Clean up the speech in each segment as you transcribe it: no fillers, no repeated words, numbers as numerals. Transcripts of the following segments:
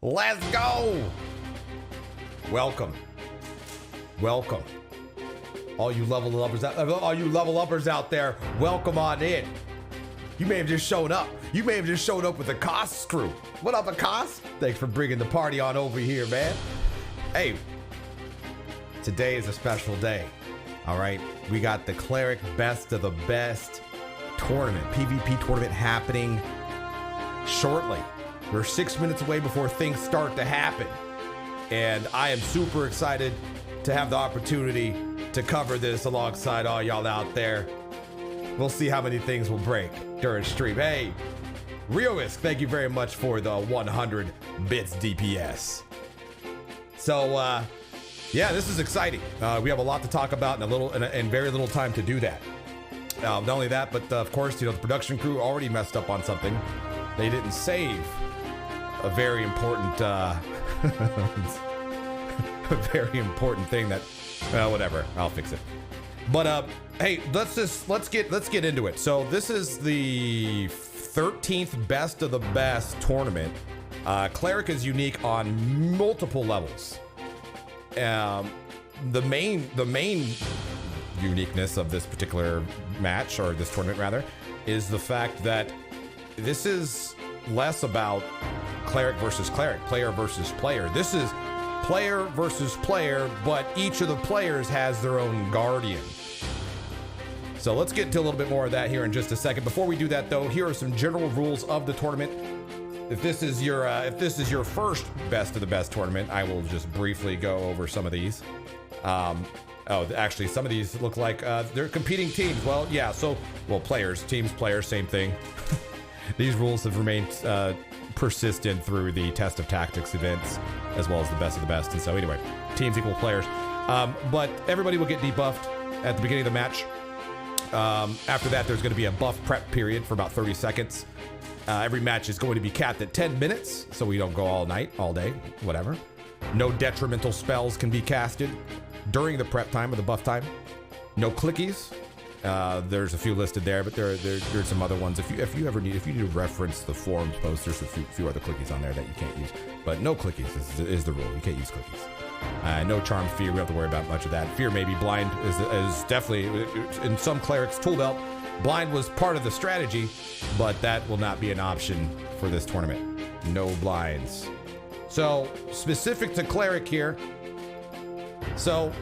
Let's go. Welcome. Welcome. All you level uppers out there, welcome on in. You may have just shown up. You may have just showed up with the Cost crew. What up, Cost? Thanks for bringing the party on over here, man. Hey, today is a special day. All right, we got the Cleric Best of the Best tournament, PvP tournament happening shortly. We're 6 minutes away before things start to happen. And I am super excited to have the opportunity to cover this alongside all y'all out there. We'll see how many things will break during stream. Hey, Rioisk, thank you very much for the 100 bits DPS. So, yeah, this is exciting. We have a lot to talk about and very little time to do that. Not only that, but of course, the production crew already messed up on something. They didn't save a very important, a very important thing that, whatever, I'll fix it. But hey, let's get into it. So this is the 13th best of the best tournament. Cleric is unique on multiple levels. The main uniqueness of this particular match, or this tournament rather, is the fact that this is less about cleric versus cleric, player versus player. This is player versus player, but each of the players has their own guardian. So let's get into a little bit more of that here in just a second. Before we do that though, here are some general rules of the tournament. If this is your first best of the best tournament, I will just briefly go over some of these. Oh, actually, some of these look like they're competing teams. Well, yeah, players, teams, players, same thing. These rules have remained persistent through the Test of Tactics events, as well as the best of the best. And so anyway, teams equal players. But everybody will get debuffed at the beginning of the match. After that, there's going to be a buff prep period for about 30 seconds. Every match is going to be capped at 10 minutes, so we don't go all night, all day, whatever. No detrimental spells can be casted during the prep time or the buff time. No clickies. There's a few listed there, but there's some other ones. If you need to reference the forums post, there's a few other clickies on there that you can't use. But no clickies is the rule. You can't use clickies. No charm fear. We don't have to worry about much of that. Fear maybe. Blind is definitely in some clerics tool belt. Blind was part of the strategy, but that will not be an option for this tournament. No blinds. So specific to cleric here. So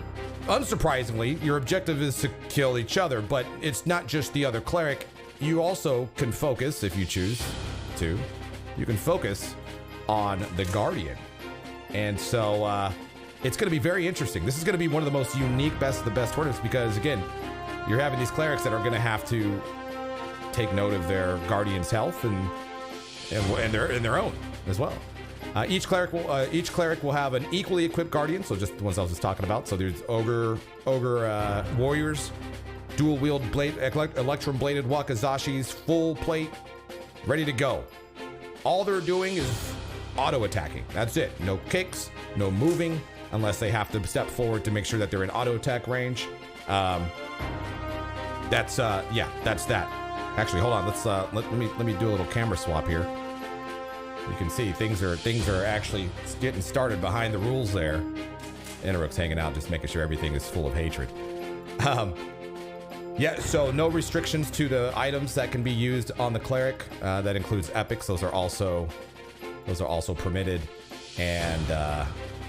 unsurprisingly, your objective is to kill each other, but it's not just the other cleric. You also can focus, if you choose to, you can focus on the guardian. And so it's going to be very interesting. This is going to be one of the most unique best of the best tournaments because, again, you're having these clerics that are going to have to take note of their guardian's health and their own as well. Each cleric will have an equally equipped guardian, so just the ones I was just talking about. So there's ogre warriors, dual wield blade, electrum bladed wakazashis, full plate, ready to go. All they're doing is auto attacking. That's it. No kicks, no moving, unless they have to step forward to make sure that they're in auto attack range. That's that. Actually, hold on. Let me do a little camera swap here. You can see things are actually getting started behind the rules there. Interrook's hanging out, just making sure everything is full of hatred. Yeah, so no restrictions to the items that can be used on the cleric. That includes epics. Those are also permitted, and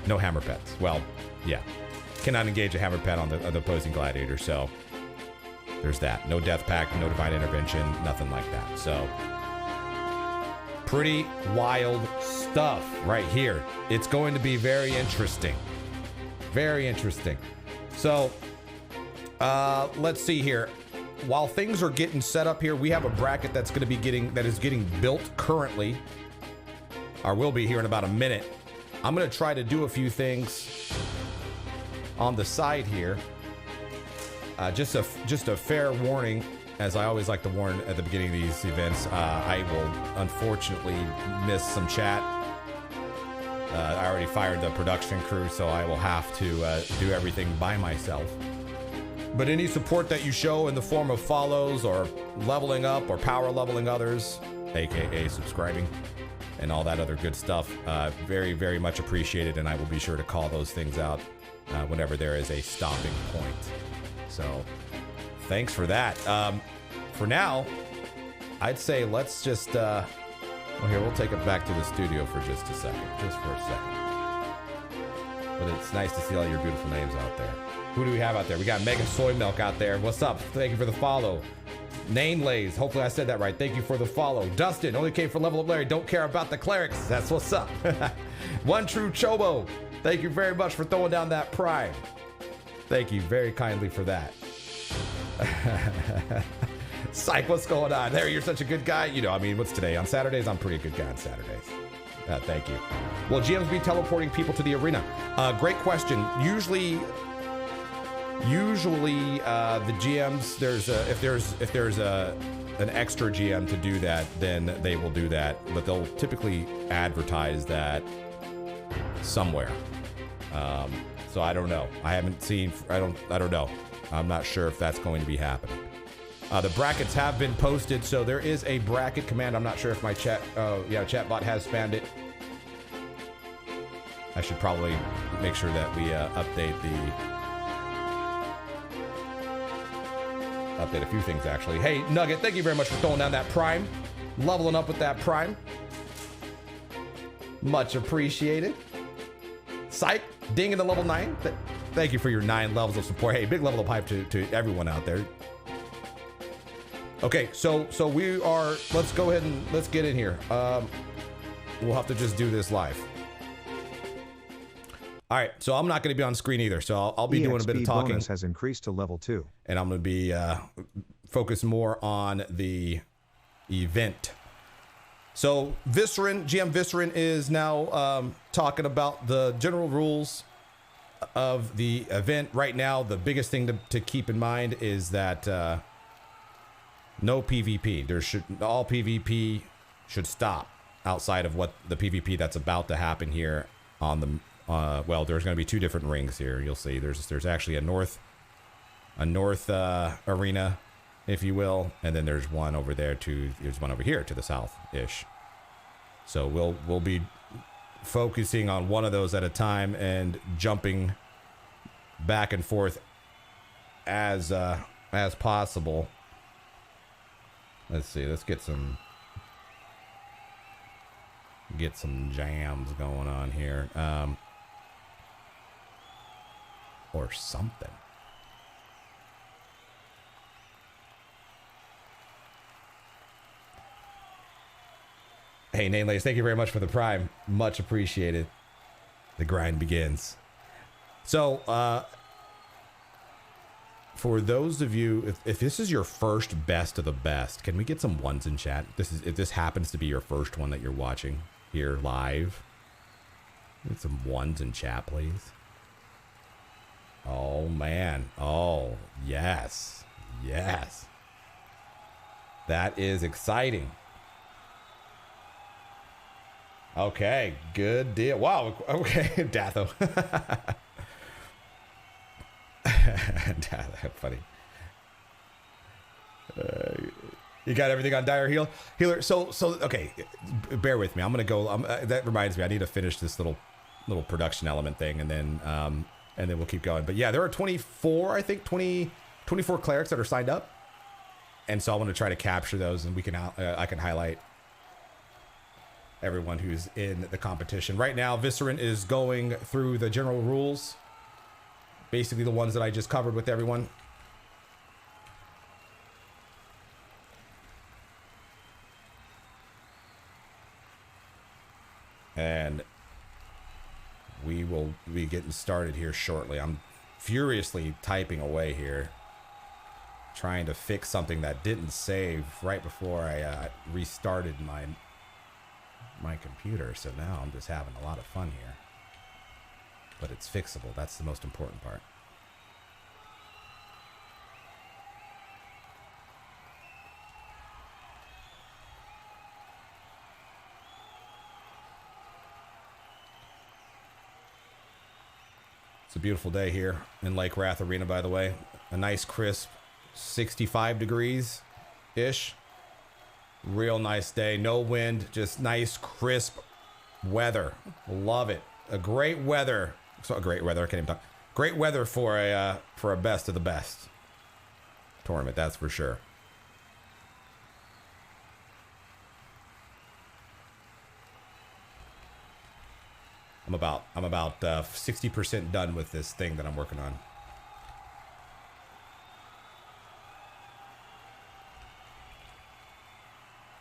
no hammer pets. Well, yeah, cannot engage a hammer pet on the opposing gladiator. So there's that. No death pact, no divine intervention, nothing like that. So pretty wild stuff right here. It's going to be very interesting. Very interesting. So let's see here. While things are getting set up here, we have a bracket that is getting built currently, or will be here in about a minute. I'm going to try to do a few things on the side here. Just a fair warning, as I always like to warn at the beginning of these events, I will unfortunately miss some chat. I already fired the production crew, so I will have to do everything by myself. But any support that you show in the form of follows or leveling up or power leveling others, aka subscribing, and all that other good stuff. Very, very much appreciated, and I will be sure to call those things out whenever there is a stopping point. So thanks for that. For now, I'd say let's just, well, here, we'll take it back to the studio for just a second, just for a second. But it's nice to see all your beautiful names out there. Who do we have out there? We got Mega Soy Milk out there. What's up? Thank you for the follow. Name Lays, hopefully I said that right. Thank you for the follow. Dustin, only came for Level Up Larry. Don't care about the clerics. That's what's up. One True Chobo, thank you very much for throwing down that prime. Thank you very kindly for that. Psych, what's going on? Larry, you're such a good guy. You know, I mean, what's today? On Saturdays, I'm a pretty good guy on Saturdays. Thank you. Will GMs be teleporting people to the arena? Great question. Usually the GMs, if there's an extra GM to do that, then they will do that. But they'll typically advertise that somewhere. So I don't know. I haven't seen. I don't know. I'm not sure if that's going to be happening. The brackets have been posted, so there is a bracket command. I'm not sure if my chatbot has spammed it. I should probably make sure that we update a few things, actually. Hey, Nugget, thank you very much for throwing down that prime. Leveling up with that prime. Much appreciated. Psych, ding in the level 9. Thank you for your 9 levels of support. Hey, big level of hype to everyone out there. Okay, so we are, let's go ahead and let's get in here. We'll have to just do this live. All right, so I'm not going to be on screen either, so I'll be doing a bit of talking. Bonus has increased to level 2. And I'm going to be focused more on the event. So GM Viscerin is now talking about the general rules of the event. Right now, the biggest thing to keep in mind is that no PvP. All PvP should stop outside of what the PvP that's about to happen here on the well, there's going to be 2 different rings here. You'll see there's actually a north arena, if you will, and then there's one over there there's one over here to the south-ish. So we'll be focusing on one of those at a time and jumping back and forth as possible. Let's see. Let's get some jams going on here, or something. Hey, Nameless, thank you very much for the prime. Much appreciated. The grind begins. So, for those of you, if this is your first best of the best, can we get some ones in chat? If this happens to be your first one that you're watching here live, get some ones in chat, please. Oh man. Oh yes. Yes. That is exciting. Okay, good deal. Wow. Okay, Datho. Funny. You got everything on Diarrhealer? So okay, bear with me. I'm gonna go. That reminds me, I need to finish this little production element thing, and then we'll keep going. But yeah, there are 24, I think 24 clerics that are signed up, and so I want to try to capture those, and I can highlight everyone who's in the competition right now. Viscerin is going through the general rules, basically the ones that I just covered with everyone. And we will be getting started here shortly. I'm furiously typing away here, trying to fix something that didn't save right before I restarted my computer. So now I'm just having a lot of fun here. But it's fixable. That's the most important part. It's a beautiful day here in Lake Wrath Arena, by the way. A nice crisp 65 degrees-ish. Real nice day. No wind, just nice, crisp weather. Love it. A great weather. It's not great weather. I can't even talk. Great weather for a best of the best tournament. That's for sure. I'm about 60% done with this thing that I'm working on.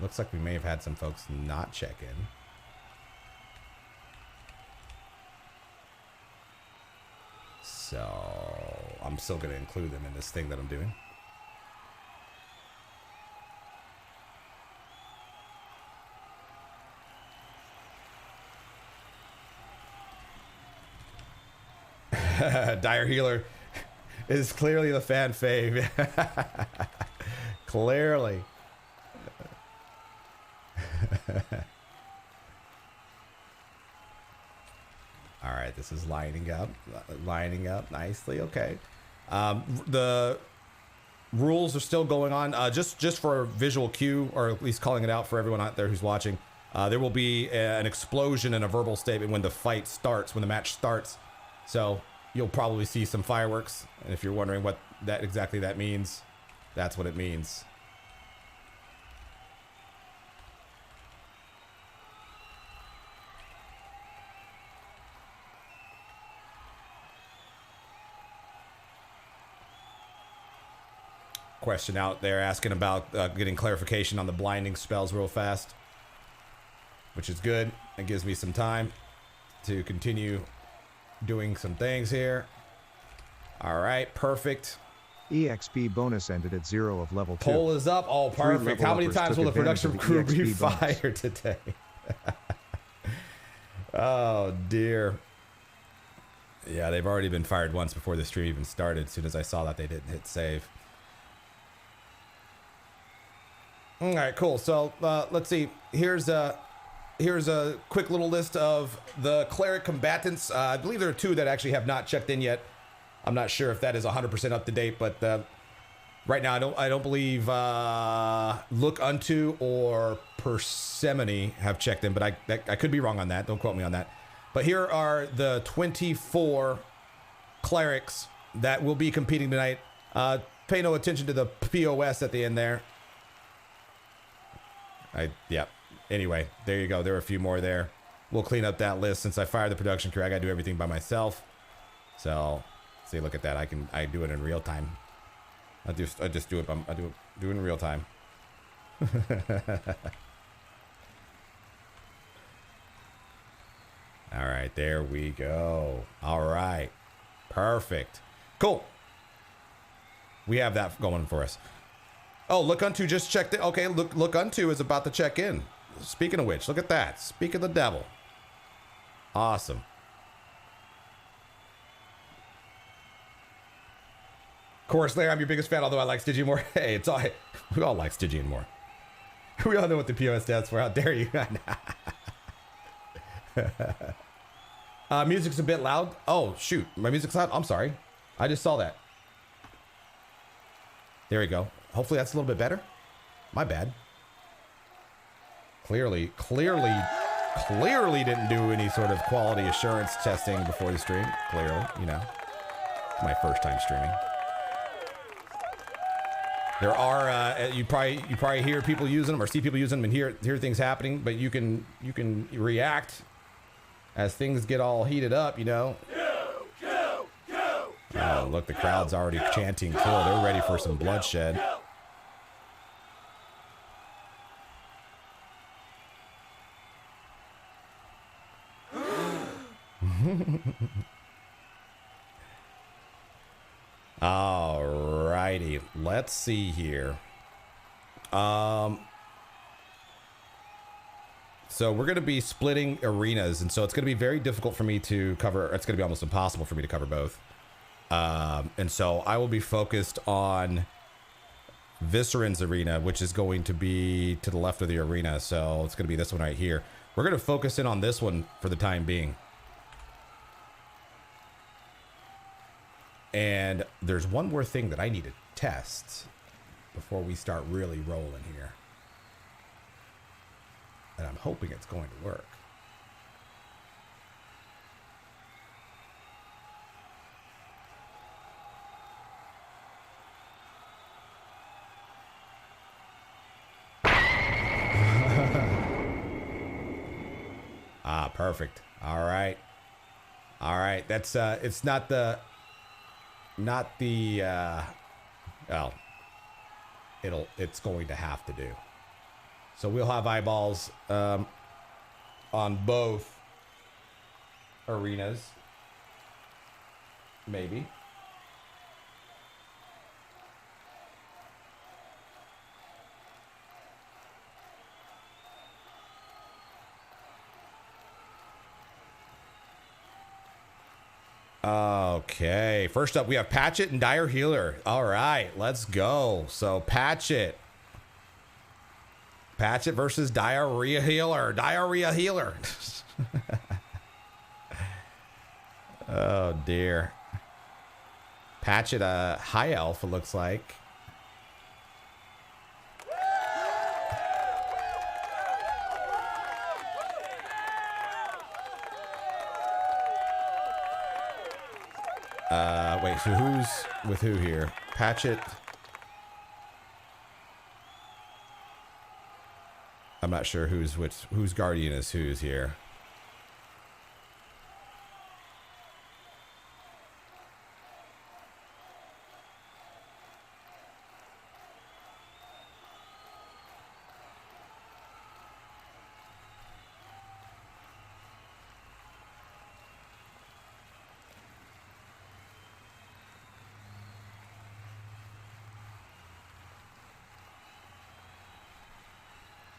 Looks like we may have had some folks not check in. So I'm still going to include them in this thing that I'm doing. Diarrhealer is clearly the fan fave. Clearly. All right, this is lining up nicely. Okay. The rules are still going on. Just for a visual cue, or at least calling it out for everyone out there who's watching. There will be an explosion and a verbal statement when the fight starts, when the match starts. So you'll probably see some fireworks. And if you're wondering what that exactly that means, that's what it means. Question out there asking about getting clarification on the blinding spells real fast, which is good. It gives me some time to continue doing some things here. All right, perfect. EXP bonus ended at 0 of level 2. Poll is up. Oh, perfect. How many times will the production crew be fired today? Oh, dear. Yeah, they've already been fired once before the stream even started. As soon as I saw that they didn't hit save. All right, cool. So let's see. Here's a quick little list of the cleric combatants. I believe there are 2 that actually have not checked in yet. I'm not sure if that is 100% up to date, but right now I don't believe Look Unto or Persephone have checked in, but I could be wrong on that. Don't quote me on that. But here are the 24 clerics that will be competing tonight. Pay no attention to the POS at the end there. Yeah. Anyway, there you go. There are a few more there. We'll clean up that list. Since I fired the production crew, I gotta do everything by myself. So, see, look at that. I do it in real time. I just do it. I do it in real time. All right, there we go. All right, perfect, cool. We have that going for us. Oh, Look Unto just checked it. Okay, Look Unto is about to check in. Speaking of which, look at that. Speak of the devil. Awesome. Of course, Larry, I'm your biggest fan, although I like Stygian more. Hey, it's all, we all like Stygian more. We all know what the POS stands for. How dare you? Music's a bit loud. Oh, shoot. My music's loud? I'm sorry. I just saw that. There we go. Hopefully that's a little bit better. My bad. Clearly didn't do any sort of quality assurance testing before the stream. Clearly, you know, it's my first time streaming. There are you probably hear people using them or see people using them and hear things happening, but you can react as things get all heated up, you know. Oh, look, the crowd's already chanting kill. They're ready for some bloodshed. Alrighty, let's see here. So we're going to be splitting arenas, and so it's going to be very difficult for me to cover. It's going to be almost impossible for me to cover both. And so I will be focused on Visceran's arena, which is going to be to the left of the arena. So it's going to be this one right here. We're going to focus in on this one for the time being. And there's one more thing that I need to test before we start really rolling here. And I'm hoping it's going to work. Ah, perfect. All right. All right. That's it's not the well, it's going to have to do. So we'll have eyeballs on both arenas. Maybe. Okay, first up we have Patchet and Diarrhealer. All right, let's go. So Patchet versus Diarrhealer. Diarrhealer. Oh dear. Patchet, high elf, it looks like. Wait, so who's with who here? Patchet. I'm not sure whose guardian is who's here.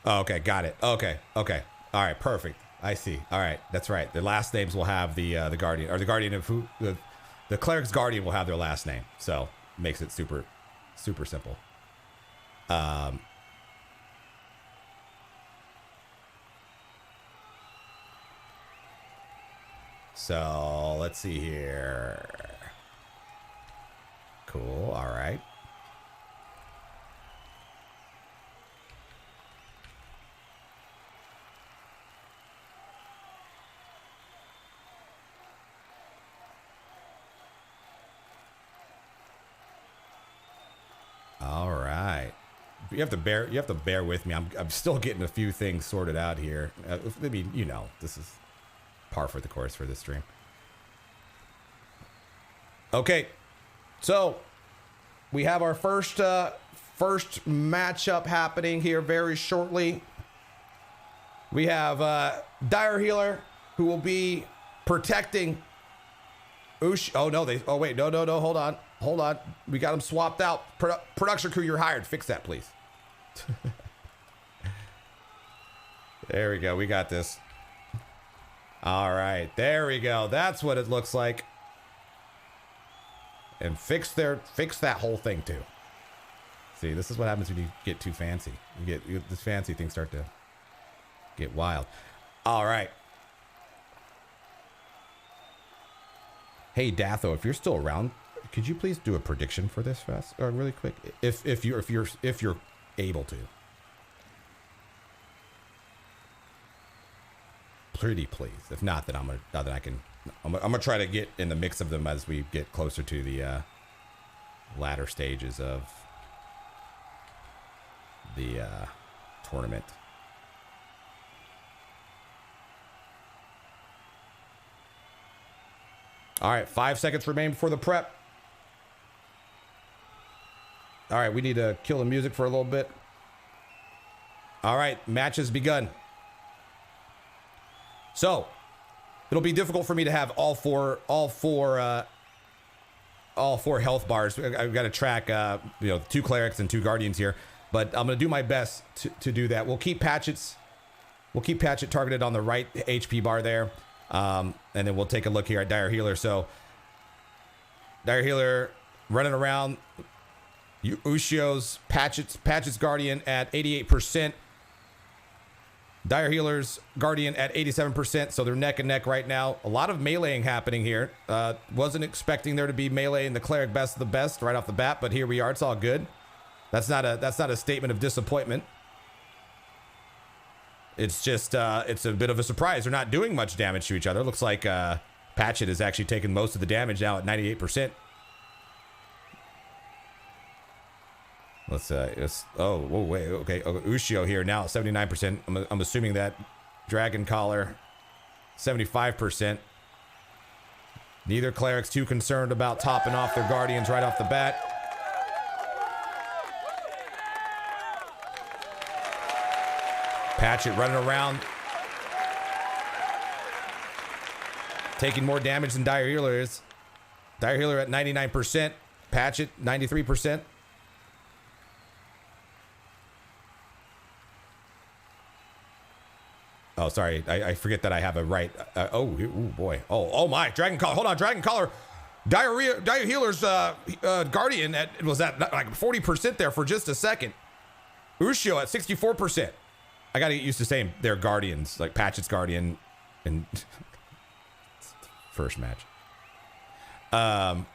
Oh, okay, got it. Okay. All right, perfect. I see. All right, that's right. Their last names will have the guardian, or the guardian of who the cleric's guardian will have their last name. So makes it super simple. So let's see here. Cool. All right. All right. You have to bear with me. I'm still getting a few things sorted out here. I mean, you know, this is par for the course for this stream. Okay. So, we have our first matchup happening here very shortly. We have Diarrhealer, who will be protecting Ush. Oh no, wait, no, hold on. We got them swapped out. Production crew, you're hired. Fix that, please. There we go. We got this. All right, there we go. That's what it looks like. And fix that whole thing too. See, this is what happens when you get too fancy. You get this fancy things start to get wild. All right. Hey Datho, if you're still around, could you please do a prediction for this fast or really quick? If you're able to. Pretty please. If not, then I'm gonna try to get in the mix of them as we get closer to the latter stages of the tournament. All right, 5 seconds remain before the prep. All right, we need to kill the music for a little bit. All right, match has begun. So, it'll be difficult for me to have all four health bars. I've got to track, 2 clerics and 2 guardians here, but I'm gonna do my best to do that. We'll keep Patchet targeted on the right HP bar there. And then we'll take a look here at Diarrhealer. So Diarrhealer running around. Ushio's Patchet's Guardian at 88%. Diarrhealer's Guardian at 87%. So they're neck and neck right now. A lot of meleeing happening here. Wasn't expecting there to be melee in the Cleric best of the best right off the bat, but here we are. It's all good. That's not a statement of disappointment. It's just, it's a bit of a surprise. They're not doing much damage to each other. Looks like Patchet is actually taking most of the damage now at 98%. Let's, oh, whoa, wait, okay. Oh, Ushio here now at 79%. I'm assuming that Dragon Collar, 75%. Neither cleric's too concerned about topping off their guardians right off the bat. Patchet running around, taking more damage than Diarrhealer is. Diarrhealer at 99%. Patchet, 93%. Oh, sorry. I forget that I have a right. Oh, boy. Oh my. Dragon Collar. Hold on. Dragon Collar. Diarrhealer's Guardian was at like 40% there for just a second. Ushio at 64%. I got to get used to saying they're Guardians, like Patchet's Guardian in first match. All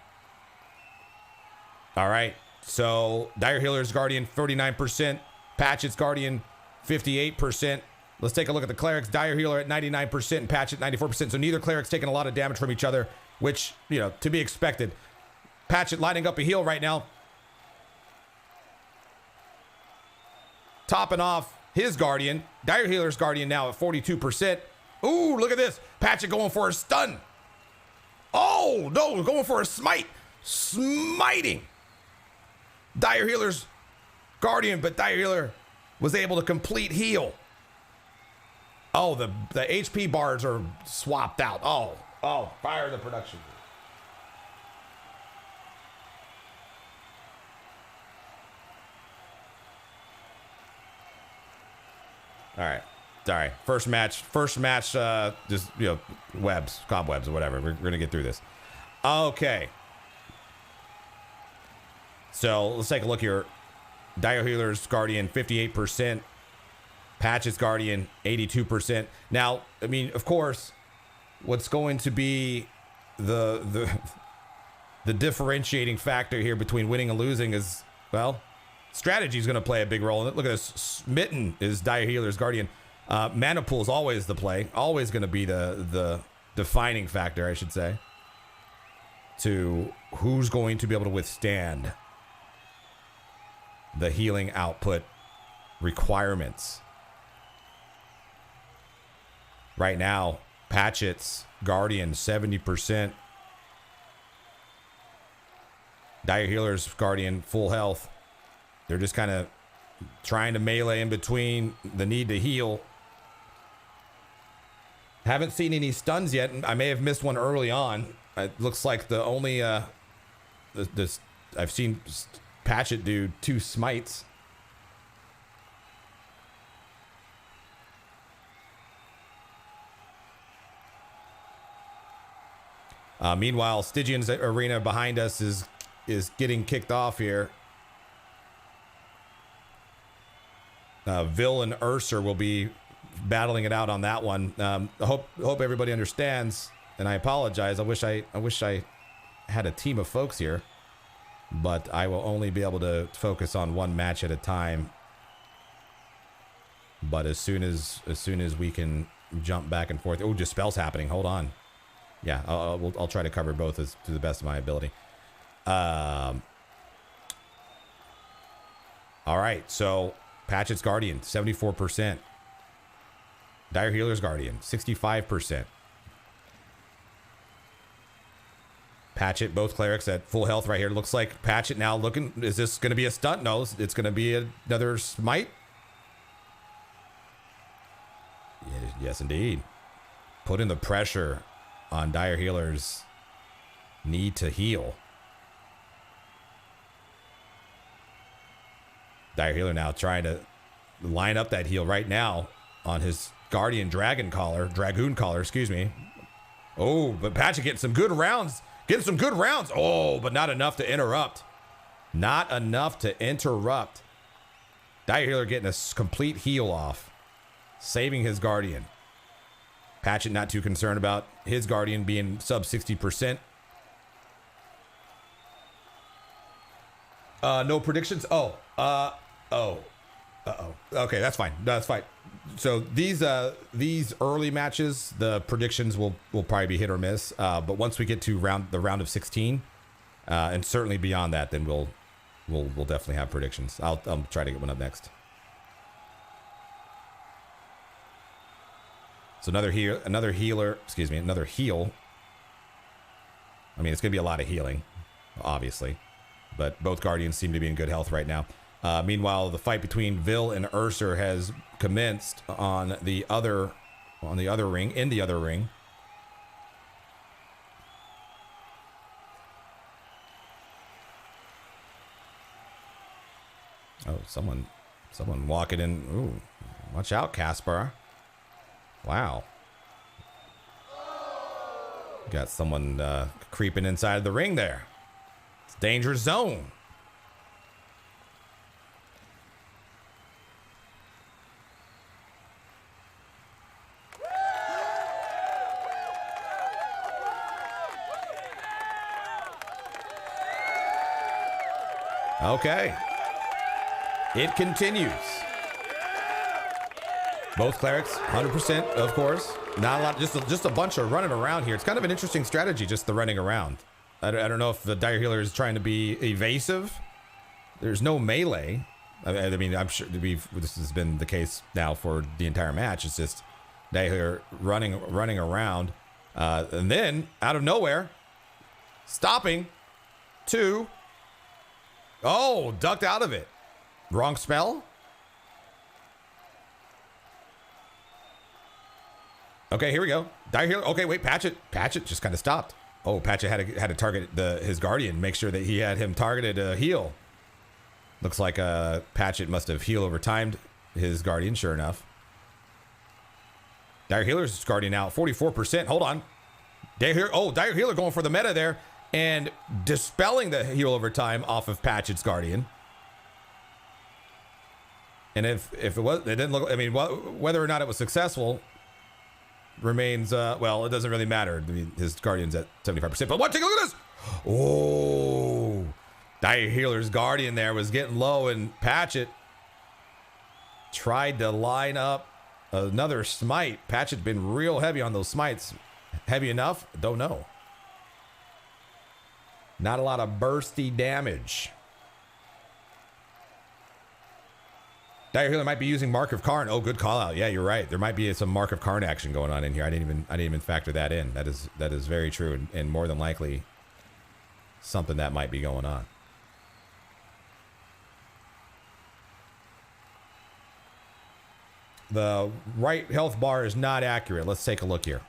right. So Diarrhealer's Guardian, 39%. Patchet's Guardian, 58%. Let's take a look at the clerics. Diarrhealer at 99% and Patchet 94%. So neither cleric's taking a lot of damage from each other, which, you know, to be expected. Patchet lining up a heal right now. Topping off his Guardian. Diarrhealer's Guardian now at 42%. Ooh, look at this. Patchet going for a stun. Oh, no, going for a smite. Smiting Diarrhealer's Guardian, but Diarrhealer was able to complete heal. Oh, the HP bars are swapped out. Oh, fire the production. All right. Sorry. First match, just, you know, webs, cobwebs or whatever. We're going to get through this. Okay. So let's take a look here. Diarrhealer's Guardian, 58%. Patchet's Guardian, 82%. Now, I mean, of course, what's going to be the differentiating factor here between winning and losing is, well, strategy is going to play a big role in it. Look at this. Smitten is Diarrhealer's Guardian. Mana pool is always the play. Always going to be the defining factor, I should say, to who's going to be able to withstand the healing output requirements. Right now, Patchet's Guardian, 70%. Diarrhealer's Guardian, full health. They're just kind of trying to melee in between the need to heal. Haven't seen any stuns yet. I may have missed one early on. It looks like the only I've seen Patchet do 2 smites. Meanwhile, Stygian's arena behind us is getting kicked off here. Vill and Urser will be battling it out on that one. I hope everybody understands, and I apologize. I wish I had a team of folks here, but I will only be able to focus on one match at a time. But as soon as we can jump back and forth. Oh, Dispel's happening. Hold on. Yeah, I'll try to cover both to the best of my ability. All right, so Patchet's Guardian, 74%. Diarrhealer's Guardian, 65%. Patchet, both clerics at full health right here. Looks like Patchet now looking, is this going to be a stunt? No, it's going to be another smite. Yes, indeed. Putting the pressure on Diarrhealer's need to heal. Diarrhealer now trying to line up that heal right now on his Guardian Dragoon Collar, excuse me. Oh, but Patchet getting some good rounds. Oh, but not enough to interrupt. Diarrhealer getting a complete heal off, saving his Guardian. Patchet not too concerned about his Guardian being sub 60%. No predictions. Oh. Uh-oh. Okay, that's fine. That's fine. So these early matches, the predictions will probably be hit or miss. But once we get to the round of 16, and certainly beyond that, then we'll definitely have predictions. I'll try to get one up next. So another heal. I mean, it's gonna be a lot of healing, obviously, but both Guardians seem to be in good health right now. Meanwhile, the fight between Vill and Urser has commenced on the other ring. Oh, someone walking in. Ooh, watch out, Casper. Wow. Got someone creeping inside the ring there. It's danger zone. Okay. It continues. Both clerics, 100%, of course. Not a lot, just a bunch of running around here. It's kind of an interesting strategy, just the running around. I don't know if the Diarrhealer is trying to be evasive. There's no melee. I mean, I'm sure this has been the case now for the entire match. It's just Diarrhealer running around. And then, out of nowhere, stopping to... Oh, ducked out of it. Wrong spell? Okay, here we go. Diarrhealer. Okay, wait, Patchet just kind of stopped. Oh, Patchet had to target his Guardian, make sure that he had him targeted heal. Looks like Patchet must have heal over timed his Guardian, sure enough. Diarrhealer's Guardian out, 44%. Hold on. Diarrhealer going for the meta there and dispelling the heal over time off of Patchet's Guardian. And if it didn't look, I mean, whether or not it was successful remains, well, it doesn't really matter. I mean, his Guardian's at 75%, but take a look at this. Oh, Diarrhealer's Guardian there was getting low, and Patchet tried to line up another smite. Patchet's been real heavy on those smites. Heavy enough? Don't know. Not a lot of bursty damage. Diarrhealer might be using Mark of Karn. Oh, good call out. Yeah, you're right. There might be some Mark of Karn action going on in here. I didn't even factor that in. That is very true, and more than likely something that might be going on. The right health bar is not accurate. Let's take a look here.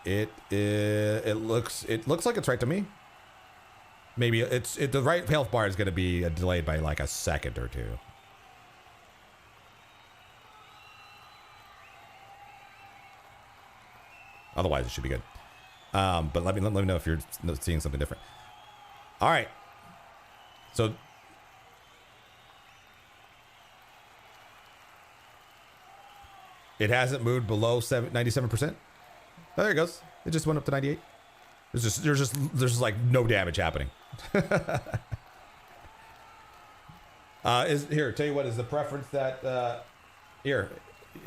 It looks like it's right to me. Maybe the right health bar is going to be delayed by like a second or two. Otherwise, it should be good. But let me know if you're seeing something different. All right. So it hasn't moved below 97%. Oh, there it goes. It just went up to 98. There's just like no damage happening. Here, tell you what is the preference that here,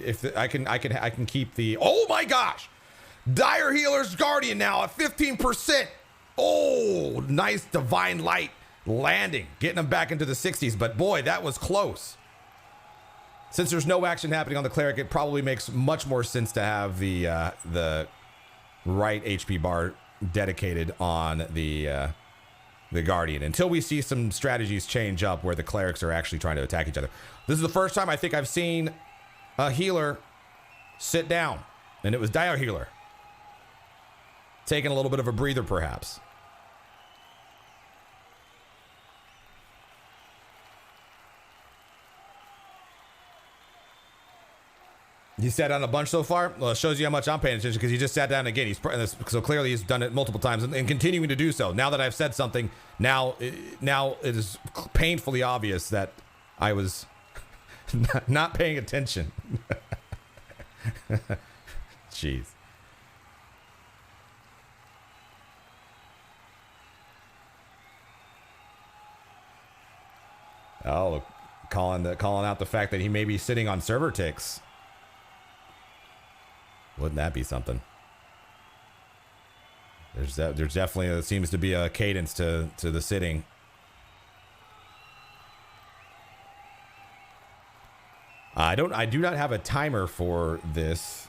if I can keep the, oh my gosh, Diarrhealer's Guardian now at 15%. Oh, nice divine light landing, getting him back into the 60s. But boy, that was close. Since there's no action happening on the Cleric, it probably makes much more sense to have the right HP bar dedicated on the Guardian until we see some strategies change up where the Clerics are actually trying to attack each other. This is the first time I think I've seen a healer sit down, and it was Diarrhealer. Taking a little bit of a breather, perhaps. He sat down a bunch so far. Well, it shows you how much I'm paying attention because he just sat down again. So clearly he's done it multiple times and continuing to do so. Now that I've said something, now it is painfully obvious that I was not paying attention. Jeez. Oh, calling out the fact that he may be sitting on server ticks. Wouldn't that be something? There's definitely seems to be a cadence to the sitting. I do not have a timer for this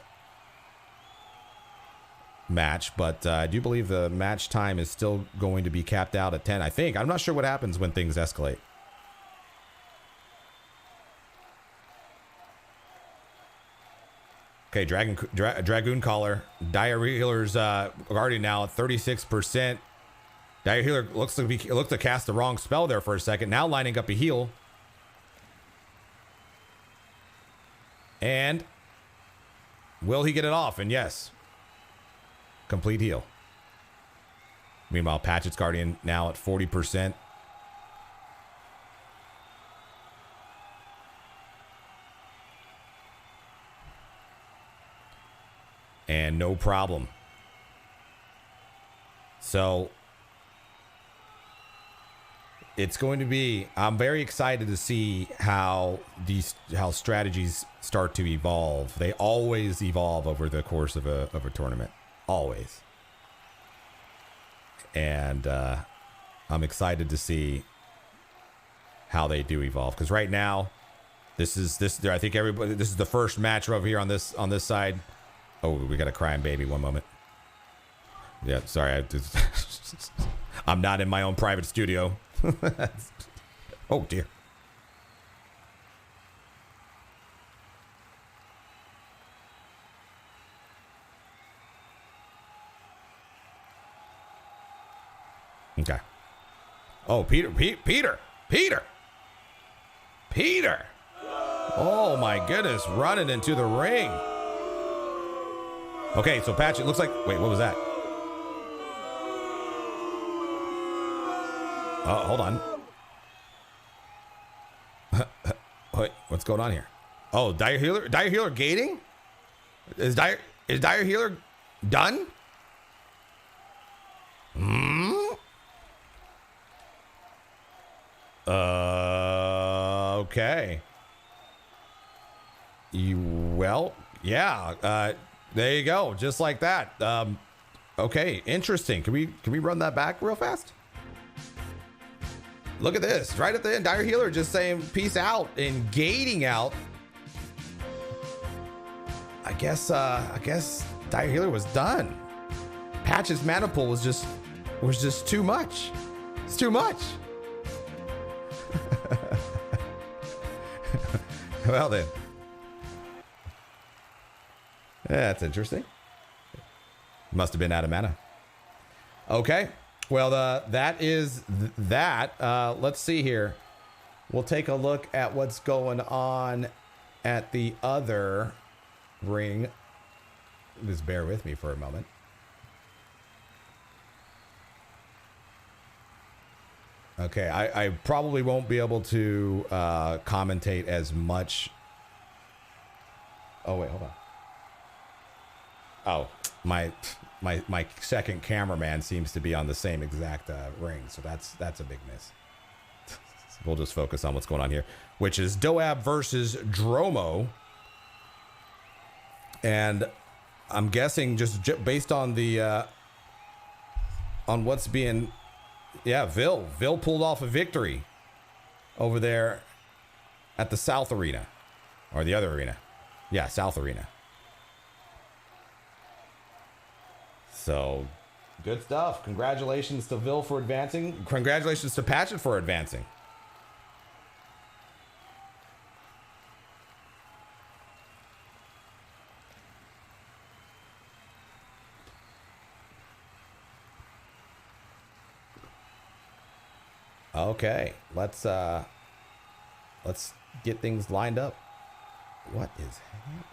match, but I do believe the match time is still going to be capped out at 10. I think. I'm not sure what happens when things escalate. Okay, Dragoon Caller. Diarrhealer's Guardian now at 36%. Diarrhealer looks to cast the wrong spell there for a second. Now lining up a heal. And will he get it off? And yes. Complete heal. Meanwhile, Patchet's Guardian now at 40%. And no problem. So it's going to be, I'm very excited to see how strategies start to evolve. They always evolve over the course of a tournament. Always. And I'm excited to see how they do evolve. Because right now, I think everybody, this is the first match over here on this side. Oh, we got a crying baby. One moment. Yeah, sorry. I'm not in my own private studio. Oh, dear. Okay. Oh, Petyrr. Oh, my goodness. Running into the ring. Okay, so Patchet looks like... Wait, what was that? Oh, hold on. Wait, what's going on here? Oh, Diarrhealer gating? Is Diarrhealer done? Okay. Well, yeah. There you go, just like that. Okay, interesting. Can we run that back real fast? Look at this, right at the end. Diarrhealer just saying peace out and gating out. I guess Diarrhealer was done. Patch's mana pool was just too much. It's too much. Well then. Yeah, that's interesting. Must have been out of mana. Okay. Well, that is that. Let's see here. We'll take a look at what's going on at the other ring. Just bear with me for a moment. Okay, I probably won't be able to commentate as much. Oh, wait, hold on. Oh, my second cameraman seems to be on the same exact ring, so that's a big miss. We'll just focus on what's going on here, which is Doab versus Dromo. And I'm guessing just based on the on what's being, yeah, Vill pulled off a victory over there at the South Arena, or the other arena. Yeah, South Arena. So, good stuff. Congratulations to Vill for advancing. Congratulations to Patchet for advancing. Okay, let's get things lined up. What is happening?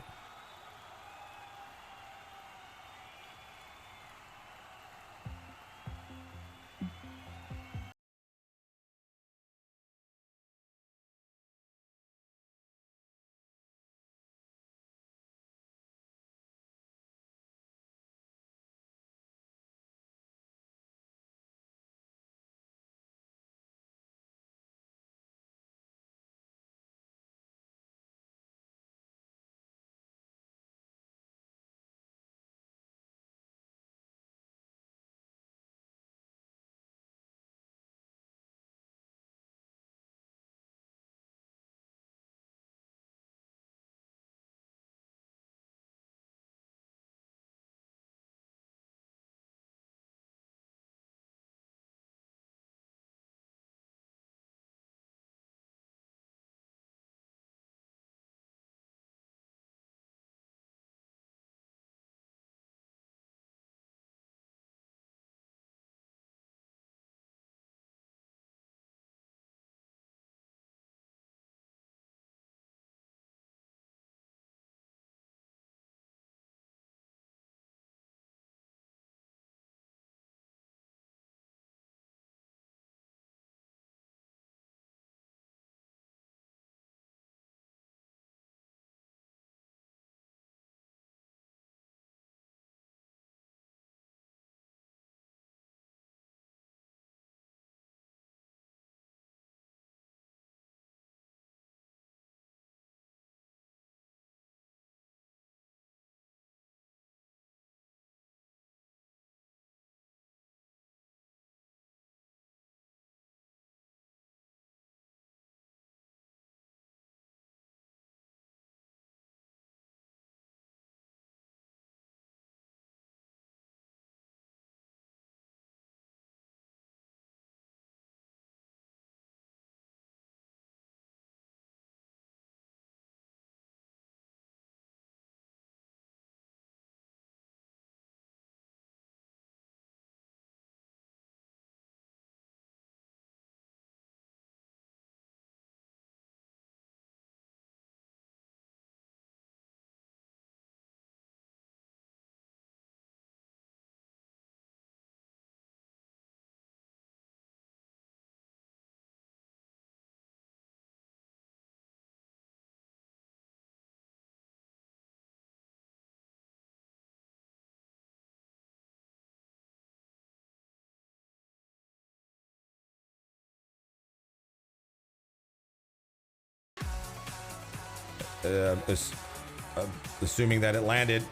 assuming that it landed.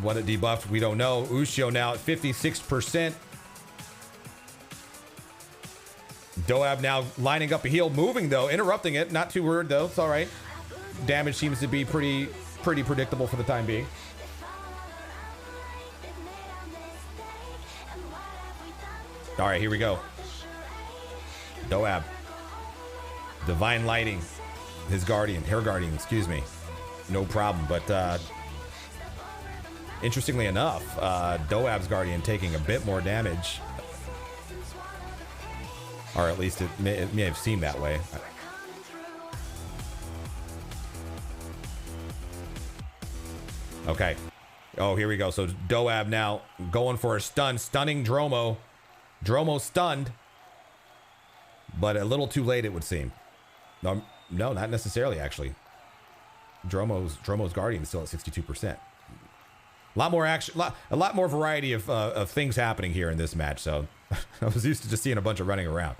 What it debuffed, we don't know. Ushio now at 56%. Doab now lining up a heal, moving though, interrupting it. Not too worried though. It's all right. Damage seems to be pretty predictable for the time being. All right, here we go. Doab. Divine lighting. Her guardian, excuse me. No problem, but interestingly enough, Doab's guardian taking a bit more damage. Or at least it may have seemed that way. Okay. Oh, here we go. So Doab now going for a stun, stunning Dromo. Dromo stunned, but a little too late, it would seem. No, not necessarily, actually. Dromo's guardian is still at 62%. A lot more action, a lot more variety of things happening here in this match. So I was used to just seeing a bunch of running around.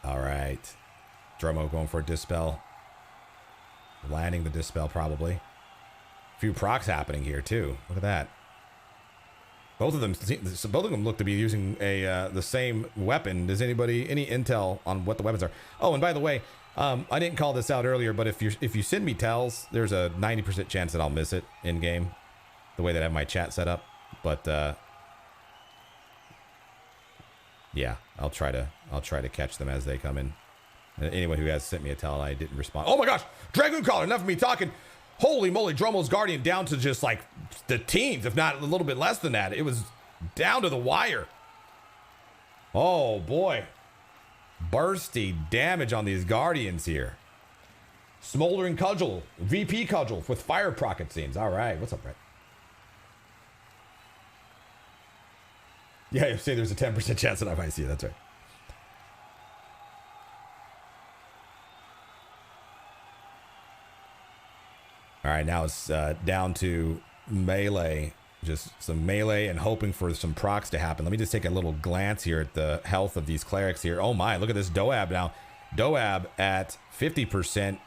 All right, Dromo going for a dispel, landing the dispel probably. A few procs happening here too. Look at that. Both of them look to be using the same weapon. Does anybody any intel on what the weapons are? Oh, and by the way, I didn't call this out earlier, but if you send me tells, there's a 90% chance that I'll miss it in game, the way that I have my chat set up. But yeah, I'll try to catch them as they come in. Anyone who has sent me a tell and I didn't respond. Oh my gosh, Dragoon Caller! Enough of me talking. Holy moly, Dromo's guardian down to just like the teens, if not a little bit less than that. It was down to the wire. Oh boy. Bursty damage on these guardians here. Smoldering Cudgel, VP Cudgel with fire proc, it seems. All right, what's up, Brett? Yeah, you say there's a 10% chance that I might see it. That's right. All right, now it's down to melee. Just some melee and hoping for some procs to happen. Let me just take a little glance here at the health of these clerics here. Oh my, look at this Doab now. Doab at 50%,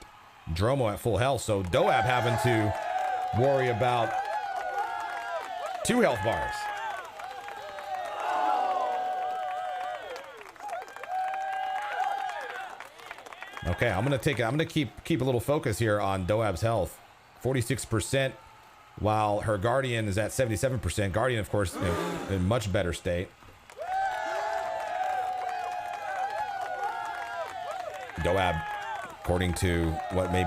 Dromo at full health. So Doab having to worry about 2 health bars. Okay, I'm gonna keep a little focus here on Doab's health. 46%, while her guardian is at 77%. Guardian, of course, in much better state. Doab, according to what may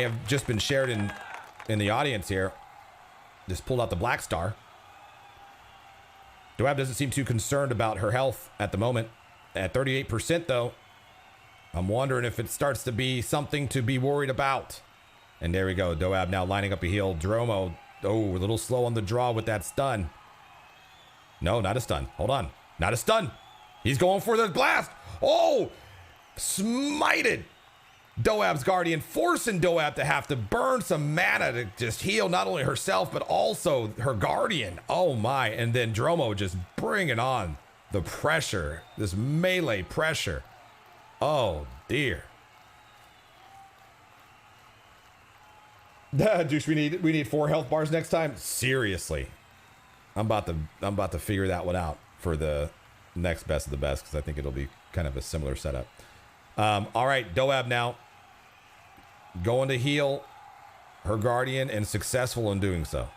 have just been shared in the audience here, just pulled out the Black Star. Doab doesn't seem too concerned about her health at the moment. At 38%, though, I'm wondering if it starts to be something to be worried about. And there we go. Doab now lining up a heal. Dromo, oh, a little slow on the draw with that stun. No, not a stun. Hold on. Not a stun. He's going for the blast. Oh, smited. Doab's guardian, forcing Doab to have to burn some mana to just heal not only herself, but also her guardian. Oh my. And then Dromo just bringing on the pressure, this melee pressure. Oh dear. Juice, we need 4 health bars next time. Seriously, I'm about to figure that one out for the next best of the best, because I think it'll be kind of a similar setup. All right, Doab now going to heal her guardian and successful in doing so.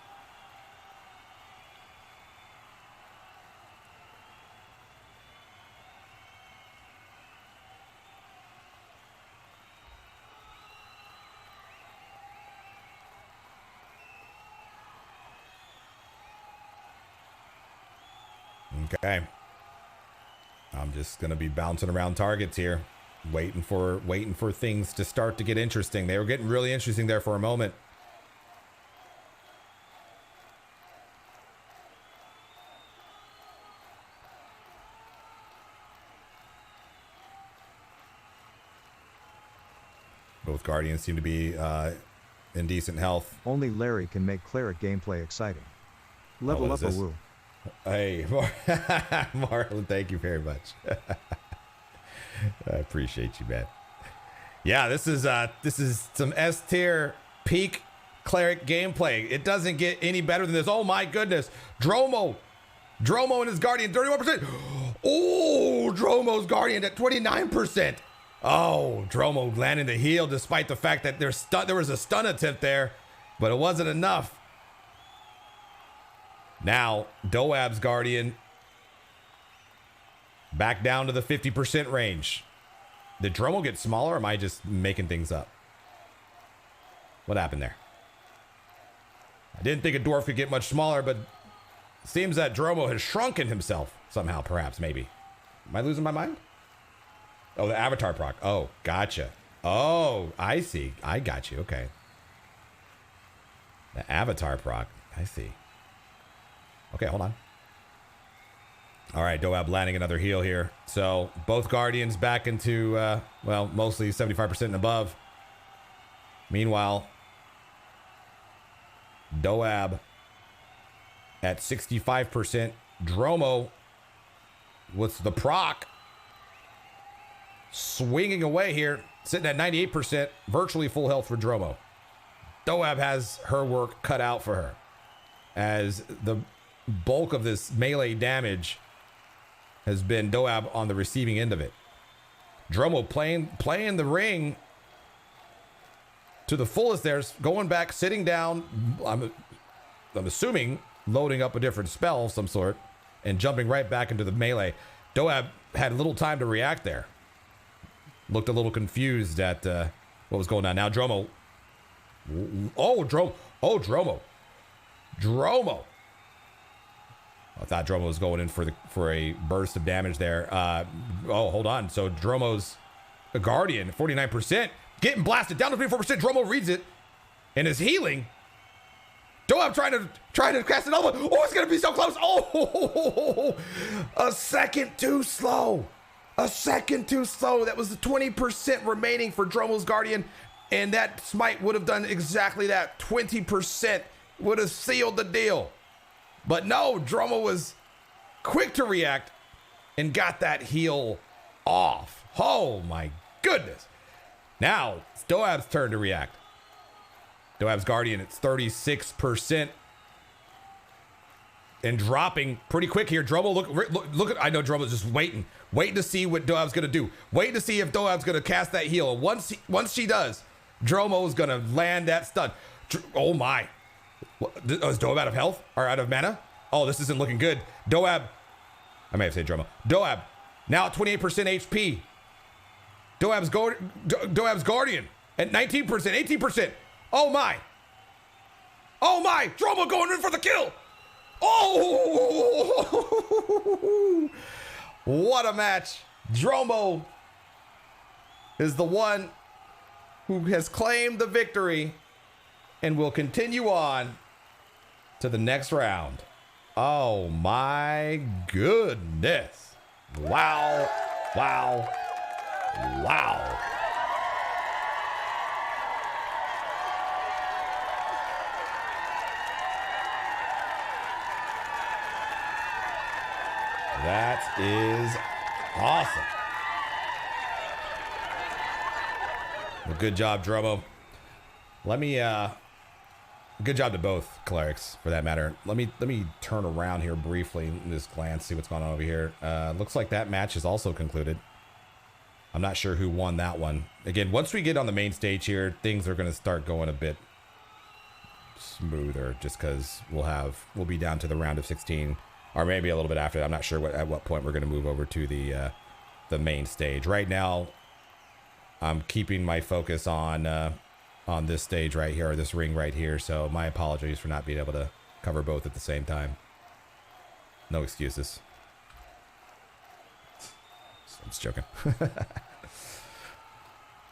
Okay, I'm just gonna be bouncing around targets here, waiting for things to start to get interesting. They were getting really interesting there for a moment. Both guardians seem to be in decent health. Only Larry can make Cleric gameplay exciting. Level up a woo. Hey, Marlon, thank you very much. I appreciate you, man. Yeah, this is some S tier peak Cleric gameplay. It doesn't get any better than this. Oh my goodness. Dromo and his Guardian, 31%. Oh, Dromo's Guardian at 29%. Oh, Dromo landing the heal despite the fact that there was a stun attempt there, but it wasn't enough. Now, Doab's Guardian back down to the 50% range. Did Dromo get smaller, or am I just making things up? What happened there? I didn't think a dwarf could get much smaller, but it seems that Dromo has shrunken himself somehow, perhaps, maybe. Am I losing my mind? Oh, the avatar proc. Oh, gotcha. Oh, I see. I got you. Okay. The avatar proc. I see. Okay, hold on. All right, Doab landing another heal here. So both Guardians back into, well, mostly 75% and above. Meanwhile, Doab at 65%. Dromo with the proc swinging away here, sitting at 98%, virtually full health for Dromo. Doab has her work cut out for her, as the bulk of this melee damage has been Doab on the receiving end of it. Dromo playing the ring to the fullest there, going back, sitting down. I'm assuming loading up a different spell of some sort and jumping right back into the melee. Doab had little time to react there. Looked a little confused at what was going on. Now Dromo. Oh, Dromo. I thought Dromo was going in for a burst of damage there. Oh, hold on. So Dromo's a Guardian, 49%, getting blasted down to 24%. Dromo reads it and is healing. Doab trying to cast an elbow. Oh, it's gonna be so close. Oh, a second too slow. A second too slow. That was the 20% remaining for Dromo's Guardian, and that smite would have done exactly that. 20% would have sealed the deal. But no, Dromo was quick to react and got that heal off. Oh my goodness. Now it's Doab's turn to react. Doab's Guardian, it's 36% and dropping pretty quick here. Dromo, look at, I know Dromo's just waiting to see what Doab's gonna do. Waiting to see if Doab's gonna cast that heal. Once she does, Dromo's gonna land that stun. Oh my. Is Doab out of health or out of mana? Oh, this isn't looking good. Doab, I may have said Dromo. Doab, now at 28% HP. Doab's Guardian at 19%, 18%. Oh my. Oh my, Dromo going in for the kill. Oh, what a match. Dromo is the one who has claimed the victory and will continue on to the next round. Oh my goodness. Wow. Wow. Wow. That is awesome. Well, good job, Dromo. Let me good job to both clerics for that matter. Let me turn around here briefly and just glance, see what's going on over here. Looks like that match is also concluded. I'm not sure who won that one. Again, once we get on the main stage here, things are going to start going a bit smoother, just because we'll be down to the round of 16, or maybe a little bit after that. I'm not sure at what point we're going to move over to the main stage. Right now, I'm keeping my focus on this stage right here, or this ring right here. So my apologies for not being able to cover both at the same time. No excuses. I'm just joking.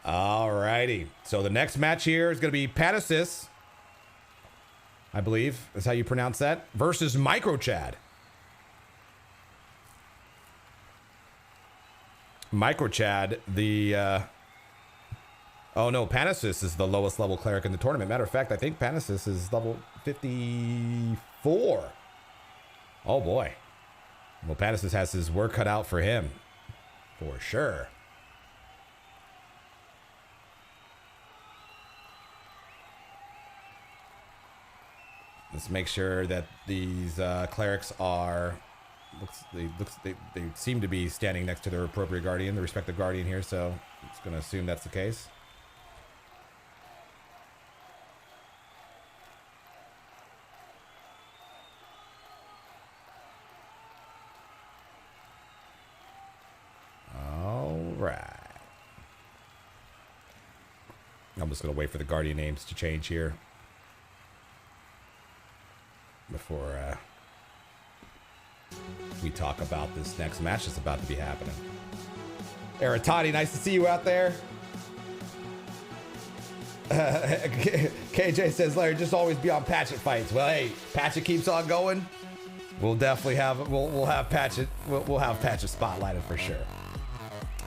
Alrighty. So the next match here is going to be Panacis, I believe is how you pronounce that, versus Microchad. Microchad, oh no, Panacis is the lowest level cleric in the tournament. Matter of fact, I think Panacis is level 54. Oh boy. Well, Panacis has his work cut out for him. For sure. Let's make sure that these clerics are... They seem to be standing next to their appropriate guardian, the respective guardian here, so I'm just going to assume that's the case. All right. I'm just going to wait for the guardian names to change here before we talk about this next match that's about to be happening. Eratati, nice to see you out there. KJ says, Larry, just always be on Patchet fights. Well, hey, Patchet keeps on going. We'll definitely have we'll have Patchet Patchet spotlighted for sure.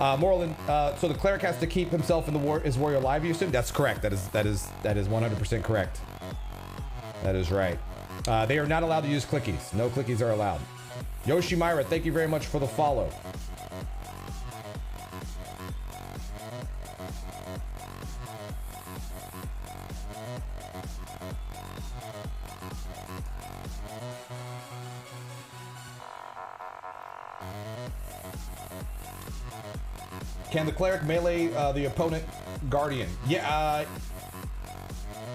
Morland, so the cleric has to keep himself in his warrior alive, you assume? That's correct. That is 100% correct. That is right. They are not allowed to use clickies. No clickies are allowed. Yoshimira, thank you very much for the follow. Can the cleric melee the opponent guardian? Yeah,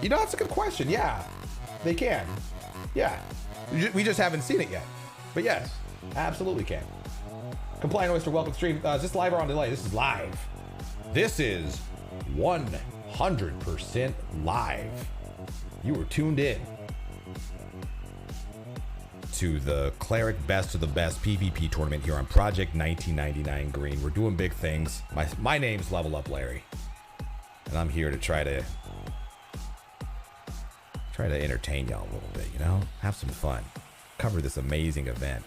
that's a good question. Yeah, they can. Yeah, we just haven't seen it yet. But yes, absolutely can. Compliant Oyster, welcome to stream. Is this live or on delay? This is live. This is 100% live. You were tuned in to the Cleric Best of the Best PvP tournament here on Project 1999 Green. We're doing big things. My name's LevelUpLarry, and I'm here to try to entertain y'all a little bit, have some fun. Cover this amazing event.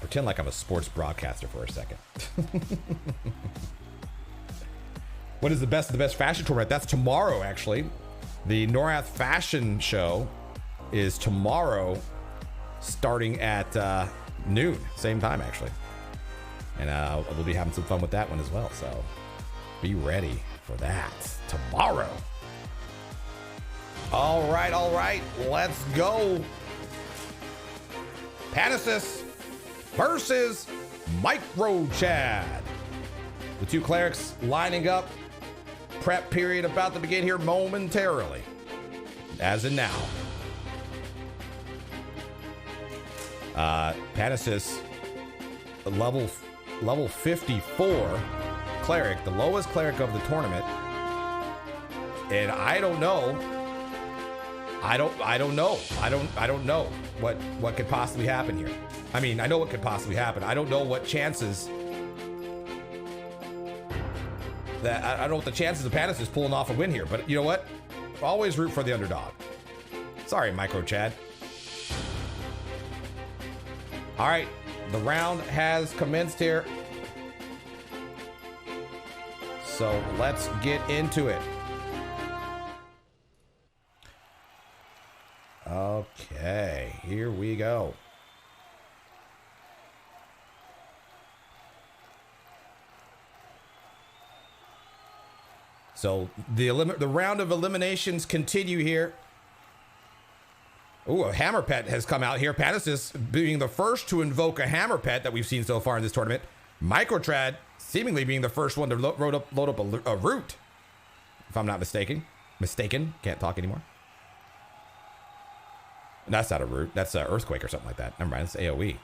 Pretend like I'm a sports broadcaster for a second. What is the best of the best fashion tournament? That's tomorrow, actually. The Norath Fashion Show is tomorrow, starting at noon, same time actually. And we'll be having some fun with that one as well. So be ready for that tomorrow. All right, let's go. Panacis versus Microchad. The two clerics lining up. Prep period about to begin here momentarily. As in now. Panacis, level 54 cleric, the lowest cleric of the tournament. And I don't know. I don't know what could possibly happen here. I mean, I know what could possibly happen. I don't know what chances I don't know what the chances of Panacis pulling off a win here, but you know what? Always root for the underdog. Sorry, Microchad. All right, the round has commenced here. So let's get into it. Okay, here we go. So the round of eliminations continue here. Ooh, a hammer pet has come out here. Panacis being the first to invoke a hammer pet that we've seen so far in this tournament. Microchad seemingly being the first one to load up a root, if I'm not mistaken. Can't talk anymore. That's not a root. That's an earthquake or something like that. Never mind. It's AoE.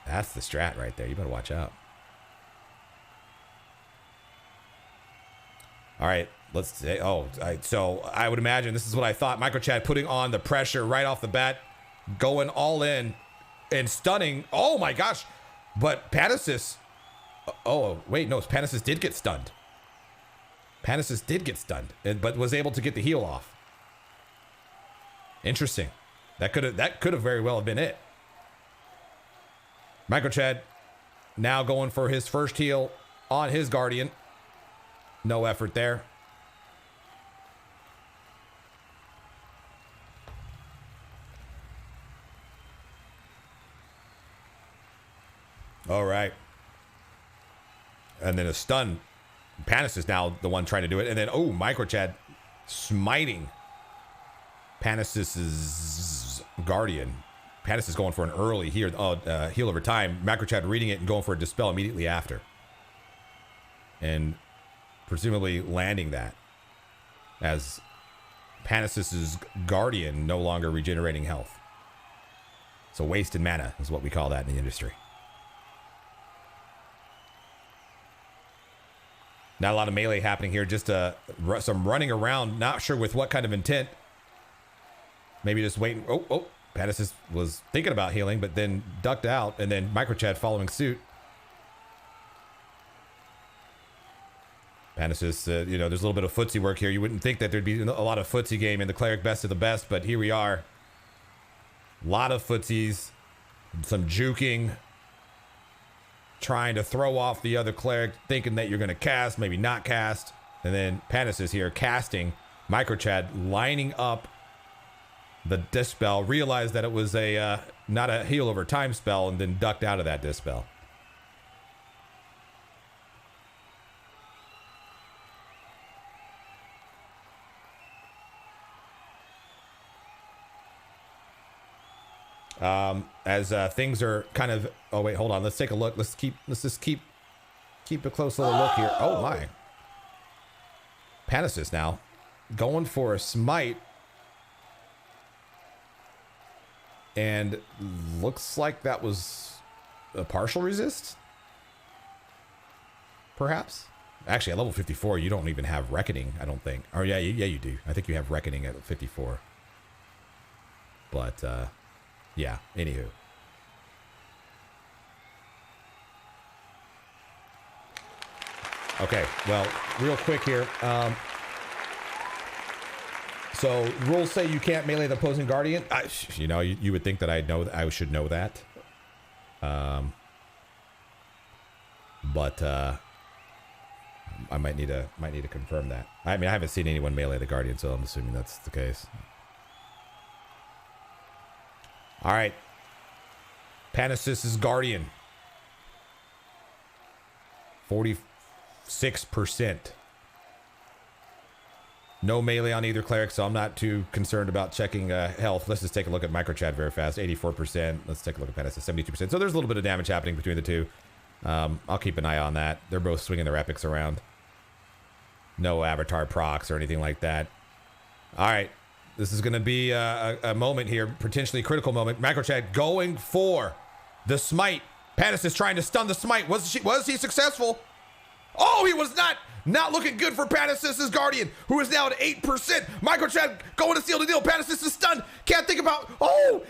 That's the strat right there. You better watch out. All right, let's say, so I would imagine this is what I thought. Microchad putting on the pressure right off the bat, going all in and stunning. Oh my gosh. But Panacis, Panacis did get stunned. Panacis did get stunned, but was able to get the heal off. Interesting. That could have very well been it. Microchad now going for his first heal on his Guardian. No effort there. All right. And then a stun. Panacis is now the one trying to do it. And then, oh, Microchad smiting Panacis' Guardian. Panacis is going for an early here. Heal over time. Microchad reading it and going for a Dispel immediately after. And presumably landing that as Panacis' Guardian no longer regenerating health. So wasted mana is what we call that in the industry. Not a lot of melee happening here, just some running around, not sure with what kind of intent. Maybe just waiting. Oh, Panacis was thinking about healing, but then ducked out, and then Microchad following suit. Panacis, there's a little bit of footsie work here. You wouldn't think that there'd be a lot of footsie game in the Cleric best of the best, but here we are. A lot of footsies, some juking. Trying to throw off the other Cleric, thinking that you're going to cast, maybe not cast. And then Panacis here casting. Microchad lining up the Dispel. Realized that it was not a heal over time spell and then ducked out of that Dispel. As things are kind of, oh wait, hold on, let's take a look. Let's just keep a close little look here. Oh my. Panacis now going for a smite, and looks like that was a partial resist, perhaps. Actually, at level 54, you don't even have Reckoning, I don't think. Or yeah, you do. I think you have Reckoning at 54. But yeah, anywho. Okay, well, real quick here. So rules say you can't melee the opposing Guardian. You would think that I should know that. But I might need to confirm that. I mean, I haven't seen anyone melee the Guardian, so I'm assuming that's the case. All right. Panacis' Guardian. 46%. No melee on either Cleric, so I'm not too concerned about checking health. Let's just take a look at Microchad very fast. 84%. Let's take a look at Panacis. 72%. So there's a little bit of damage happening between the two. I'll keep an eye on that. They're both swinging their epics around. No avatar procs or anything like that. All right. This is going to be a moment here, potentially critical moment. Microchad going for the smite. Panacis trying to stun the smite. Was he successful? Oh, he was not. Not looking good for Panacis' Guardian, who is now at 8%. Microchad going to seal the deal. Panacis is stunned. Can't think about. Oh,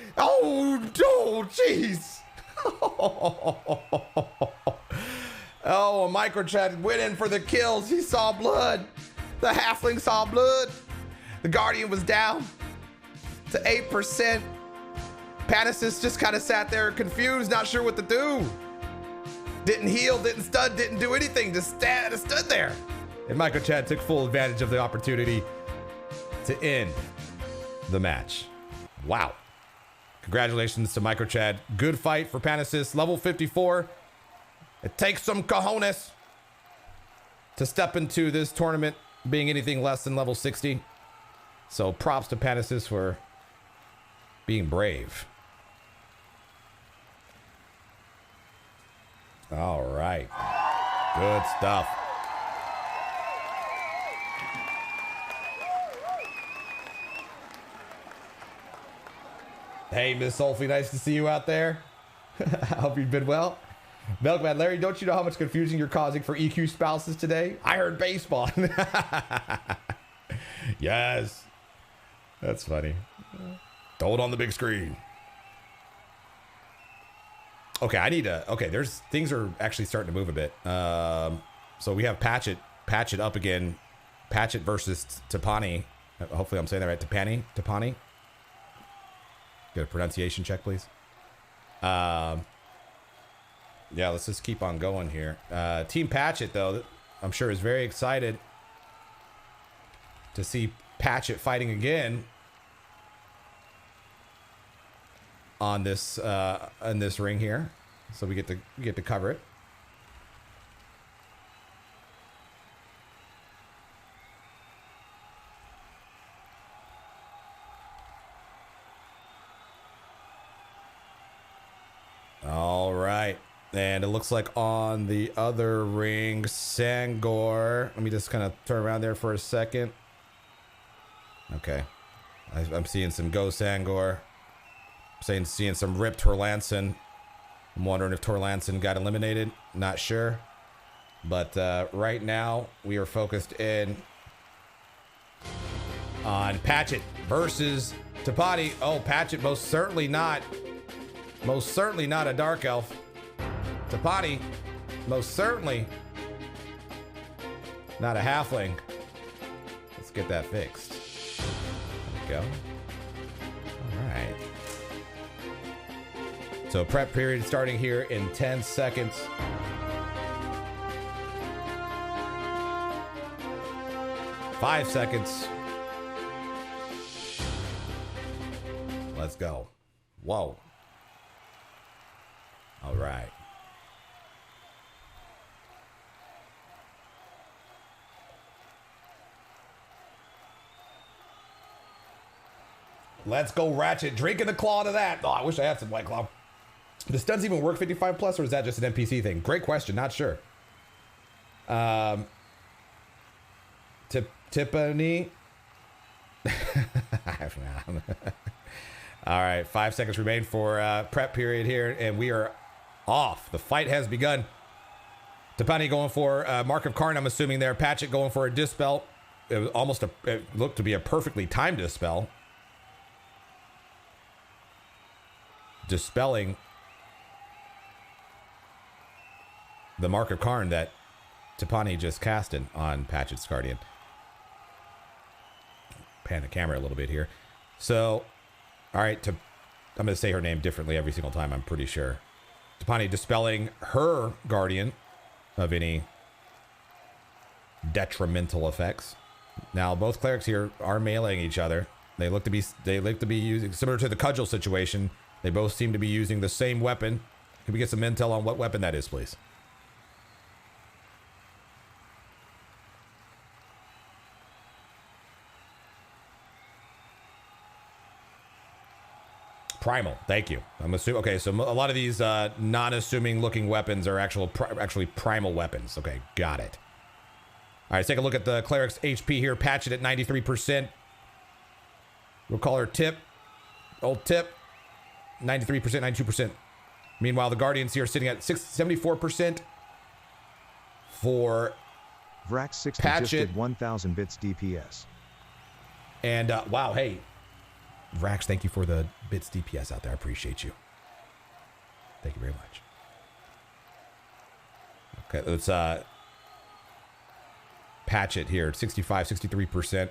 jeez. Oh, Microchad went in for the kills. He saw blood. The halfling saw blood. The Guardian was down to 8%. Panacis just kind of sat there confused, not sure what to do. Didn't heal, didn't stun, didn't do anything, just stood there. And Microchad took full advantage of the opportunity to end the match. Wow. Congratulations to Microchad. Good fight for Panacis. Level 54. It takes some cojones to step into this tournament being anything less than level 60. So props to Panacis for being brave. All right. Good stuff. Hey, Miss Sophie, nice to see you out there. I hope you've been well. Milkman Larry, don't you know how much confusion you're causing for EQ spouses today? I heard baseball. Yes. That's funny. Throw it on the big screen. Okay, there's things are actually starting to move a bit. So we have Patchet up again. Patchet versus Tippani. Hopefully I'm saying that right. Tippani. Get a pronunciation check, please. Yeah, let's just keep on going here. Team Patchet, though, I'm sure is very excited to see Patchet fighting again on this in this ring here. so we get to cover it. All right. And it looks like on the other ring, Sangor. Let me just kind of turn around there for a second. Okay. I'm seeing some Go Sangor. Seeing some Rip Torlanson. I'm wondering if Torlanson got eliminated. Not sure. But right now, we are focused in on Patchet versus Tippani. Oh, Patchet most certainly not. Most certainly not a Dark Elf. Tippani, most certainly not a halfling. Let's get that fixed. There we go. All right. So prep period starting here in 10 seconds. Five seconds. Let's go. Whoa. All right. Let's go, Ratchet. Drinking the claw to that. Oh, I wish I had some White Claw. Does stuns even work 55 plus, or is that just an NPC thing? Great question. Not sure. Tippani. All right. 5 seconds remain for prep period here, and we are off. The fight has begun. Tippani going for Mark of Karn, I'm assuming there. Patchet going for a Dispel. It was almost it looked to be a perfectly timed Dispel. Dispelling the Mark of Karn that Tippani just casted on Patchet's Guardian. Pan the camera a little bit here. So, all right, I'm going to say her name differently every single time, I'm pretty sure. Tippani dispelling her Guardian of any detrimental effects. Now, both clerics here are meleeing each other. They look to be using, similar to the cudgel situation, they both seem to be using the same weapon. Can we get some intel on what weapon that is, please? Primal, thank you. I'm assuming. Okay, so a lot of these non-assuming looking weapons are actually primal weapons. Okay, got it. All right, let's take a look at the cleric's HP here. Patchet at 93%. We'll call her Tip. Old Tip. 93%, 92%. Meanwhile, the Guardians here are sitting at 74% for Vrax 60 Patchet. just did 1,000 bits DPS. And wow, hey, Vrax, thank you for the bits DPS out there. I appreciate you. Thank you very much. Okay, let's Patchet here, 65, 63%.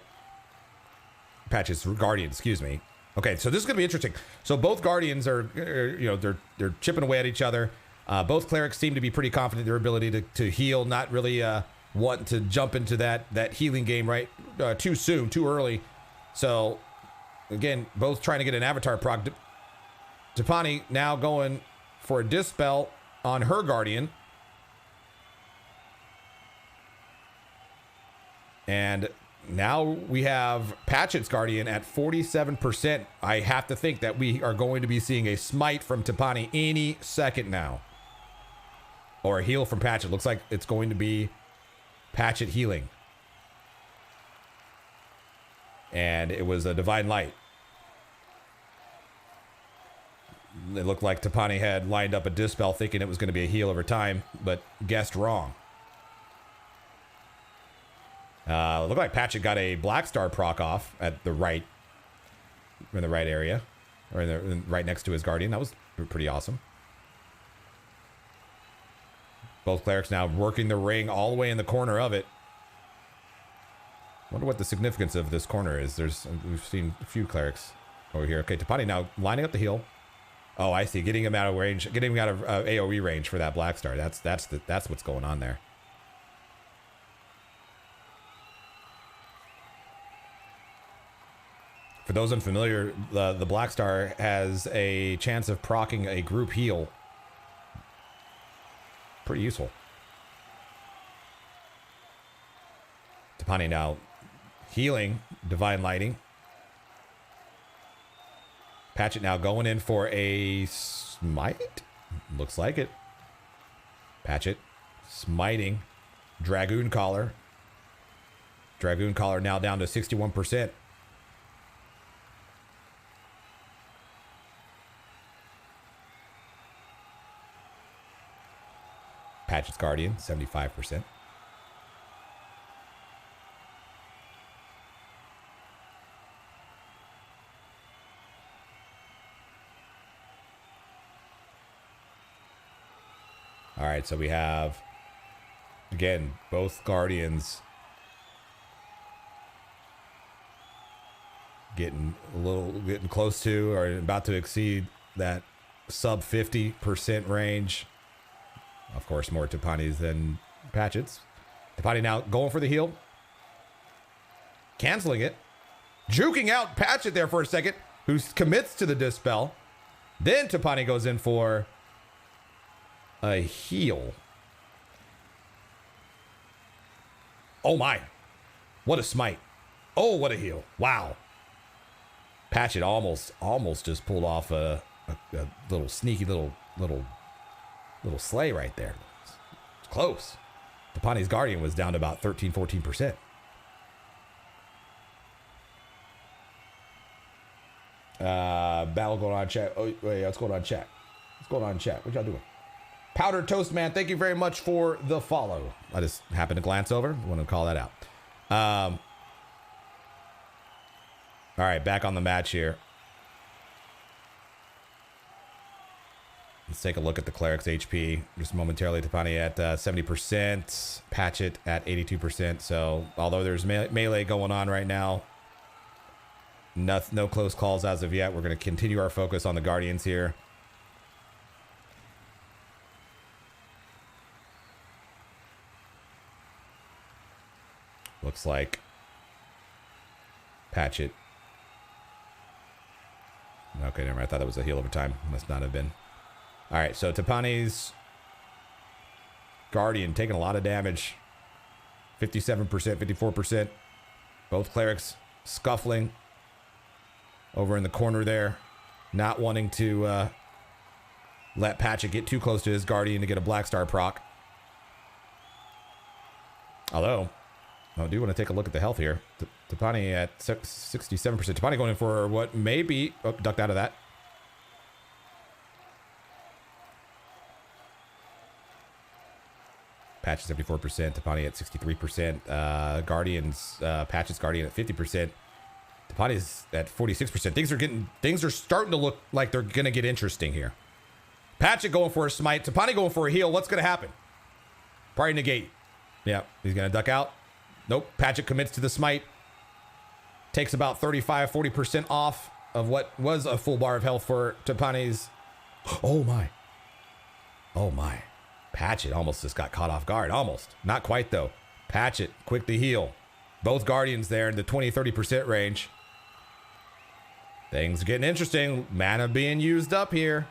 Patchet's Guardian, excuse me. Okay, so this is going to be interesting. So both Guardians are, they're chipping away at each other. Both clerics seem to be pretty confident in their ability to heal, not really wanting to jump into that healing game right too soon, too early. So again, both trying to get an avatar proc. Tippani now going for a Dispel on her Guardian. And now we have Patchet's Guardian at 47%. I have to think that we are going to be seeing a smite from Tippani any second now. Or a heal from Patchet. Looks like it's going to be Patchet healing. And it was a Divine Light. It looked like Tippani had lined up a Dispel thinking it was going to be a heal over time, but guessed wrong. Looked like Patchet got a Black Star proc off at the right, in the right area, or right next to his Guardian. That was pretty awesome. Both clerics now working the ring all the way in the corner of it. Wonder what the significance of this corner is. We've seen a few clerics over here. Okay, Tippani now lining up the heal. Oh, I see. Getting him out of range, getting him out of AoE range for that Black Star. That's what's going on there. For those unfamiliar, the Black Star has a chance of proccing a group heal pretty useful. Tippani now healing, Divine Lighting. Patchet now going in for a smite. Looks like it. Patchet smiting. Dragoon Collar. Dragoon Collar now down to 61%. Patchet's Guardian, 75%. All right, so we have, again, both Guardians getting close to or about to exceed that sub 50% range. Of course, more Tippani's than Patchet's. Tippani now going for the heal. Canceling it. Juking out Patchet there for a second, who commits to the Dispel. Then Tippani goes in for a heal. Oh my. What a smite. Oh, what a heal. Wow. Patchet almost just pulled off a little sneaky little slay right there. It's close. Tippani's Guardian was down to about 13-14%. Battle going on chat. Oh wait, what's going on chat? What's going on chat? What y'all doing? Powdered Toast Man, thank you very much for the follow. I just happened to glance over. I want to call that out. All right, back on the match here. Let's take a look at the Cleric's HP just momentarily. Tippani at 70%, Patchet at 82%. So although there's melee going on right now, no close calls as of yet. We're going to continue our focus on the Guardians here. Looks like Patchet. Okay, never mind. I thought that was a heal over time. Must not have been. All right, so Tippani's Guardian taking a lot of damage. 57%, 54%. Both Clerics scuffling over in the corner there. Not wanting to let Patchet get too close to his Guardian to get a Black Star proc. Although, I do want to take a look at the health here. Tippani at 67%. Tippani going in for what may be... Oh, ducked out of that. Patchet 74%. Tippani at 63%. Guardians... Patchet's Guardian at 50%. Tippani's at 46%. Things are starting to look like they're going to get interesting here. Patchet going for a smite. Tippani going for a heal. What's going to happen? Probably negate. Yeah, he's going to duck out. Nope. Patchet commits to the smite. Takes about 35-40% off of what was a full bar of health for Tippani's. Oh my. Oh my. Patchet almost just got caught off guard. Almost. Not quite though. Patchet quick to heal. Both Guardians there in the 20-30% range. Things are getting interesting. Mana being used up here.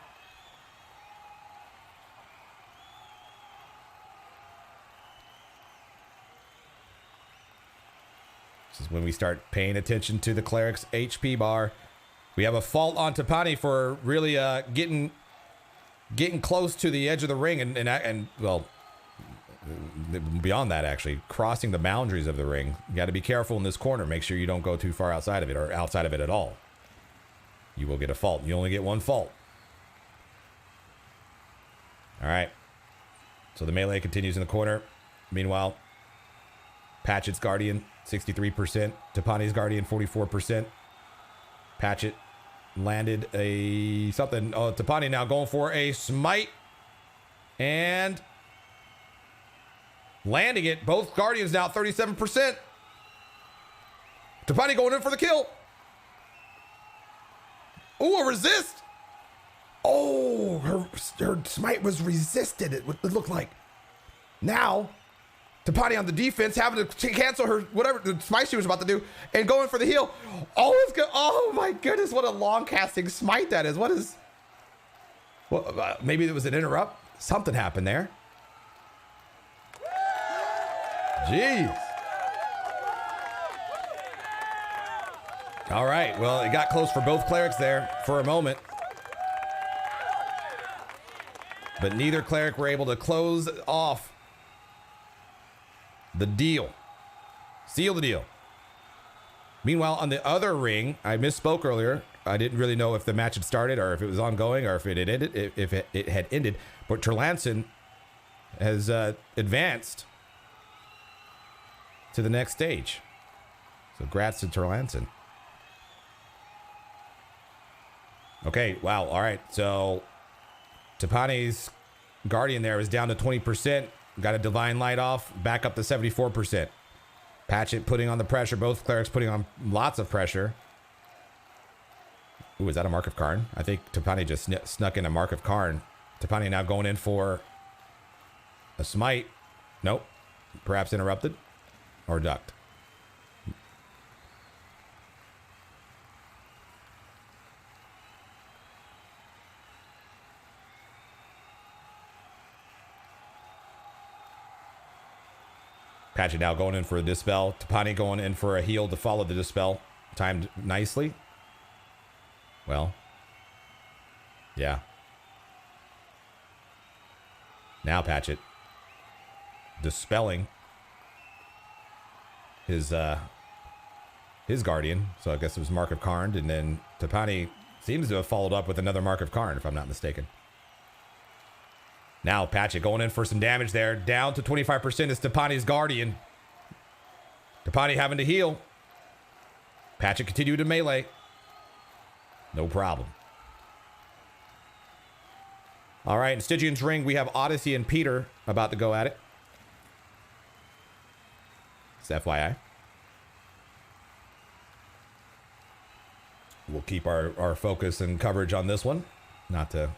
This is when we start paying attention to the Cleric's HP bar. We have a fault on Tippani for really getting close to the edge of the ring and well, beyond that, actually crossing the boundaries of the ring. You got to be careful in this corner. Make sure you don't go too far outside of it or outside of it at all. You will get a fault. You only get one fault. All right. So the melee continues in the corner. Meanwhile, Patchet's Guardian 63%. Tippani's Guardian 44%. Patchet landed a something. Oh, Tippani now going for a smite and landing it. Both Guardians now 37%. Tippani going in for the kill. Ooh, a resist. Oh, her smite was resisted. It looked like. Now, Tippani on the defense, having to cancel her whatever the smite she was about to do, and going for the heal. Oh, it's good. Oh my goodness, what a long casting smite that is. What is? Well, maybe it was an interrupt. Something happened there. Jeez. All right. Well, it got close for both clerics there for a moment. But neither cleric were able to close off the deal. Seal the deal. Meanwhile, on the other ring, I misspoke earlier. I didn't really know if the match had started or if it was ongoing or if it had ended. If it had ended. But Torlanson has advanced to the next stage. So congrats to Torlanson. Okay, wow. All right. So Tippani's Guardian there is down to 20%. Got a Divine Light off. Back up to 74%. Patchet putting on the pressure. Both clerics putting on lots of pressure. Ooh, is that a Mark of Karn? I think Tippani just snuck in a Mark of Karn. Tippani now going in for a smite. Nope. Perhaps interrupted. Or ducked. Patchet now going in for a Dispel. Tippani going in for a heal to follow the Dispel. Timed nicely. Well. Yeah. Now Patchet. Dispelling. His Guardian. So I guess it was Mark of Karn. And then Tippani seems to have followed up with another Mark of Karn, if I'm not mistaken. Now Patchet going in for some damage there. Down to 25% is Tippani's Guardian. Tippani having to heal. Patchet continued to melee. No problem. All right, in Stygian's ring, we have Odyssey and Petyrr about to go at it. It's FYI. We'll keep our focus and coverage on this one. Not to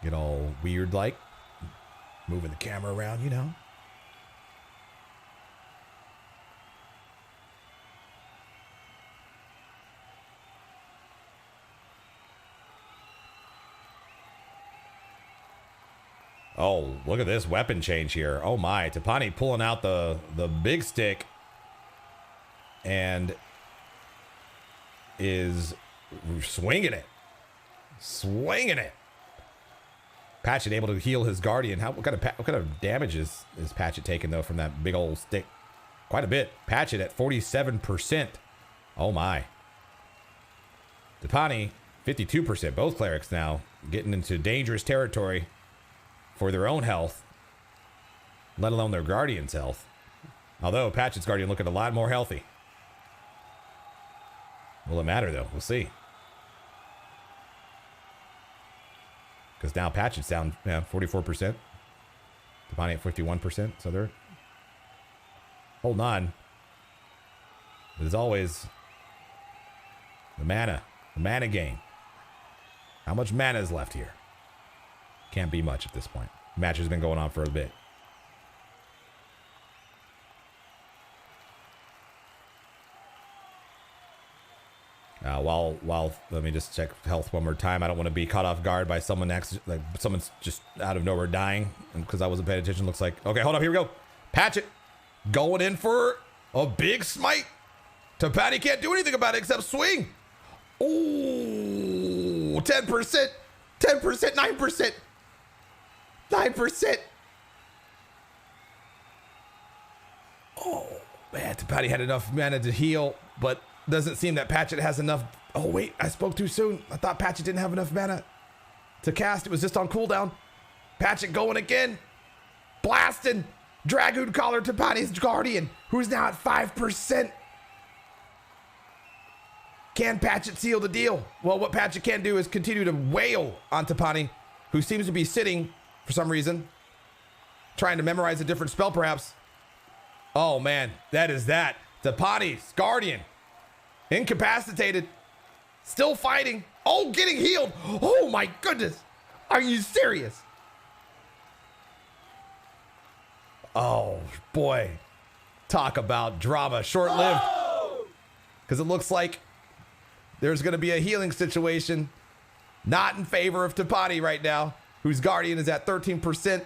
get all weird like. Moving the camera around, you know. Oh, look at this weapon change here. Oh my, Tippani pulling out the big stick and is swinging it. Swinging it. Patchet able to heal his Guardian. What kind of damage is Patchet taking though from that big old stick? Quite a bit. Patchet at 47%. Oh my. Tippani 52%. Both clerics now getting into dangerous territory for their own health, let alone their Guardian's health. Although Patchet's Guardian looking a lot more healthy. Will it matter though? We'll see. Because now Patchet's down 44%. Tippani at 51%. So they're holding on. But as always, the mana game. How much mana is left here? Can't be much at this point. The match has been going on for a bit. While let me just check health one more time. I don't want to be caught off guard by someone next, like someone's just out of nowhere dying because I wasn't paying attention. Looks like okay. Hold up, here we go. Patchet going in for a big smite. Tippani can't do anything about it except swing. Ooh, 10%, 10%, 9%. 9%. Oh, man. Tippani had enough mana to heal, but doesn't seem that Patchet has enough. Oh, wait. I spoke too soon. I thought Patchet didn't have enough mana to cast. It was just on cooldown. Patchet going again. Blasting. Dragoon Collar Tippani's Guardian, who's now at 5%. Can Patchet seal the deal? Well, what Patchet can do is continue to wail on Tippani, who seems to be sitting for some reason, trying to memorize a different spell, perhaps. Oh, man. That is that. Tippani's Guardian. Incapacitated. Still fighting. Oh, getting healed. Oh, my goodness. Are you serious? Oh, boy. Talk about drama. Short-lived. Because it looks like there's going to be a healing situation not in favor of Tippani right now, whose Guardian is at 13%.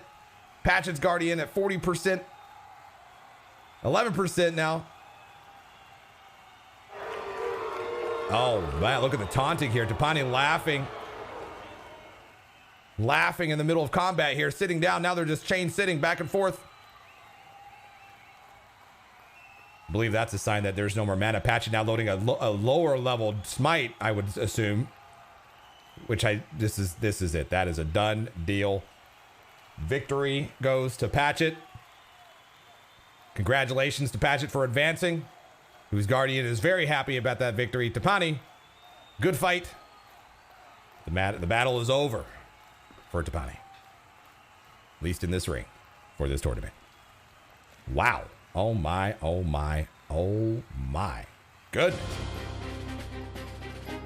Patchet's Guardian at 40%. 11% now. Oh, man, look at the taunting here. Tippani laughing. Laughing in the middle of combat here. Sitting down. Now they're just chain sitting back and forth. I believe that's a sign that there's no more mana. Patchet now loading a lower level smite, I would assume. Which this is it. That is a done deal. Victory goes to Patchet. Congratulations to Patchet for advancing. Whose Guardian is very happy about that victory. Tippani, good fight. The battle is over for Tippani. At least in this ring for this tournament. Wow. Oh my, oh my, oh my goodness.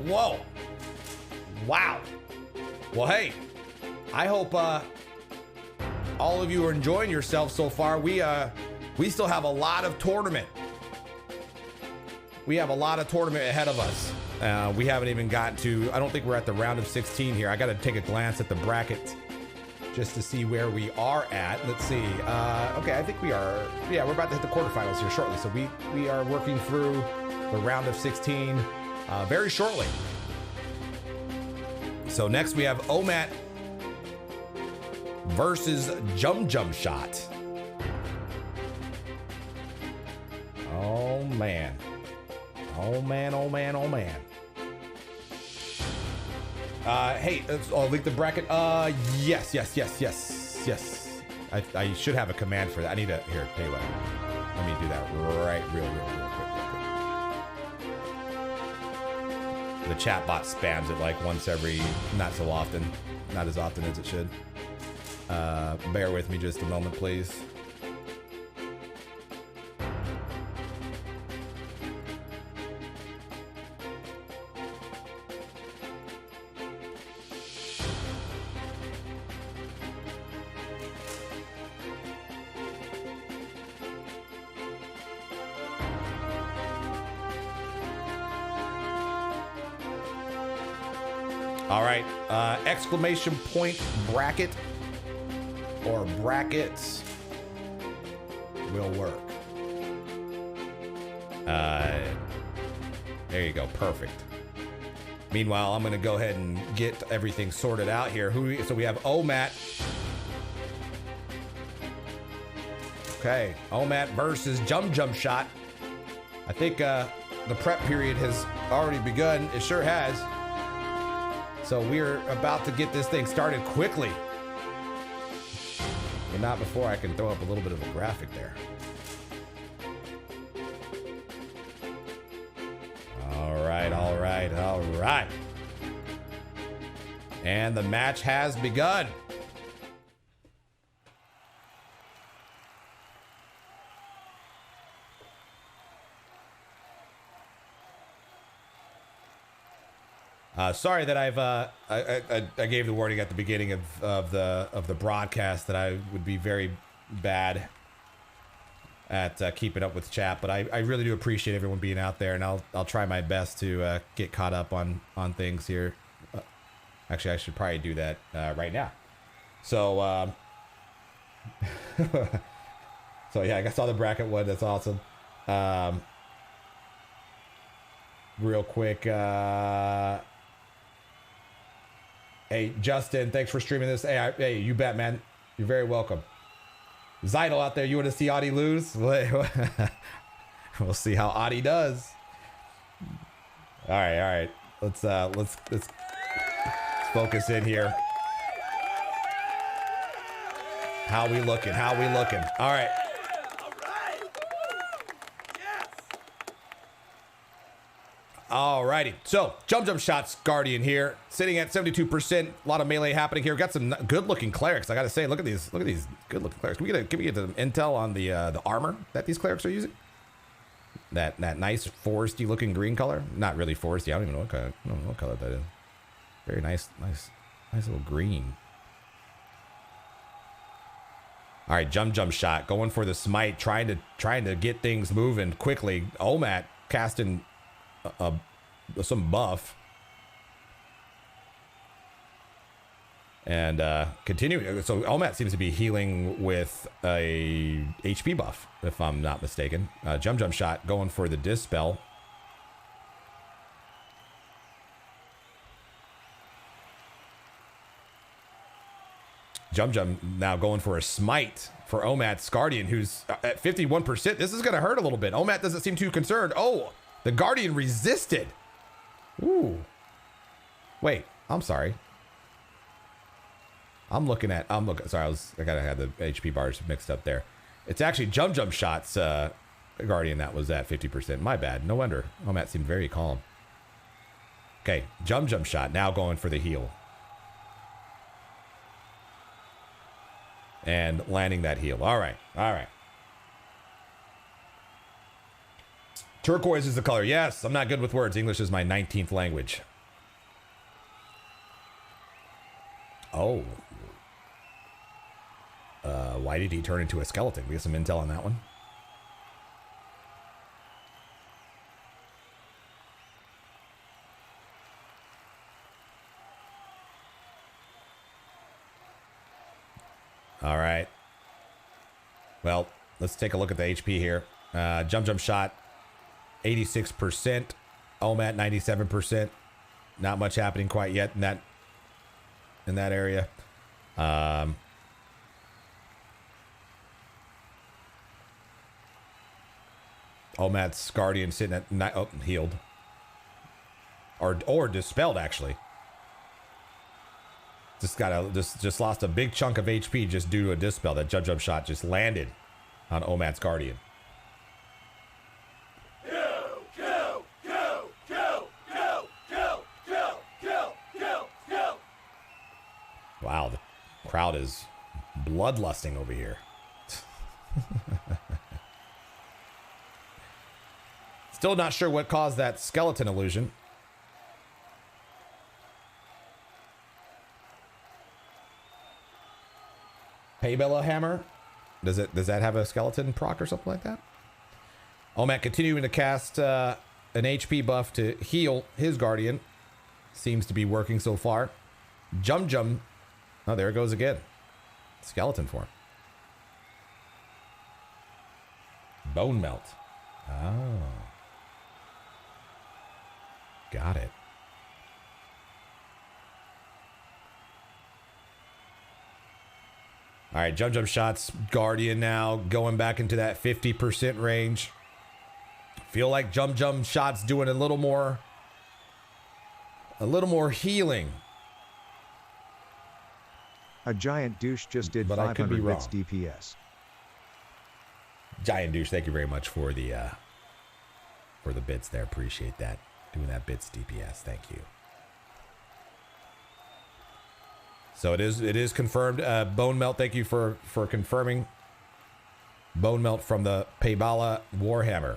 Whoa. Wow. Well, hey, I hope all of you are enjoying yourselves so far. We still have a lot of tournament. We have a lot of tournament ahead of us. We haven't even gotten to, I don't think we're at the round of 16 here. I got to take a glance at the bracket just to see where we are at. Let's see. Okay, I think we are, yeah, we're about to hit the quarterfinals here shortly. So we are working through the round of 16 very shortly. So next we have Ohmat versus Jumjumshot. Oh man. Oh man, oh man, oh man. Hey, I'll link the bracket. Yes. I should have a command for that. I need to, here, tell you what. Let me do that right real quick. The chat bot spams it like once every, not so often. Not as often as it should. Bear with me just a moment, please. All right, exclamation point bracket or brackets will work. There you go, perfect. Meanwhile, I'm gonna go ahead and get everything sorted out here. So we have Ohmat. Okay, Ohmat versus Jumjumshot. I think the prep period has already begun. It sure has. So we're about to get this thing started quickly. But not before I can throw up a little bit of a graphic there. All right. And the match has begun. Sorry that I gave the warning at the beginning of the broadcast that I would be very bad at keeping up with chat, but I really do appreciate everyone being out there, and I'll try my best to get caught up on things here. Actually, I should probably do that right now. So so yeah, I saw the bracket one. That's awesome. Real quick. Hey, Justin, thanks for streaming this. Hey, you bet, man. You're very welcome. Zidal out there, you want to see Adi lose? We'll see how Adi does. All right. Let's focus in here. How we looking? All right. Alrighty, so Jumjumshot's Guardian here, sitting at 72%. A lot of melee happening here. We've got some good-looking clerics. I gotta say, look at these good-looking clerics. Can we get some intel on the armor that these clerics are using? That nice foresty-looking green color. Not really foresty. I don't even know what color that is. Very nice little green. All right, Jumjumshot going for the smite, trying to get things moving quickly. Ohmat casting some buff. And continuing, so Ohmat seems to be healing with a HP buff, if I'm not mistaken. Jumjumshot going for the Dispel. Jumjum now going for a smite for Ohmat's Guardian, who's at 51%. This is going to hurt a little bit. Ohmat doesn't seem too concerned. Oh, the Guardian resisted. Ooh. Wait, I'm sorry. Sorry, I gotta have the HP bars mixed up there. It's actually Jumjumshot's Guardian that was at 50%. My bad. No wonder. Ohmat seemed very calm. Okay, Jumjumshot now going for the heal. And landing that heal. All right. All right. Turquoise is the color. Yes, I'm not good with words. English is my 19th language. Oh. Why did he turn into a skeleton? We get some intel on that one. All right. Well, let's take a look at the HP here. Jumjumshot, 86%. Ohmat, 97%. Not much happening quite yet in that area. Ohmat's Guardian sitting at healed. Or dispelled, actually. Just lost a big chunk of HP just due to a dispel. That Jumjumshot just landed on Ohmat's Guardian. Wow, the crowd is bloodlusting over here. Still not sure what caused that skeleton illusion. Paybella Hammer. Does that have a skeleton proc or something like that? Ohmat continuing to cast an HP buff to heal his Guardian. Seems to be working so far. Jumjum. Oh, there it goes again. Skeleton form. Bone Melt. Oh. Got it. All right, Jumjumshot's Guardian now going back into that 50% range. Feel like Jumjumshot's doing a little more healing. A giant douche just did But 500 bits DPS. Giant douche, thank you very much for the bits there. Appreciate that. Doing that bits DPS. Thank you. So it is confirmed. Bone Melt, thank you for confirming. Bone Melt from the Paybella Warhammer.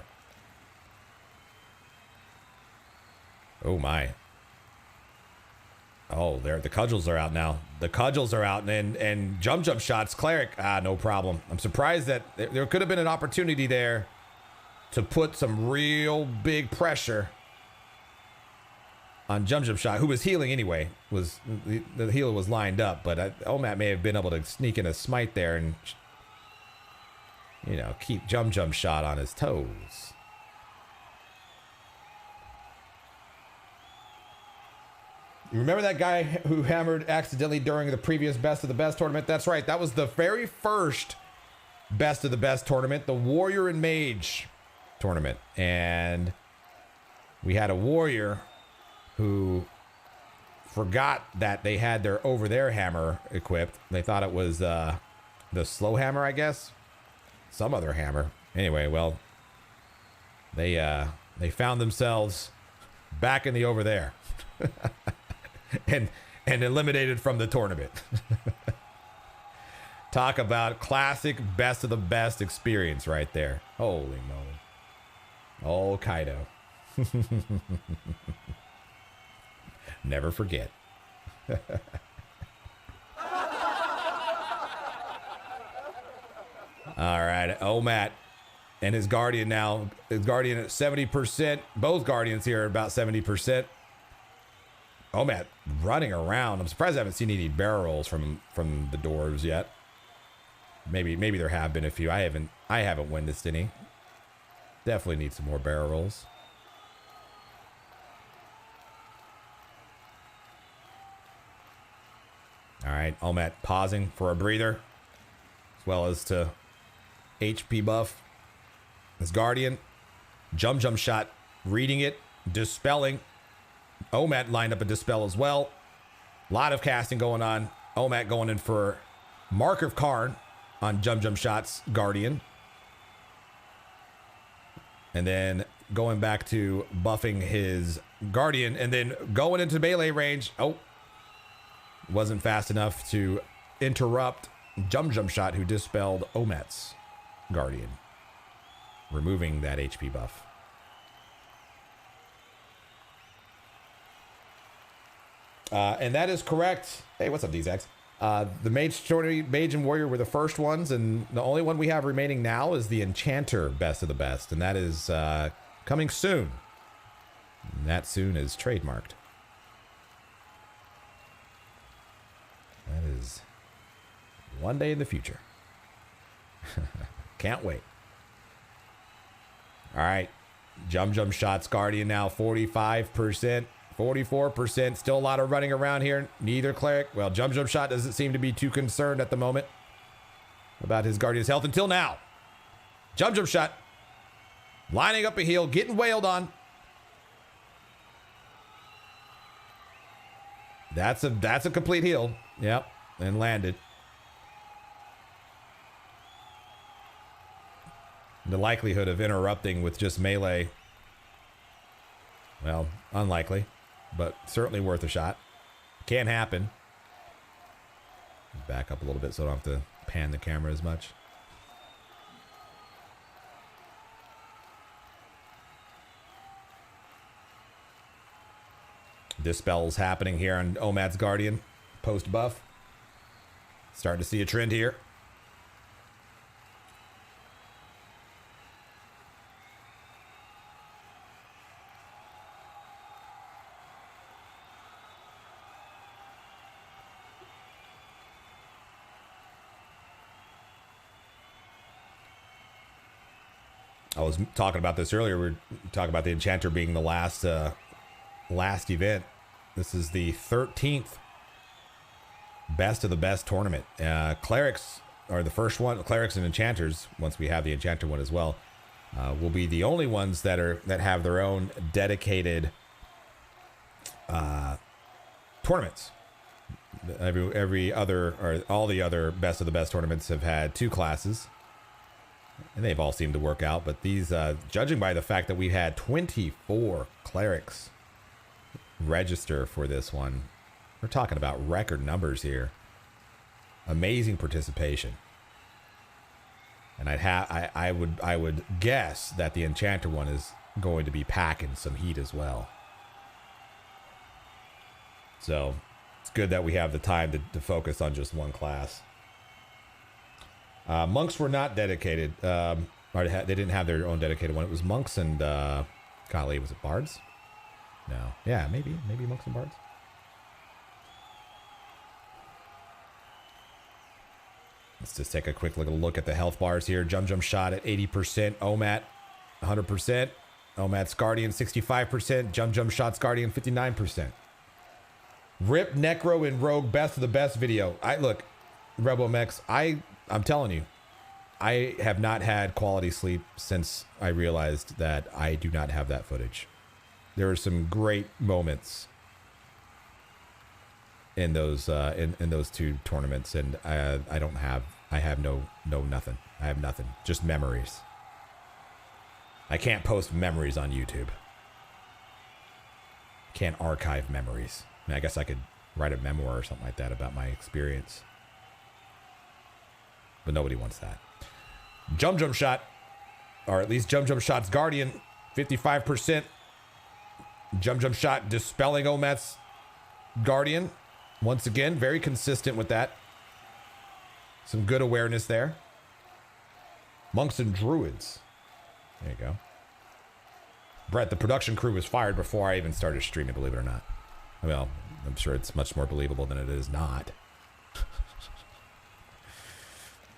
Oh my. Oh, the cudgels are out now. The cudgels are out, and Jumjumshot's Cleric. No problem. I'm surprised that there could have been an opportunity there to put some real big pressure on Jumjumshot, who was healing anyway. The healer was lined up, but Ohmat may have been able to sneak in a smite there and, keep Jumjumshot on his toes. You remember that guy who hammered accidentally during the previous Best of the Best tournament? That's right. That was the very first Best of the Best tournament, the Warrior and Mage tournament. And we had a warrior who forgot that they had their over there hammer equipped. They thought it was the slow hammer, I guess. Some other hammer. Anyway, well, they found themselves back in the over there. and eliminated from the tournament. Talk about classic Best of the Best experience right there. Holy moly. Oh, Kaido. Never forget. All right, Ohmat and his Guardian now. His Guardian at 70%. Both Guardians here are about 70%. Ohmat running around. I'm surprised I haven't seen any barrel rolls from the dwarves yet. Maybe there have been a few. I haven't witnessed any. Definitely need some more barrel rolls. All right, Ohmat pausing for a breather, as well as to HP buff his Guardian. Jumjumshot reading it, dispelling. Ohmat lined up a dispel as well. A lot of casting going on. Ohmat going in for Mark of Karn on Jumjumshot's Guardian. And then going back to buffing his Guardian and then going into melee range. Oh, wasn't fast enough to interrupt Jumjumshot, who dispelled Ohmat's Guardian, removing that HP buff. And that is correct. Hey, what's up, DZX? The Mage and Warrior were the first ones, and the only one we have remaining now is the Enchanter Best of the Best, and that is coming soon. And that soon is trademarked. That is one day in the future. Can't wait. All right. Jumjumshot's Guardian now 45%, 44%. Still a lot of running around here. Neither Cleric. Well, Jumjumshot doesn't seem to be too concerned at the moment about his Guardian's health until now. Jumjumshot lining up a heal, getting wailed on. That's a complete heal. Yep, and landed. The likelihood of interrupting with just melee, well, unlikely, but certainly worth a shot. Can happen. Back up a little bit so I don't have to pan the camera as much. Dispel's happening here on Ohmat's Guardian. Post buff. Starting to see a trend here. I was talking about this earlier. We were talking about the Enchanter being the last event. This is the 13th Best of the Best tournament. Clerics are the first one. Clerics and Enchanters, once we have the Enchanter one as well, will be the only ones that have their own dedicated tournaments. Every other, or all the other Best of the Best tournaments have had two classes, and they've all seemed to work out. But these, judging by the fact that we had 24 Clerics register for this one, we're talking about record numbers here. Amazing participation. And I would guess that the Enchanter one is going to be packing some heat as well. So it's good that we have the time to focus on just one class. Monks were not dedicated. Or they didn't have their own dedicated one. It was monks and golly, was it bards? No. Yeah, maybe monks and bards. Let's just take a quick look at the health bars here. Jumjumshot at 80%. Ohmat 100%. Ohmat's Guardian 65%. Jumjumshot's Guardian 59%. Rip Necro and Rogue Best of the Best video. Look, RebelMex, I'm telling you, I have not had quality sleep since I realized that I do not have that footage. There were some great moments in those in those two tournaments, and I have nothing. I have nothing. Just memories. I can't post memories on YouTube. Can't archive memories. I mean, I guess I could write a memoir or something like that about my experience. But nobody wants that. Jumjumshot, or at least Jumjumshot's Guardian, 55%. Jumjumshot dispelling Ohmat's Guardian. Once again, very consistent with that. Some good awareness there. Monks and Druids. There you go. Brett, the production crew was fired before I even started streaming, believe it or not. Well, I'm sure it's much more believable than it is not.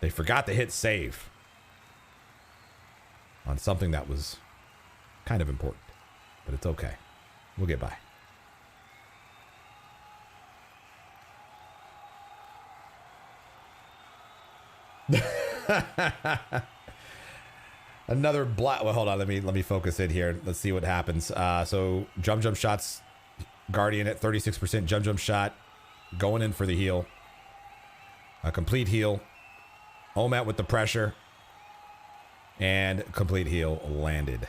They forgot to hit save on something that was kind of important, but it's okay. We'll get by. Another black. Well, hold on. Let me focus in here. Let's see what happens. So Jumjumshot's Guardian at 36%. Jumjumshot going in for the heal. A complete heal. Ohmat with the pressure. And complete heal landed.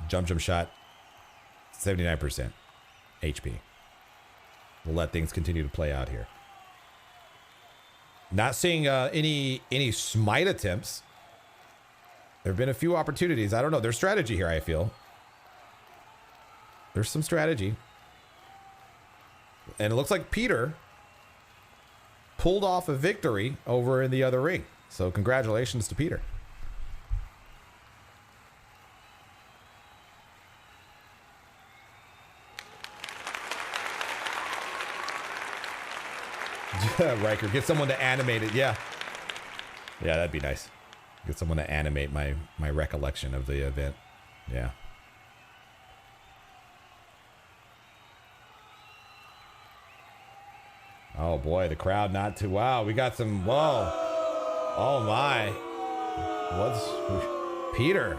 Jumjumshot 79% HP. We'll let things continue to play out here. Not seeing any smite attempts. There have been a few opportunities. I don't know. There's strategy here, I feel. There's some strategy. And it looks like Petyrr pulled off a victory over in the other ring. So congratulations to Petyrr. Riker, get someone to animate it. Yeah. Yeah, that'd be nice. Get someone to animate my recollection of the event. Yeah. Oh boy, the crowd not too. Wow, we got some. Whoa. Oh my. What's Petyrr?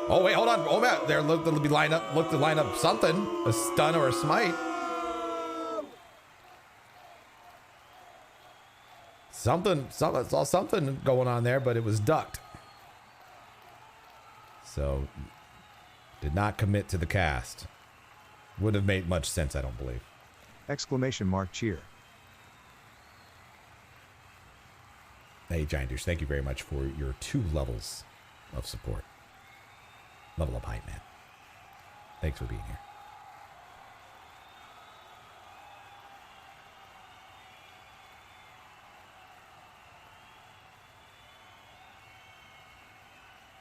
Oh wait, hold on. Oh man, there look to line up something. A stun or a smite. Something, I saw something going on there, but it was ducked. So, did not commit to the cast. Would have made much sense, I don't believe. Exclamation mark cheer. Hey, Giant Douche, thank you very much for your 2 levels of support. Level up hype, man. Thanks for being here.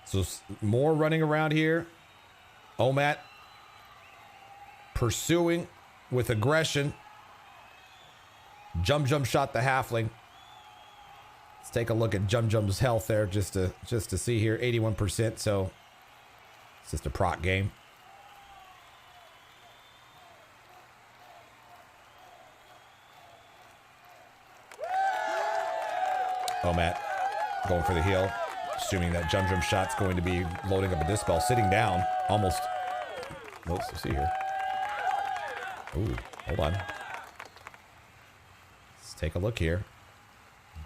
So more running around here. Ohmat pursuing with aggression. Jumjumshot the halfling. Let's take a look at Jumjum's health there just to see here. 81%, so it's just a proc game. Ohmat going for the heal. Assuming that Jumjumshot's going to be loading up a Dispel, sitting down, almost. Let's see here. Ooh, hold on. Let's take a look here.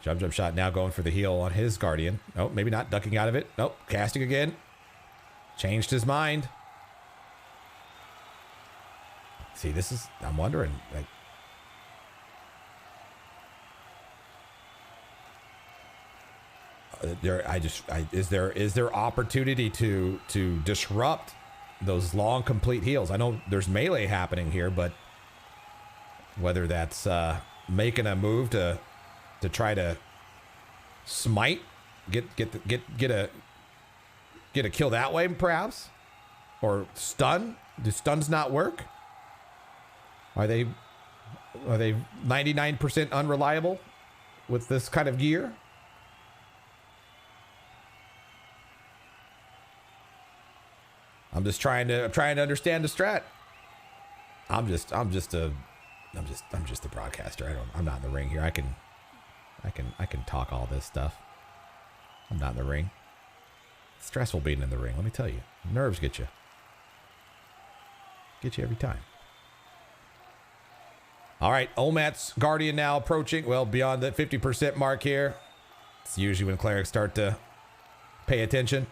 Jumjumshot now going for the heal on his Guardian. Oh, maybe not, ducking out of it. Nope, casting again. Changed his mind. See, this is, I'm wondering, like, is there opportunity to disrupt those long complete heals? I know there's melee happening here, but whether that's making a move to try to smite, get a kill that way, perhaps, or stun. Do stuns not work? Are they 99% unreliable with this kind of gear? I'm just trying to understand the strat. I'm just the broadcaster. I'm not in the ring here. I can talk all this stuff. I'm not in the ring. It's stressful being in the ring, let me tell you. Nerves get you. Get you every time. All right, Ohmat's Guardian now approaching, well, beyond the 50% mark here. It's usually when clerics start to pay attention.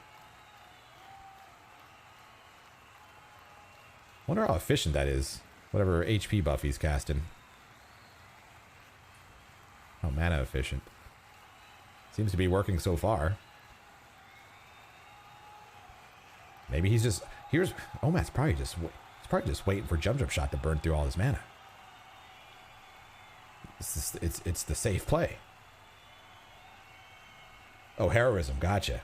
Wonder how efficient that is. Whatever HP buff he's casting. How mana efficient. Seems to be working so far. Maybe he's just... Here's... Ohmat's probably just... He's probably just waiting for Jumjumshot to burn through all his mana. It's the safe play. Oh, heroism. Gotcha.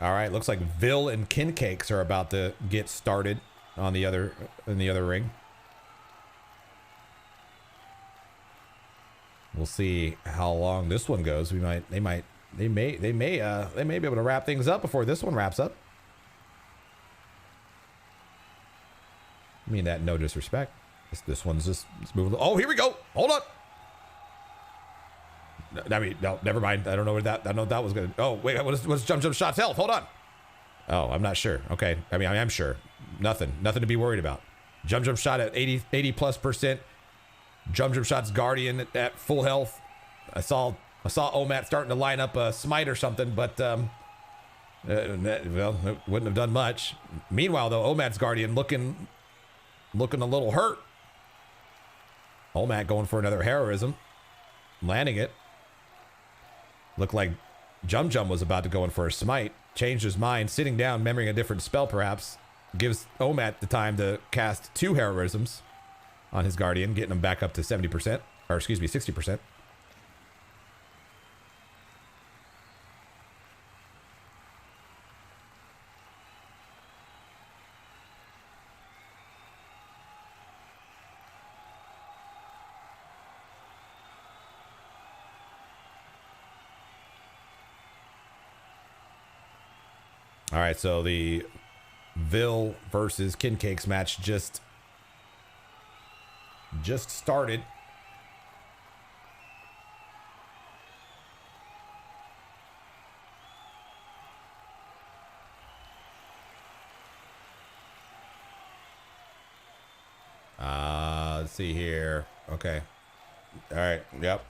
All right, looks like Vill and Kincakes are about to get started on the other ring. We'll see how long this one goes. They may be able to wrap things up before this one wraps up. I mean that no disrespect. This one's just moving. Oh, here we go. Hold on. I mean, no, never mind. I don't know what that was gonna. Oh, wait, what's Jumjumshot's health? Hold on. Oh, I'm not sure. Okay, I mean, I'm sure. Nothing to be worried about. Jumjumshot at 80+%. Jumjumshot's Guardian at full health. I saw Ohmat starting to line up a smite or something, but well, it wouldn't have done much. Meanwhile, though, Ohmat's Guardian looking a little hurt. Ohmat going for another heroism, landing it. Looked like Jumjum was about to go in for a smite. Changed his mind, sitting down, remembering a different spell perhaps. Gives Ohmat the time to cast 2 heroisms on his Guardian, getting him back up to 70%, or excuse me, 60%. All right, so the Vill versus Kincakes match just started. Let's see here. Okay. All right. Yep.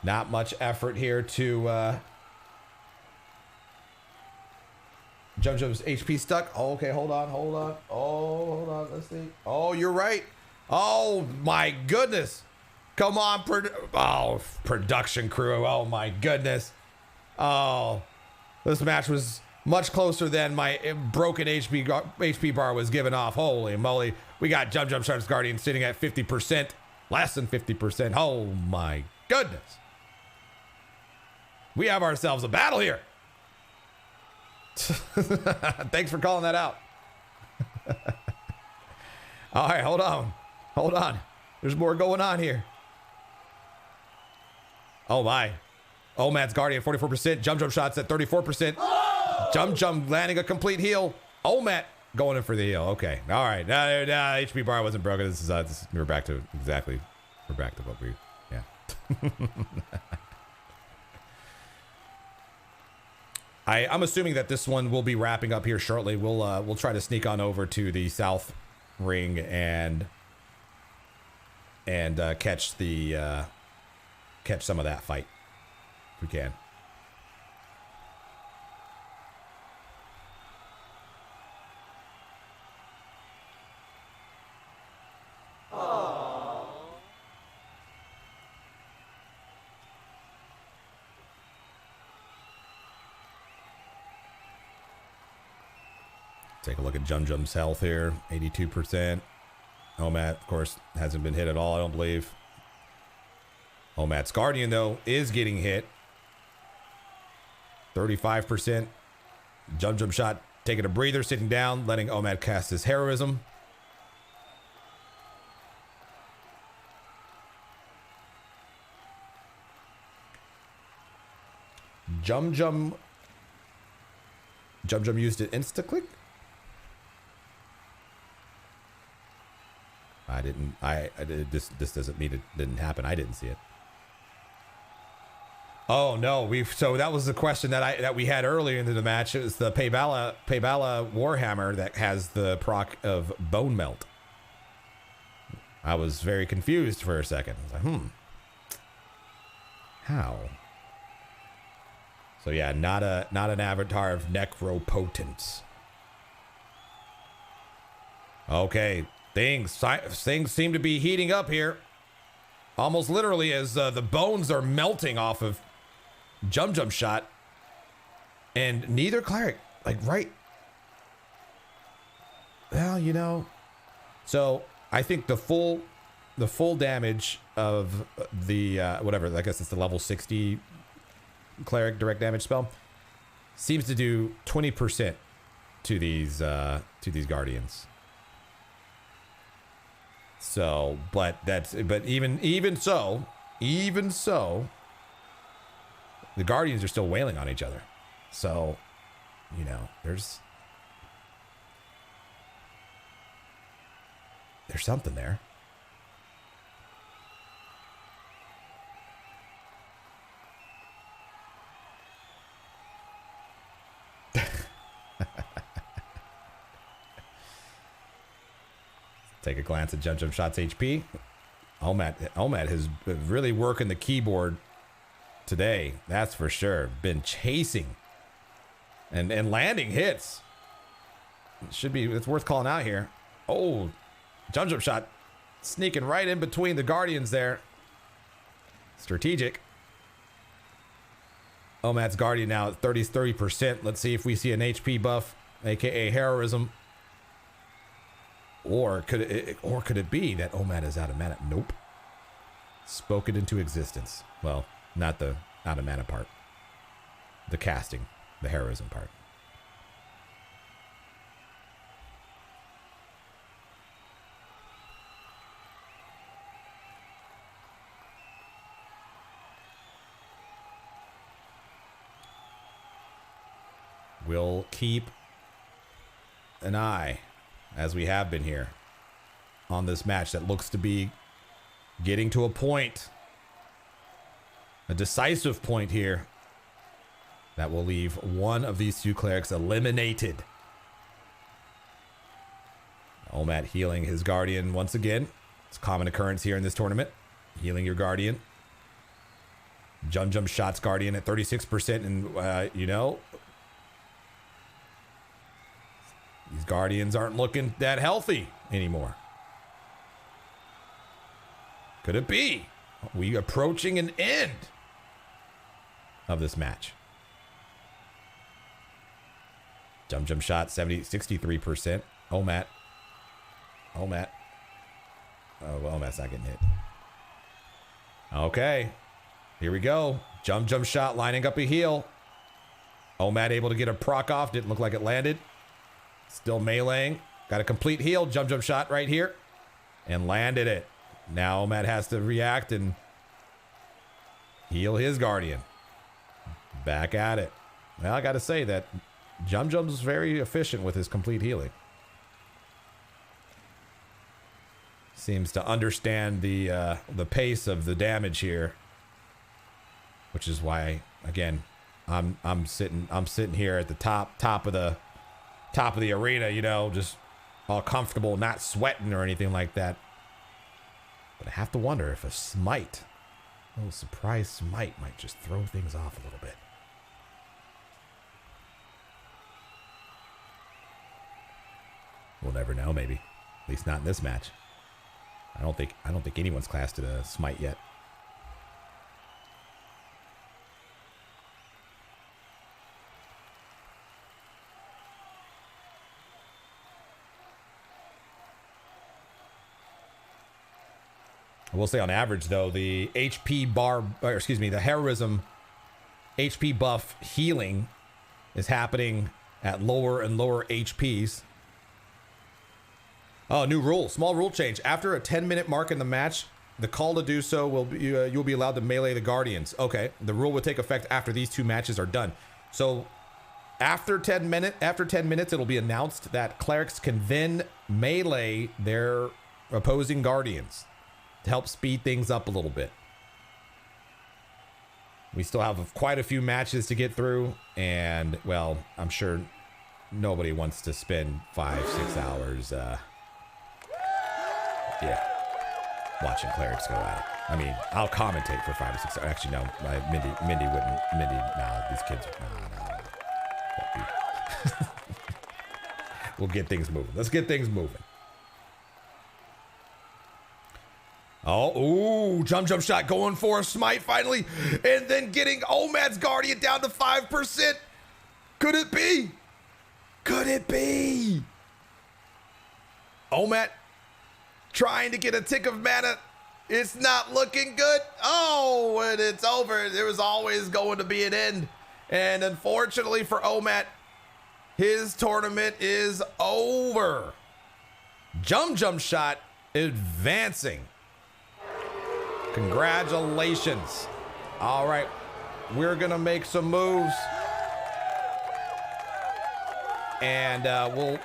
Not much effort here to Jumjum's HP stuck. Oh, okay, hold on. Oh, hold on. Let's see. Oh, you're right. Oh my goodness. Come on, production crew. Oh my goodness. Oh, this match was much closer than my broken HP bar was giving off. Holy moly. We got Jumjumshot's Guardian sitting at 50%, less than 50%. Oh my goodness. We have ourselves a battle here. Thanks for calling that out. All right, hold on. There's more going on here. Oh my. Ohmat's Guardian 44%. Jumjumshot's at 34%. Oh! Jumjum landing a complete heal. Ohmat going in for the heal. Okay. All right. HP bar wasn't broken. We're back to what we. Yeah. I'm assuming that this one will be wrapping up here shortly. We'll try to sneak on over to the south ring and catch some of that fight if we can. Take a look at Jumjum's health here, 82%. Ohmat, of course, hasn't been hit at all, I don't believe. Ohmat's Guardian, though, is getting hit. 35%. Jumjumshot taking a breather, sitting down, letting Ohmat cast his heroism. Jumjum used it insta-click? This doesn't mean it didn't happen. I didn't see it. Oh no, so that was the question that we had earlier into the match. It was the Paybala Warhammer that has the proc of Bone Melt. I was very confused for a second. I was like, how? So yeah, not an avatar of Necropotence. Okay. Things seem to be heating up here. Almost literally as the bones are melting off of Jumjumshot. And neither Cleric, like right. Well, you know. So I think the full damage of the whatever, I guess it's the level 60 Cleric direct damage spell. seems to do 20% to these guardians. So, but even so, the guardians are still wailing on each other. So, you know, there's something there. Take a glance at Jumjumshot's HP. Ohmat has been really working the keyboard today. That's for sure. Been chasing and landing hits. It's worth calling out here. Oh, Jumjumshot sneaking right in between the guardians there. Strategic. Ohmat's guardian now at 30%. Let's see if we see an HP buff, aka heroism. Or could it be that Ohmat is out of mana? Nope. Spoke it into existence. Well, not the out of mana part. The casting, the heroism part. We'll keep an eye, as we have been here, on this match that looks to be getting to a point, a decisive point here, that will leave one of these two clerics eliminated. Ohmat healing his guardian once again. It's a common occurrence here in this tournament. Healing your guardian. Jumjumshot's guardian at 36%, and you know, these guardians aren't looking that healthy anymore. Could it be? Are we approaching an end of this match? Jumjumshot 63%. Ohmat. Oh, well, Ohmat's not getting hit. Okay. Here we go. Jumjumshot lining up a heal. Ohmat able to get a proc off. Didn't look like it landed. Still meleeing. Got a complete heal. Jumjumshot right here. And landed it. Now Ohmat has to react and heal his guardian. Back at it. Well, I got to say that Jumjum's very efficient with his complete healing. Seems to understand the pace of the damage here, which is why, again, I'm sitting here at the top of the arena, you know, just all comfortable, not sweating or anything like that. But I have to wonder if a smite, a little surprise smite, might just throw things off a little bit. We'll never know, maybe. At least not in this match. I don't think anyone's classed a smite yet. I will say on average, though, the HP bar, or excuse me, the heroism HP buff healing is happening at lower and lower HPs. Oh, new rule. Small rule change. After a 10-minute mark in the match, the call to do so will be, you'll be allowed to melee the guardians. Okay. The rule will take effect after these two matches are done. So after 10 minutes, it'll be announced that clerics can then melee their opposing guardians to help speed things up a little bit. We still have quite a few matches to get through, and well, I'm sure nobody wants to spend 5-6 hours watching clerics go at it. I mean, I'll commentate for 5 or 6 hours. Actually, no, Mindy wouldn't. Nah, these kids, nah. We'll get things moving. Let's get things moving. Oh, ooh, Jumjumshot going for a smite finally, and then getting Ohmat's guardian down to 5%. Could it be? Could it be? Ohmat trying to get a tick of mana. It's not looking good. Oh, and it's over. There was always going to be an end. And unfortunately for Ohmat, his tournament is over. Jumjumshot advancing. Congratulations. All right, we're gonna make some moves. And we'll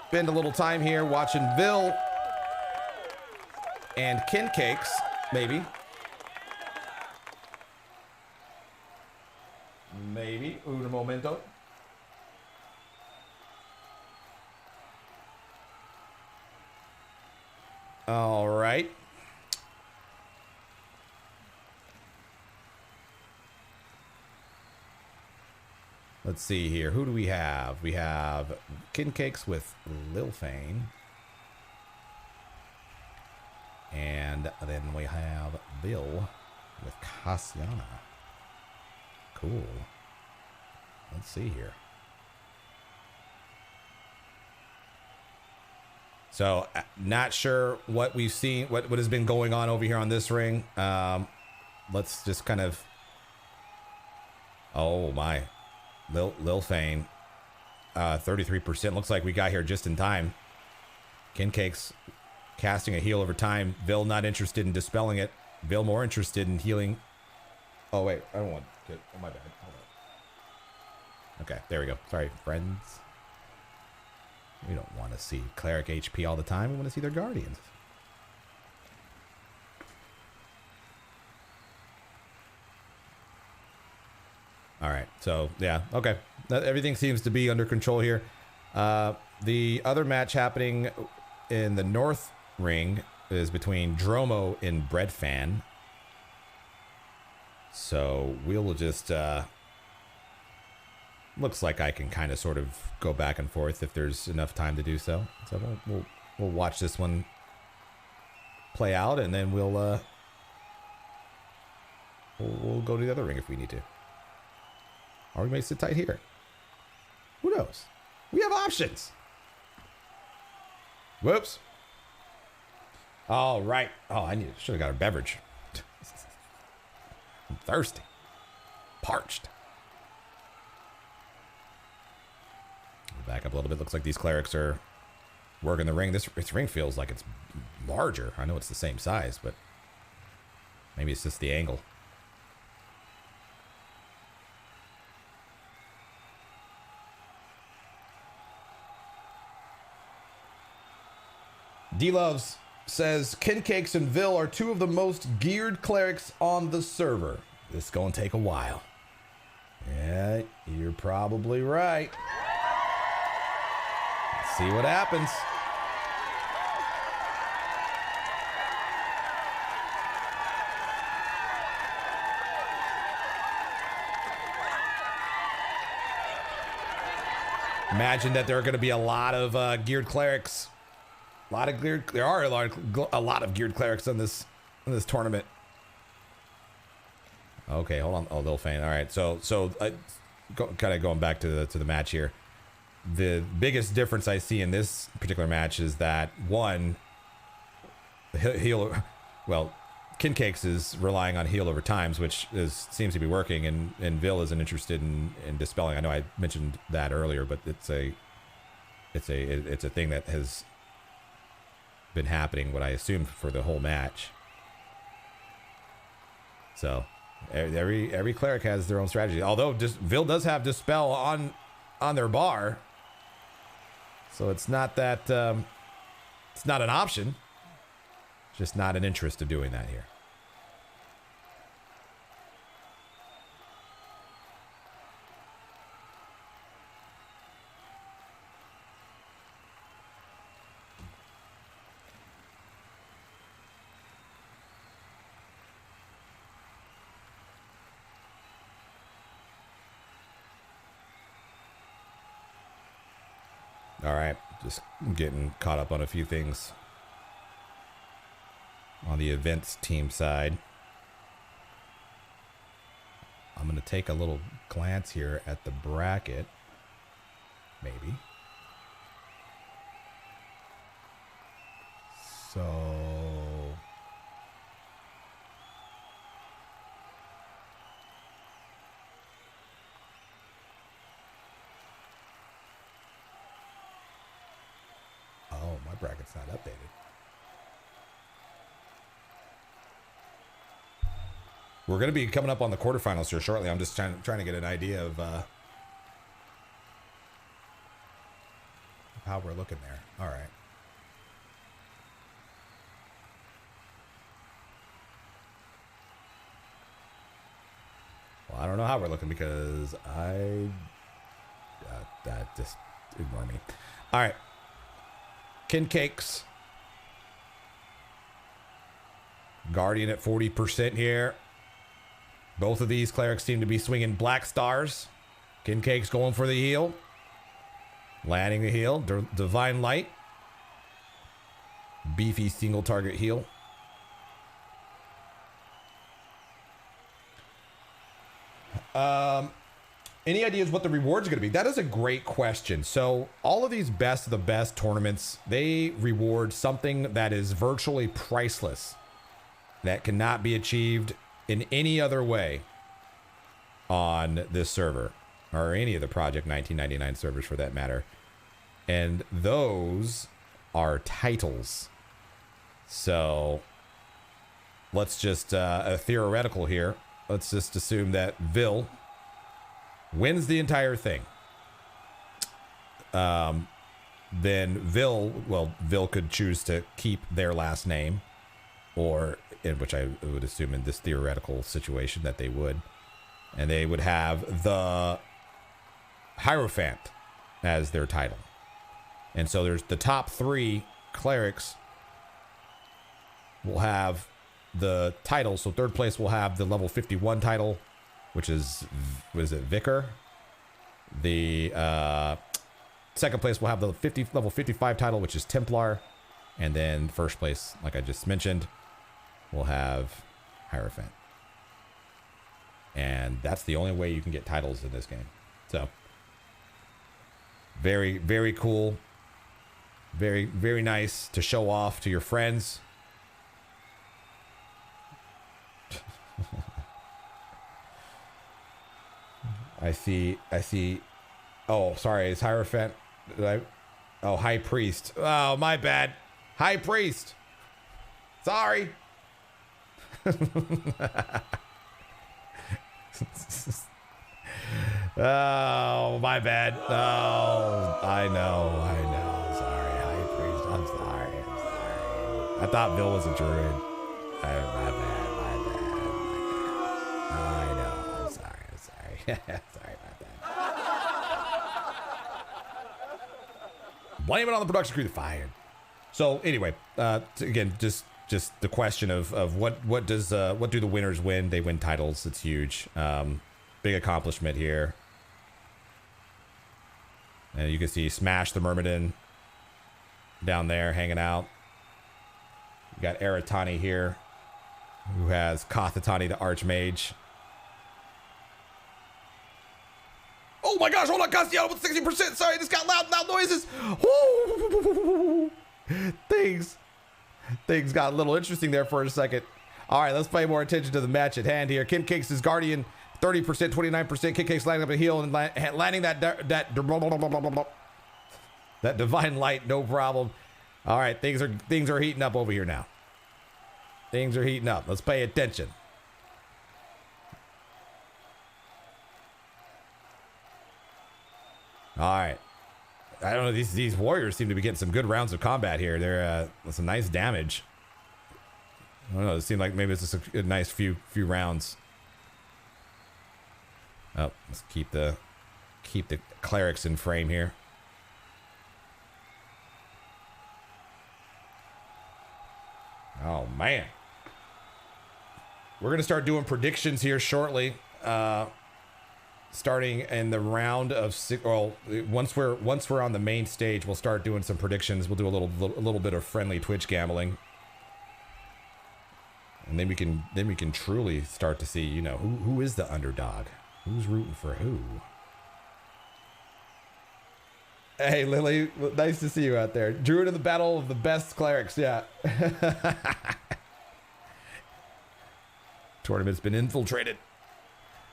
spend a little time here watching Vill and Kincakes, maybe. Maybe. Un momento. All right. Let's see here. Who do we have? We have Kincakes with Lilfane. And then we have Vill with Cassiana. Cool. Let's see here. So, not sure what we've seen, what has been going on over here on this ring. Let's just kind of... Oh, my. Lilfane, 33%. Looks like we got here just in time. Kincakes casting a heal over time. Vill not interested in dispelling it. Vill more interested in healing. Oh, wait. I don't want to... Oh, my bad. Hold on. Okay, there we go. Sorry, friends. We don't want to see Cleric HP all the time. We want to see their Guardians. All right, so yeah, okay. Everything seems to be under control here. The other match happening in the North Ring is between Dromo and Breadfann. So we'll just... looks like I can kind of sort of go back and forth if there's enough time to do so. So we'll watch this one play out, and then we'll go to the other ring if we need to. Or we may sit tight here. Who knows? We have options. Whoops. All right. Oh, should have got a beverage. I'm thirsty. Parched. Back up a little bit. Looks like these clerics are working the ring. This ring feels like it's larger. I know it's the same size, but maybe it's just the angle. D-Loves says, Kincakes and Vill are two of the most geared clerics on the server. This is going to take a while. Yeah, you're probably right. Let's see what happens. Imagine that there are going to be a lot of geared clerics. There are a lot of geared clerics in this tournament. Okay, hold on. Oh, Lilfane. All right, so kind of going back to the match here. The biggest difference I see in this particular match is that one, Kincakes is relying on heal over times, which seems to be working, and Vill isn't interested in dispelling. I know I mentioned that earlier, but it's a thing that has been happening, what I assume, for the whole match. So every cleric has their own strategy. Although Vill does have dispel on their bar, so it's not that it's not an option. It's just not an interest of doing that here. All right, just getting caught up on a few things on the events team side. I'm going to take a little glance here at the bracket, maybe. So It's not updated. We're going to be coming up on the quarterfinals here shortly. I'm just trying to get an idea of how we're looking there. All right. Well, I don't know how we're looking because that just ignore me. All right. Kincakes. Guardian at 40% here. Both of these clerics seem to be swinging black stars. Kincakes going for the heal. Landing the heal. Divine Light. Beefy single target heal. Any ideas what the rewards are going to be? That is a great question. So all of these best of the best tournaments, they reward something that is virtually priceless, that cannot be achieved in any other way on this server, or any of the Project 1999 servers for that matter. And those are titles. So let's just, a theoretical here. Let's just assume that Vill wins the entire thing. Then Vill could choose to keep their last name, or in which I would assume in this theoretical situation that they would, and they would have the Hierophant as their title. And so there's the top 3 clerics will have the title. So third place will have the level 51 title, which is, what is it, Vicar? The second place will have the level 55 title, which is Templar. And then first place, like I just mentioned, will have Hierophant. And that's the only way you can get titles in this game. So very, very cool. Very, very nice to show off to your friends. I see. Oh, sorry. Is Hierophant? Oh, High Priest. Oh, my bad. High Priest. Sorry. Oh, my bad. Oh, I know. Sorry, High Priest. I'm sorry. I thought Vill was a druid. My bad. I know. I'm sorry. Sorry about that. Blame it on the production crew that fired. So anyway, again, just the question of what do the winners win? They win titles. It's huge. Big accomplishment here. And you can see Smash the Myrmidon down there hanging out. You got Eratani here, who has Kathatani the Archmage. Oh my gosh, hold on, Castiano with 60%. Sorry, this got loud noises. Woo! Things got a little interesting there for a second. All right, let's pay more attention to the match at hand here. Kincakes is Guardian, 30%, 29%. Kincakes landing up a heal and landing that Divine Light, no problem. All right, things are heating up over here now. Things are heating up. Let's pay attention. All right. I don't know. These warriors seem to be getting some good rounds of combat here. They're some nice damage. I don't know. It seemed like maybe it's just a nice few rounds. Oh, let's keep the clerics in frame here. Oh man, we're gonna start doing predictions here shortly. Starting in the round of six. Well, once we're on the main stage, we'll start doing some predictions. We'll do a little bit of friendly Twitch gambling, and then we can truly start to see, you know, who is the underdog, who's rooting for who. Hey Lily, nice to see you out there. Druid in the battle of the best clerics. Yeah. Tournament's been infiltrated.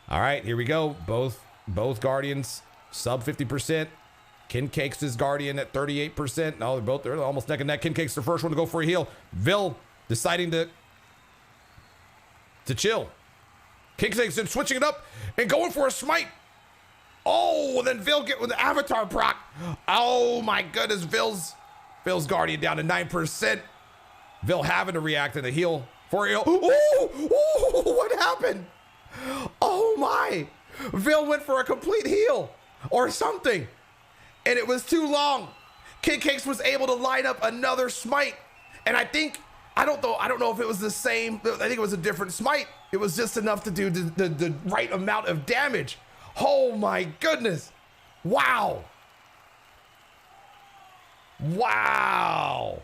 All right, here we go. Both Guardians sub 50%. Kincakes' Guardian at 38%. No, they're almost neck and neck. Kincakes the first one to go for a heal. Vill deciding to chill. Kincakes then switching it up and going for a smite. Oh, and then Vill get with the avatar proc. Oh my goodness, Vill's Guardian down to 9%. Vill having to react to the heal for a heal. Oh, what happened? Oh my. Vill went for a complete heal or something, and it was too long. Kincakes was able to line up another smite, and I don't know if it was the same. I think it was a different smite. It was just enough to do the right amount of damage. Oh my goodness. Wow. Wow.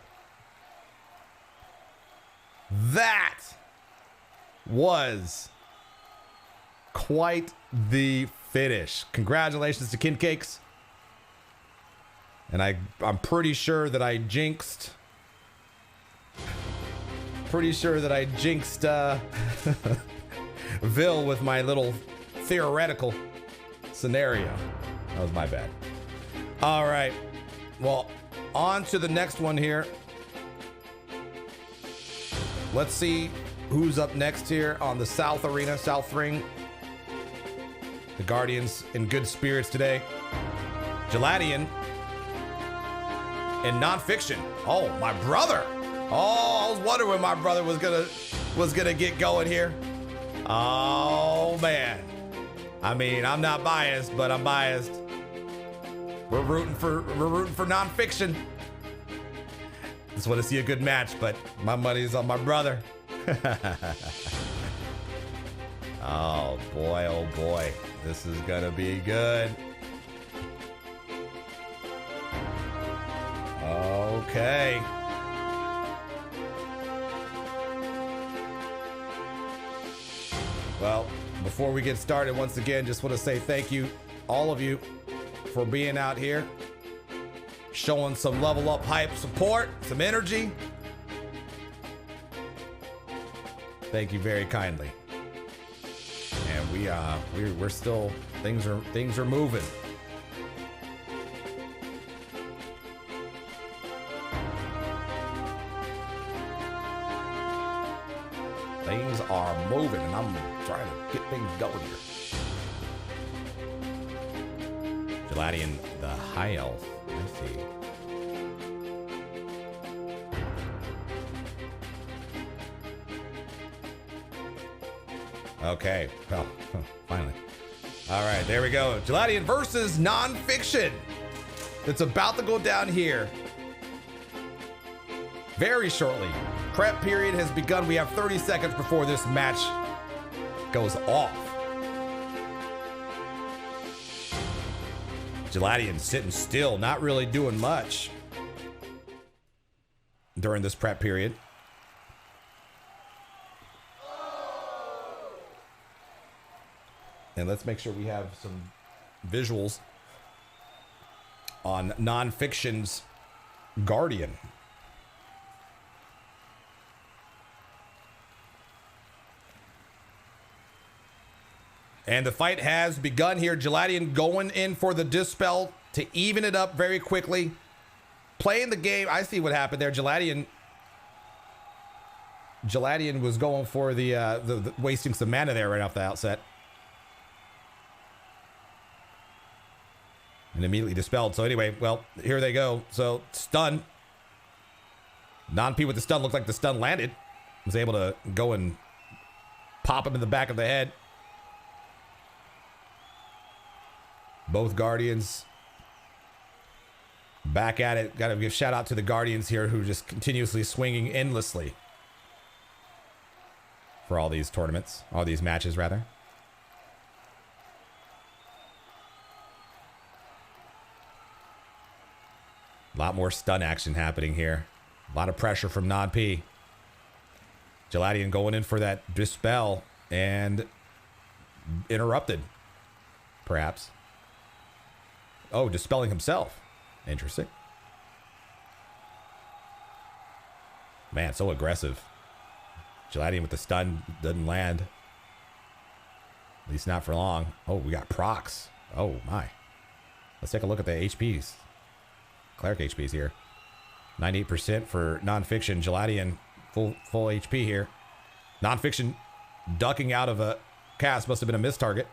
That was quite the finish. Congratulations to Kincakes. And I'm pretty sure that I jinxed. Vill with my little theoretical scenario. That was my bad. All right. Well, on to the next one here. Let's see who's up next here on the South Arena, South Ring. The Guardians in good spirits today. Jaladian and Nonphixion. Oh, my brother. Oh, I was wondering when my brother was gonna get going here. Oh man. I mean, I'm not biased, but I'm biased. We're rooting for Nonphixion. Just want to see a good match, but my money's on my brother. Oh boy. This is gonna be good. Okay. Well, before we get started, once again, just want to say thank you, all of you, for being out here, showing some level up hype support, some energy. Thank you very kindly. And we're still, things are moving. Things are moving, and I'm trying to get things going here. Jaladian, the high elf. I see. Okay, well, finally. All right, there we go. Jaladian versus Nonphixion. It's about to go down here very shortly. Prep period has begun. We have 30 seconds before this match goes off. Jaladian sitting still, not really doing much during this prep period. And let's make sure we have some visuals on Nonphixion's Guardian. And the fight has begun here. Jaladian going in for the Dispel to even it up very quickly. Playing the game. I see what happened there. Jaladian was going for the wasting some mana there right off the outset. And immediately dispelled. So anyway, well, here they go. So stun. Non-P with the stun. Looked like the stun landed. Was able to go and pop him in the back of the head. Both Guardians back at it. Got to give shout out to the Guardians here who just continuously swinging endlessly for all these tournaments, all these matches rather. A lot more stun action happening here. A lot of pressure from Non-P. Jaladian going in for that dispel and interrupted, perhaps. Oh, dispelling himself. Interesting. Man, so aggressive. Jaladian with the stun doesn't land. At least not for long. Oh, we got procs. Oh, my. Let's take a look at the HPs. Cleric HPs here. 98% for Nonphixion. Jaladian, full HP here. Nonphixion ducking out of a cast. Must have been a missed target.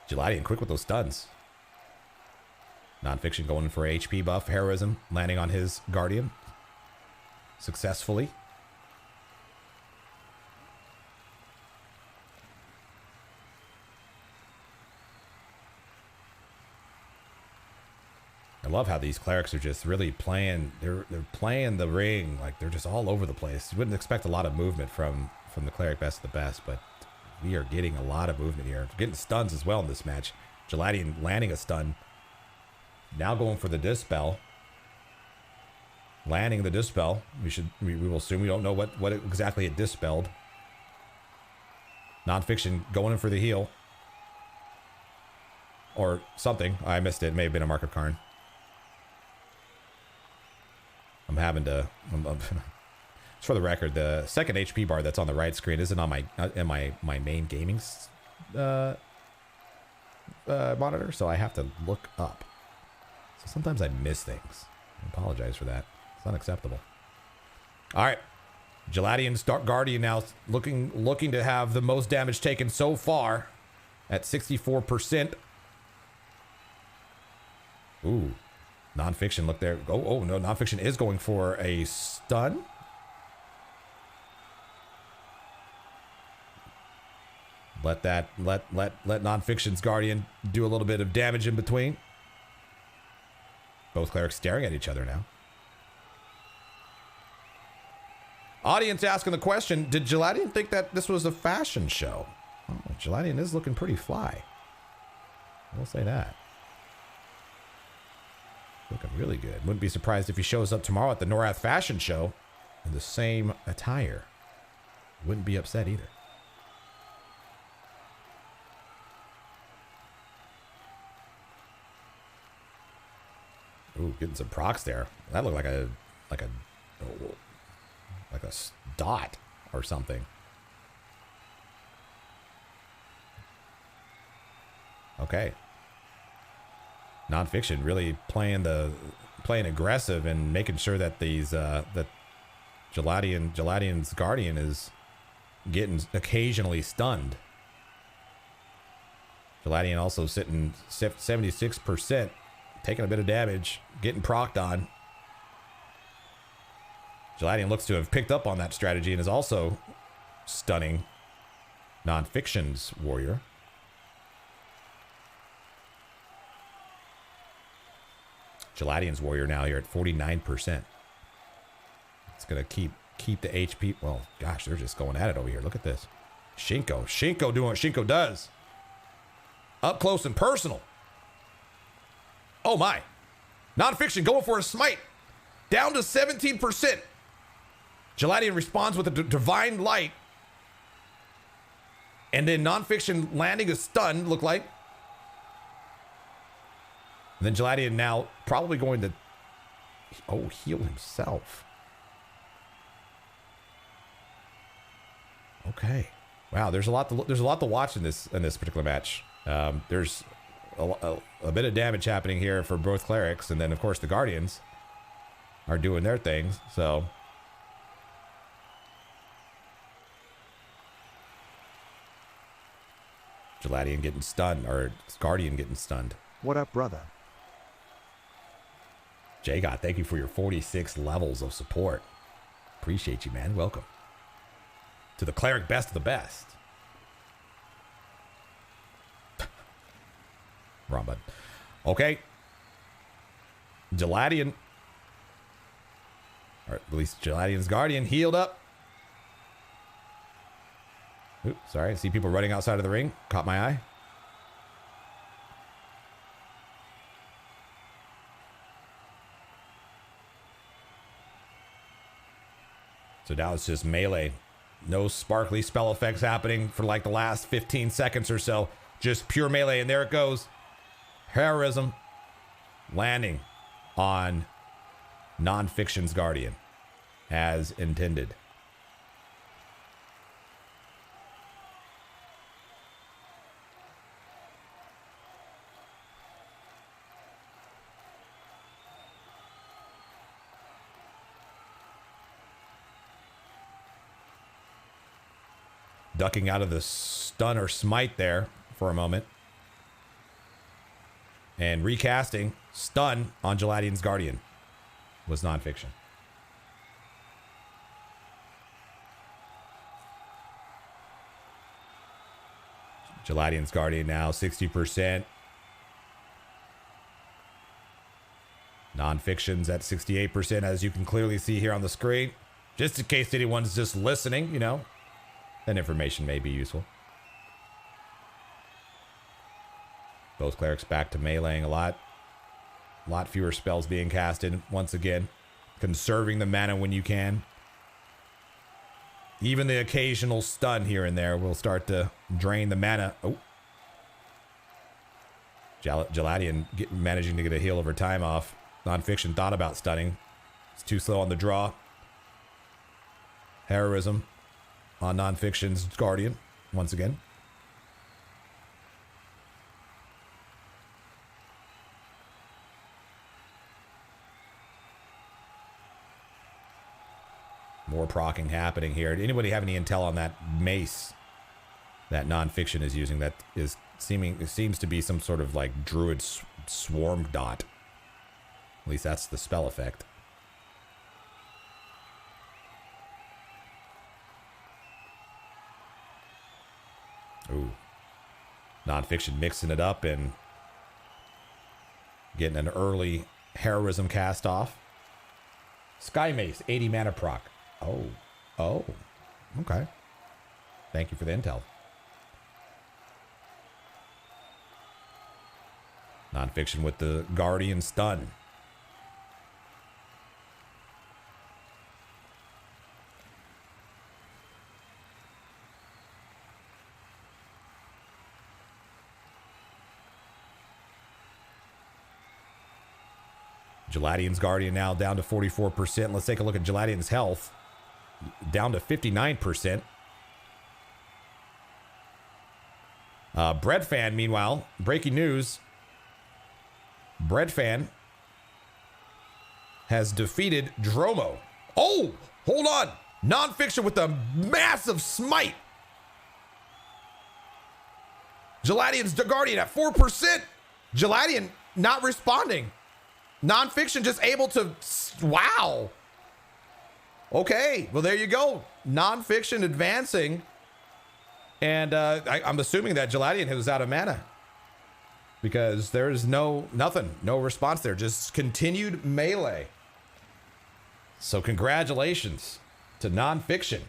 Jaladian quick with those stuns. Nonphixion going for HP buff. Heroism landing on his Guardian. Successfully. I love how these clerics are just really playing. They're playing the ring like they're just all over the place. You wouldn't expect a lot of movement from the cleric best of the best, but we are getting a lot of movement here. Getting stuns as well in this match. Jaladian landing a stun. Now going for the dispel. Landing the dispel. We will assume we don't know what exactly it dispelled. Nonphixion going in for the heal. Or something. I missed it. It may have been a mark of Karn. I'm having to. Just for the record, the second HP bar that's on the right screen isn't on my main gaming monitor, so I have to look up. So sometimes I miss things. I apologize for that. It's unacceptable. All right, Jaladian's Guardian now looking to have the most damage taken so far at 64%. Ooh. Nonphixion, look there. Oh no, Nonphixion is going for a stun. Let Nonfiction's Guardian do a little bit of damage in between. Both clerics staring at each other now. Audience asking the question, did Jaladian think that this was a fashion show? Oh, Jaladian is looking pretty fly. We'll say that. Looking really good. Wouldn't be surprised if he shows up tomorrow at the Norath fashion show in the same attire. Wouldn't be upset either. Ooh, getting some procs there. That looked like a dot or something. Okay. Nonphixion really playing aggressive and making sure that these that Jaladian's Guardian is getting occasionally stunned. Jaladian also sitting 76%, taking a bit of damage, getting procced on. Jaladian looks to have picked up on that strategy and is also stunning Nonfiction's warrior. Jaladian's warrior now here at 49%. It's gonna keep the HP. Well, gosh, they're just going at it over here. Look at this. Shinko doing what Shinko does. Up close and personal. Oh my. Nonphixion going for a smite. Down to 17%. Jaladian responds with a divine light. And then Nonphixion landing a stun, look like. And then Jaladian now probably going to heal himself. Okay. Wow, there's a lot to watch in this particular match. There's a bit of damage happening here for both clerics, and then of course the Guardians are doing their things. So Jaladian getting stunned, or Guardian getting stunned. What up, brother? Jagot, thank you for your 46 levels of support. Appreciate you, man. Welcome to the cleric best of the best. Wrong button. Okay. Jaladian, or at least Jaladian's Guardian, healed up. Oops, sorry. I see people running outside of the ring. Caught my eye. So now it's just melee. No sparkly spell effects happening for like the last 15 seconds or so. Just pure melee, and there it goes. Heroism landing on Nonfiction's Guardian. as intended. Ducking out of the stun or smite there for a moment. And recasting stun on Jaladian's Guardian was Nonphixion. Jaladian's Guardian now 60%. Nonfiction's at 68%, as you can clearly see here on the screen. Just in case anyone's just listening, you know, that information may be useful. Both clerics back to meleeing a lot fewer spells being casted once again. Conserving the mana when you can. Even the occasional stun here and there will start to drain the mana. Oh. Jaladian managing to get a heal over time off. Nonphixion thought about stunning. It's too slow on the draw. Heroism on Nonfiction's Guardian once again. More procking happening here. Anybody have any intel on that mace that Nonphixion is using? That is it seems to be some sort of like druid swarm dot. At least that's the spell effect. Ooh. Nonphixion mixing it up and getting an early heroism cast off. Sky Mace, 80 mana proc. Oh. Okay. Thank you for the intel. Nonphixion with the Guardian stun. Jaladian's Guardian now down to 44%. Let's take a look at Jaladian's health. Down to 59%. Breadfann, meanwhile, breaking news. Breadfann has defeated Dromo. Oh, hold on. Nonphixion with a massive smite. Jaladian's Guardian at 4%. Jaladian not responding. Nonphixion just able to, wow. Okay, well, there you go. Nonphixion advancing. And I'm assuming that Jaladian was out of mana. Because there's no response there. Just continued melee. So congratulations to Nonphixion.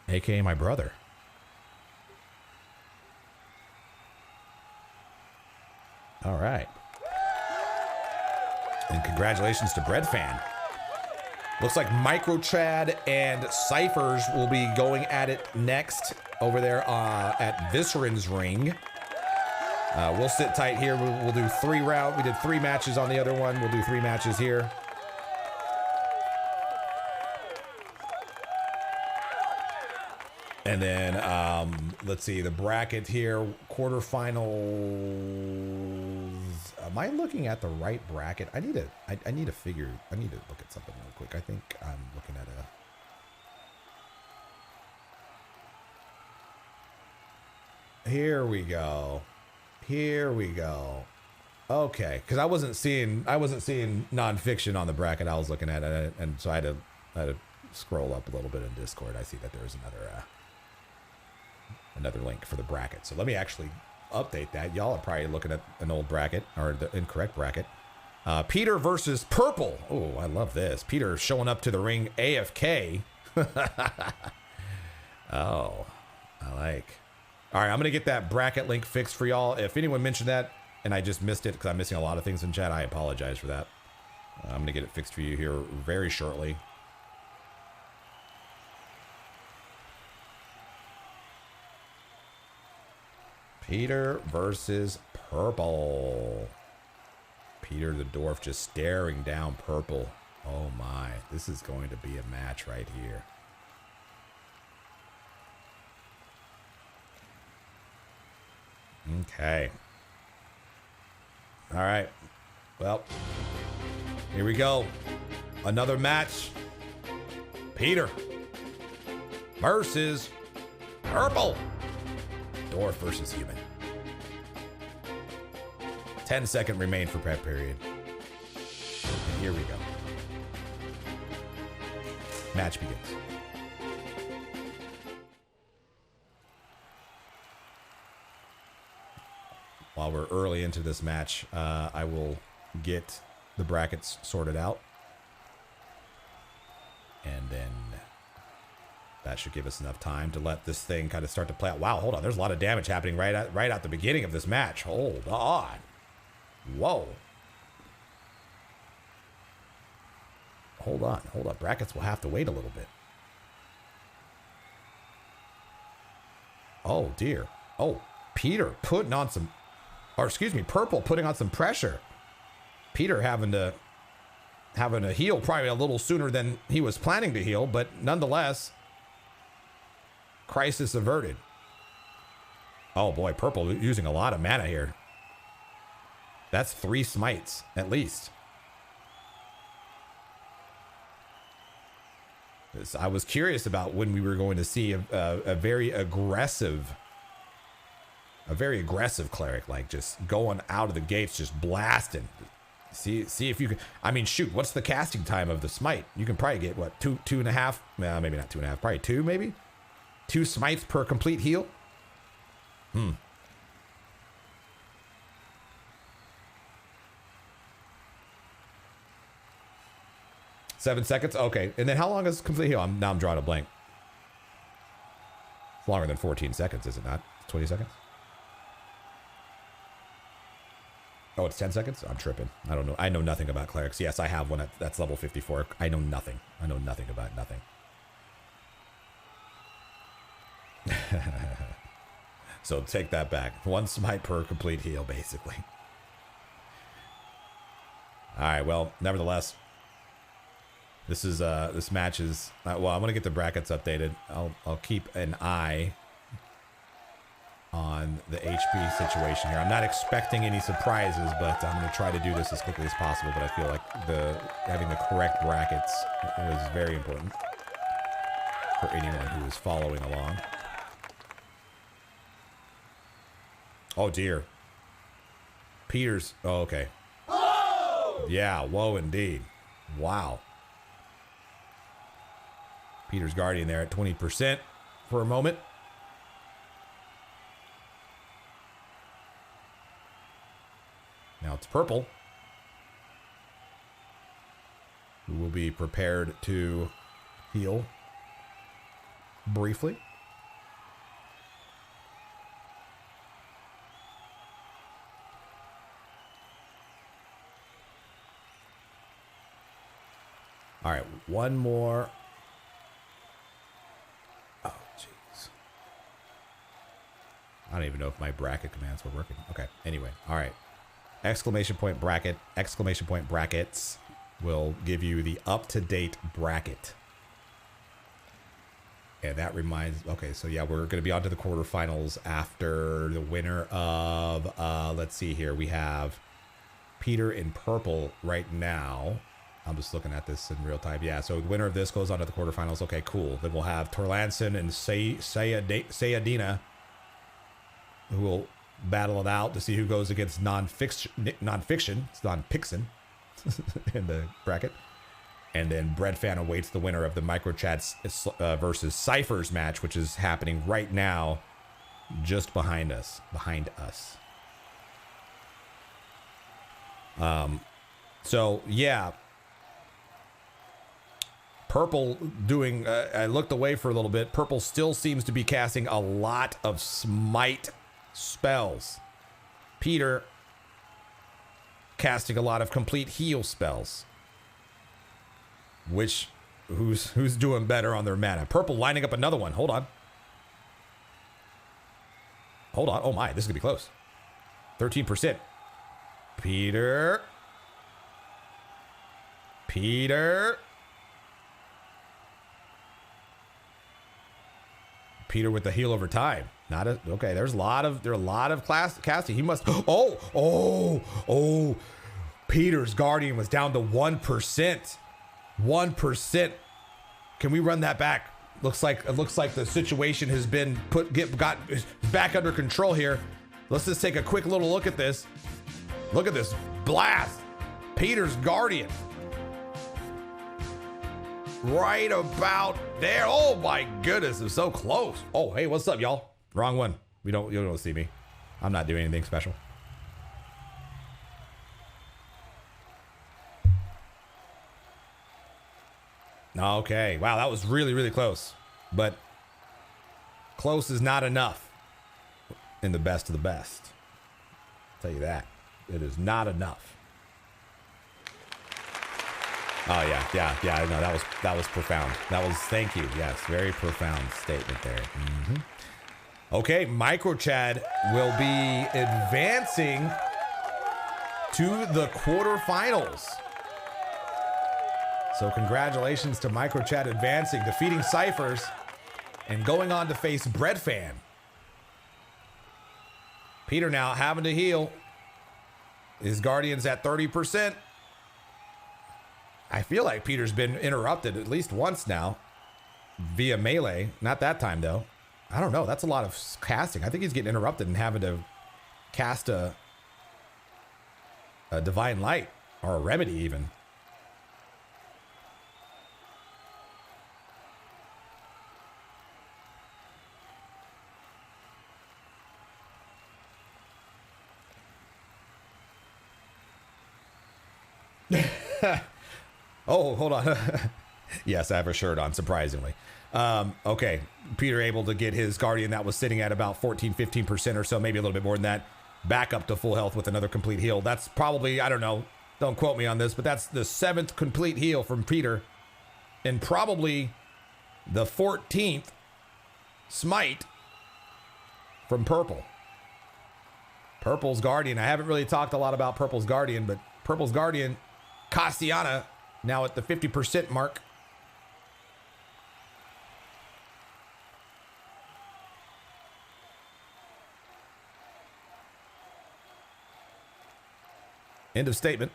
AKA my brother. All right. And congratulations to Breadfann. Looks like Microchad and Cyphers will be going at it next over there at Visceran's Ring. We'll sit tight here. We'll do 3 rounds. We did 3 matches on the other one. We'll do 3 matches here. And then let's see the bracket here. Quarterfinals. Am I looking at the right bracket? I need to look at something real quick. I think I'm looking at a. Here we go. Okay, because I wasn't seeing Nonphixion on the bracket I was looking at, and so I had to scroll up a little bit in Discord. I see that there's another link for the bracket. So let me actually update that. Y'all are probably looking at an old bracket or the incorrect bracket. Petyrr versus Purple. Oh, I love this. Petyrr showing up to the ring AFK. Oh, I like. All right, I'm going to get that bracket link fixed for y'all. If anyone mentioned that and I just missed it because I'm missing a lot of things in chat, I apologize for that. I'm going to get it fixed for you here very shortly. Petyrr versus Purple. Petyrr the Dwarf just staring down Purple. Oh my, this is going to be a match right here. Okay. All right. Well, here we go. Another match. Petyrr versus Purple. Dwarf versus human. 10-second remain for prep period. And here we go. Match begins. While we're early into this match, I will get the brackets sorted out. And then that should give us enough time to let this thing kind of start to play out. Wow, hold on. There's a lot of damage happening right at the beginning of this match. Hold on. Whoa. Hold on. Hold up. Brackets will have to wait a little bit. Oh, dear. Oh, Petyrr putting on some... Or excuse me, Purple putting on some pressure. Petyrr having to heal probably a little sooner than he was planning to heal, but nonetheless, crisis averted. Oh boy, Purple using a lot of mana here. That's 3 smites at least. I was curious about when we were going to see a very aggressive cleric, like just going out of the gates, just blasting. See if you can. I mean, shoot, what's the casting time of the smite? You can probably get what, two and a half? Maybe not 2.5, probably 2, maybe 2 smites per complete heal. 7 seconds. Okay, and then how long is complete heal? Now I'm drawing a blank. It's longer than 14 seconds, is it not? 20 seconds. Oh, it's 10 seconds? I'm tripping. I don't know. I know nothing about clerics. Yes, I have one that's level 54. I know nothing. I know nothing about nothing. So take that back. 1 smite per complete heal, basically. All right, well, nevertheless, this match is... well, I'm going to get the brackets updated. I'll keep an eye on the HP situation here. I'm not expecting any surprises, but I'm going to try to do this as quickly as possible. But I feel like having the correct brackets was very important for anyone who is following along. Oh dear. Petyrr's... oh, okay. Whoa! Yeah, whoa indeed. Wow. Petyrr's Guardian there at 20% for a moment. Now it's Purple, who will be prepared to heal briefly. All right, one more. Oh, jeez. I don't even know if my bracket commands were working. Okay, anyway, all right. Exclamation point bracket, exclamation point brackets will give you the up-to-date bracket. And that reminds... okay, so yeah, we're going to be on to the quarterfinals after the winner of... let's see here. We have Petyrr in Purple right now. I'm just looking at this in real time. Yeah, so the winner of this goes on to the quarterfinals. Okay, cool. Then we'll have Torlanson and Sayyadina, who will battle it out to see who goes against Nonphixion. It's Nonphixion in the bracket. And then Breadfann awaits the winner of the Microchad versus Cyphers match, which is happening right now just behind us. So, yeah. Purple doing... I looked away for a little bit. Purple still seems to be casting a lot of smite spells. Petyrr casting a lot of complete heal spells. Who's doing better on their mana? Purple lining up another one. Hold on. Oh my, this is gonna be close. 13%. Petyrr Petyrr. Petyrr with the heal over time. Not a, okay. There are a lot of class casting. He must. Oh. Petyr's Guardian was down to 1%. 1%. Can we run that back? It looks like the situation has been got back under control here. Let's just take a quick little look at this. Look at this blast. Petyr's Guardian. Right about there. Oh my goodness, it's so close. Oh, hey, what's up, y'all? Wrong one. You don't see me. I'm not doing anything special. Okay. Wow, that was really, really close. But close is not enough in the best of the best. I'll tell you that. It is not enough. Oh yeah. No, that was profound. Thank you. Yes, very profound statement there. Okay, Microchad will be advancing to the quarterfinals. So congratulations to Microchad advancing, defeating Ciphers, and going on to face Breadfann. Petyrr now having to heal. His Guardian's at 30%. I feel like Petyr's been interrupted at least once now via melee. Not that time, though. I don't know. That's a lot of casting. I think he's getting interrupted and having to cast a Divine Light or a Remedy even. Oh, hold on. Yes, I have a shirt on, surprisingly. Okay, Petyrr able to get his Guardian that was sitting at about 14-15% or so, maybe a little bit more than that, back up to full health with another complete heal. That's probably, I don't know, don't quote me on this, but that's the 7th complete heal from Petyrr, and probably the 14th smite from Purple. Purple's Guardian. I haven't really talked a lot about Purple's Guardian, but Purple's Guardian, Castellana, now at the 50% mark. End of statement.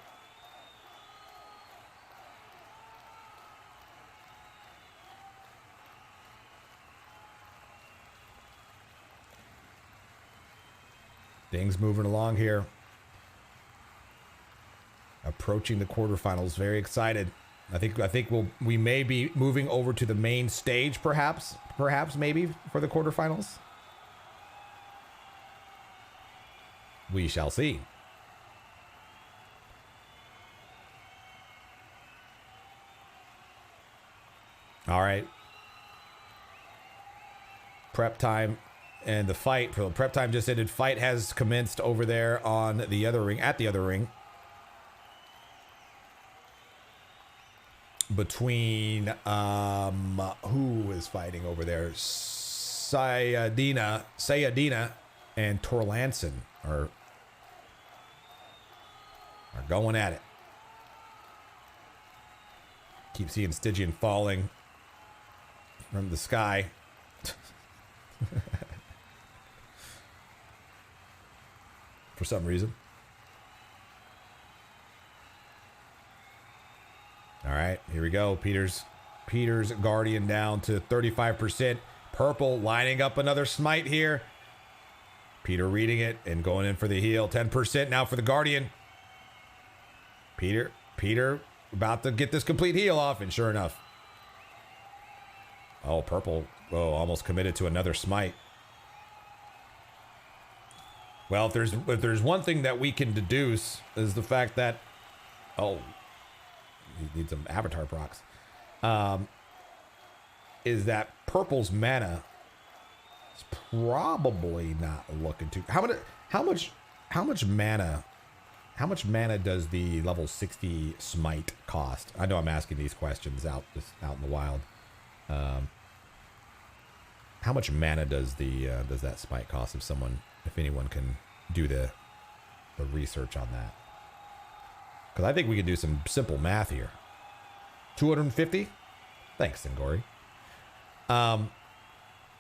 Things moving along here. Approaching the quarterfinals. Very excited. I think we may be moving over to the main stage, perhaps maybe for the quarterfinals. We shall see. All right. Prep time and the fight. Prep time just ended. Fight has commenced over there on the other ring, at the other ring. Between who is fighting over there? Sayyadina and Torlanson are going at it. Keep seeing Stygian falling from the sky. For some reason. All right, here we go. Petyr's Guardian down to 35%. Purple lining up another smite here. Petyrr reading it and going in for the heal. 10% now for the Guardian. Petyrr about to get this complete heal off, and sure enough. Oh, Purple. Oh, almost committed to another smite. Well, if there's one thing that we can deduce is the fact that, oh, he needs some avatar procs. Is that Purple's mana is probably not looking to. How much mana does the level 60 smite cost? I know I'm asking these questions out in the wild. How much mana does that smite cost? If anyone can do the research on that. Because I think we can do some simple math here. 250. Thanks, Singori.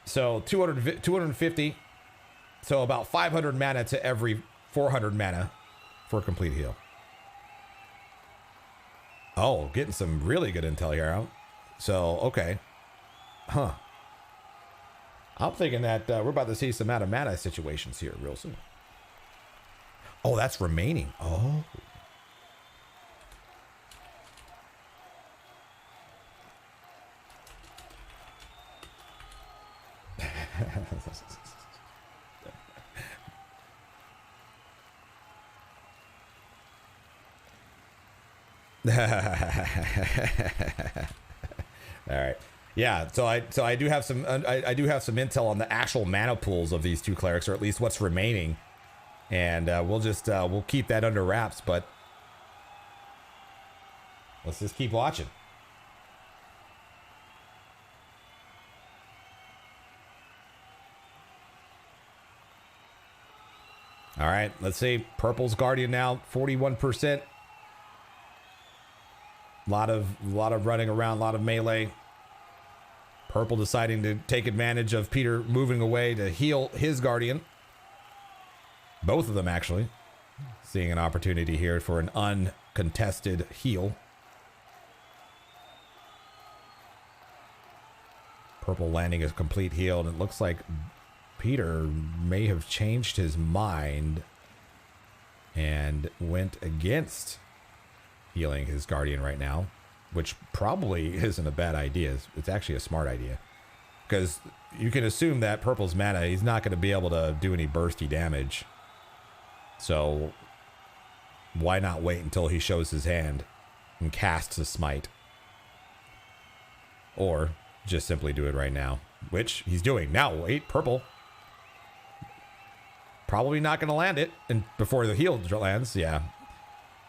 So 250. So about 500 mana to every 400 mana for a complete heal. Oh, getting some really good intel here. Huh? So, okay. Huh. I'm thinking that we're about to see some out of mana situations here real soon. Oh, that's remaining. Oh. All right. Yeah, so I do have some I do have some intel on the actual mana pools of these two clerics, or at least what's remaining, and we'll keep that under wraps. But let's just keep watching. All right, let's see. Purple's Guardian now 41%. Lot of running around, a lot of melee. Purple deciding to take advantage of Petyrr moving away to heal his Guardian. Both of them, actually. Seeing an opportunity here for an uncontested heal. Purple landing a complete heal, and it looks like Petyrr may have changed his mind and went against healing his Guardian right now, which probably isn't a bad idea. It's actually a smart idea, because you can assume that Purple's mana, he's not going to be able to do any bursty damage. So why not wait until he shows his hand and casts a smite? Or just simply do it right now, which he's doing. Now, wait, Purple. Probably not going to land it and before the heal lands. Yeah.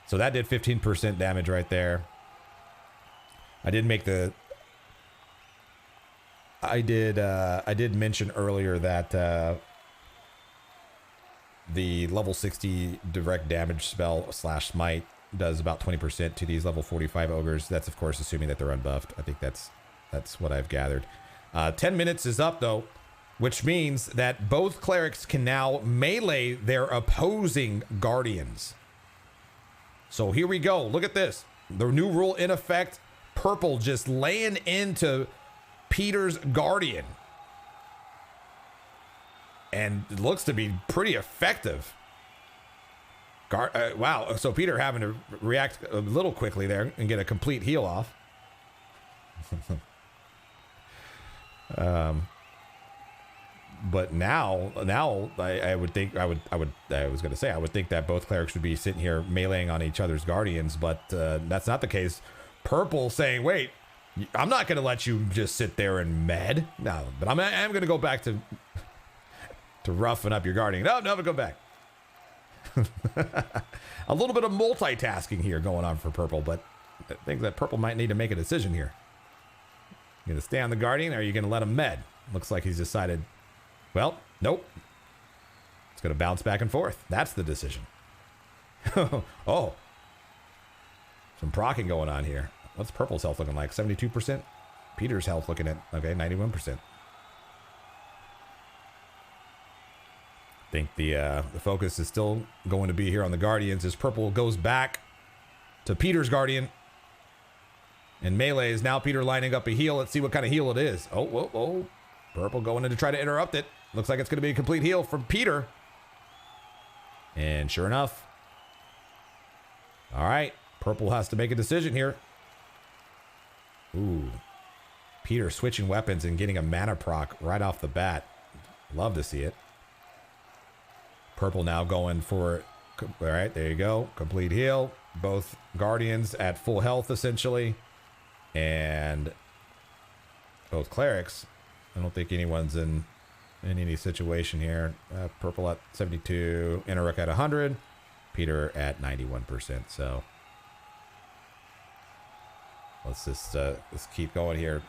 So that did 15% damage right there. I did mention earlier that the level 60 direct damage spell / smite does about 20% to these level 45 ogres. That's of course assuming that they're unbuffed. I think that's what I've gathered. 10 minutes is up though, which means that both clerics can now melee their opposing guardians. So here we go. Look at this. The new rule in effect. Purple just laying into Petyr's Guardian. And it looks to be pretty effective. Wow. So Petyrr having to react a little quickly there and get a complete heal off. But now I would think that both clerics would be sitting here meleeing on each other's guardians, but that's not the case. Purple saying, wait, I'm not going to let you just sit there and med. No, but I'm going to go back to roughing up your guardian. No, but go back. A little bit of multitasking here going on for Purple, but I think that Purple might need to make a decision here. You going to stay on the guardian, or are you going to let him med? Looks like he's decided, well, nope. It's going to bounce back and forth. That's the decision. Oh. Some procking going on here. What's Purple's health looking like? 72%? Petyr's health looking at, okay, 91%. I think the focus is still going to be here on the Guardians as Purple goes back to Petyr's Guardian. And melee is now Petyrr lining up a heal. Let's see what kind of heal it is. Oh, whoa, whoa. Purple going in to try to interrupt it. Looks like it's going to be a complete heal from Petyrr. And sure enough. All right. Purple has to make a decision here. Ooh. Petyrr switching weapons and getting a mana proc right off the bat. Love to see it. Purple now going for, all right, there you go. Complete heal. Both Guardians at full health, essentially. And both Clerics. I don't think anyone's in any situation here. Purple at 72. Interrupt at 100. Petyrr at 91%. So let's keep going here.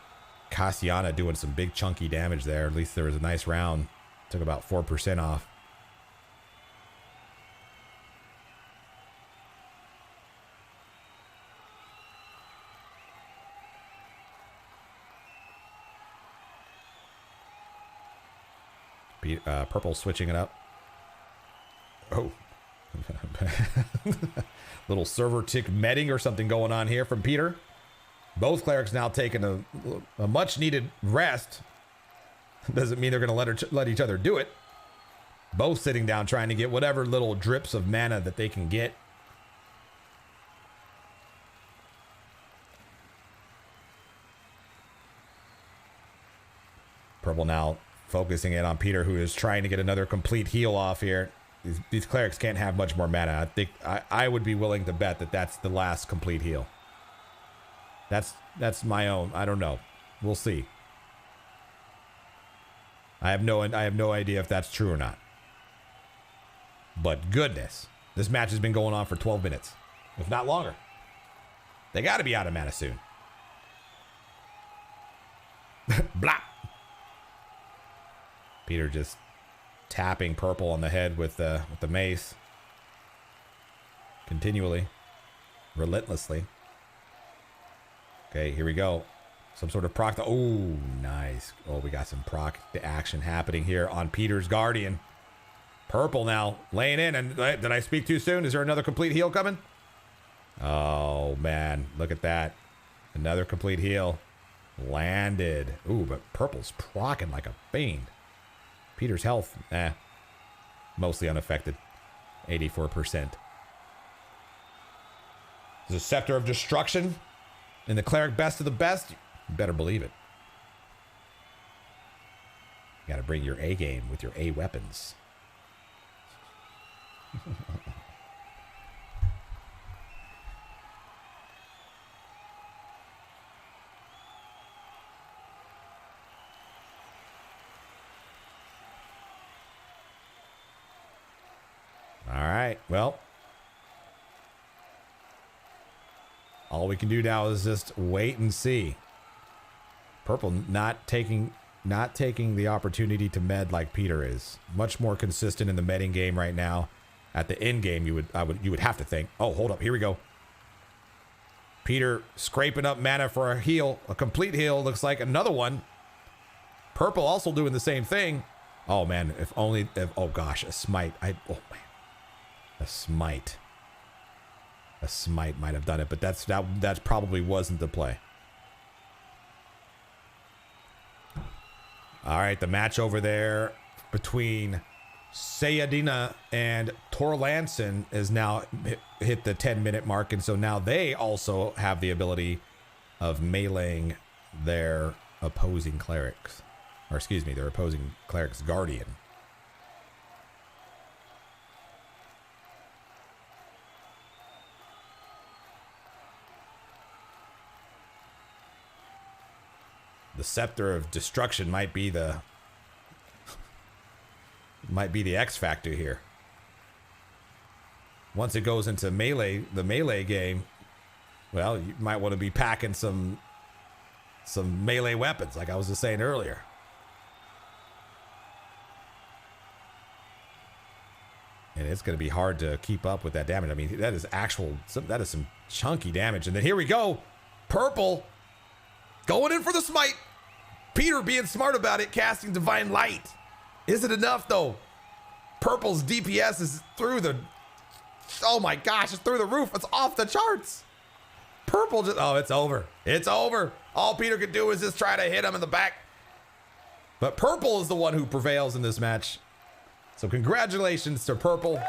Cassiana doing some big chunky damage there. At least there was a nice round. Took about 4% off. Purple switching it up. Oh. Little server tick medding or something going on here from Petyrr. Both clerics now taking a much needed rest. Doesn't mean they're going to let each other do it. Both sitting down trying to get whatever little drips of mana that they can get. Purple now focusing it on Petyrr, who is trying to get another complete heal off here. These clerics can't have much more mana. I think I would be willing to bet that that's the last complete heal. That's my own. I don't know. We'll see. I have no idea if that's true or not. But goodness, this match has been going on for 12 minutes, if not longer. They got to be out of mana soon. Blah. Petyrr just tapping Purple on the head with the mace. Continually. Relentlessly. Okay, here we go. Some sort of proc. Oh, nice. Oh, we got some proc action happening here on Petyrr's Guardian. Purple now laying in. And did I speak too soon? Is there another complete heal coming? Oh, man. Look at that. Another complete heal. Landed. Ooh, but Purple's procking like a fiend. Petyrr's health, mostly unaffected. 84%. There's a Scepter of Destruction in the Cleric best of the best. You better believe it. You gotta bring your A game with your A weapons. All right, well, all we can do now is just wait and see. Purple not taking the opportunity to med like Petyrr is. Much more consistent in the medding game right now. At the end game, you would have to think. Oh, hold up, here we go. Petyrr scraping up mana for a heal, a complete heal. Looks like another one. Purple also doing the same thing. Oh man, oh gosh, a smite. Oh man. A smite. A smite might have done it, but that probably wasn't the play. All right, the match over there between Sayyadina and Torlanson is now hit the 10-minute mark, and so now they also have the ability of meleeing their opposing clerics. Or excuse me, their opposing cleric's guardian. The Scepter of Destruction might be the X factor here. Once it goes into melee, the melee game, well, you might want to be packing some melee weapons, like I was just saying earlier. And it's going to be hard to keep up with that damage. I mean, that is some chunky damage. And then here we go, Purple going in for the smite. Petyrr being smart about it, casting Divine Light. Is it enough though? Purple's DPS is through the, oh my gosh, it's through the roof. It's off the charts. Purple just, oh, it's over. It's over. All Petyrr could do is just try to hit him in the back. But Purple is the one who prevails in this match. So congratulations to Purple.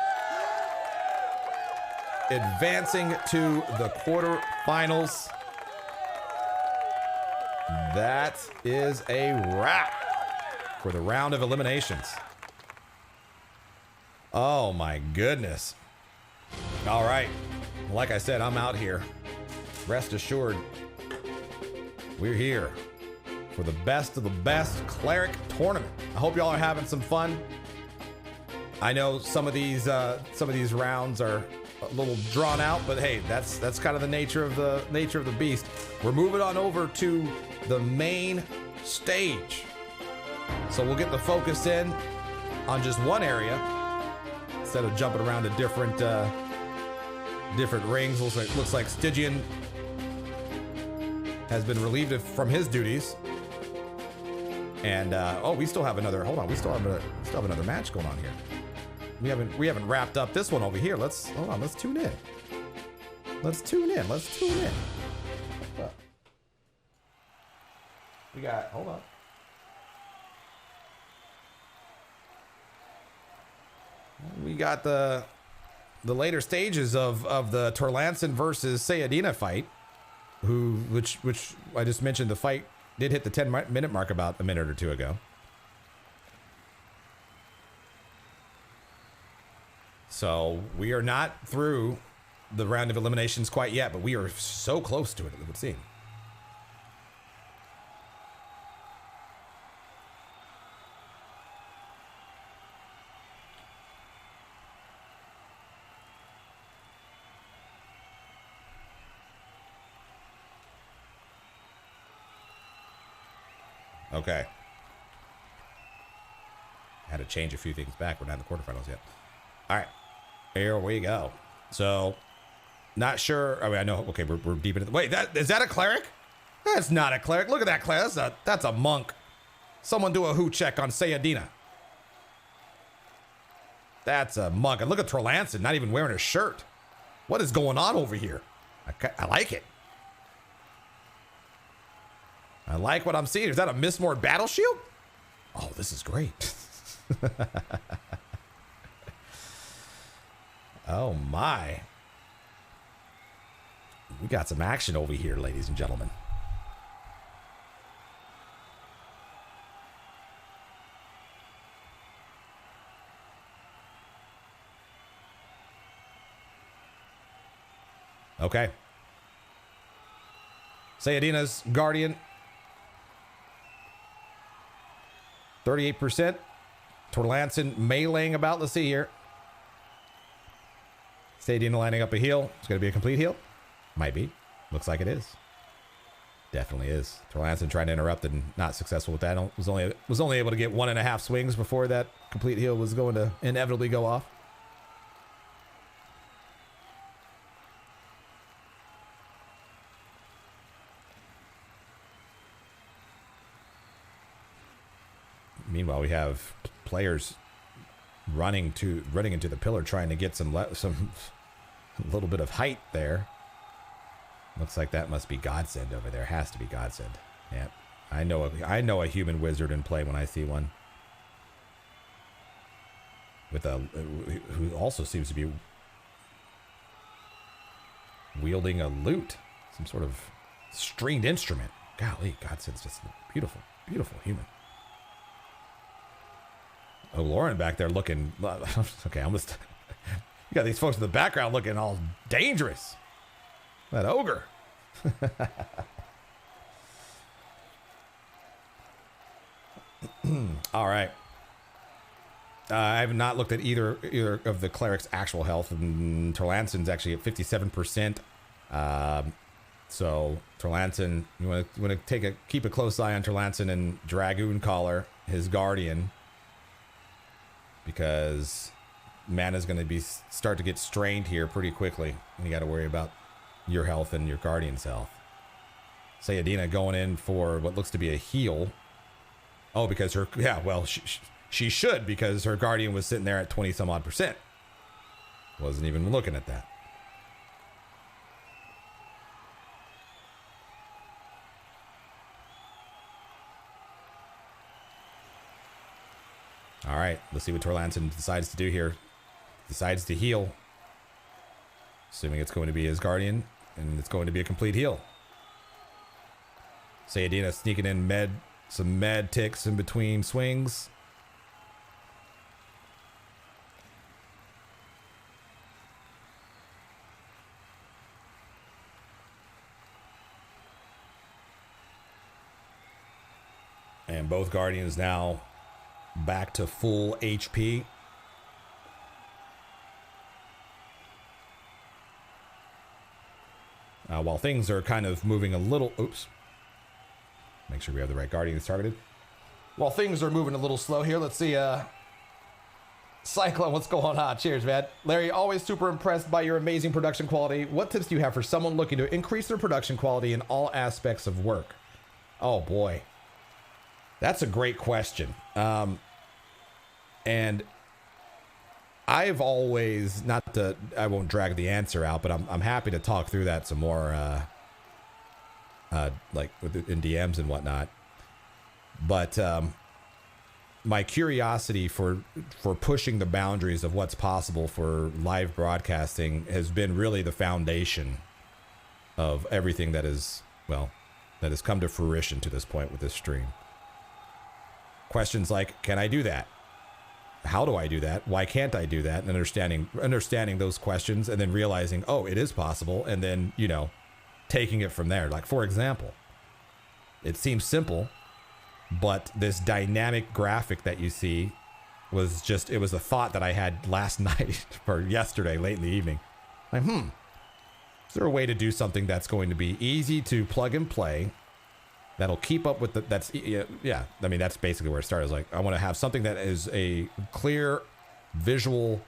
Advancing to the quarterfinals. That is a wrap for the round of eliminations. Oh my goodness. All right. Like I said, I'm out here. Rest assured, we're here for the best of the best Cleric tournament. I hope y'all are having some fun. I know some of these rounds are a little drawn out, but hey, that's kind of the nature of the beast. We're moving on over to the main stage. So we'll get the focus in on just one area instead of jumping around to different rings. Looks like Stygian has been relieved from his duties. And oh, we still have another. Hold on, we still have another match going on here. We haven't wrapped up this one over here. Hold on. Let's tune in. Let's tune in. We got. Hold on. We got the later stages of the Torlanson versus Sayyadina fight, which I just mentioned. The fight did hit the 10-minute mark about a minute or two ago. So we are not through the round of eliminations quite yet, but we are so close to it, it would seem. Okay. Had to change a few things back. We're not in the quarterfinals yet. All right. Here we go. So, not sure. I mean, I know. Okay, we're deep into the. Wait, is that a cleric? That's not a cleric. Look at that cleric. That's a monk. Someone do a who check on Sayyadina. That's a monk. And look at Torlanson, not even wearing a shirt. What is going on over here? I like it. I like what I'm seeing. Is that a Mistmord battle shield? Oh, this is great. Oh my. We got some action over here, ladies and gentlemen. Okay. Sayyadina's Guardian. 38%. Torlanson meleeing about. Let's see here. Sayyadina lining up a heal. It's going to be a complete heal. Might be. Looks like it is. Definitely is. Torlanson trying to interrupt and not successful with that. Was only able to get 1.5 swings before that complete heal was going to inevitably go off. Meanwhile, we have players running into the pillar, trying to get some a little bit of height there. Looks like that must be Godsend over there. Has to be Godsend. Yeah, I know a human wizard in play when I see one. With who also seems to be wielding a lute, some sort of stringed instrument. Golly, Godsend's just a beautiful, beautiful human. Oh, Lauren back there looking. Okay, you got these folks in the background looking all dangerous. That ogre. All right. I have not looked at either of the cleric's actual health, and Torlanson's actually at 57%. So Torlanson, you want to keep a close eye on Torlanson and Dragoon Caller, his guardian, because mana's going to start to get strained here pretty quickly. You got to worry about your health and your guardian's health. Sayyadina going in for what looks to be a heal. Oh, because she should, because her guardian was sitting there at 20 some odd %. Wasn't even looking at that. All right, let's see what Torlanson decides to do here. Decides to heal. Assuming it's going to be his guardian, and it's going to be a complete heal. Sayyadina sneaking in some med ticks in between swings. And both guardians now back to full HP. While things are kind of moving a little... Oops. Make sure we have the right guardians targeted. While things are moving a little slow here, let's see... Cyclone, what's going on? Cheers, man. Larry, always super impressed by your amazing production quality. What tips do you have for someone looking to increase their production quality in all aspects of work? Oh, boy. That's a great question. And I've always, I won't drag the answer out, but I'm happy to talk through that some more, like in DMs and whatnot. But my curiosity for pushing the boundaries of what's possible for live broadcasting has been really the foundation of everything that is, well, that has come to fruition to this point with this stream. Questions like, can I do that? How do I do that? Why can't I do that? And understanding those questions and then realizing, oh, it is possible. And then, you know, taking it from there. Like, for example, it seems simple, but this dynamic graphic that you see was just, it was a thought that I had last night or yesterday, late in the evening. Like, is there a way to do something that's going to be easy to plug and play, that'll keep up with yeah, I mean, that's basically where it started. Like, I want to have something that is a clear visual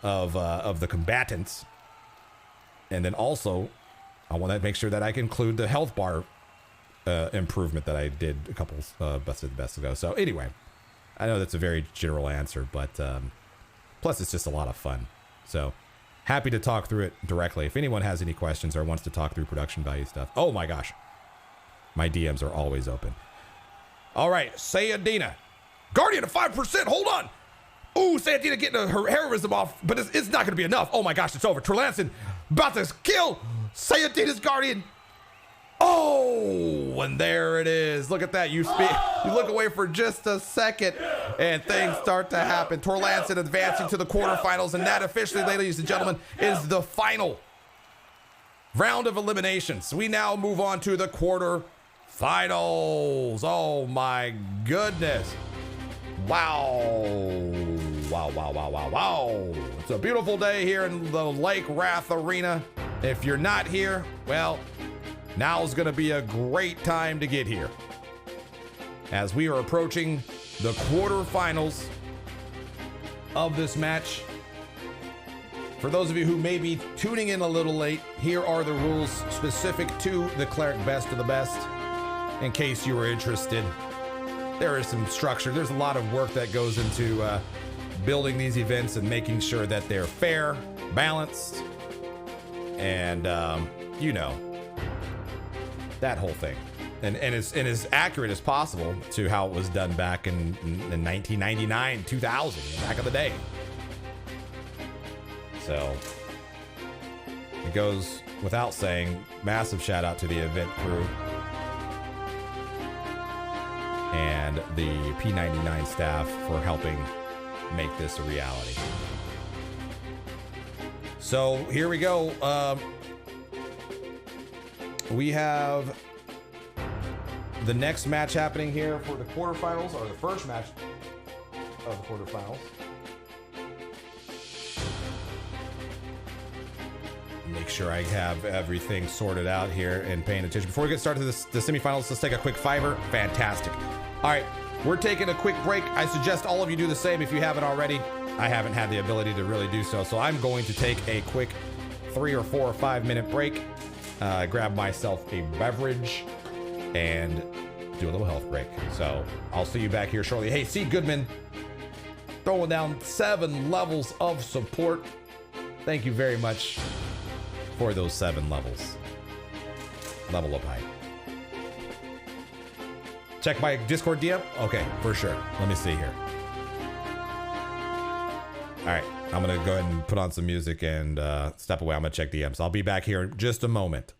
of the combatants. And then also, I want to make sure that I can include the health bar improvement that I did a couple Best of the Best ago. So anyway, I know that's a very general answer, but plus it's just a lot of fun. So happy to talk through it directly. If anyone has any questions or wants to talk through production value stuff. Oh my gosh. My DMs are always open. All right, Sayyadina. Guardian of 5%, hold on. Ooh, Sayyadina getting her heroism off, but it's not going to be enough. Oh my gosh, it's over. Torlanson about to kill Sayyadina's Guardian. Oh, and there it is. Look at that. You look away for just a second, and things start to happen. Torlanson advancing to the quarterfinals, and that officially, ladies and gentlemen, is the final round of eliminations. We now move on to the quarterfinals. Oh my goodness. Wow. Wow, wow, wow, wow, wow. It's a beautiful day here in the Lake Wrath Arena. If you're not here, well, now's going to be a great time to get here, as we are approaching the quarterfinals of this match. For those of you who may be tuning in a little late, here are the rules specific to the Cleric Best of the Best, in case you were interested. There is some structure. There's a lot of work that goes into building these events and making sure that they're fair, balanced, and, you know, that whole thing. And as accurate as possible to how it was done back in 1999, 2000, back in the day. So it goes without saying, massive shout out to the event crew and the P99 staff for helping make this a reality. So here we go. We have the next match happening here for the quarterfinals, or the first match of the quarterfinals. Make sure I have everything sorted out here and paying attention. Before we get started to the semifinals, let's take a quick fiver. Fantastic. All right, we're taking a quick break. I suggest all of you do the same if you haven't already. I haven't had the ability to really do so, so I'm going to take a quick 3 or 4 or 5 minute break, grab myself a beverage, and do a little health break. So I'll see you back here shortly. Hey, C. Goodman, throwing down 7 levels of support. Thank you very much for those 7 levels. Level up high. Check my Discord DM? Okay, for sure. Let me see here. All right, I'm gonna go ahead and put on some music and step away. I'm gonna check DMs. I'll be back here in just a moment.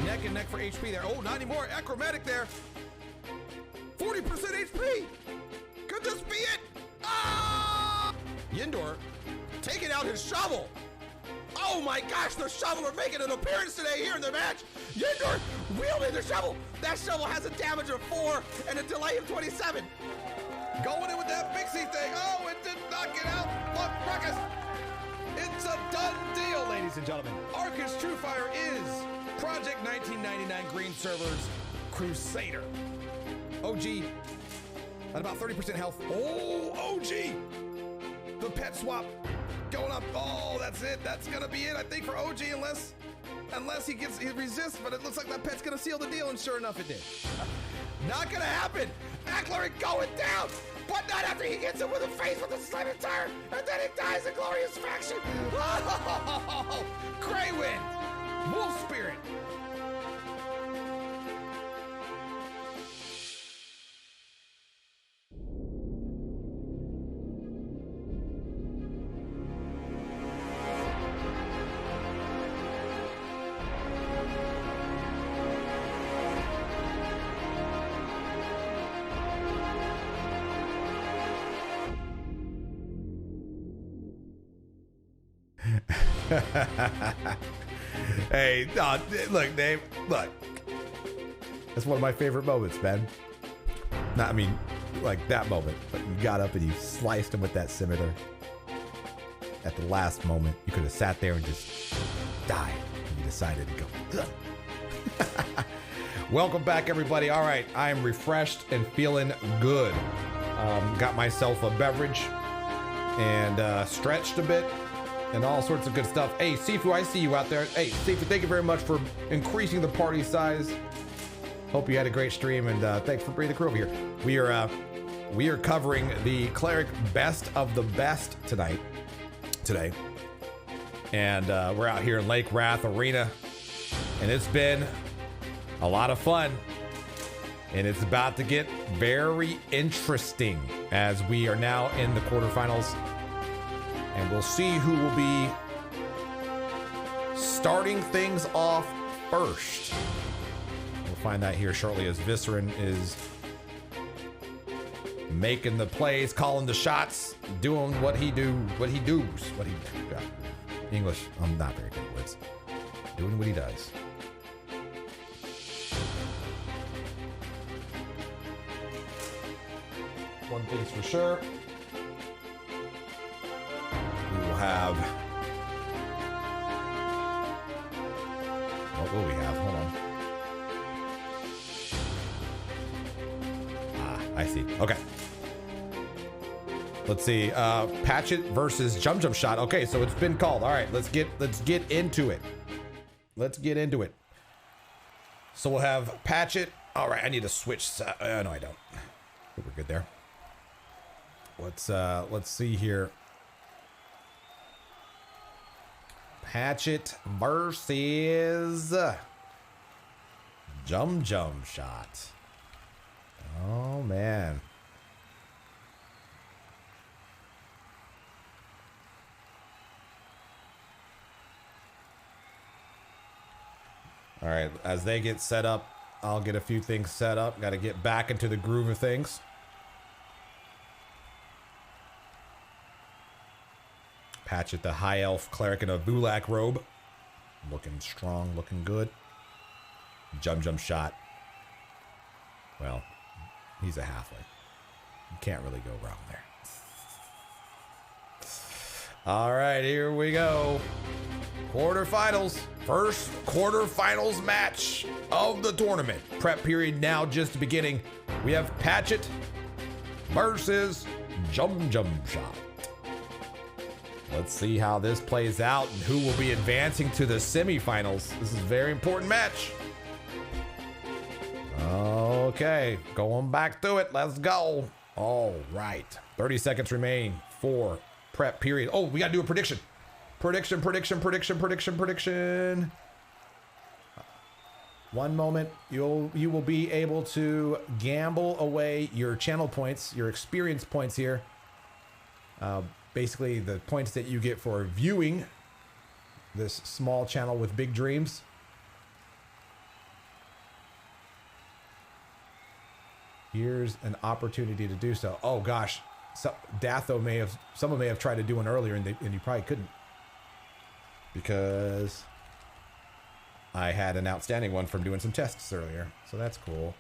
Neck and neck for HP there. Oh, not anymore. Achromatic there. 40% HP. Could this be it? Ah! Yindor taking out his shovel. Oh my gosh, the shovel are making an appearance today here in the match. Yindor wielding the shovel. That shovel has a damage of 4 and a delay of 27. Going in with that Pixie thing. Oh, it did not get out. Look, Ruckus. It's a done deal, ladies and gentlemen. Arcus Truefire is Project 1999 Green Servers Crusader. OG at about 30% health. Oh, OG. The pet swap going up. Oh, that's it. That's gonna be it, I think, for OG, unless he resists, but it looks like that pet's gonna seal the deal, and sure enough, it did. Not gonna happen. Cleric going down, but not after he hits him with a face with a slight tire, and then he dies in glorious faction. Oh, Grey Wind, Wolf Spirit. Hey, look, Dave, look. That's one of my favorite moments, man. Not, I mean, like that moment, but you got up and you sliced him with that scimitar. At the last moment, you could have sat there and just died. And you decided to go. Welcome back, everybody. All right, I am refreshed and feeling good. Got myself a beverage and stretched a bit. And all sorts of good stuff. Hey, Sifu, I see you out there. Hey, Sifu, thank you very much for increasing the party size. Hope you had a great stream, and thanks for bringing the crew over here. We are covering the Cleric Best of the Best today. And we're out here in Lake Wrath Arena, and it's been a lot of fun. And it's about to get very interesting as we are now in the quarterfinals. And we'll see who will be starting things off first. We'll find that here shortly as Viscerin is making the plays, calling the shots, doing what he does. Yeah. English, I'm not very good at words. Doing what he does. One thing's for sure. We will have... What will we have? Hold on. I see. Okay. Let's see. Patchet versus Jumjumshot. Okay, so it's been called. All right, let's get into it. Let's get into it. So we'll have Patchet. All right, I need to switch. No, I don't. We're good there. Let's see here. Patchet versus Jumjumshot. Oh man. All right, as they get set up, I'll get a few things set up. Got to get back into the groove of things. Patchet, the high elf cleric in a Vulak robe. Looking strong, looking good. Jumjumshot. Well, he's a halfling. You can't really go wrong there. All right, here we go. Quarterfinals. First quarterfinals match of the tournament. Prep period now just beginning. We have Patchet versus Jumjumshot. Let's see how this plays out and who will be advancing to the semifinals. This is a very important match. Okay, going back to it. Let's go. All right. 30 seconds remain for prep period. Oh, we got to do a prediction. Prediction. One moment, you will be able to gamble away your channel points, your experience points here. Basically, the points that you get for viewing this small channel with big dreams. Here's an opportunity to do so. Oh gosh, so Datho someone may have tried to do one earlier, and you probably couldn't, because I had an outstanding one from doing some tests earlier, so that's cool.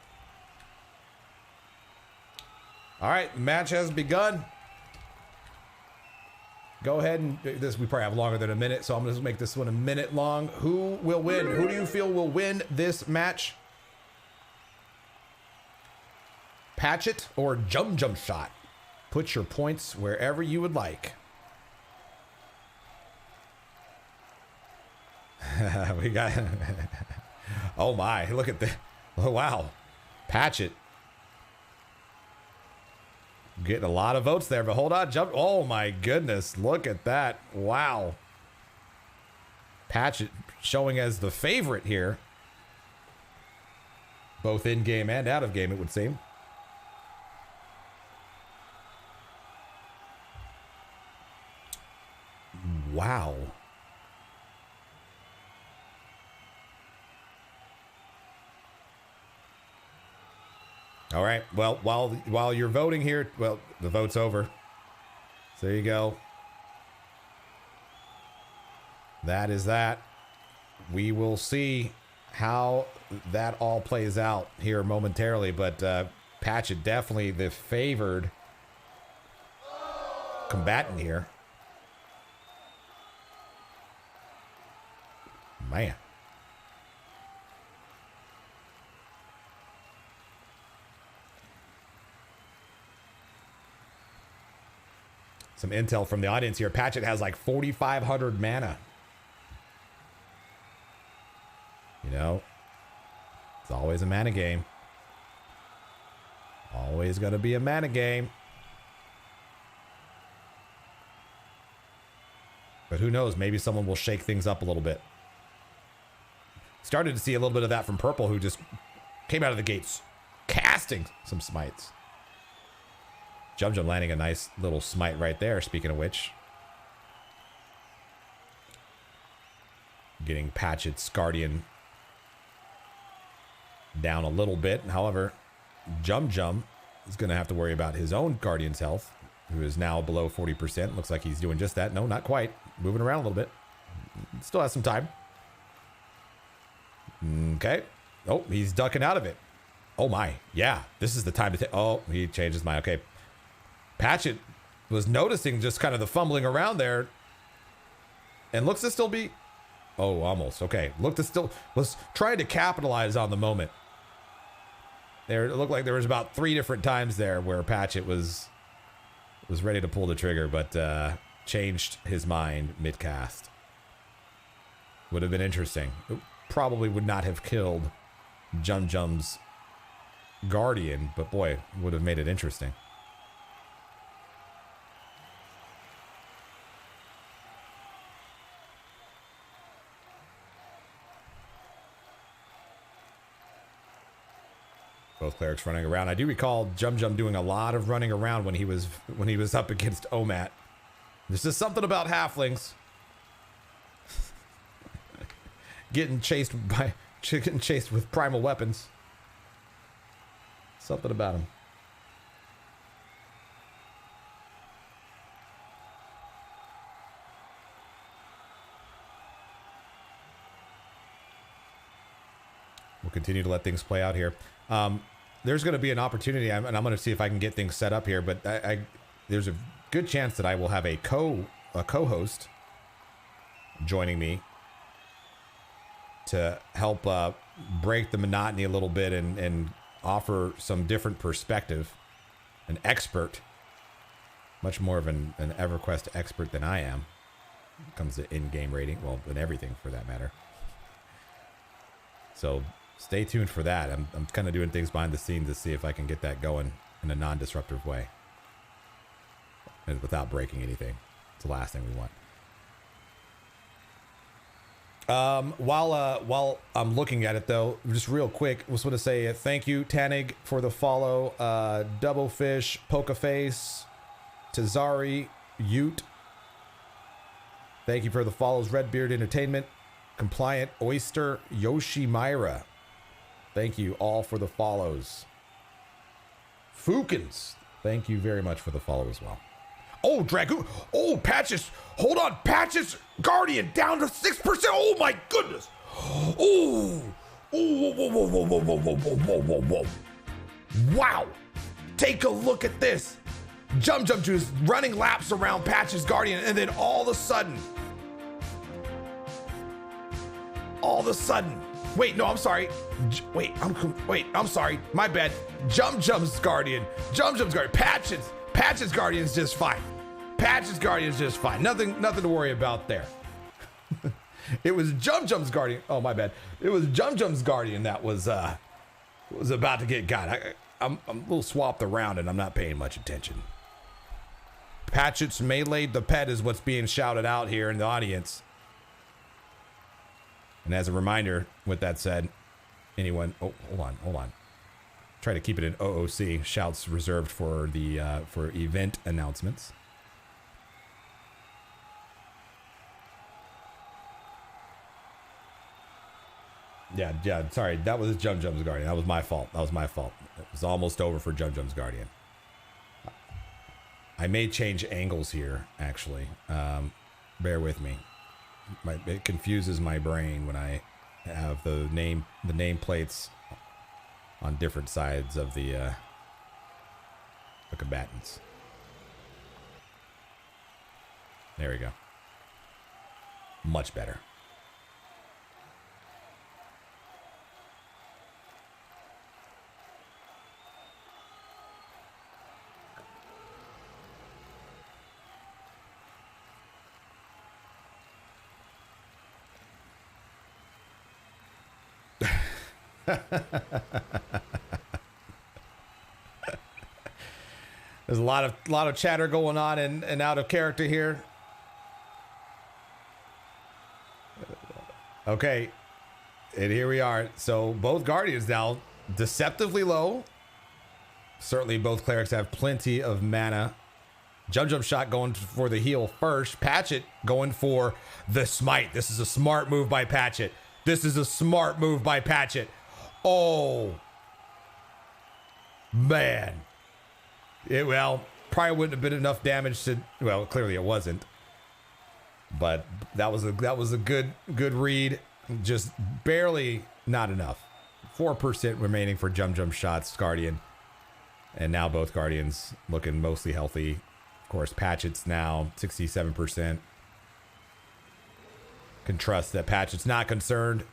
All right, the match has begun. Go ahead and this, we probably have longer than a minute, so I'm gonna make this one a minute long. Who will win? Who do you feel will win this match? Patchet or Jumjumshot? Put your points wherever you would like. We got oh my, look at that. Oh wow, Patchet getting a lot of votes there, but hold on, oh my goodness, look at that. Wow, Patchet showing as the favorite here, both in game and out of game, it would seem. Wow. All right. Well, while you're voting here, well, the vote's over. So there you go. That is that. We will see how that all plays out here momentarily, but Patchet definitely the favored combatant here. Man. Some intel from the audience here. Patchet has like 4,500 mana. You know, it's always a mana game. Always going to be a mana game. But who knows? Maybe someone will shake things up a little bit. Started to see a little bit of that from Purple, who just came out of the gates casting some smites. Jumjum landing a nice little smite right there, speaking of which. Getting Patchet's Guardian down a little bit. However, Jumjum is going to have to worry about his own Guardian's health, who is now below 40%. Looks like he's doing just that. No, not quite. Moving around a little bit. Still has some time. Okay. Oh, he's ducking out of it. Oh my. Yeah, this is the time to take. Oh, he changed his mind. Okay. Patchet was noticing just kind of the fumbling around there, and looks to still be. Oh, almost. Okay. Looked to still was trying to capitalize on the moment. There, it looked like there was about 3 different times there where Patchet was ready to pull the trigger, but changed his mind mid-cast. Would have been interesting. It probably would not have killed Jumjum's Guardian, but boy, would have made it interesting. Both clerics running around. I do recall Jumjum doing a lot of running around when he was up against Ohmat. There's just something about halflings getting chased with primal weapons. Something about him. We'll continue to let things play out here. There's going to be an opportunity, and I'm going to see if I can get things set up here, but there's a good chance that I will have a co-host joining me to help break the monotony a little bit and offer some different perspective. An expert, much more of an EverQuest expert than I am. When it comes to in-game rating, well, and everything for that matter. So stay tuned for that. I'm kind of doing things behind the scenes to see if I can get that going in a non-disruptive way and without breaking anything. It's the last thing we want. While I'm looking at it though, just real quick, just want to say thank you, Tanig, for the follow. Doublefish, Pokeface, Tazari, Ute. Thank you for the follows. Redbeard Entertainment, Compliant Oyster, Yoshimira. Thank you all for the follows. Fukins, thank you very much for the follow as well. Oh, Dragoon. Oh, Patches. Hold on. Patches Guardian down to 6%. Oh, my goodness. Oh. Oh, whoa, whoa, whoa, whoa, whoa, whoa, whoa, whoa, whoa. Wow. Take a look at this. Jumjumshot is running laps around Patches Guardian, and then all of a sudden. Wait, no, I'm sorry. I'm sorry. My bad. Jumjum's Guardian. Patches Guardian's just fine. Patches Guardian's just fine. Nothing to worry about there. It was Jumjum's Guardian. Oh, my bad. It was Jumjum's Guardian that was about to get got. I'm a little swapped around and I'm not paying much attention. Patchet's meleeed the pet is what's being shouted out here in the audience. And as a reminder, with that said, anyone, oh, hold on. Try to keep it in OOC. Shouts reserved for the for event announcements. Yeah. Sorry, that was Jumjum's Guardian. That was my fault. It was almost over for Jumjum's Guardian. I may change angles here, actually. Bear with me. It confuses my brain when I have the nameplates on different sides of the combatants. There we go. Much better. There's a lot of chatter going on and out of character here. Okay, and here we are. So both Guardians now deceptively low. Certainly both Clerics have plenty of mana. Jumjumshot going for the heal first. Patchet going for the smite. This is a smart move by Patchet. Oh, man. Probably wouldn't have been enough damage to, well, clearly it wasn't. But that was a good read. Just barely not enough. 4% remaining for Jumjumshot's Guardian. And now both Guardians looking mostly healthy. Of course, Patchet's now 67%. Can trust that Patchet's not concerned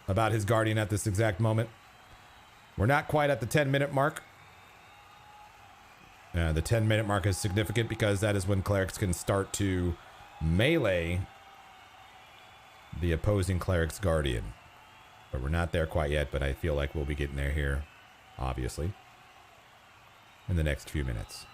about his Guardian at this exact moment. We're not quite at the 10-minute mark. The 10-minute mark is significant because that is when Clerics can start to melee the opposing Cleric's Guardian. But we're not there quite yet, but I feel like we'll be getting there here, obviously, in the next few minutes.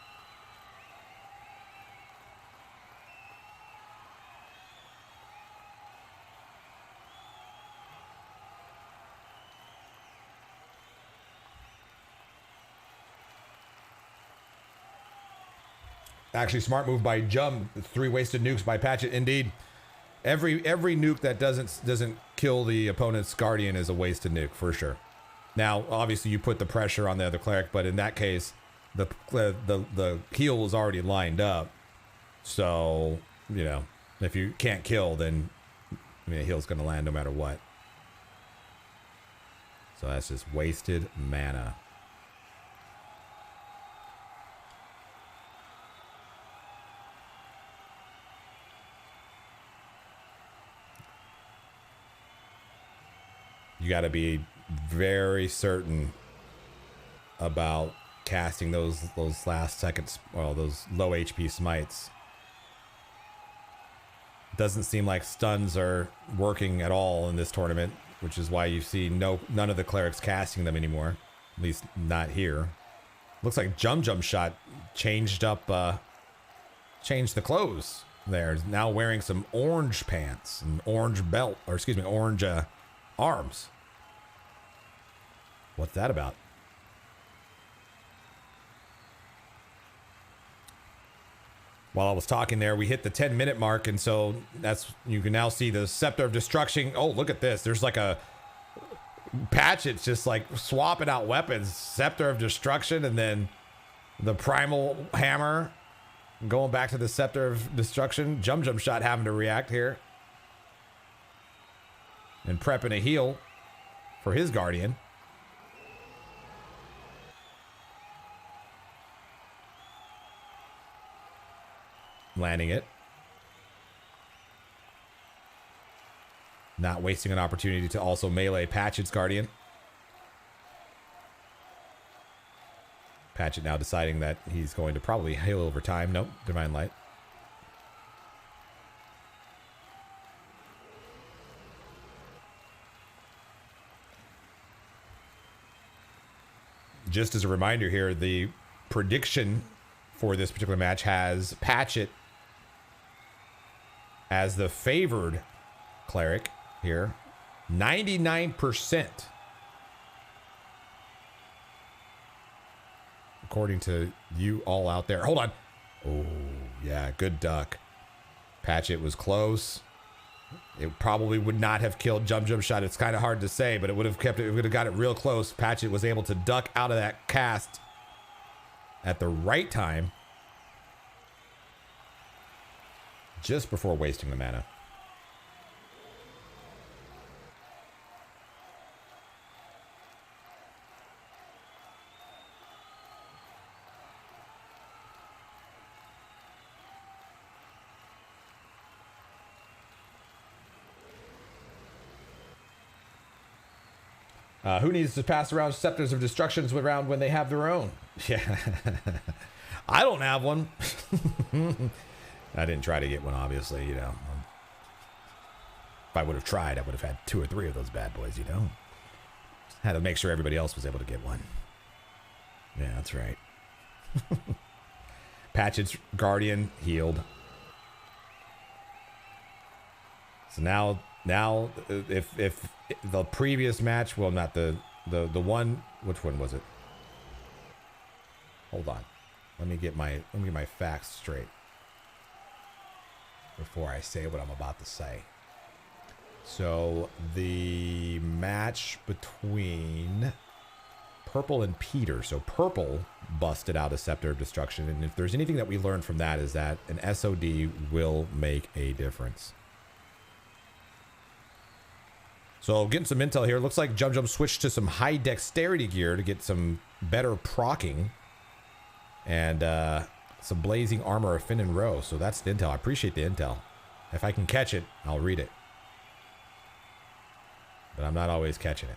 Actually, smart move by Jum. 3 wasted nukes by Patchet. Indeed, every nuke that doesn't kill the opponent's Guardian is a wasted nuke for sure. Now, obviously, you put the pressure on the other Cleric, but in that case, the heal was already lined up. So, you know, if you can't kill, then the heal's going to land no matter what. So that's just wasted mana. You got to be very certain about casting those last seconds, well, those low HP smites. Doesn't seem like stuns are working at all in this tournament, which is why you see none of the Clerics casting them anymore. At least not here. Looks like Jumjumshot changed the clothes. there. Now wearing some orange pants and orange belt, or excuse me, orange arms. What's that about? While I was talking there, we hit the 10-minute mark, and so that's, you can now see the Scepter of Destruction. Oh, look at this. There's like a Patchet's just like swapping out weapons. Scepter of Destruction, and then the Primal Hammer. Going back to the Scepter of Destruction. Jumjumshot having to react here. And prepping a heal for his Guardian. Landing it. Not wasting an opportunity to also melee Patchet's Guardian. Patchet now deciding that he's going to probably heal over time. Nope, Divine Light. Just as a reminder here, the prediction for this particular match has Patchet as the favored cleric here. 99%. According to you all out there. Hold on. Oh, yeah, good duck. Patchet was close. It probably would not have killed Jumjumshot. It's kind of hard to say, but it would have kept it. It would have got it real close. Patchet was able to duck out of that cast at the right time, just before wasting the mana. Who needs to pass around Scepters of Destructions around when they have their own? Yeah. I don't have one. I didn't try to get one, obviously, you know. If I would have tried, I would have had 2 or 3 of those bad boys, you know. Had to make sure everybody else was able to get one. Yeah, that's right. Patchet's Guardian healed. So now if the previous match, well, not the one, which one was it? Hold on. Let me get my facts straight before I say what I'm about to say. So the match between Purple and Petyrr. So Purple busted out a Scepter of Destruction, and if there's anything that we learned from that is that an SOD will make a difference. So getting some intel here. Looks like Jumjum switched to some high dexterity gear to get some better proccing. And some blazing armor of Finn and Row. So that's the intel. I appreciate the intel. If I can catch it, I'll read it. But I'm not always catching it.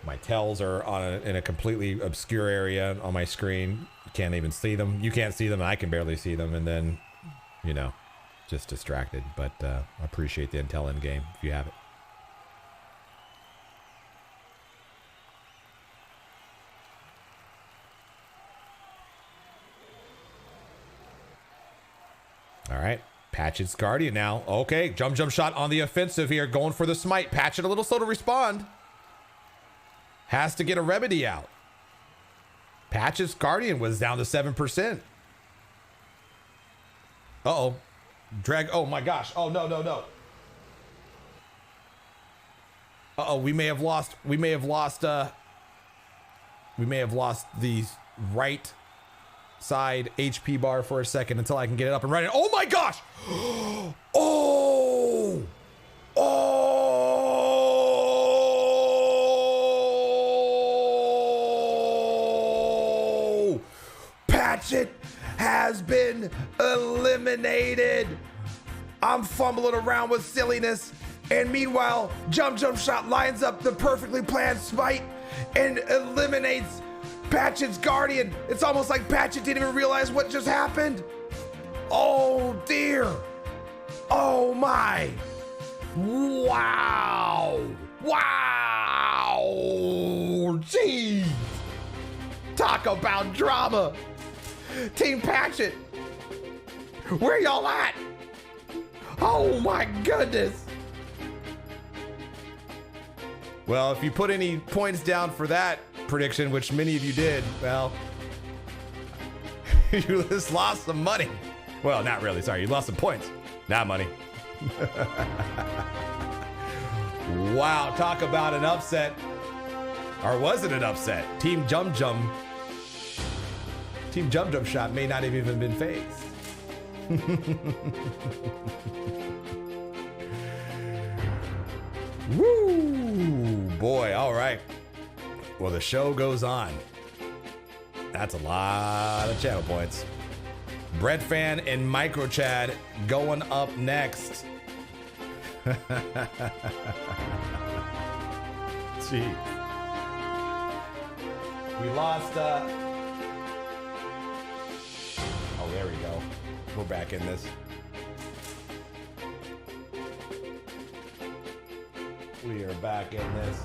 My tells are in a completely obscure area on my screen. Can't even see them. You can't see them, and I can barely see them. And then, you know, just distracted. But I appreciate the intel in game if you have it. All right, Patchet's Guardian now. Okay, Jumjumshot on the offensive here, going for the smite. Patchet a little slow to respond. Has to get a remedy out. Patchet's Guardian was down to 7%. Uh-oh. Drag. Oh my gosh. Oh, no. Uh-oh, we may have lost the right side HP bar for a second until I can get it up and running. Oh my gosh! Oh! Patchet has been eliminated. I'm fumbling around with silliness, and meanwhile, Jumjumshot lines up the perfectly planned smite and eliminates Patchet's Guardian. It's almost like Patchet didn't even realize what just happened. Oh dear. Oh my. Wow. Gee. Talk about drama. Team Patchet Where y'all at? Oh my goodness. Well, if you put any points down for that prediction, which many of you did, well, you just lost some money. Well, not really. Sorry, you lost some points, not money. Wow, talk about an upset. Or was it an upset? Team Jumjumshot may not have even been phased. Woo, boy, all right. Well, the show goes on. That's a lot of channel points. Breadfann and Microchad going up next. Gee. We lost, oh, there we go. We're back in this. We are back in this.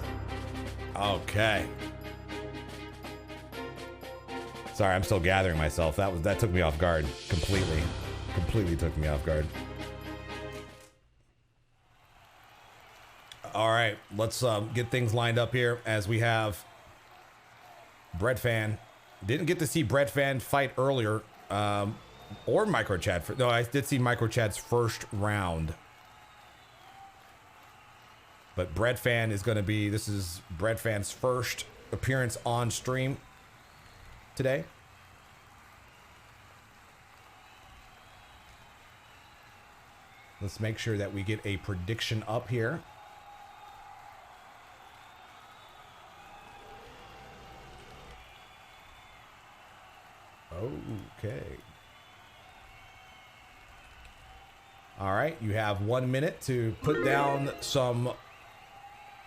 Okay. Sorry, I'm still gathering myself. That took me off guard completely. Completely took me off guard. All right, let's get things lined up here as we have Breadfann. Didn't get to see Breadfann fight earlier, or Microchad. No, I did see Microchad's first round. But Breadfann is going to be, this is Breadfann's first appearance on stream today. Let's make sure that we get a prediction up here. Okay. All right, you have 1 minute to put down some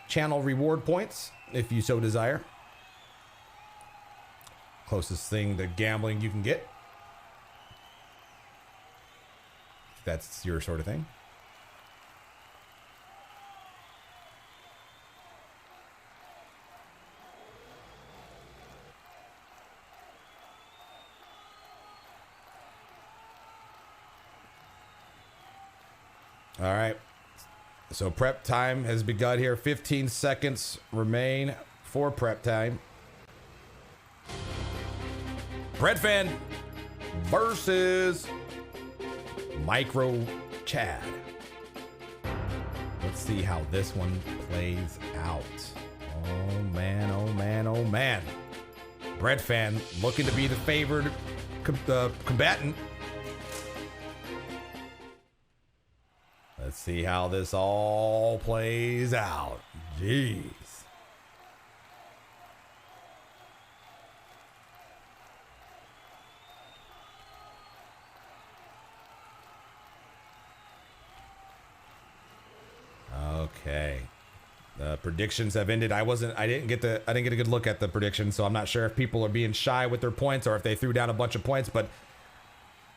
channel reward points if you so desire. Closest thing to gambling you can get. If that's your sort of thing. All right. So prep time has begun here. 15 seconds remain for prep time. Breadfann versus Microchad. Let's see how this one plays out. Oh man, oh man, oh man. Breadfann looking to be the favored combatant. Let's see how this all plays out. Jeez. Okay. The predictions have ended. I didn't get a good look at the predictions, so I'm not sure if people are being shy with their points or if they threw down a bunch of points, but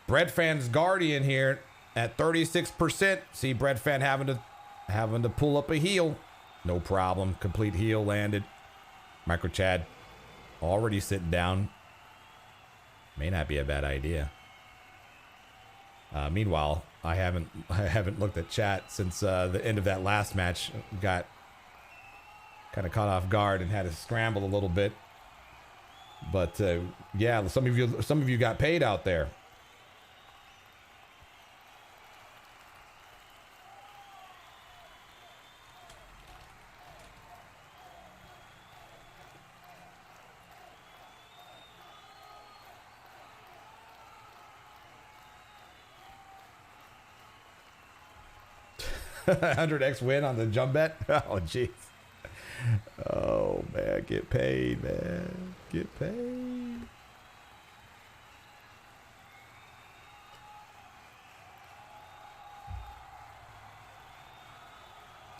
Breadfann's Guardian here at 36%. See Breadfann having to pull up a heal. No problem. Complete heal landed. Microchad already sitting down. May not be a bad idea. Meanwhile, I haven't looked at chat since the end of that last match. Got kind of caught off guard and had to scramble a little bit. But yeah, some of you got paid out there. $100x win on the jump bet. Oh jeez. Oh man, get paid, man. Get paid.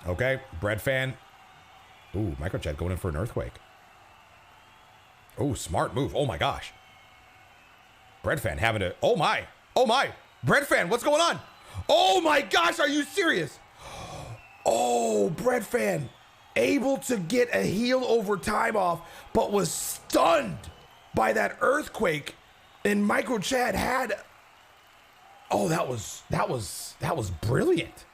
Okay, Breadfann. Ooh, Microchad going in for an earthquake. Oh, smart move. Oh my gosh. Breadfann having a, oh my. Breadfann, what's going on? Oh my gosh, are you serious? Oh, Breadfann able to get a heal over time off, but was stunned by that earthquake. And Microchad had Oh, that was brilliant.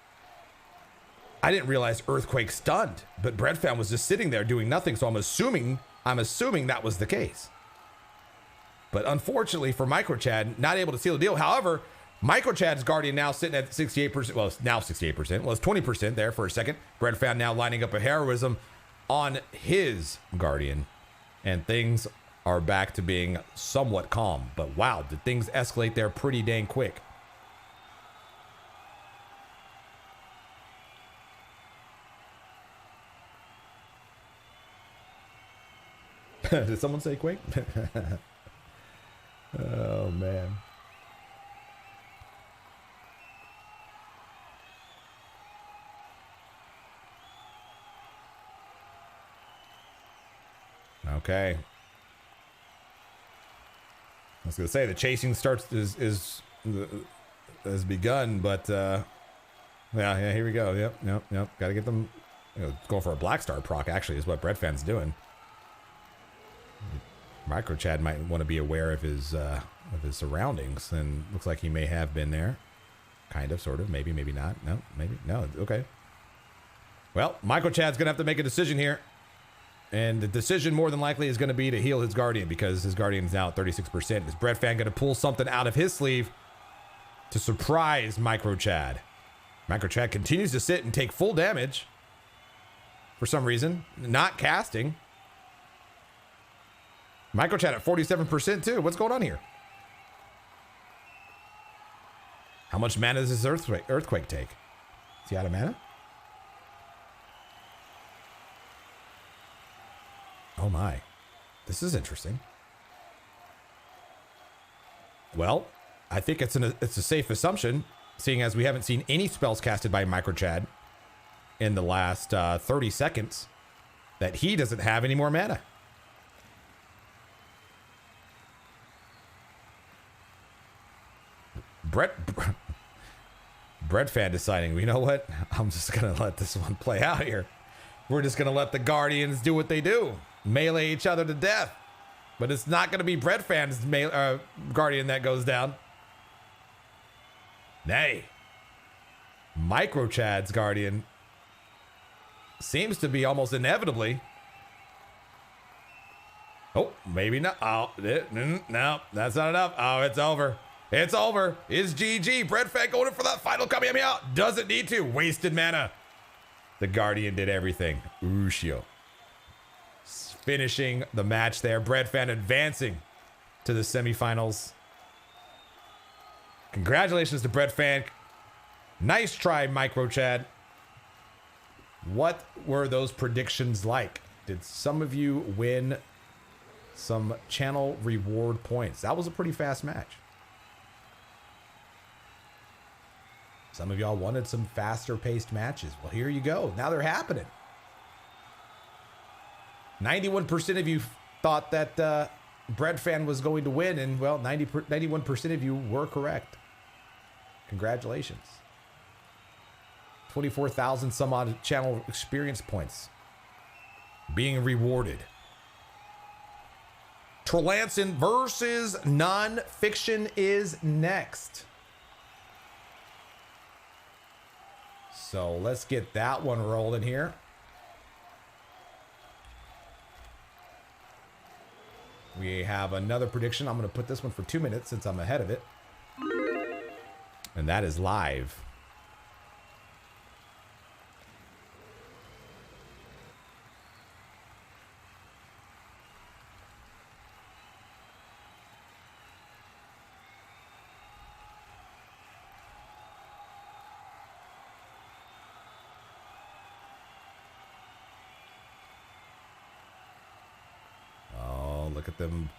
I didn't realize Earthquake stunned, but Breadfann was just sitting there doing nothing, so I'm assuming that was the case. But unfortunately for Microchad, not able to seal the deal. However, Microchad's Guardian now sitting at 68%. Well, it's now 68%. Well, it's 20% there for a second. Breadfann now lining up a heroism on his Guardian. And things are back to being somewhat calm. But wow, did things escalate there pretty dang quick. Did someone say Quake? Oh, man. Okay. I was going to say the chasing has begun, but yeah, here we go. Yep. Got to get them going for a Black Star proc, actually, is what Breadfann's doing. Microchad might want to be aware of his surroundings, and looks like he may have been there. Kind of, sort of, maybe not. No, maybe, no, okay. Well, Microchad's going to have to make a decision here. And the decision more than likely is going to be to heal his Guardian, because his Guardian is now at 36%. Is Breadfann going to pull something out of his sleeve to surprise Microchad? Microchad continues to sit and take full damage for some reason, not casting. Microchad at 47% too. What's going on here? How much mana does this Earthquake take? Is he out of mana? Oh my. This is interesting. Well, I think it's a safe assumption, seeing as we haven't seen any spells casted by Microchad in the last 30 seconds, that he doesn't have any more mana. Breadfann deciding, you know what? I'm just going to let this one play out here. We're just going to let the Guardians do what they do. Melee each other to death. But it's not going to be Breadfann's Guardian that goes down. Nay. Microchad's Guardian seems to be almost inevitably. Oh, maybe not. Oh, no, that's not enough. Oh, it's over. It's over. It's GG. Breadfann going in for that final Kamehameha. Doesn't need to. Wasted mana. The Guardian did everything. Ushio. Finishing the match there. Breadfann advancing to the semifinals. Congratulations to Breadfann. Nice try, Microchad. What were those predictions like? Did some of you win some channel reward points? That was a pretty fast match. Some of y'all wanted some faster paced matches. Well, here you go. Now they're happening. 91% of you thought that Breadfann was going to win, and well, 91% of you were correct. Congratulations. 24,000 some odd channel experience points being rewarded. Torlanson versus Nonphixion is next. So let's get that one rolling here. We have another prediction. I'm going to put this one for 2 minutes since I'm ahead of it. And that is live.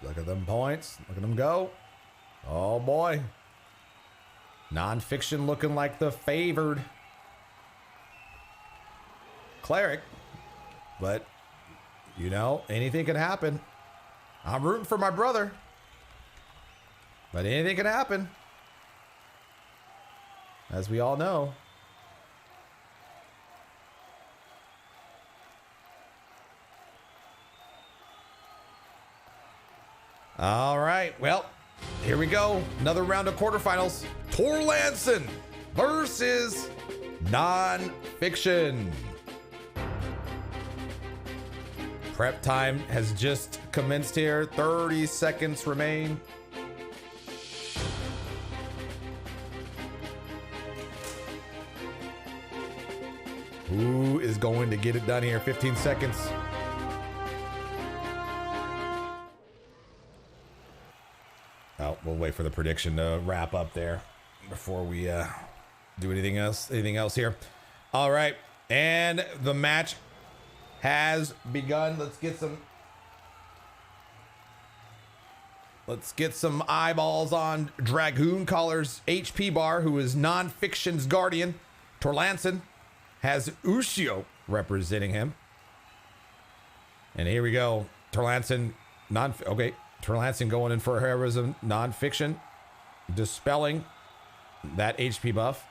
Look at them points. Look at them go. Oh boy. Nonphixion looking like the favored Cleric. But, you know, anything can happen. I'm rooting for my brother. But anything can happen. As we all know. All right, well, here we we go. Another round of quarterfinals. Torlanson versus Nonphixion. Prep time has just commenced here. 30 seconds remain. Who is going to get it done here? 15 seconds. Oh, we'll wait for the prediction to wrap up there before we do anything else here. All right, and the match has begun. Let's get some eyeballs on Dragoon Caller's HP bar, who is Nonphixion's guardian. Torlanson has Ushio representing him. And here we go. Torlanson, Torlanson going in for heroism. Nonphixion dispelling that HP buff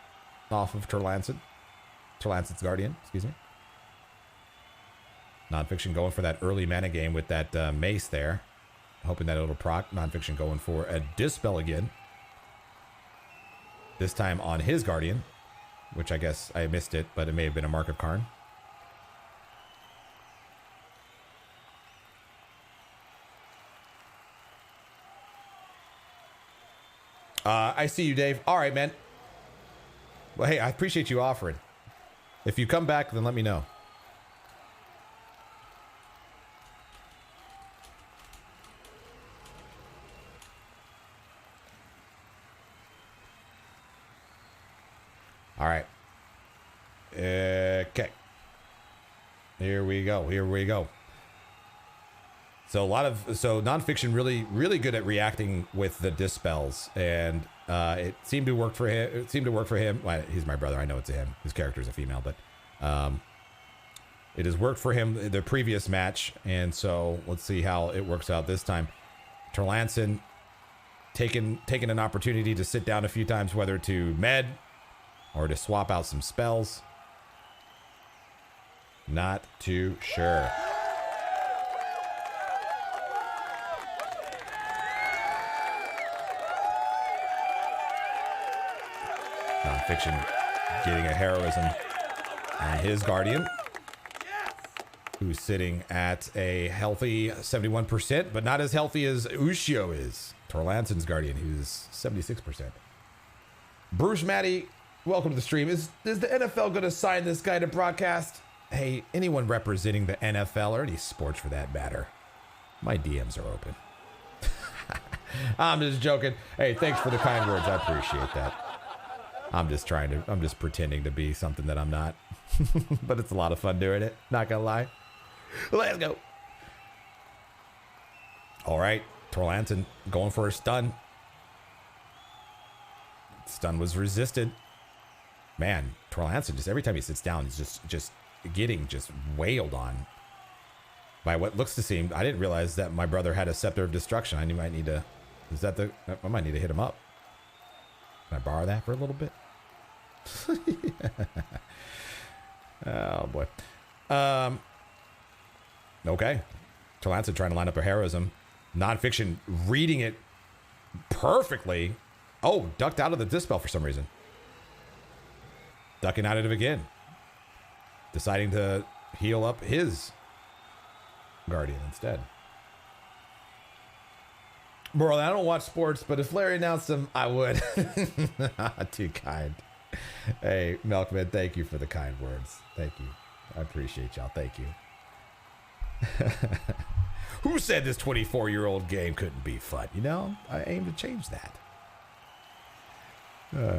off of Torlanson's guardian, excuse me. Nonphixion going for that early mana game with that mace there. Hoping that it'll proc. Nonphixion going for a dispel again. This time on his guardian, which I guess I missed it, but it may have been a Mark of Karn. I see you, Dave. All right, man. Well, hey, I appreciate you offering. If you come back, then let me know. All right. Okay. Here we go. So Nonphixion really good at reacting with the dispels, and it seemed to work for him. Well, he's my brother. I know it's a him. His character is a female, but it has worked for him the previous match, and so let's see how it works out this time. Torlanson taking an opportunity to sit down a few times, whether to med or to swap out some spells. Not too sure. Nonphixion getting a heroism on his guardian, who's sitting at a healthy 71%, but not as healthy as Ushio is. Torlanson's guardian, who's 76%. Bruce Matty, welcome to the stream. Is the NFL going to sign this guy to broadcast? Hey, anyone representing the NFL or any sports for that matter, my DMs are open. I'm just joking. Hey, thanks for the kind words. I appreciate that. I'm just pretending to be something that I'm not. But it's a lot of fun doing it. Not gonna lie. Let's go. All right, Torlanson going for a stun. Stun was resisted. Man, Torlanson, just every time he sits down, he's just getting wailed on by what looks to seem. I didn't realize that my brother had a Scepter of Destruction. I might need to. I might need to hit him up. Can I borrow that for a little bit? Oh boy. Okay. Torlanson trying to line up a heroism. Nonphixion reading it perfectly. Oh, ducked out of the dispel for some reason. Ducking out of it again. Deciding to heal up his guardian instead. Bro, I don't watch sports, but if Larry announced them, I would. Too kind. Hey, Milkman, thank you for the kind words. Thank you. I appreciate y'all. Thank you. Who said this 24-year-old game couldn't be fun? You know, I aim to change that.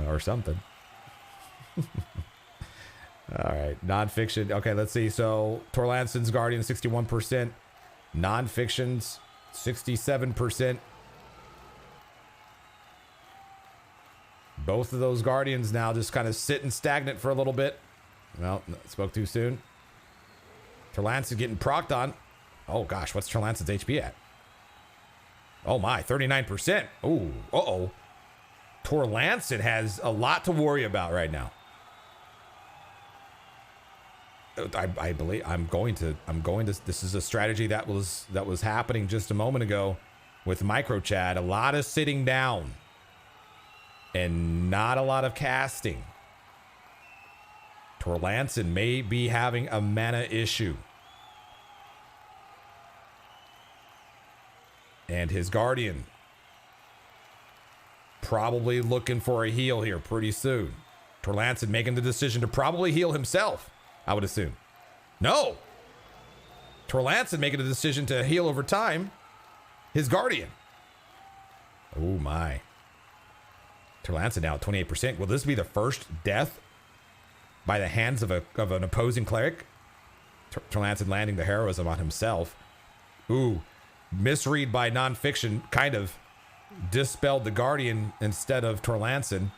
Or something. All right, Nonphixion. Okay, let's see. So Torlanson's guardian 61%, Nonphixion's 67%. Both of those guardians now just kind of sitting stagnant for a little bit. Well, spoke too soon. Torlanson getting procced on. Oh gosh, what's Torlanson's HP at? Oh my, 39%. Ooh, uh-oh. Torlanson has a lot to worry about right now. I believe I'm going to this is a strategy that was happening just a moment ago. with Microchad. A lot of sitting down and not a lot of casting. Torlanson may be having a mana issue. And his Guardian probably looking for a heal here pretty soon. Torlanson making the decision to probably heal himself, I would assume. No! Torlanson making a decision to heal over time his Guardian. Oh my. Torlanson now at 28%. Will this be the first death by the hands of an opposing cleric? Torlanson landing the heroism on himself. Ooh, misread by Nonphixion, kind of dispelled the Guardian instead of Torlanson.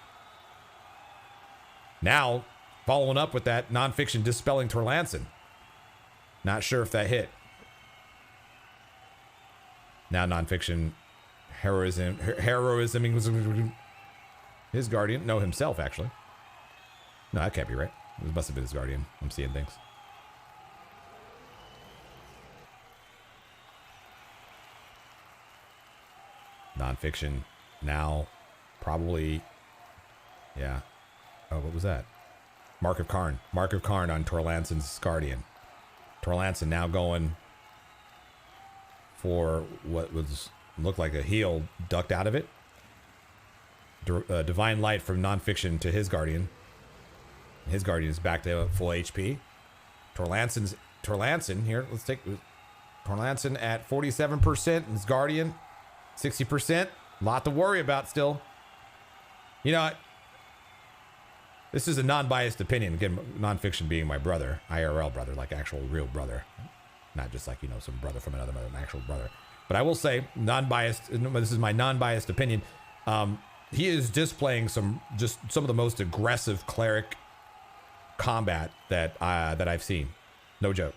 Now, following up with that, Nonphixion dispelling Torlanson. Not sure if that hit. Now Nonphixion heroism his Guardian. No, himself, actually. No, that can't be right. It must have been his Guardian. I'm seeing things. Nonphixion now probably, yeah. Oh, what was that? Mark of Karn. Mark of Karn on Torlanson's Guardian. Torlanson now going for what looked like a heal, ducked out of it. Divine Light from Nonphixion to his Guardian. His Guardian is back to full HP. Torlanson here. Let's take Torlanson at 47%. His Guardian 60%. A lot to worry about still. You know, this is a non-biased opinion. Again, Nonphixion being my brother, IRL brother, like actual real brother, not just like, you know, some brother from another mother, an actual brother. But I will say, non-biased. This is my non-biased opinion. He is displaying some of the most aggressive cleric combat that I've seen. No joke.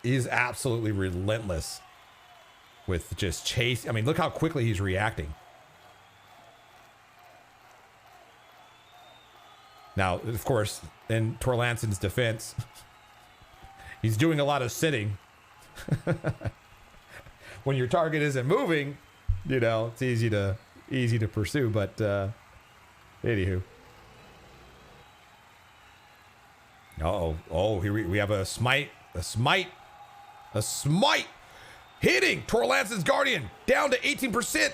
He's absolutely relentless with just chase. I mean, look how quickly he's reacting. Now, of course, in Torlanson's defense, he's doing a lot of sitting. When your target isn't moving, you know, it's easy to pursue, but anywho. Oh, here we have a smite hitting Torlanson's Guardian down to 18%.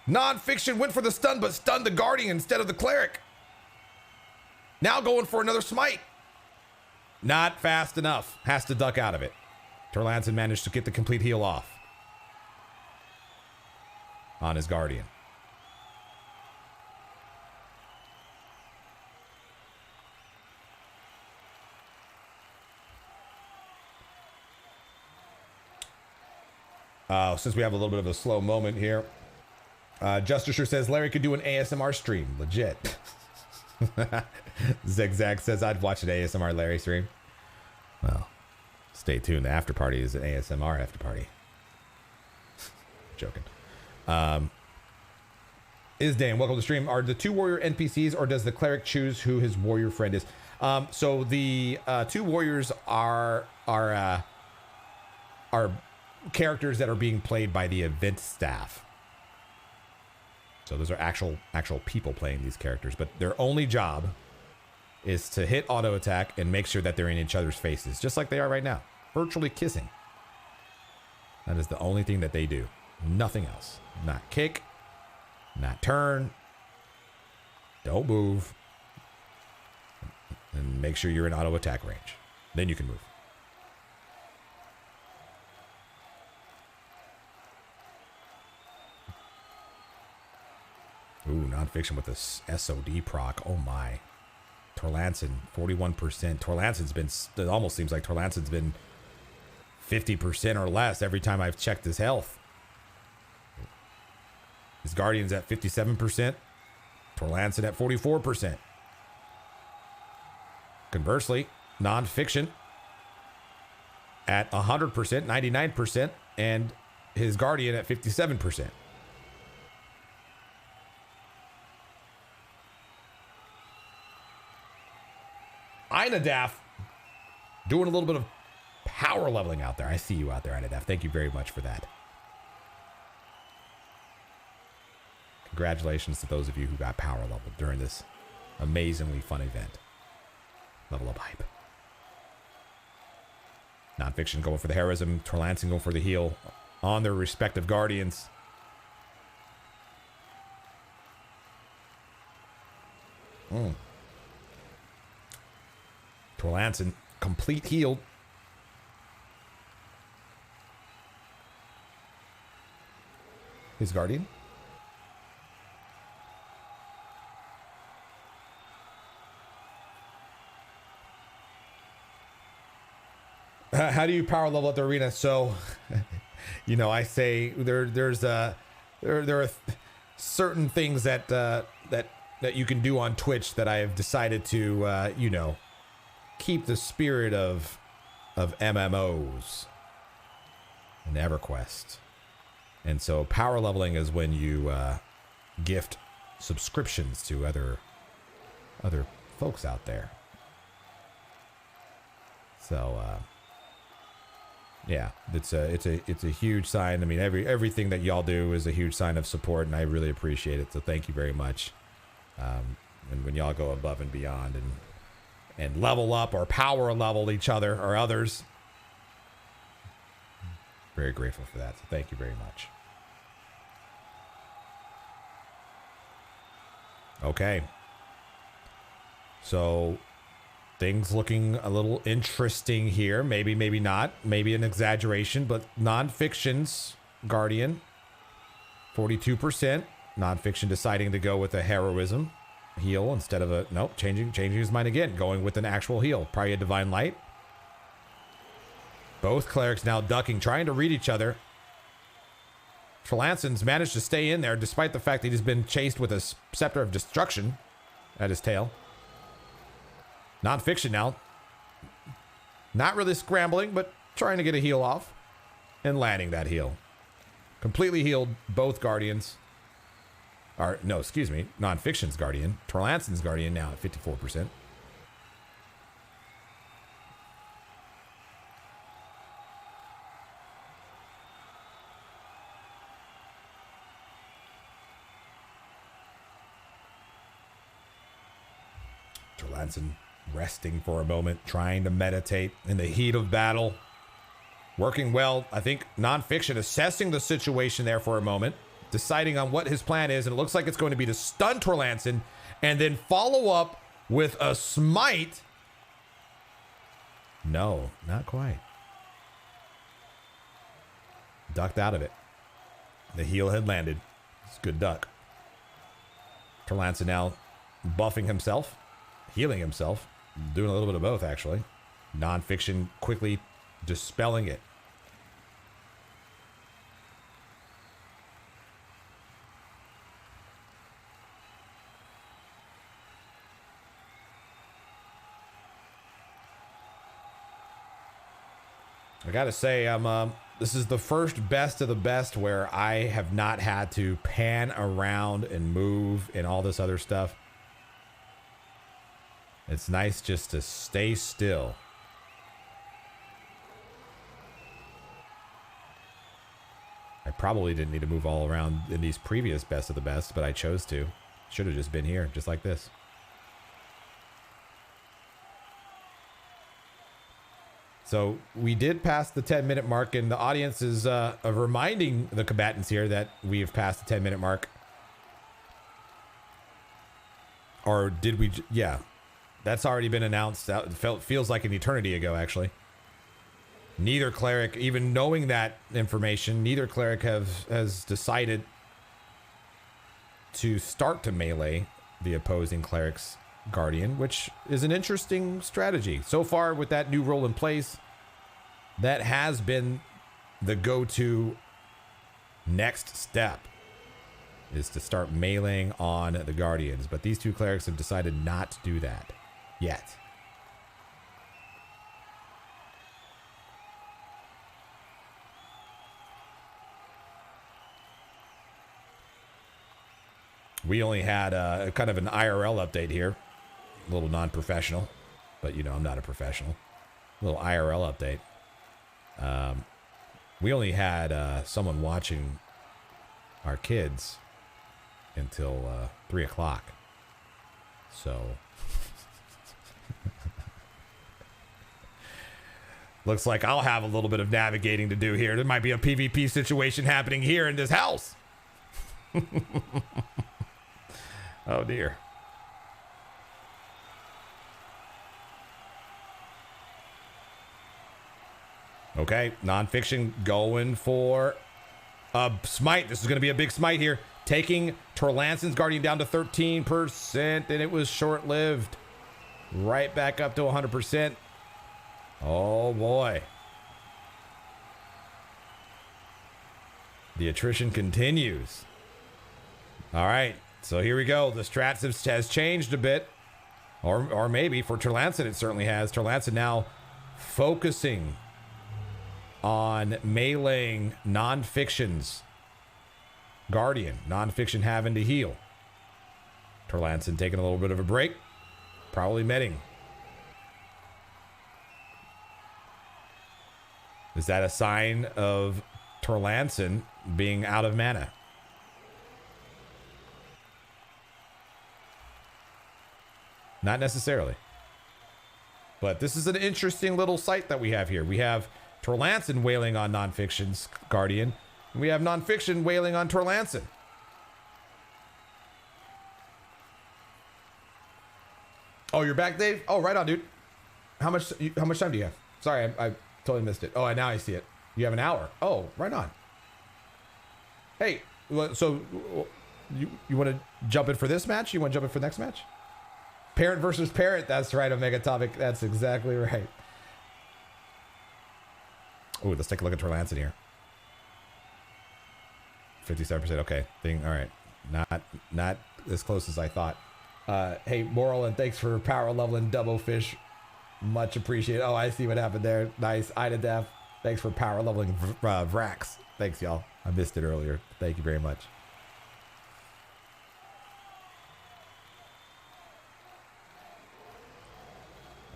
Nonphixion went for the stun, but stunned the Guardian instead of the Cleric. Now going for another smite. Not fast enough. Has to duck out of it. Torlanson managed to get the complete heal off on his Guardian. Since we have a little bit of a slow moment here, Justicer says Larry could do an ASMR stream. Legit. Zigzag says I'd watch an ASMR Larry stream. Well, stay tuned. The after party is an ASMR after party. Joking. Is Dan, welcome to the stream. Are the two warrior NPCs, or does the cleric choose who his warrior friend is? So the two warriors are characters that are being played by the event staff. So those are actual people playing these characters, but their only job is to hit auto attack and make sure that they're in each other's faces, just like they are right now, virtually kissing. That is the only thing that they do. Nothing else. Not kick, not turn. Don't move. And make sure you're in auto attack range. Then you can move. Ooh, Nonphixion with this SOD proc. Oh my. Torlanson, 41%. Torlanson's been, it almost seems like Torlanson's been 50% or less every time I've checked his health. His Guardian's at 57%. Torlanson at 44%. Conversely, Nonphixion at 100%, 99%, and his Guardian at 57%. Inadaf doing a little bit of power leveling out there. I see you out there, Inadaf. Thank you very much for that. congratulations to those of you who got power leveled during this amazingly fun event. Level up hype. Nonphixion going for the heroism. Torlanson going for the heal on their respective guardians. Torlanson complete healed. His guardian. How do you power level at the arena? So, you know, I say there are certain things that that you can do on Twitch that I have decided to you know, keep the spirit of MMOs and EverQuest. And so power leveling is when you gift subscriptions to other folks out there. So yeah, it's a huge sign. I mean, everything that y'all do is a huge sign of support, and I really appreciate it. So thank you very much. And when y'all go above and beyond and level up or power level each other or others, very grateful for that. So thank you very much. Okay. So things looking a little interesting here. Maybe, maybe not. Maybe an exaggeration, but Nonphixion's Guardian, 42%. Nonphixion deciding to go with a heroism heal instead of a, nope, changing his mind again, going with an actual heal. Probably a Divine Light. Both clerics now ducking, trying to read each other. Torlanson's managed to stay in there despite the fact that he's been chased with a Scepter of Destruction at his tail. Nonphixion now, not really scrambling, but trying to get a heal off and landing that heal. Completely healed both Guardians. Or, no, excuse me, Nonphixion's Guardian. Torlanson's Guardian now at 54%. Torlanson resting for a moment, trying to meditate in the heat of battle. Working well. I think Nonphixion assessing the situation there for a moment, deciding on what his plan is, and it looks like it's going to be to stun Torlanson and then follow up with a smite. No, not quite. Ducked out of it. The heal had landed. It's a good duck. Torlanson now buffing himself, healing himself, doing a little bit of both, actually. Nonphixion quickly dispelling it. I gotta say, this is the first best of the best where I have not had to pan around and move and all this other stuff. It's nice just to stay still. I probably didn't need to move all around in these previous best of the best, but I chose to. Should have just been here, just like this. So we did pass the 10-minute mark, and the audience is reminding the combatants here that we have passed the 10-minute mark. Or did we? Yeah, that's already been announced. That feels like an eternity ago, actually. Neither cleric, even knowing that information, neither cleric has decided to start to melee the opposing cleric's Guardian, which is an interesting strategy. So far with that new role in place, that has been the go-to next step, is to start meleeing on the Guardians. But these two clerics have decided not to do that yet. We only had a kind of an IRL update here. A little non-professional, but you know, I'm not a professional. A little IRL update. We only had someone watching our kids until 3 o'clock. So looks like I'll have a little bit of navigating to do here. There might be a PvP situation happening here in this house. Oh dear. Okay, Nonphixion going for a smite. This is going to be a big smite here. Taking Torlanson's Guardian down to 13%, and it was short-lived. Right back up to 100%. Oh, boy. The attrition continues. All right, so here we go. The strats has changed a bit. Or maybe for Torlanson, it certainly has. Torlanson now focusing on meleeing Nonphixion's Guardian. Nonphixion having to heal. Torlanson taking a little bit of a break. Probably medding. Is that a sign of Torlanson being out of mana? Not necessarily. But this is an interesting little sight that we have here. We have Torlanson wailing on Nonphixion's Guardian. And we have Nonphixion wailing on Torlanson. Oh, you're back, Dave? Oh, right on, dude. How much time do you have? Sorry, I totally missed it. Oh, now I see it. You have an hour. Oh, right on. Hey, so you want to jump in for this match? You want to jump in for the next match? Parent versus parent. That's right, Omega Topic. That's exactly right. Oh, let's take a look at Torlanson here. 57%. Okay. Thing. All right. Not as close as I thought. Hey, Moral, and thanks for power leveling Double Fish. Much appreciated. Oh, I see what happened there. Nice. Ida Def. Thanks for power leveling Vrax. Thanks, y'all. I missed it earlier. Thank you very much.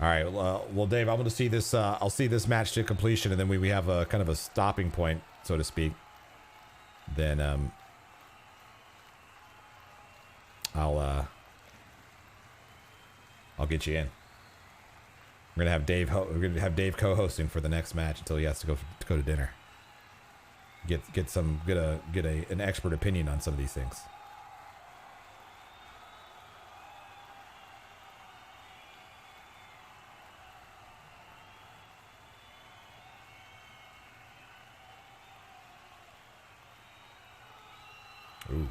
All right. Well, Dave, I'm going to see this. I'll see this match to completion, and then we have a kind of a stopping point, so to speak. Then I'll get you in. We're gonna have Dave co-hosting for the next match until he has to go to dinner. Get an expert opinion on some of these things. Ooh.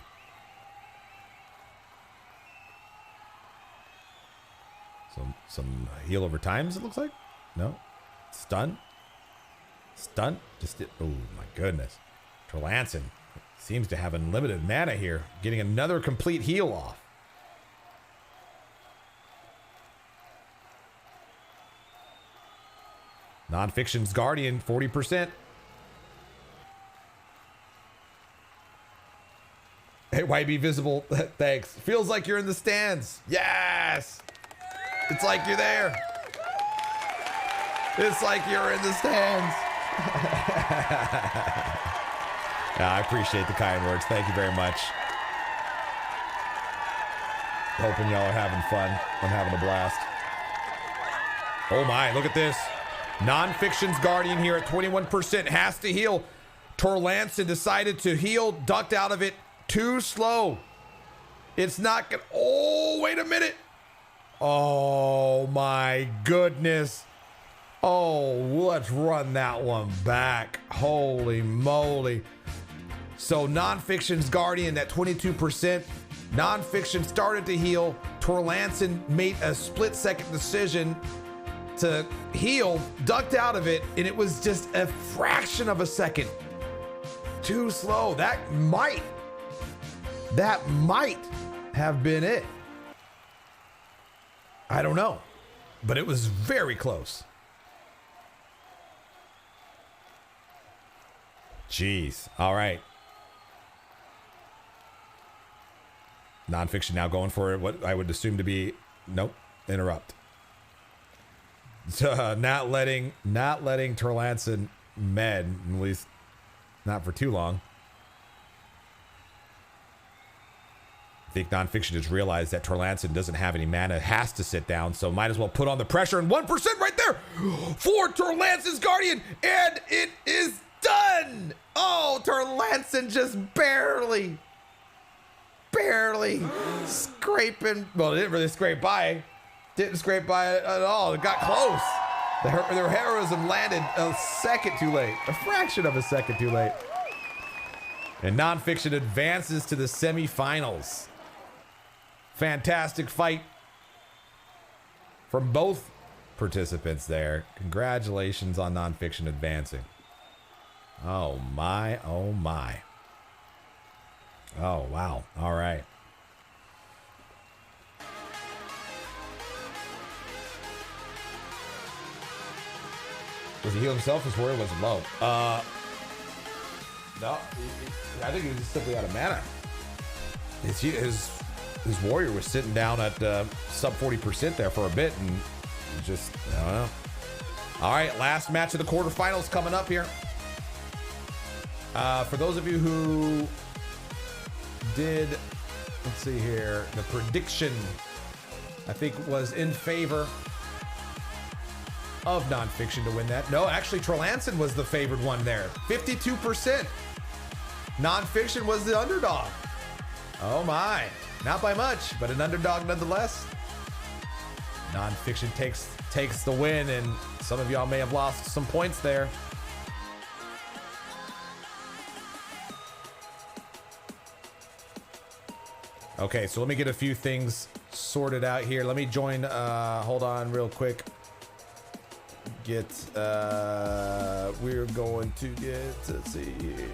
Some heal over times, it looks like. No. Stun. Just oh my goodness. Torlanson seems to have unlimited mana here. Getting another complete heal off. Nonphixion's Guardian, 40%. Hey, YB Visible, thanks. Feels like you're in the stands. Yes! It's like you're there. It's like you're in the stands. Yeah, I appreciate the kind words. Thank you very much. Hoping y'all are having fun. I'm having a blast. Oh my, look at this. Nonphixion's Guardian here at 21% has to heal. Torlanson decided to heal, ducked out of it. Too slow. It's not gonna. Oh, wait a minute. Oh my goodness. Oh, let's run that one back. Holy moly. So Nonphixion's Guardian at 22%. Nonphixion started to heal. Torlanson made a split-second decision to heal, ducked out of it, and it was just a fraction of a second. Too slow. That might have been it. I don't know, but it was very close. Jeez. All right. Nonphixion now going for what I would assume to be, nope, interrupt. So, not letting Torlanson med, at least not for too long. I think Nonphixion has realized that Torlanson doesn't have any mana, has to sit down, so might as well put on the pressure, and 1% right there for Torlanson's Guardian, and it is done! Oh, Torlanson just barely scraping, well, it didn't really scrape by. Didn't scrape by it at all. It got close. Their heroism landed a second too late, a fraction of a second too late. And Nonphixion advances to the semifinals. Fantastic fight from both participants there. Congratulations on Nonphixion advancing. Oh my, oh my. Oh, wow. All right. Does he heal himself? His warrior wasn't low. No, I think he was just simply out of mana. His warrior was sitting down at sub 40% there for a bit, and just, I don't know. All right, last match of the quarterfinals coming up here. For those of you who did, let's see here, the prediction, I think, was in favor of Nonphixion to win that. No, actually, Torlanson was the favored one there. 52%. Nonphixion was the underdog. Oh my. Not by much, but an underdog nonetheless. Nonphixion takes the win, and some of y'all may have lost some points there. Okay, so let me get a few things sorted out here. Let me join, hold on real quick. We're going to get, let's see here.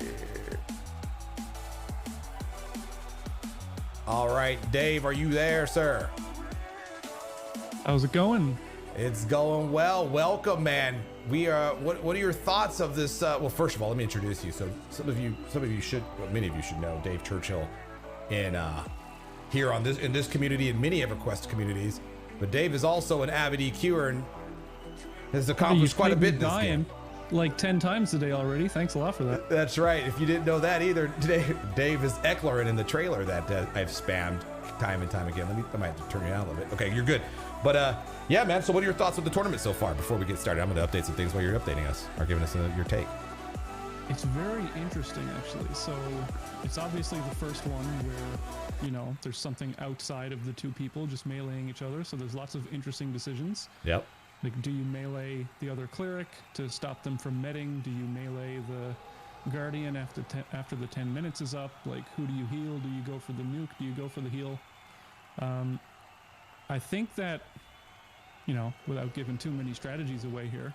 All right, Dave, are you there, sir? How's it going? It's going well. Welcome, man. We are. What are your thoughts of this? Well, first of all, let me introduce you. So some of you should, well, many of you should know Dave Churchill in here on in this community and many EverQuest communities. But Dave is also an avid EQer and has accomplished quite a bit in this game. Like 10 times today already. Thanks a lot for that. That's right. If you didn't know that either, today Dave is Ecklerin in the trailer that I've spammed time and time again. I might have to turn you out a little bit. Okay, you're good. But yeah, man. So what are your thoughts of the tournament so far? Before we get started, I'm going to update some things while you're updating us or giving us your take. It's very interesting, actually. So it's obviously the first one where, you know, there's something outside of the two people just meleeing each other. So there's lots of interesting decisions. Yep. Like, do you melee the other cleric to stop them from meting? Do you melee the guardian after the 10 minutes is up? Like, who do you heal? Do you go for the nuke? Do you go for the heal? I think that, you know, without giving too many strategies away here,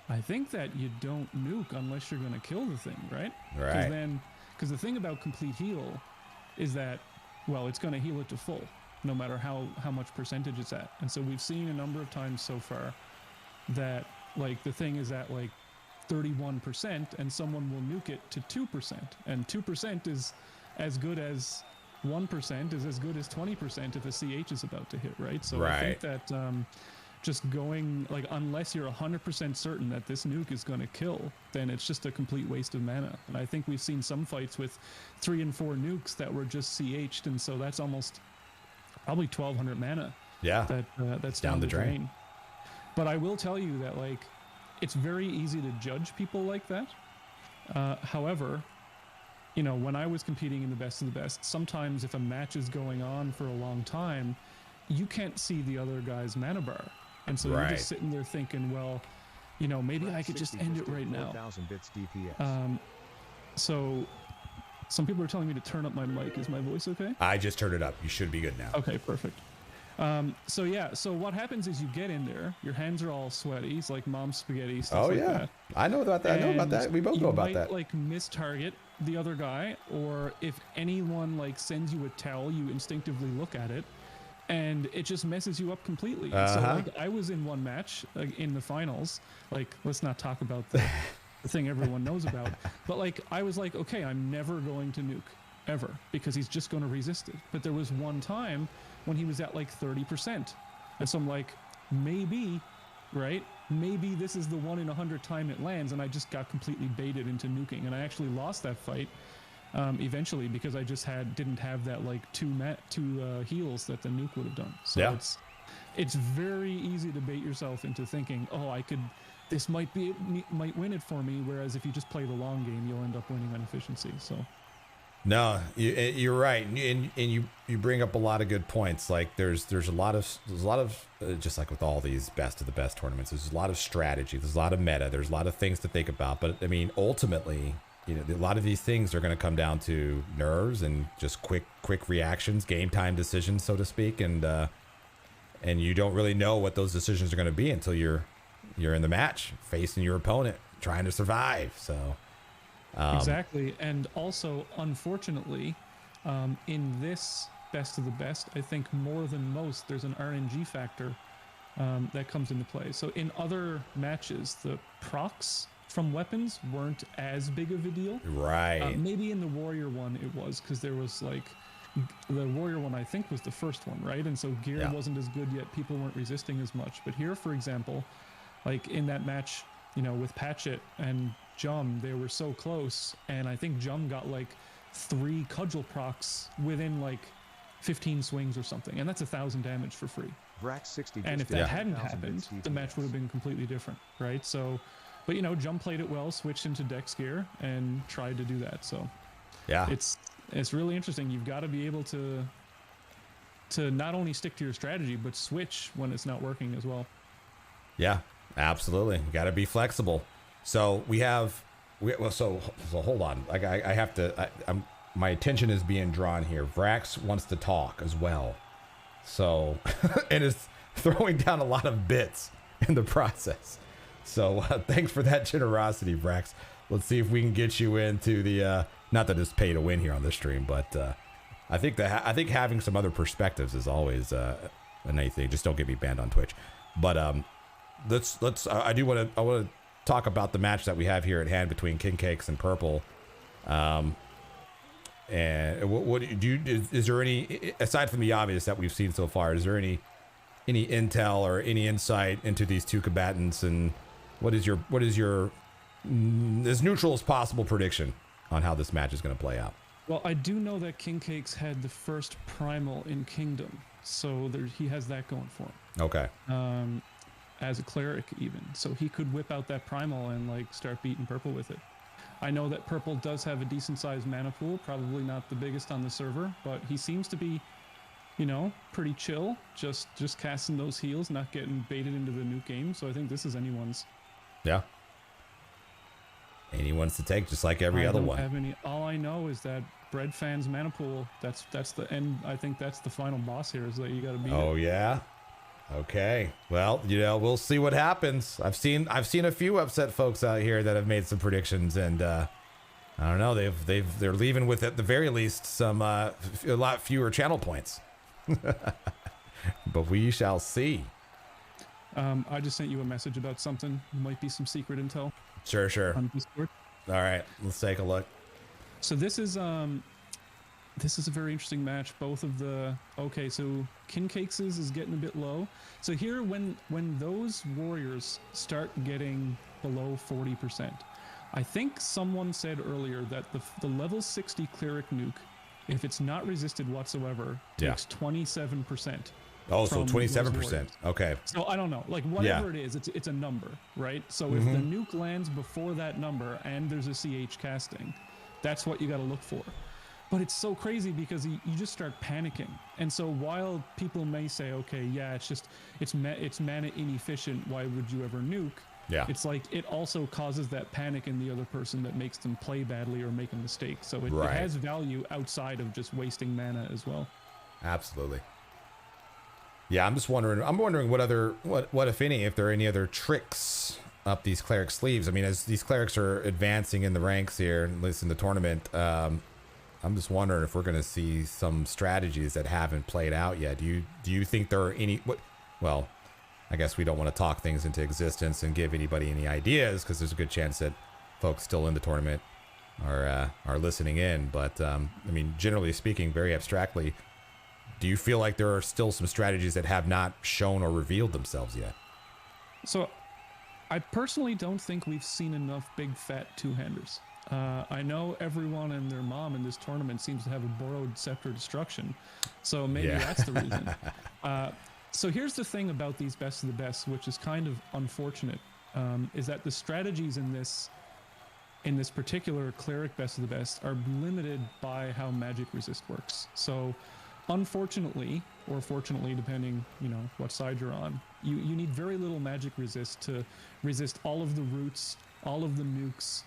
I think that you don't nuke unless you're going to kill the thing, right? Right. Because the thing about complete heal is that, well, it's going to heal it to full, no matter how much percentage it's at. And so we've seen a number of times so far that, like, the thing is at like 31% and someone will nuke it to 2%, and 2% is as good as 1% is as good as 20% if a CH is about to hit, right? So right. I think that just going, like, unless you're 100% certain that this nuke is going to kill, then it's just a complete waste of mana. And I think we've seen some fights with 3 and 4 nukes that were just CH'd, and so that's almost probably 1,200 mana. Yeah, that's down the drain. But I will tell you that, like, it's very easy to judge people like that. However, you know, when I was competing in the best of the best, sometimes if a match is going on for a long time, you can't see the other guy's mana bar. And so you're just sitting there thinking, well, you know, maybe I could just end it right now. 4,000 bits DPS. So some people are telling me to turn up my mic. Is my voice okay? I just turned it up. You should be good now. Okay, perfect. So yeah, so what happens is you get in there, your hands are all sweaty, it's like mom's spaghetti, stuff like that. I know about that. I know about that. We both know about that. You might, like, miss-target the other guy, or if anyone, like, sends you a towel, you instinctively look at it, and it just messes you up completely. So, like, I was in one match in the finals. Like, let's not talk about the thing everyone knows about, but, like, I was like, okay, I'm never going to nuke ever because he's just going to resist it. But there was one time when he was at like 30%, and so I'm like, maybe, right? Maybe this is the 1 in 100 time it lands, and I just got completely baited into nuking, and I actually lost that fight eventually, because I just didn't have that like two heals that the nuke would have done. So it's very easy to bait yourself into thinking, oh, this might win it for me. Whereas if you just play the long game, you'll end up winning on efficiency. So. No, you're right, and you bring up a lot of good points. Like there's a lot of just like with all these best of the best tournaments, there's a lot of strategy, there's a lot of meta, there's a lot of things to think about. But I mean, ultimately, a lot of these things are going to come down to nerves and just quick reactions, game time decisions, so to speak, and you don't really know what those decisions are going to be until you're in the match facing your opponent trying to survive. So. Exactly. And also, unfortunately, in this best of the best, I think more than most, there's an RNG factor that comes into play. So in other matches, the procs from weapons weren't as big of a deal. Right. Maybe in the Warrior one it was, because there was like, the Warrior one I think was the first one, right? And so gear wasn't as good yet. People weren't resisting as much. But here, for example, like in that match, with Patchet and Jum, they were so close, and I think Jum got like 3 cudgel procs within like 15 swings or something, and that's 1,000 damage for free. And if that hadn't happened, the match would have been completely different, right? So, but Jum played it well, switched into Dex gear, and tried to do that. So, yeah, it's really interesting. You've got to be able to not only stick to your strategy, but switch when it's not working as well. Yeah, absolutely. You got to be flexible. So so hold on. Like I have to. My attention is being drawn here. Vrax wants to talk as well. So and is throwing down a lot of bits in the process. So thanks for that generosity, Vrax. Let's see if we can get you into the. Not that it's pay to win here on the stream, but I think having some other perspectives is always a nice thing. Just don't get me banned on Twitch. But let's. I want to talk about the match that we have here at hand between Kincakes and Purple. And what do you, is there any, aside from the obvious that we've seen so far, is there any intel or any insight into these two combatants, and what is your as neutral as possible prediction on how this match is going to play out? Well, I do know that Kincakes had the first primal in Kingdom, so he has that going for him. Okay. As a cleric even, so he could whip out that primal and like start beating Purple with it. I know that Purple does have a decent sized mana pool, probably not the biggest on the server, but he seems to be, pretty chill, just casting those heals, not getting baited into the nuke game. So I think this is anyone's. Yeah. Anyone's to take, just like every other one. All I know is that Breadfann's mana pool, that's the end. I think that's the final boss here, is that you got to beat. Oh yeah. Okay, well, we'll see what happens. I've seen a few upset folks out here that have made some predictions, and I don't know. They're leaving with, at the very least, some a lot fewer channel points. But we shall see. I just sent you a message about something. Might be some secret intel. Sure. On Discord. All right, let's take a look. So this is a very interesting match. Both of the so Kincakes is getting a bit low. So here, when those warriors start getting below 40%, I think someone said earlier that the level 60 cleric nuke, if it's not resisted whatsoever, takes 27%. Oh, so 27%. Okay. So I don't know, like whatever it is, it's a number, right? So if the nuke lands before that number and there's a CH casting, that's what you got to look for. But it's so crazy because you just start panicking. And so while people may say, okay, yeah, it's mana inefficient, why would you ever nuke? Yeah. It's like it also causes that panic in the other person that makes them play badly or make a mistake. So it has value outside of just wasting mana as well. Absolutely. Yeah, I'm wondering what if any, if there are any other tricks up these cleric sleeves. I mean, as these clerics are advancing in the ranks here, at least in the tournament, I'm just wondering if we're going to see some strategies that haven't played out yet. Do you think there are any? Well, I guess we don't want to talk things into existence and give anybody any ideas, because there's a good chance that folks still in the tournament are listening in. But I mean, generally speaking, very abstractly, do you feel like there are still some strategies that have not shown or revealed themselves yet? So I personally don't think we've seen enough big fat two-handers. I know everyone and their mom in this tournament seems to have a borrowed Scepter Destruction, so maybe that's the reason. So here's the thing about these best of the best, which is kind of unfortunate, is that the strategies in this particular Cleric best of the best are limited by how magic resist works. So unfortunately, or fortunately, depending, what side you're on, you need very little magic resist to resist all of the roots, all of the nukes,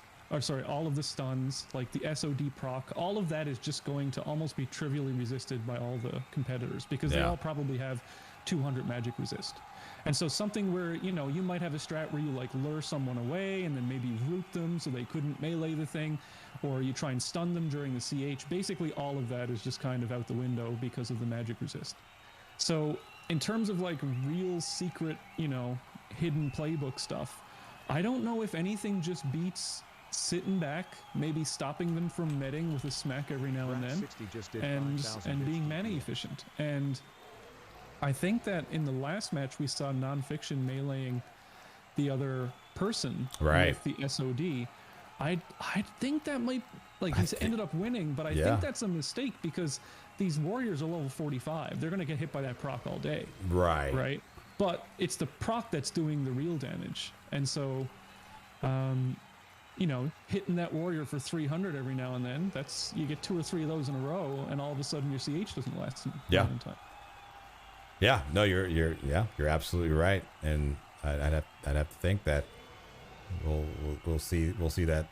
all of the stuns, like the SOD proc. All of that is just going to almost be trivially resisted by all the competitors, because they all probably have 200 magic resist. And so something where, you might have a strat where you like lure someone away and then maybe root them so they couldn't melee the thing, or you try and stun them during the CH. Basically all of that is just kind of out the window because of the magic resist. So in terms of like real secret, hidden playbook stuff, I don't know if anything just beats sitting back, maybe stopping them from medding with a smack every now and then, and being mana efficient. And I think that in the last match we saw Nonphixion meleeing the other person with the SOD. I think that might, he's ended up winning, but I think that's a mistake, because these warriors are level 45. They're going to get hit by that proc all day. Right. But it's the proc that's doing the real damage. And so, hitting that warrior for 300 every now and then, you get 2 or 3 of those in a row, and all of a sudden your CH doesn't last in time. Yeah, no, you're absolutely right, and I'd have to think that we'll see that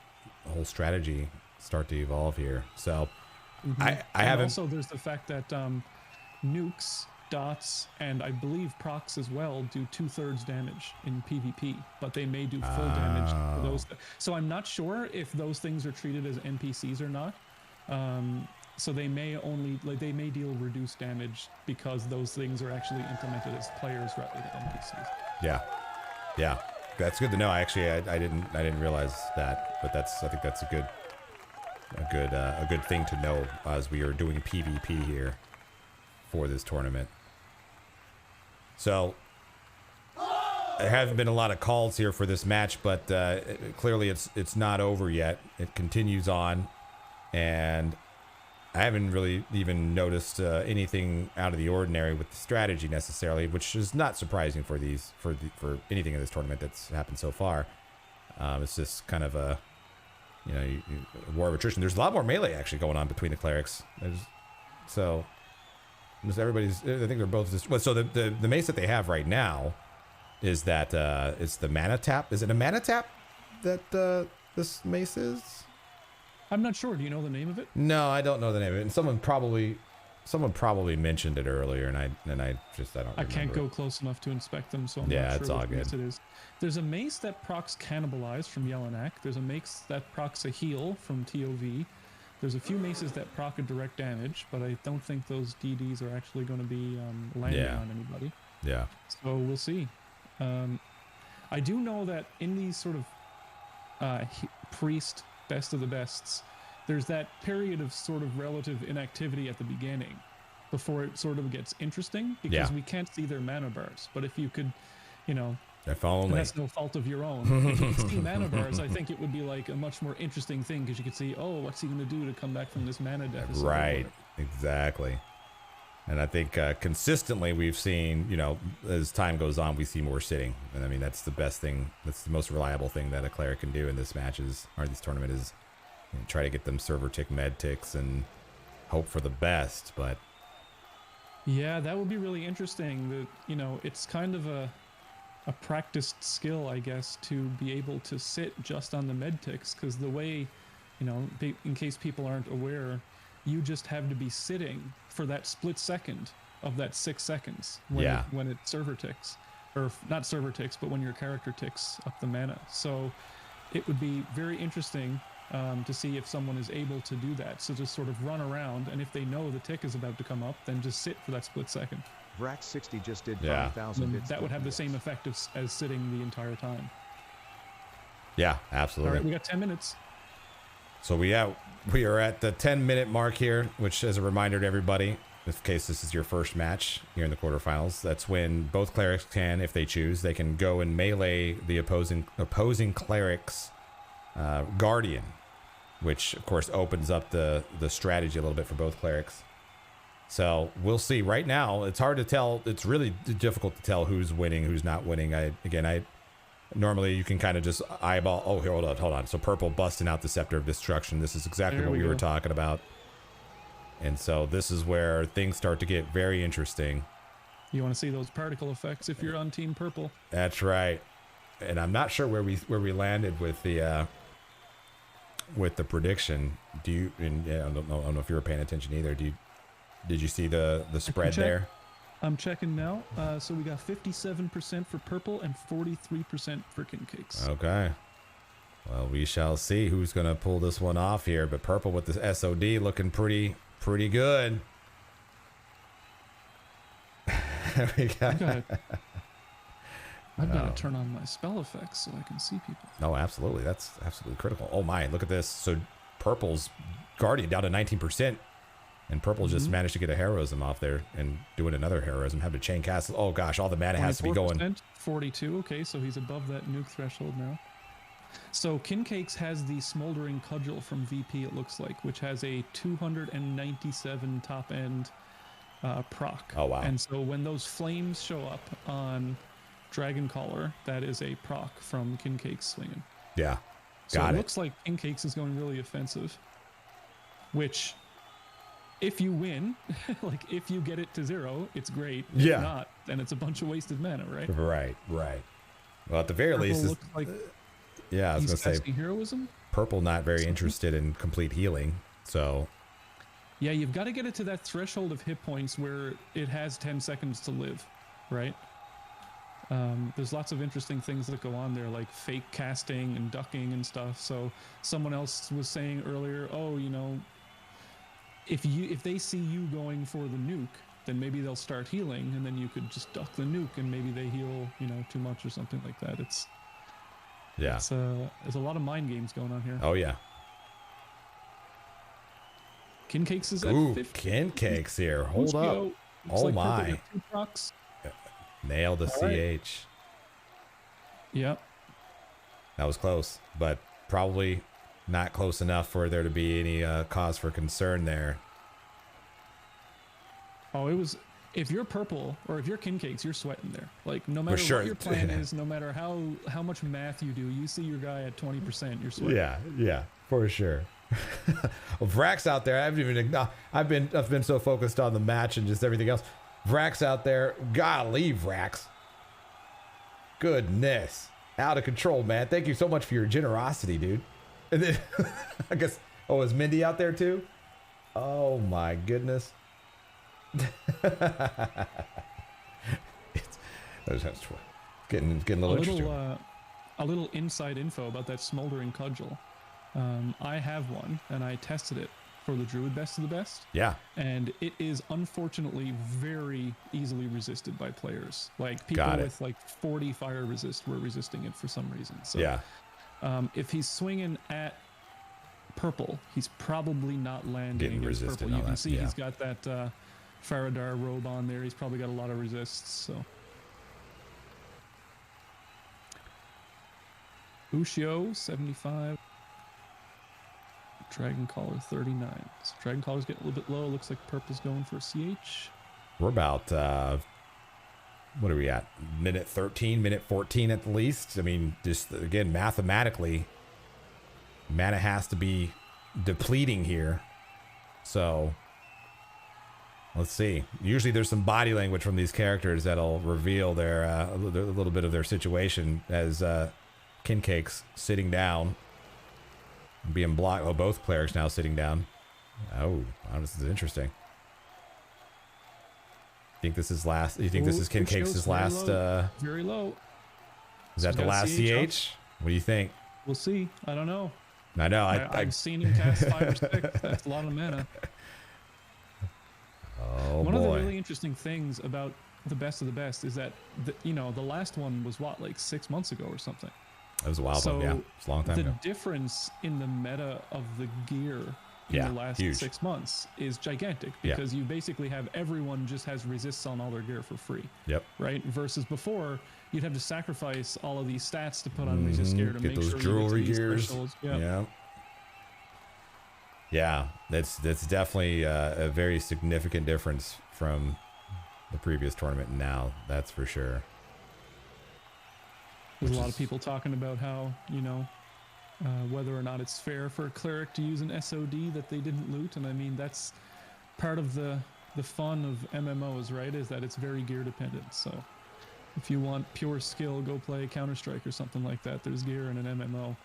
whole strategy start to evolve here. So I haven't. Also, there's the fact that nukes, dots, and I believe procs as well do 2/3 damage in PvP, but they may do full damage for those. So I'm not sure if those things are treated as NPCs or not. So they may they may deal reduced damage because those things are actually implemented as players rather than NPCs. Yeah, that's good to know. I didn't realize that, but I think that's a good thing to know as we are doing PvP here for this tournament. So there haven't been a lot of calls here for this match, but clearly it's not over yet. It continues on, and I haven't really even noticed anything out of the ordinary with the strategy necessarily, which is not surprising for anything in this tournament that's happened so far. It's just kind of a war of attrition. There's a lot more melee actually going on between the clerics. Everybody's. I think they're both just. Well, so the mace that they have right now is that it's the mana tap. Is it a mana tap that this mace is? I'm not sure. Do you know the name of it? No, I don't know the name of it. And someone probably mentioned it earlier, and I don't. I can't go close enough to inspect them, so I'm not sure it's all what good. Mace it is. There's a mace that procs Cannibalize from Jelinek. There's a mace that procs a heal from TOV. There's a few maces that proc a direct damage, but I don't think those DDs are actually going to be landing on anybody. Yeah. So we'll see. I do know that in these sort of priest best of the bests, there's that period of sort of relative inactivity at the beginning before it sort of gets interesting, because we can't see their mana bars. But if you could, if only. That's no fault of your own. If you could see mana bars, I think it would be like a much more interesting thing, because you could see, what's he going to do to come back from this mana deficit? Right, exactly. And I think consistently we've seen, as time goes on, we see more sitting. And I mean, that's the best thing. That's the most reliable thing that a cleric can do in this this tournament is try to get them server tick, med ticks, and hope for the best. But yeah, that would be really interesting. That it's kind of a practiced skill, I guess, to be able to sit just on the med ticks, because the way, in case people aren't aware, you just have to be sitting for that split second of that 6 seconds when it server ticks, or not server ticks, but when your character ticks up the mana. So it would be very interesting to see if someone is able to do that. So just sort of run around, and if they know the tick is about to come up, then just sit for that split second. Brax60 just did 5,000 bits. That would have the same effect as sitting the entire time. Yeah, absolutely. All right, we got 10 minutes. So we are at the 10-minute mark here, which, as a reminder to everybody, in case this is your first match here in the quarterfinals, that's when both clerics can, if they choose, they can go and melee the opposing cleric's guardian. which of course opens up the strategy a little bit for both clerics. So we'll see. Right now, it's hard to tell. It's really difficult to tell who's winning, who's not winning. Normally you can kind of just eyeball. Oh, here, hold on. So purple busting out the Scepter of Destruction. This is exactly what we were talking about. And so this is where things start to get very interesting. You want to see those particle effects if you're on Team Purple. That's right. And I'm not sure where we landed with the prediction. Do you? And yeah, I don't know if you were paying attention either. Did you see the spread there? I'm checking now. So we got 57% for purple and 43% for Kincakes. Okay. Well, we shall see who's going to pull this one off here. But purple with the SOD looking pretty good. I've got to turn on my spell effects so I can see people. No, absolutely. That's absolutely critical. Oh my, look at this. So purple's Guardian down to 19%. And purple just managed to get a heroism off there and doing another heroism. Have to chain cast. Oh gosh, all the mana has to be going. 42. Okay, so he's above that nuke threshold now. So Kincakes has the Smoldering Cudgel from VP, it looks like, which has a 297 top end proc. Oh wow. And so when those flames show up on Dragon Caller, that is a proc from Kincakes swinging. Yeah. So it looks like Kincakes is going really offensive, which if you win, like if you get it to 0, it's great. If not, then it's a bunch of wasted mana, right? Right. Well, at the very least, looks like I was going to say heroism. Purple not very interested in complete healing, so yeah, you've got to get it to that threshold of hit points where it has 10 seconds to live, right? There's lots of interesting things that go on there, like fake casting and ducking and stuff. So someone else was saying earlier, oh, you know, if they see you going for the nuke, then maybe they'll start healing, and then you could just duck the nuke, and maybe they heal, you know, too much or something like that. There's a lot of mind games going on here. Oh yeah. Kincakes is at 50. Kincakes here. Hold up. Oh like my. Nailed the CH. Yep. That was close, but probably not close enough for there to be any cause for concern there. Oh, it was. If you're purple or if you're Kincakes, you're sweating there. Like no matter what your plan is, no matter how much math you do, you see your guy at 20%, you're sweating. Yeah, for sure. Well, Vrax out there. I've been so focused on the match and just everything else. Vrax out there. Golly, Vrax. Goodness, out of control, man. Thank you so much for your generosity, dude. And then I guess, is Mindy out there too? Oh my goodness. It's getting a little interesting. A little inside info about that Smoldering Cudgel. I have one, and I tested it for the Druid Best of the Best. Yeah. And it is unfortunately very easily resisted by players. Like people with like 40 fire resist were resisting it for some reason. So yeah. If he's swinging at purple, he's probably not landing against purple. You can see he's got that Faradar robe on there. He's probably got a lot of resists. So Ushio 75. Dragon Caller 39. So Dragon Caller's getting a little bit low. Looks like purple's going for a CH. We're about what are we at? Minute 13, minute 14 at the least. I mean, just again, mathematically, mana has to be depleting here. So let's see. Usually there's some body language from these characters that'll reveal their a little bit of their situation as Kincakes sitting down, being blocked. Oh, both clerics now sitting down. Oh, this is interesting. Think this is last? You think this is Kincakes' last? Very low. Is that the last CH? What do you think? We'll see. I don't know. I know. I've seen him cast 5 or 6. That's a lot of mana. Oh, One of the really interesting things about the Best of the Best is that the last one was like 6 months ago or something. It was a wild one. Yeah, it's a long time ago. The difference in the meta of the gear in the last 6 months is gigantic because you basically have everyone just has resists on all their gear for free. Yep. Right? Versus before, you'd have to sacrifice all of these stats to put on resist gear to get make those sure jewelry you get gears. Yeah. Yeah, that's definitely a very significant difference from the previous tournament now. That's for sure. There's a lot of people talking about how, whether or not it's fair for a cleric to use an SOD that they didn't loot. And I mean, that's part of the fun of MMOs, right? Is that it's very gear dependent. So if you want pure skill, go play Counter-Strike or something like that. There's gear in an MMO.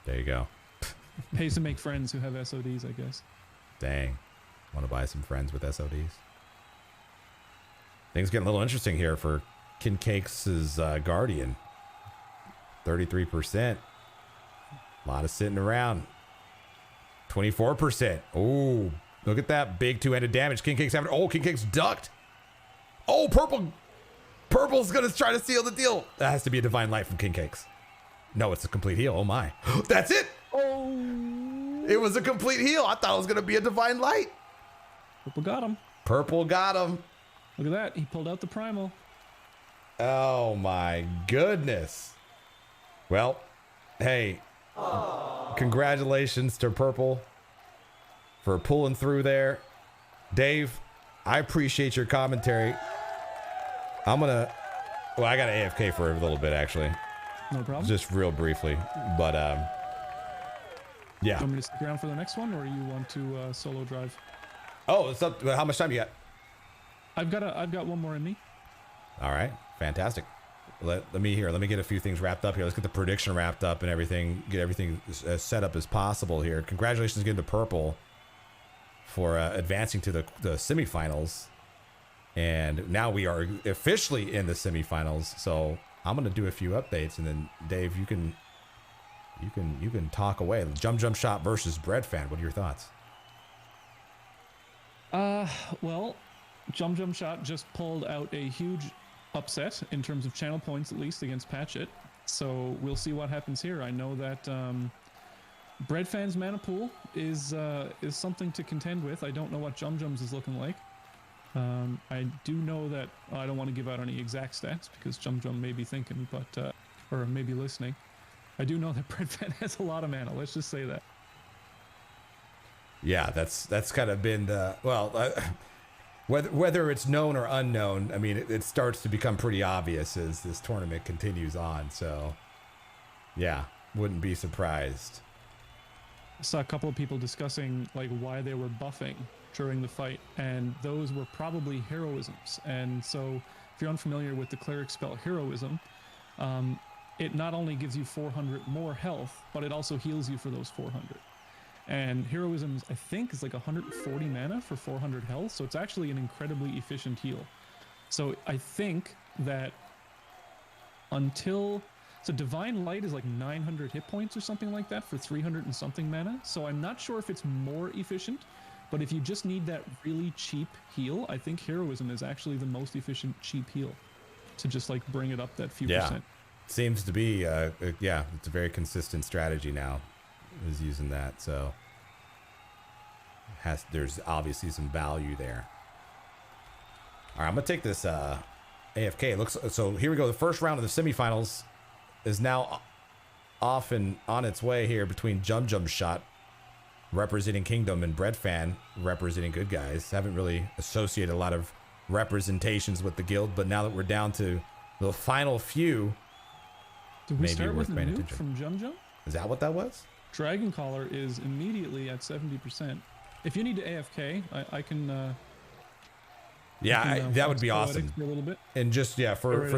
There you go. Pays to make friends who have SODs, I guess. Dang. Want to buy some friends with SODs? Things getting a little interesting here for Kincakes' Guardian. 33%. A lot of sitting around. 24%. Oh, look at that big two-handed damage. Kincakes having. Oh, Kincakes ducked. Oh, Purple's gonna try to seal the deal. That has to be a divine light from Kincakes. No, it's a complete heal. Oh my. That's it. Oh. It was a complete heal. I thought it was gonna be a divine light. Purple got him. Purple got him. Look at that. He pulled out the primal. Oh my goodness. Well, hey, congratulations to Purple for pulling through there. Dave, I appreciate your commentary. I gotta AFK for a little bit, actually. No problem. Just real briefly, but yeah. Do you want me to stick around for the next one, or you want to solo drive? Oh, it's up. How much time you got? I've got one more in me. All right, fantastic. Let me get a few things wrapped up here. Let's get the prediction wrapped up and everything. Get everything as set up as possible here. Congratulations again to Purple for advancing to the semifinals, and now we are officially in the semifinals. So I'm gonna do a few updates, and then Dave, you can talk away. Jumjumshot versus Breadfann. What are your thoughts? Well, Jumjumshot just pulled out a huge upset in terms of channel points, at least against Patchet. So we'll see what happens here. I know that Breadfann's mana pool is something to contend with. I don't know what Jumjum's is looking like. I do know that I don't want to give out any exact stats because Jumjum may be thinking, but or maybe listening. I do know that Breadfann has a lot of mana. Let's just say that. Yeah, that's kind of been the whether it's known or unknown. I mean, it starts to become pretty obvious as this tournament continues on. So, yeah, wouldn't be surprised. I saw a couple of people discussing like why they were buffing during the fight, and those were probably heroisms. And so, if you're unfamiliar with the cleric spell heroism, it not only gives you 400 more health, but it also heals you for those 400. And heroisms, I think, is like 140 mana for 400 health, so it's actually an incredibly efficient heal. So I think that so Divine Light is like 900 hit points or something like that for 300 and something mana. So I'm not sure if it's more efficient, but if you just need that really cheap heal, I think heroism is actually the most efficient cheap heal to just like bring it up that few percent. Seems to be, it's a very consistent strategy now, is using that. So there's obviously some value there. All right, I'm gonna take this AFK. So here we go. The first round of the semifinals is now off and on its way here between Jumjumshot representing Kingdom and Breadfann representing Good Guys. Haven't really associated a lot of representations with the guild, but now that we're down to the final few, did we start with a nuke from Jumjum? Is that what that was? Dragon Collar is immediately at 70%. If you need to AFK, I can. That would be awesome. For a little bit. And just for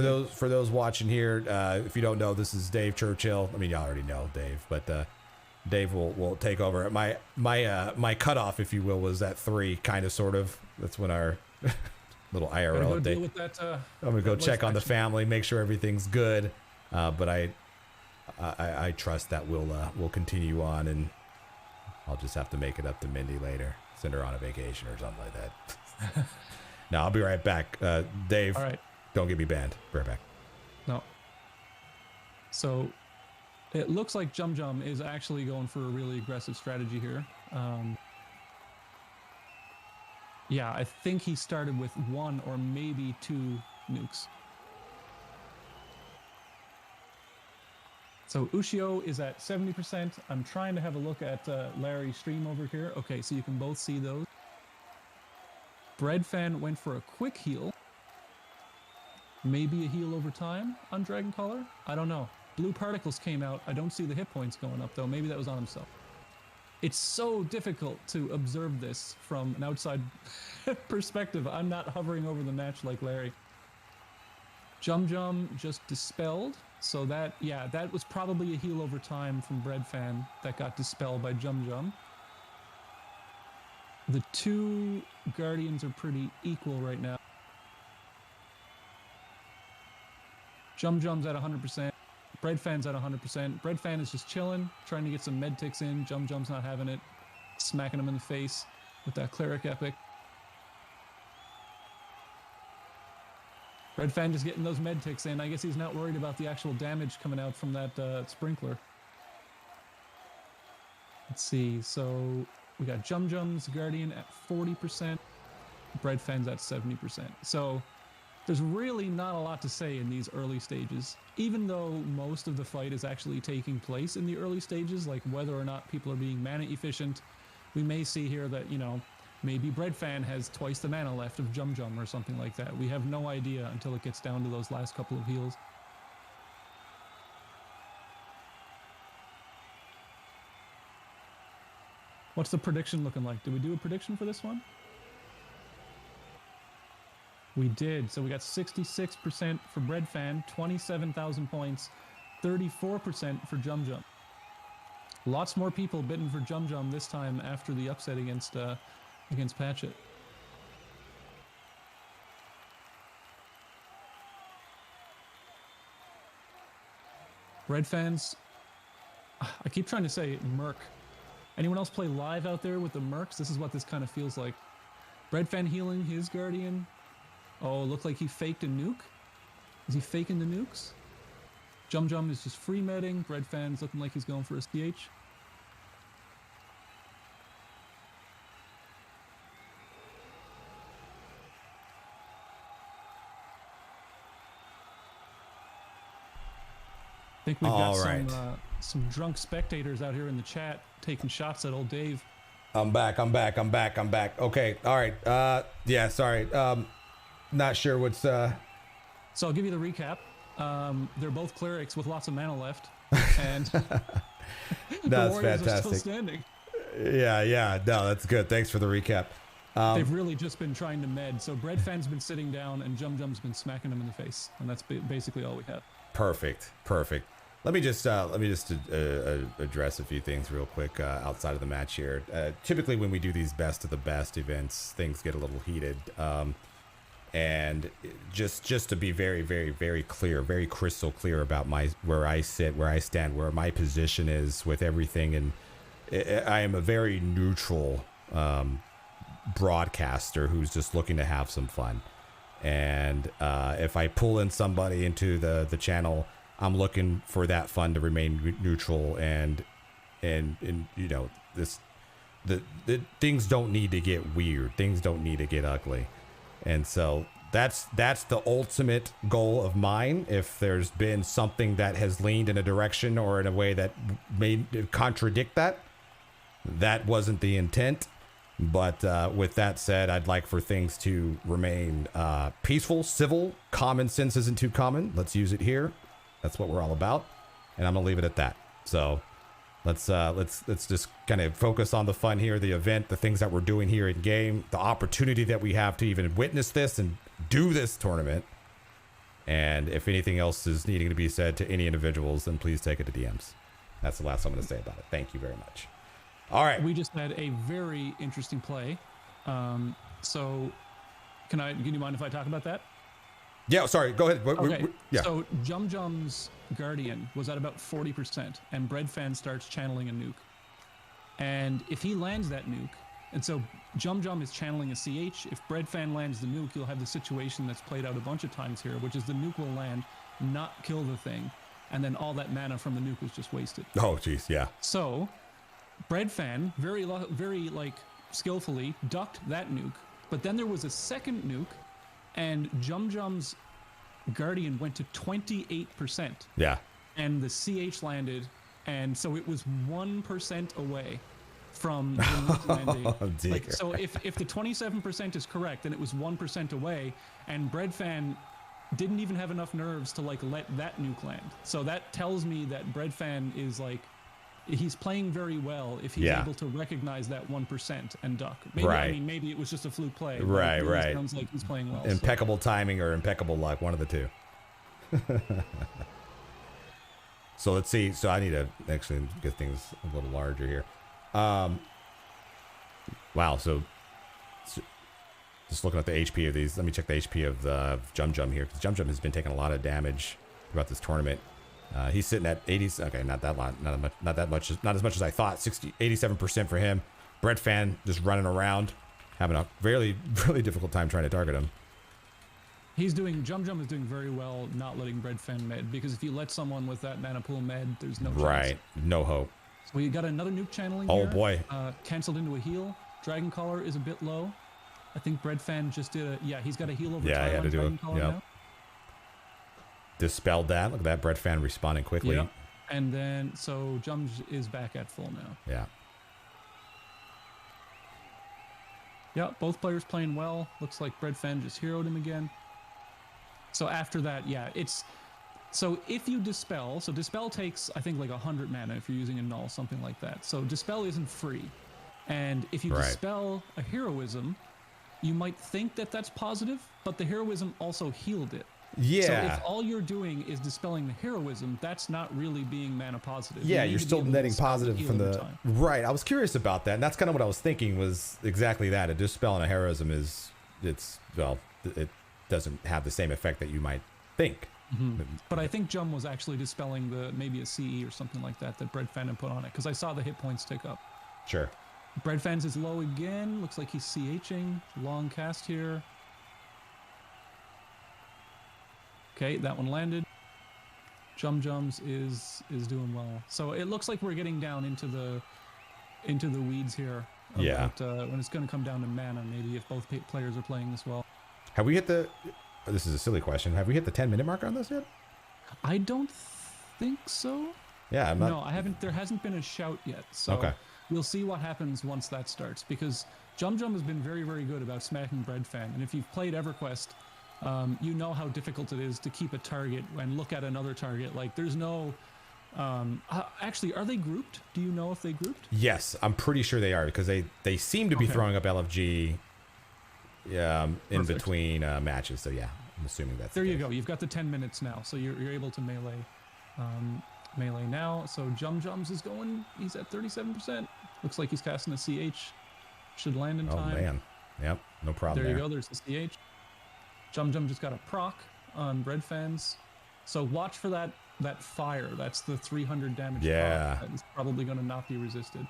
those watching here, if you don't know, this is Dave Churchill. I mean, you already know Dave, but Dave will take over. My cutoff, if you will, was at 3, kind of, sort of. That's when our little IRL update. I'm gonna go check on the family, make sure everything's good. But I trust that we'll continue on, and I'll just have to make it up to Mindy later. Send her on a vacation or something like that. No, I'll be right back. Dave, all right. Don't get me banned. Be right back. No. So it looks like Jumjum is actually going for a really aggressive strategy here. Yeah, I think he started with 1 or maybe 2 nukes. So Ushio is at 70%. I'm trying to have a look at Larry's stream over here. Okay, so you can both see those. Breadfann went for a quick heal. Maybe a heal over time on Dragon Caller? I don't know. Blue particles came out. I don't see the hit points going up though. Maybe that was on himself. It's so difficult to observe this from an outside perspective. I'm not hovering over the match like Larry. Jum just dispelled. So that was probably a heal over time from Breadfann that got dispelled by Jum. The two Guardians are pretty equal right now. Jum's at 100%. Breadfann's at 100%. Breadfann is just chilling, trying to get some med ticks in. Jum's not having it. Smacking him in the face with that Cleric epic. Breadfann just getting those med ticks in. I guess he's not worried about the actual damage coming out from that sprinkler. Let's see. So we got Jum's Guardian at 40%. Breadfann's at 70%. So there's really not a lot to say in these early stages, even though most of the fight is actually taking place in the early stages, like whether or not people are being mana efficient. We may see here that, you know, maybe Breadfann has twice the mana left of Jum or something like that. We have no idea until it gets down to those last couple of heals. What's the prediction looking like? Did we do a prediction for this one? We did. So we got 66% for Breadfann, 27,000 points, 34% for Jum. Lots more people bidding for Jum this time after the upset against Patchet. Breadfann's, I keep trying to say Merc. Anyone else play live out there with the Mercs? This is what this kind of feels like. Breadfann healing his Guardian. Oh, looked like he faked a nuke. Is he faking the nukes? Jum is just free medding. Breadfann's looking like he's going for a CH. I think we've got some drunk spectators out here in the chat taking shots at old Dave. I'm back. Okay, all right. Yeah, sorry. Not sure what's So I'll give you the recap. They're both clerics with lots of mana left, and the Warriors are still standing. Yeah. No, that's good. Thanks for the recap. They've really just been trying to med. So Breadfann's been sitting down, and Jum's been smacking them in the face, and that's basically all we have. Perfect. Let me just address a few things real quick outside of the match here. Typically, when we do these best of the best events, things get a little heated. And just to be very, very, very clear, very crystal clear about where I sit, where I stand, where my position is with everything, and I am a very neutral broadcaster who's just looking to have some fun. And if I pull in somebody into the channel, I'm looking for that fun to remain neutral, and you know, the things don't need to get weird, things don't need to get ugly. And so that's the ultimate goal of mine. If there's been something that has leaned in a direction or in a way that may contradict that, that wasn't the intent. But with that said, I'd like for things to remain peaceful, civil. Common sense isn't too common. Let's use it here. That's what we're all about. And I'm gonna leave it at that. So let's just kind of focus on the fun here, the event, the things that we're doing here in game, the opportunity that we have to even witness this and do this tournament. And if anything else is needing to be said to any individuals, then please take it to DMs. That's the last I'm going to say about it. Thank you very much. All right. We just had a very interesting play. So can you mind if I talk about that? Yeah, sorry. Go ahead. Okay. Yeah. So Jum's Guardian was at about 40%, and Breadfann starts channeling a nuke. And if he lands that nuke, and so Jum is channeling a CH, if Breadfann lands the nuke, you'll have the situation that's played out a bunch of times here, which is the nuke will land, not kill the thing, and then all that mana from the nuke was just wasted. Oh, geez, yeah. So Breadfann very like skillfully ducked that nuke, but then there was a second nuke, and Jum's Guardian went to 28%. Yeah. and the CH landed, and so it was 1% away from the nuke landing. Oh, dear. Like, so if the 27% is correct, then it was 1% away, and Breadfann didn't even have enough nerves to like let that nuke land. So that tells me that Breadfann is like, he's playing very well if he's able to recognize that 1% and duck. Maybe, I mean, maybe it was just a fluke play. Right, really right. Sounds like he's playing well. Impeccable timing or impeccable luck, one of the two. So let's see. So I need to actually get things a little larger here. Wow. So just looking at the HP of these, let me check the HP of the Jumjum here, because Jumjum has been taking a lot of damage throughout this tournament. He's sitting at 80. Okay, not that lot, not as much as I thought. 87% for him. Breadfann just running around, having a really difficult time trying to target him. Jumjum is doing very well not letting Breadfann med, because if you let someone with that mana pool med, there's no chance. Right, no hope. So we got another nuke channeling here. Oh boy. Canceled into a heal. Dragon Caller is a bit low. I think Breadfann just did he's got a heal over time. Yeah, he had to do it. Yep. Dispelled that. Look at that, Breadfann responding quickly. Yep. And then, so Jumj is back at full now. Yeah. Yeah, both players playing well. Looks like Breadfann just heroed him again. So after that, so if you Dispel, so Dispel takes, I think, like 100 mana if you're using a null, something like that. So Dispel isn't free. And if you Dispel a Heroism, you might think that that's positive, but the Heroism also healed it. Yeah. So if all you're doing is dispelling the Heroism, that's not really being mana positive. Yeah, you're still netting positive from the time. Right. I was curious about that, and that's kind of what I was thinking was exactly that. A Dispel and a Heroism it doesn't have the same effect that you might think. Mm-hmm. But I think Jum was actually dispelling maybe a CE or something like that Breadfann had put on it, because I saw the hit points tick up. Sure. Breadfann's is low again. Looks like he's CHing. Long cast here. Okay, that one landed. Jumjums is doing well. So it looks like we're getting down into the weeds here. About, when it's going to come down to mana, maybe if both players are playing this well. Have we hit this is a silly question. Have we hit the 10-minute mark on this yet? I don't think so. Yeah, I'm not. No, I haven't. There hasn't been a shout yet. So we'll see what happens once that starts, because Jumjum has been very, very good about smacking Breadfann. And if you've played EverQuest, you know how difficult it is to keep a target and look at another target. Like, there's no... actually, are they grouped? Do you know if they grouped? Yes, I'm pretty sure they are, because they seem to be throwing up LFG in between matches. So yeah, I'm assuming that's there. You go. You've got the 10 minutes now, so you're able to melee now. So Jumjums is going. He's at 37%. Looks like he's casting a CH. Should land in time. Oh man. Yep. No problem. There you go. There's the CH. Jumjum just got a proc on Breadfann's. So watch for that fire. That's the 300 damage. Yeah. That is probably going to not be resisted.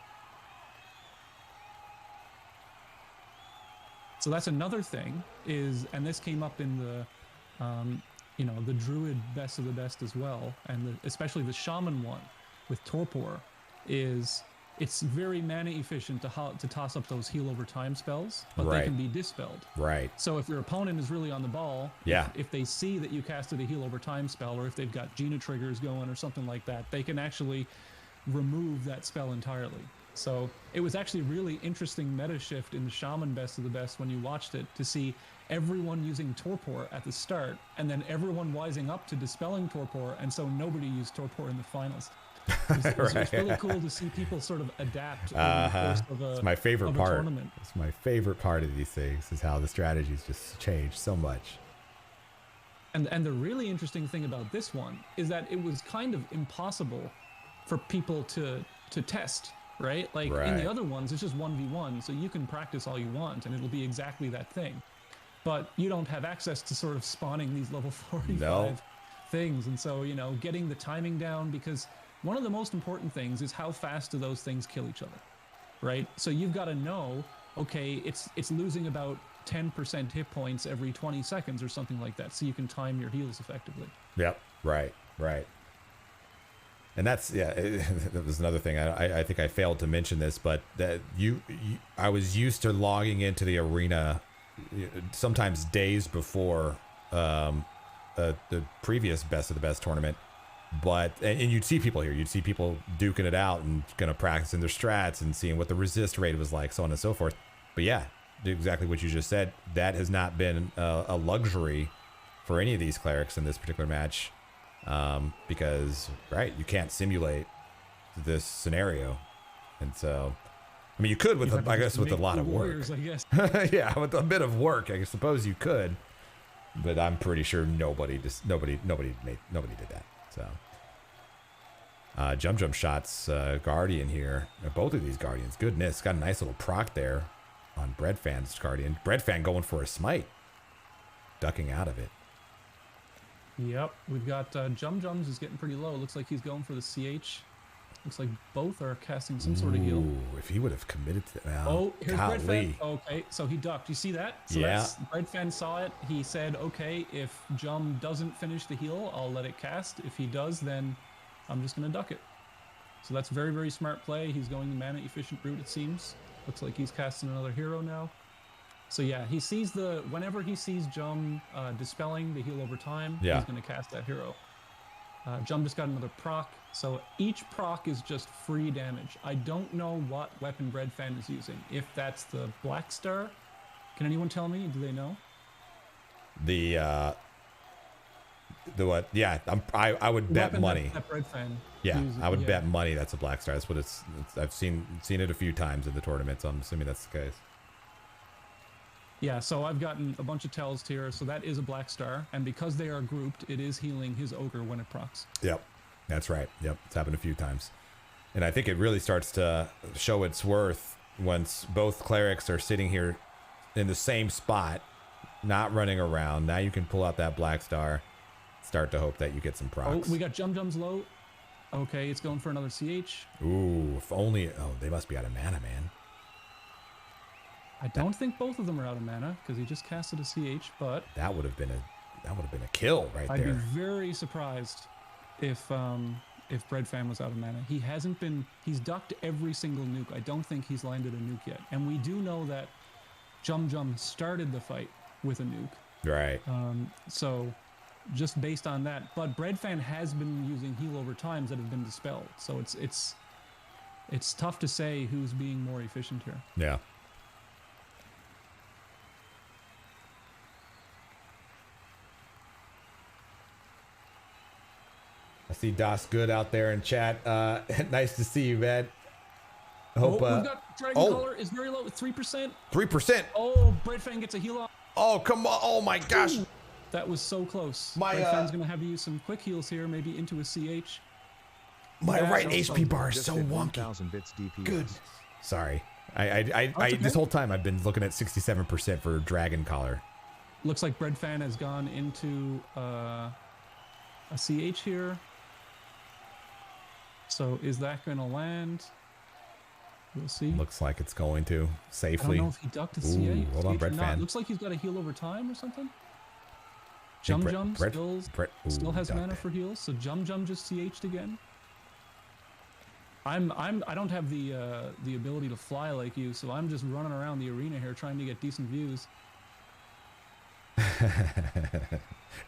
So that's another thing and this came up in the Druid best of the best as well, and especially the Shaman one with Torpor it's very mana efficient to toss up those heal over time spells, but they can be dispelled. Right. So if your opponent is really on the ball, if they see that you casted a heal over time spell, or if they've got Gina triggers going or something like that, they can actually remove that spell entirely. So it was actually really interesting meta shift in the Shaman best of the best when you watched it, to see everyone using Torpor at the start and then everyone wising up to dispelling Torpor, and so nobody used Torpor in the finals. It was really cool to see people sort of adapt over the course of it's my favorite part. Tournament. It's my favorite part of these things, is how the strategies just change so much. And the really interesting thing about this one is that it was kind of impossible for people to test. Right? Like in the other ones, it's just 1v1, so you can practice all you want and it'll be exactly that thing. But you don't have access to sort of spawning these level 45 things. And so, getting the timing down, because one of the most important things is how fast do those things kill each other, right? So you've got to know, okay, it's losing about 10% hit points every 20 seconds or something like that, so you can time your heals effectively. Yep. Right. And that's, that was another thing. I think I failed to mention this, but that I was used to logging into the arena sometimes days before the previous best of the best tournament, But and you'd see people here. You'd see people duking it out and kind of practicing their strats and seeing what the resist rate was like, so on and so forth. But yeah, exactly what you just said. That has not been a luxury for any of these clerics in this particular match, because you can't simulate this scenario, and so I mean you could with I guess with a lot of work. I guess. Yeah, with a bit of work, I suppose you could, but I'm pretty sure nobody did that. So. Jumjumshot's Guardian here. Both of these Guardians. Goodness, got a nice little proc there on Breadfann's Guardian. Breadfann going for a smite. Ducking out of it. Yep, we've got Jumjums is getting pretty low. Looks like he's going for the CH. Looks like both are casting some sort of heal. If he would have committed to that. Oh, here's Breadfann. Okay, so he ducked. You see that? So yeah. Breadfann saw it. He said, okay, if Jum doesn't finish the heal, I'll let it cast. If he does, then I'm just going to duck it. So that's very, very smart play. He's going the mana efficient route, it seems. Looks like he's casting another hero now. So yeah, he sees whenever he sees Jum dispelling the heal over time, he's going to cast that hero. Jum just got another proc. So each proc is just free damage. I don't know what weapon Breadfann is using. If that's the Black Star, can anyone tell me? Do they know? The what? Yeah, I would bet money. That Breadfann I would bet money that's a Black Star. That's what it's I've seen it a few times in the tournament, so I'm assuming that's the case. Yeah, so I've gotten a bunch of tells here. So that is a Black Star, and because they are grouped, it is healing his ogre when it procs. Yep, that's right. Yep, it's happened a few times, and I think it really starts to show its worth once both clerics are sitting here in the same spot, not running around. Now you can pull out that Black Star. Start to hope that you get some procs. Oh, we got Jumjums low. Okay, it's going for another CH. Ooh, if only. Oh, they must be out of mana, man. I don't think both of them are out of mana because he just casted a CH, but that would have been a kill right there. I'd be very surprised if Breadfann was out of mana. He's ducked every single nuke. I don't think he's landed a nuke yet. And we do know that Jumjum started the fight with a nuke. Right. So just based on that, but Breadfann has been using heal over times that have been dispelled. So it's tough to say who's being more efficient here. Yeah. I see Das Good out there in chat. Nice to see you, man. Hope, we've got Dragon Color is very low with 3%. 3%. Oh, Breadfann gets a heal off. Oh, come on. Oh my gosh. Ooh, that was so close. Breadfann's going to have to use some quick heals here, maybe into a CH. My right HP bar is so wonky. Bits DPS. Good. Sorry. I this whole time I've been looking at 67% for Dragon Collar. Looks like Breadfann has gone into a CH here. So is that going to land? We'll see. Looks like it's going to safely. I don't know if he ducked a CH. Hold on, Breadfann. Looks like he's got a heal over time or something. Jumjum still has mana for heals, so Jumjum just CH'd again. I don't have the ability to fly like you, so I'm just running around the arena here trying to get decent views.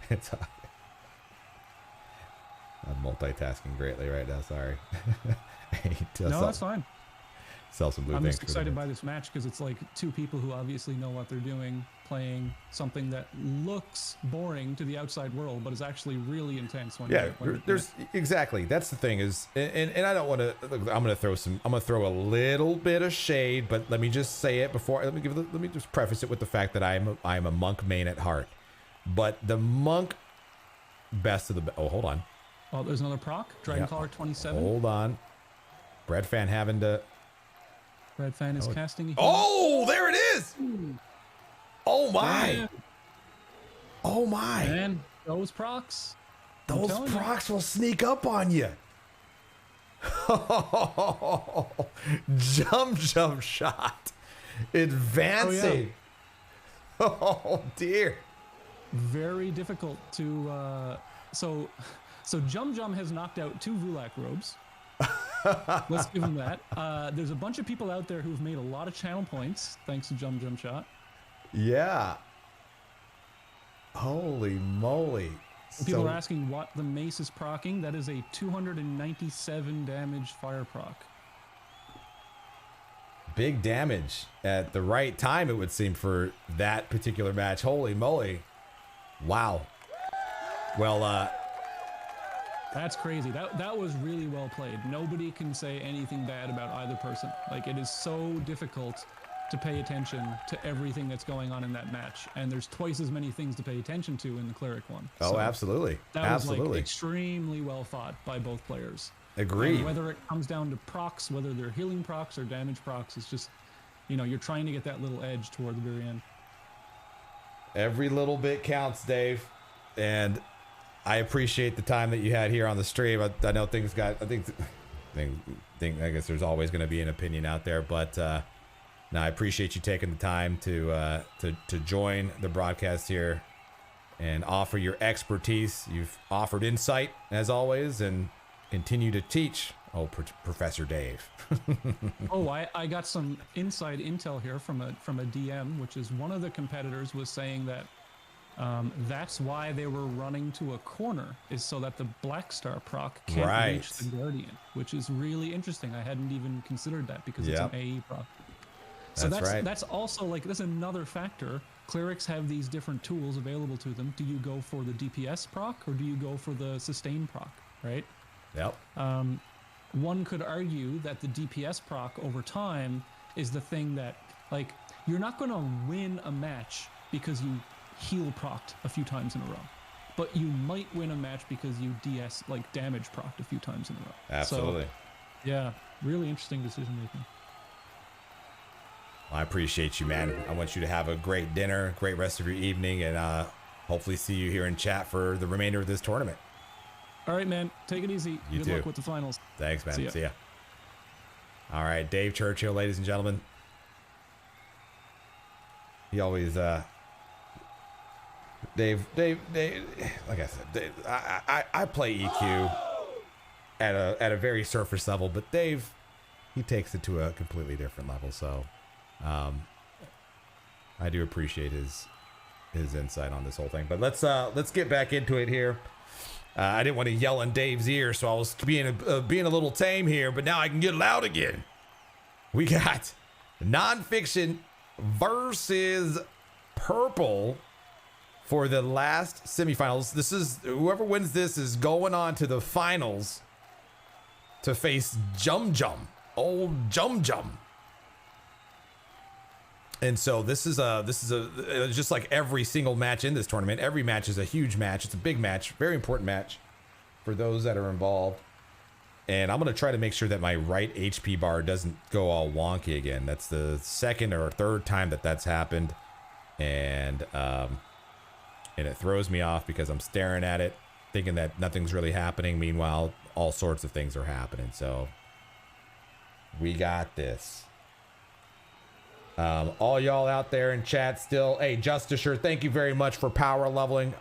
It's I'm multitasking greatly right now. Sorry. No, that's fine. Sell some blue. I'm just excited by this match because it's like two people who obviously know what they're doing, playing something that looks boring to the outside world, but is actually really intense. There's exactly. That's the thing is, and I don't want to. I'm going to throw a little bit of shade, but let me just say it before. Let me just preface it with the fact that I'm a monk main at heart, but the monk best of the. Oh, hold on. Oh, there's another proc. Dragon Collar 27. Hold on. Breadfann having to. Breadfann is casting. Oh, there it is. Oh my. Man. Oh my. Man, those procs. Those procs will sneak up on you. Jumjumshot. Advancing. Oh dear. Very difficult to. So Jumjum has knocked out 2 Vulak robes. Let's give him that. There's a bunch of people out there who've made a lot of channel points thanks to Jumjumshot. Yeah. Holy moly. People are asking what the mace is procking. That is a 297 damage fire proc. Big damage at the right time, it would seem, for that particular match. Holy moly. Wow. Well, that's crazy. That was really well played. Nobody can say anything bad about either person. Like, it is so difficult to pay attention to everything that's going on in that match, and there's twice as many things to pay attention to in the Cleric one. Oh, so absolutely. That was like extremely well fought by both players. Agreed. And whether it comes down to procs, whether they're healing procs or damage procs, it's just, you know, you're trying to get that little edge toward the very end. Every little bit counts, Dave. And I appreciate the time that you had here on the stream. I know things got, I guess there's always going to be an opinion out there, but no, I appreciate you taking the time to join the broadcast here and offer your expertise. You've offered insight as always, and continue to teach. Oh, Professor Dave. Oh, I got some inside intel here from a DM, which is one of the competitors was saying that that's why they were running to a corner, is so that the Black Star proc can't reach the Guardian, which is really interesting. I hadn't even considered that because it's an AE proc. So that's also like, that's another factor. Clerics have these different tools available to them. Do you go for the DPS proc or do you go for the sustain proc, right? Yep. One could argue that the DPS proc over time is the thing that, like, you're not going to win a match because you heal procced a few times in a row, but you might win a match because you damage procced a few times in a row. Absolutely. So, yeah, really interesting decision making. I appreciate you, man. I want you to have a great dinner, great rest of your evening, and hopefully see you here in chat for the remainder of this tournament. All right, man. Take it easy. You Good too. luck with the finals. Thanks, man. See ya. All right, Dave Churchill, ladies and gentlemen. He always, Dave, like I said, Dave, I play EQ at a very surface level, but Dave, he takes it to a completely different level. So, I do appreciate his insight on this whole thing. But let's get back into it here. I didn't want to yell in Dave's ear, so I was being a little tame here, but now I can get loud again. We got Nonphixion versus Purple for the last semifinals. This is, whoever wins this is going on to the finals to face old Jumjum. And so this is just like every single match in this tournament. Every match is a huge match. It's a big match, very important match for those that are involved. And I'm going to try to make sure that my right HP bar doesn't go all wonky again. That's the second or third time that's happened. And it throws me off because I'm staring at it, thinking that nothing's really happening. Meanwhile, all sorts of things are happening. So we got this. All y'all out there in chat still. Hey, Justisher, thank you very much for power leveling.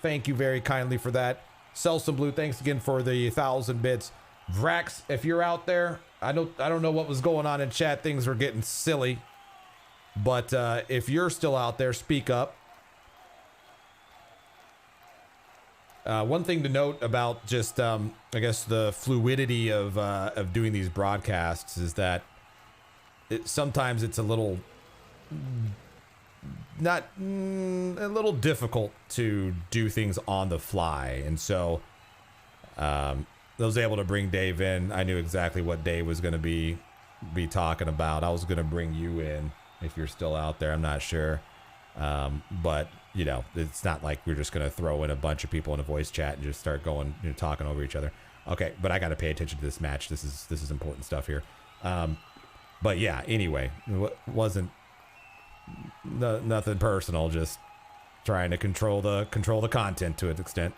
Thank you very kindly for that. Selson Blue, thanks again for the 1,000 bits. Vrax, if you're out there, I don't know what was going on in chat. Things were getting silly. But if you're still out there, speak up. One thing to note about just, I guess, the fluidity of doing these broadcasts is that sometimes it's a little difficult to do things on the fly. And so I was able to bring Dave in. I knew exactly what Dave was going to be talking about. I was going to bring you in if you're still out there. I'm not sure. But, you know, it's not like we're just going to throw in a bunch of people in a voice chat and just start going, talking over each other. Okay, but I got to pay attention to this match. This is important stuff here. But yeah, anyway, it wasn't nothing personal, just trying to control the content to an extent.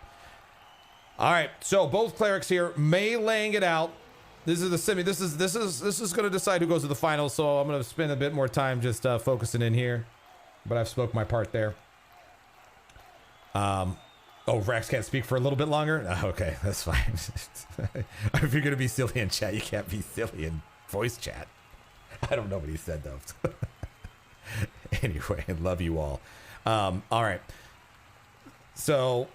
All right, so both clerics here meleeing it out. This is the semi. This is going to decide who goes to the finals. So I'm going to spend a bit more time just focusing in here, but I've spoke my part there. Oh, Vrax can't speak for a little bit longer. Okay, that's fine. If you're going to be silly in chat, you can't be silly in voice chat. I don't know what he said though. Anyway, love you all. All right. So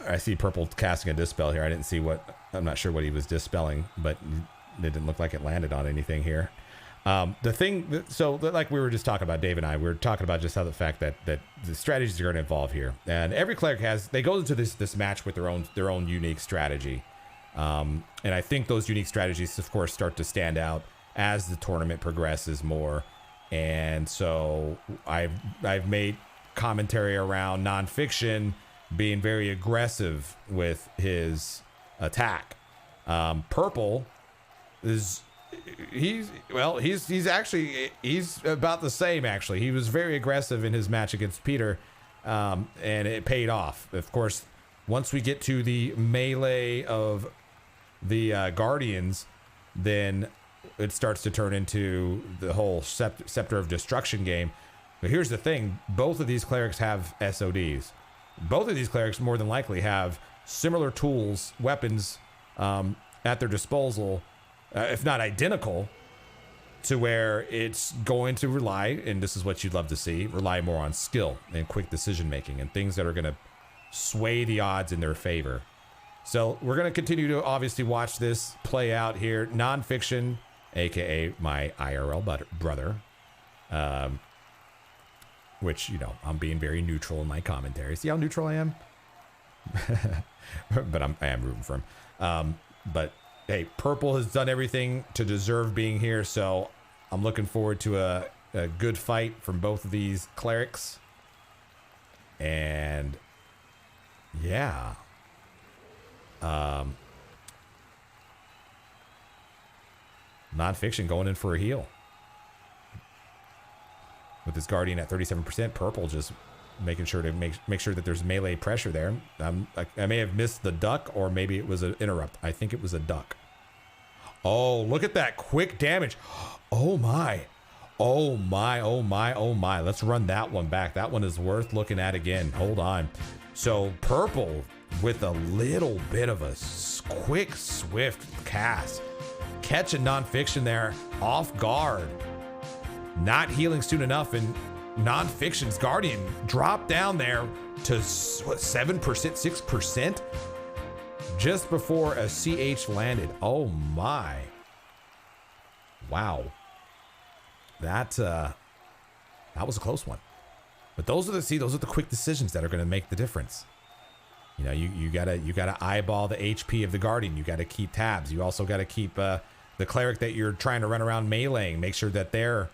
I see Purple casting a Dispel here. I didn't see what, I'm not sure what he was dispelling, but it didn't look like it landed on anything here. The thing, so like we were just talking about, Dave and I, we were talking about just how the fact that the strategies are going to evolve here, and every cleric they go into this match with their own unique strategy, and I think those unique strategies, of course, start to stand out as the tournament progresses more. And so I've made commentary around Nonphixion being very aggressive with his attack. Purple is he's about the same. Actually, he was very aggressive in his match against Petyrr, and it paid off. Of course, once we get to the melee of the Guardians, then it starts to turn into the whole Scepter of Destruction game. But here's the thing: both of these clerics have SODs. Both of these clerics more than likely have similar tools, weapons at their disposal, if not identical, to where it's going to rely, and this is what you'd love to see, rely more on skill and quick decision making and things that are going to sway the odds in their favor. So we're going to continue to obviously watch this play out here. Nonphixion, aka my IRL brother, which, you know, I'm being very neutral in my commentary. See how neutral I am? But I am rooting for him. But hey, Purple has done everything to deserve being here, so I'm looking forward to a good fight from both of these clerics. And yeah. Nonphixion going in for a heal. With his Guardian at 37%, Purple just making sure to make sure that there's melee pressure there. I may have missed the duck, or maybe it was an interrupt. I think it was a duck. Oh, look at that quick damage. Oh my. Oh my, oh my, oh my. Let's run that one back. That one is worth looking at again. Hold on. So Purple with a little bit of a quick, swift cast. Catching Nonphixion there off guard. Not healing soon enough, and Nonphixion's Guardian dropped down there to what, 7%, 6%? Just before a CH landed. Oh my. Wow. That was a close one. But those are the quick decisions that are going to make the difference. You know, you gotta eyeball the HP of the Guardian. You gotta keep tabs. You also gotta keep the cleric that you're trying to run around meleeing. Make sure that they're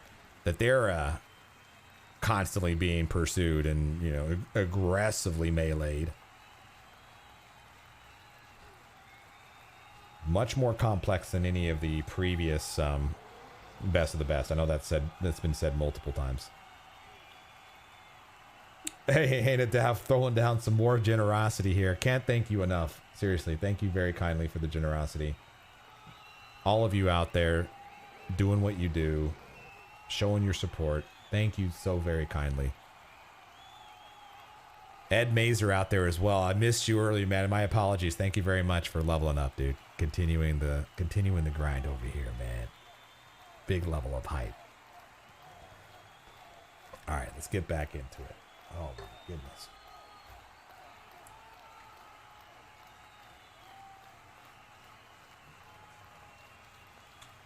constantly being pursued and, you know, aggressively meleeed. Much more complex than any of the previous best of the best. I know that's been said multiple times. Hey, hated to have throwing down some more generosity here. Can't thank you enough. Seriously, thank you very kindly for the generosity. All of you out there doing what you do, showing your support. Thank you so very kindly. Ed Mazer out there as well. I missed you earlier, man. My apologies. Thank you very much for leveling up, dude. Continuing the grind over here, man. Big level of hype. All right, let's get back into it. Oh my goodness.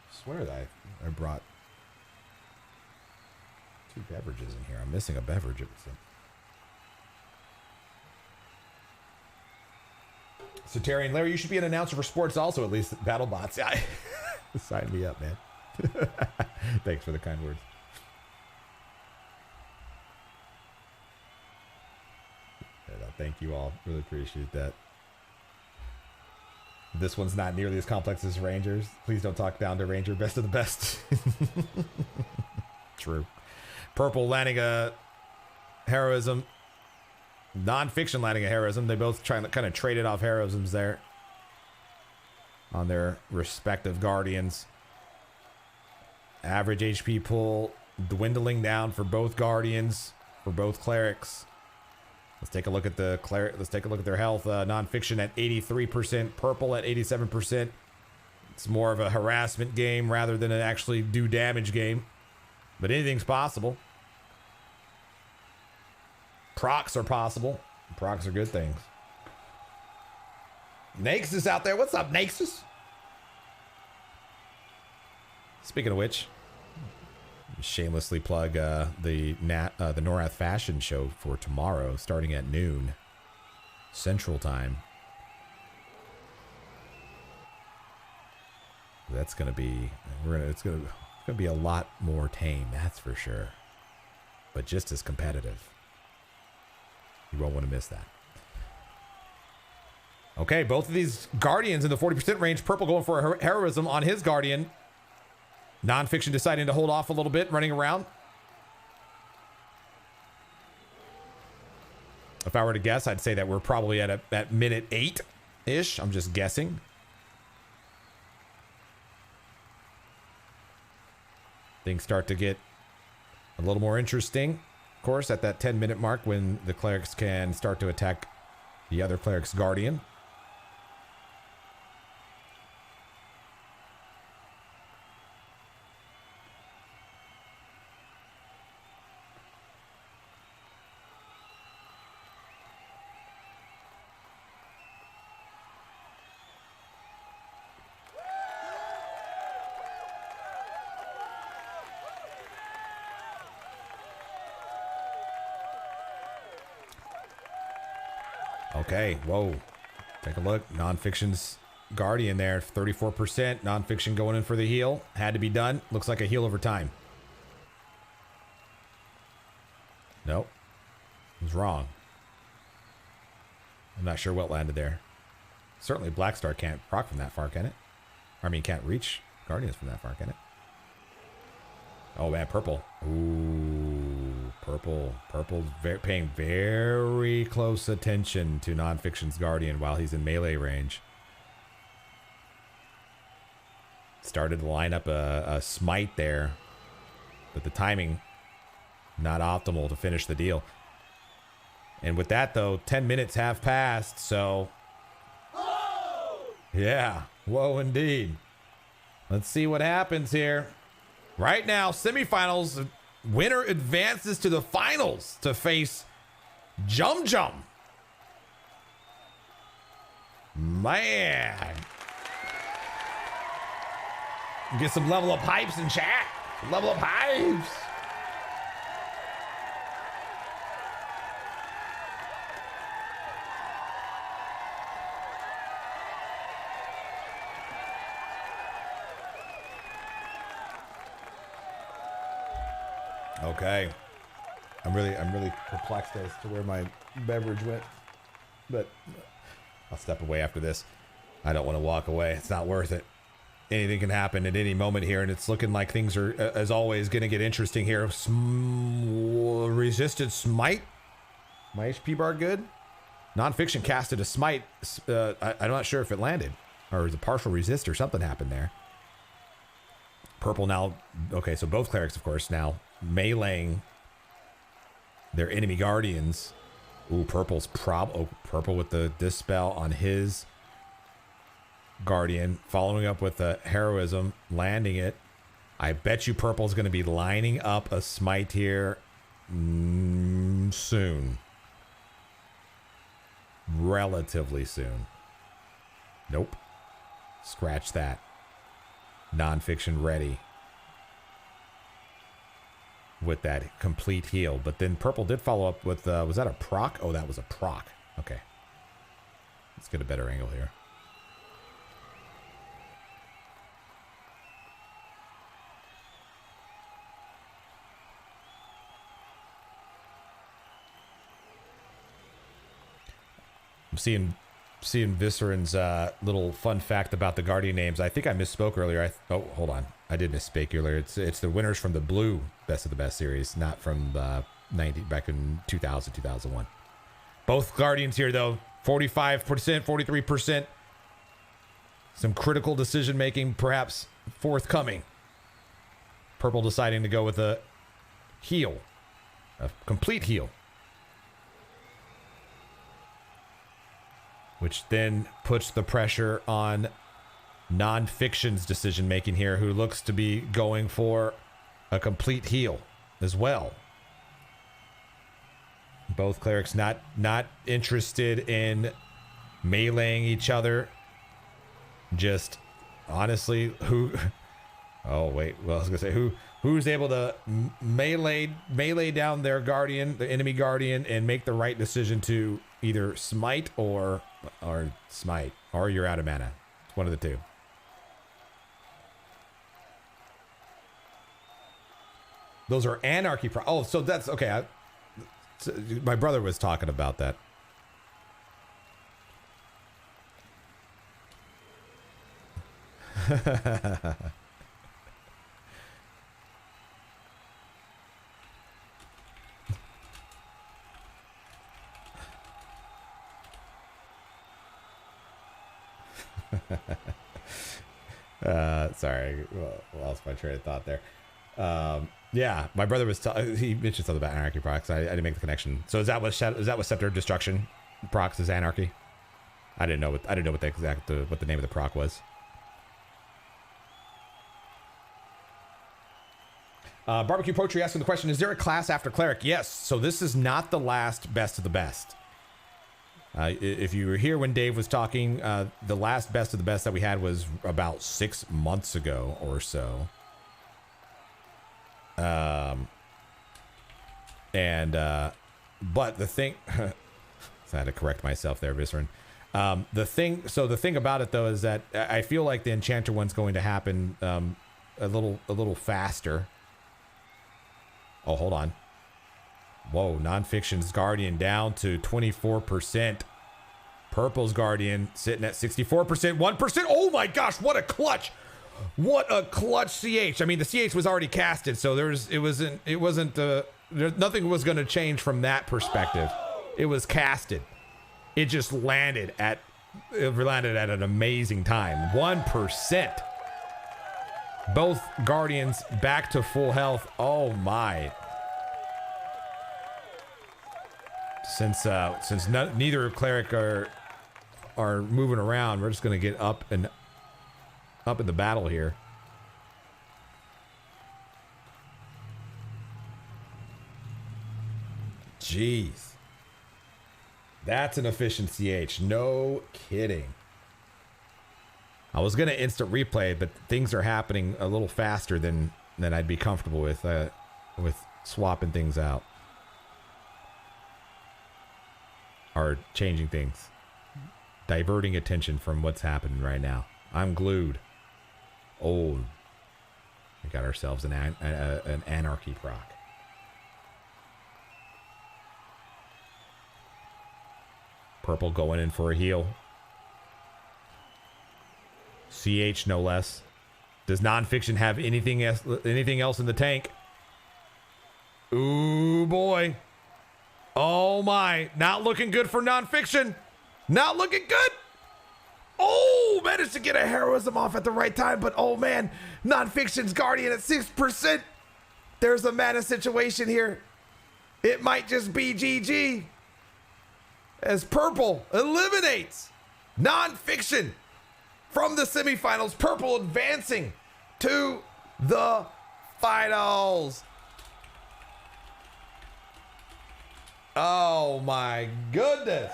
I swear that I brought 2 beverages in here. I'm missing a beverage. So Terry and Larry, you should be an announcer for sports also, at least BattleBots. Sign me up, man. Thanks for the kind words. Thank you all. Really appreciate that. This one's not nearly as complex as Rangers. Please don't talk down to Ranger. Best of the best. True. Purple landing a heroism. Nonphixion landing a heroism. They both trying to kind of traded off heroisms there on their respective Guardians. Average HP pool dwindling down for both Guardians, for both Clerics. Let's take a look at the Cleric. Let's take a look at their health. Nonphixion at 83%, Purple at 87%. It's more of a harassment game rather than an actually do damage game. But anything's possible. Procs are possible. Procs are good things. Naxus out there. What's up, Naxus? Speaking of which, shamelessly plug the Norath Fashion Show for tomorrow, starting at noon Central Time. That's gonna be it's gonna be a lot more tame, that's for sure, but just as competitive. You won't want to miss that. Okay, both of these Guardians in the 40% range. Purple going for a heroism on his Guardian. Nonphixion deciding to hold off a little bit, running around. If I were to guess, I'd say that we're probably at minute 8-ish. I'm just guessing. Things start to get a little more interesting, of course, at that 10-minute mark when the clerics can start to attack the other cleric's Guardian. Okay, whoa. Take a look. Nonfiction's Guardian there, 34%. Nonfixion going in for the heal. Had to be done. Looks like a heal over time. Nope. I was wrong. I'm not sure what landed there. Certainly Blackstar can't proc from that far, can it? I mean, can't reach Guardians from that far, can it? Oh, man, purple. Ooh, purple. Purple's paying very close attention to Nonfiction's Guardian while he's in melee range. Started to line up a smite there, but the timing not optimal to finish the deal. And with that, though, 10 minutes have passed, so... Whoa! Yeah, whoa indeed. Let's see what happens here. Right now, semifinals, winner advances to the finals to face Jumjum. Man. Get some level up hypes in chat. Level up hypes. Okay. I'm really perplexed as to where my beverage went, but I'll step away after this. I don't want to walk away. It's not worth it. Anything can happen at any moment here, and it's looking like things are, as always, going to get interesting here. Resisted smite. My HP bar good. Nonfixion casted a smite. I'm not sure if it landed, or it was a partial resist or something happened there. Purple now. Okay, so both clerics, of course, now meleeing their enemy guardians. Ooh, purple's purple with the dispel on his guardian, following up with a heroism, landing it. I bet you purple's going to be lining up a smite here soon, relatively soon. Nope, scratch that. Nonfixion ready with that complete heal, but then purple did follow up with was that a proc? Oh, that was a proc. Okay, let's get a better angle here. I'm seeing Viscerin's little fun fact about the Guardian names. I think I misspoke earlier. Oh, hold on. I did misspeak earlier. It's the winners from the blue Best of the Best series, not from back in 2000, 2001. Both Guardians here, though, 45%, 43%. Some critical decision making, perhaps forthcoming. Purple deciding to go with a heal, a complete heal, which then puts the pressure on Nonfiction's decision making here, who looks to be going for a complete heal as well. Both clerics not interested in meleeing each other. Just honestly, who? Oh wait, well I was gonna say who's able to melee down their guardian, the enemy guardian, and make the right decision to either smite or smite, or you're out of mana. It's one of the two. Those are anarchy. Oh, so that's okay. My brother was talking about that. Sorry, lost my train of thought there. Yeah, my brother was he mentioned something about anarchy procs. I didn't make the connection. So is that what Scepter of Destruction procs is anarchy? I didn't know what the name of the proc was. Barbecue Poetry asking the question: is there a class after Cleric? Yes. So this is not the last best of the best. If you were here when Dave was talking, the last best of the best that we had was about 6 months ago or so. But the thing, so I had to correct myself there, Viscerin. The thing about it though is that I feel like the Enchanter one's going to happen a little faster. Oh, hold on. Whoa, Nonfiction's Guardian down to 24%. Purple's Guardian sitting at 64%, 1%. Oh my gosh, what a clutch. What a clutch CH. I mean, the CH was already casted, so nothing was going to change from that perspective. It was casted. It just landed at an amazing time. 1%. Both Guardians back to full health. Oh my. Since neither Cleric are moving around, we're just going to get up in the battle here. Jeez. That's an efficient CH. No kidding. I was going to instant replay, but things are happening a little faster than I'd be comfortable with swapping things out. Or changing things. Diverting attention from what's happening right now. I'm glued. Oh. We got ourselves an anarchy proc. Purple going in for a heal. CH no less. Does Nonfixion have anything else in the tank? Ooh boy. Oh my. Not looking good for Nonfixion. Not looking good. Oh, managed to get a heroism off at the right time, but oh man, Nonfiction's Guardian at 6%. There's a mana situation here. It might just be GG. As Purple eliminates Nonfixion from the semifinals. Purple advancing to the finals. Oh my goodness.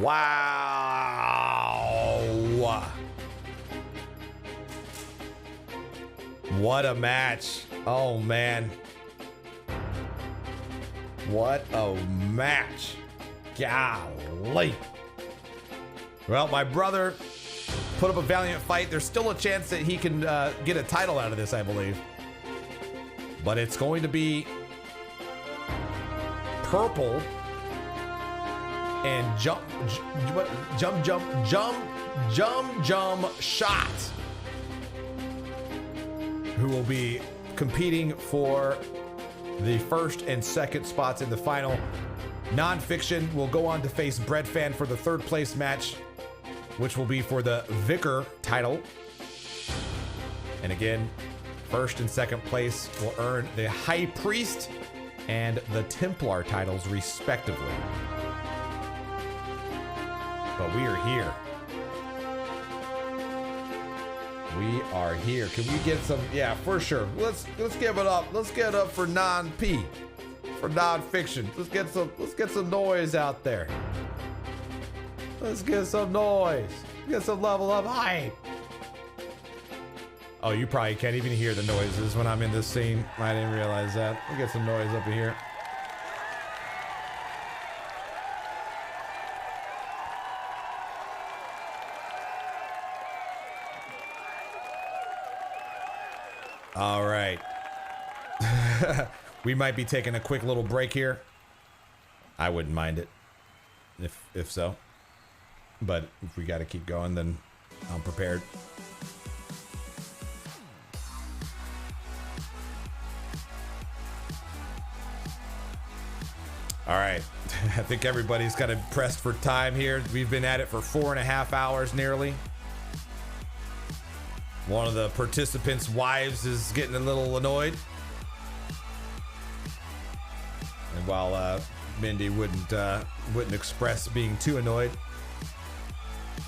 Wow. What a match. Oh man. What a match. Golly. Well, my brother put up a valiant fight. There's still a chance that he can get a title out of this, I believe. But it's going to be Purple and Jumjumshot, who will be competing for the first and second spots in the final. Nonfixion will go on to face Breadfann for the third place match, which will be for the Vicar title. And again, first and second place will earn the High Priest and the Templar titles respectively. But we are here. We are here. Can we get some? Yeah, for sure. Let's give it up. Let's get it up for Non-P. for Nonphixion. Let's get some noise out there. Let's get some noise. Get some level up hype. Oh, you probably can't even hear the noises when I'm in this scene. I didn't realize that. We'll get some noise up in here. All right. We might be taking a quick little break here. I wouldn't mind it if so. But if we got to keep going, then I'm prepared. All right. I think everybody's kind of pressed for time here. We've been at it for 4.5 hours nearly. One of the participants' wives is getting a little annoyed. And while Mindy wouldn't express being too annoyed,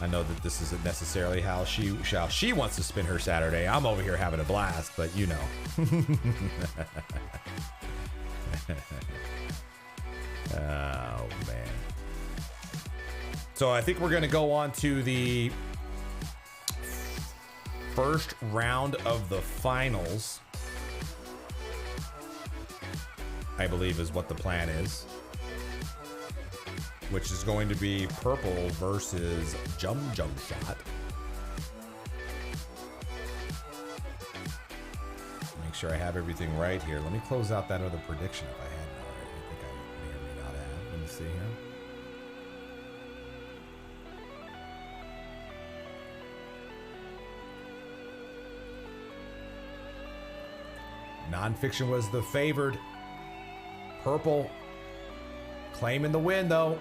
I know that this isn't necessarily how she wants to spend her Saturday. I'm over here having a blast, but you know. Oh man. So I think we're gonna go on to the first round of the finals, I believe is what the plan is, which is going to be Purple versus Jumjumshot. Make sure I have everything right here. Let me close out that other prediction if I hadn't already. I think I may or may not have. Let me see here. Nonphixion was the favored. Purple claiming the win, though.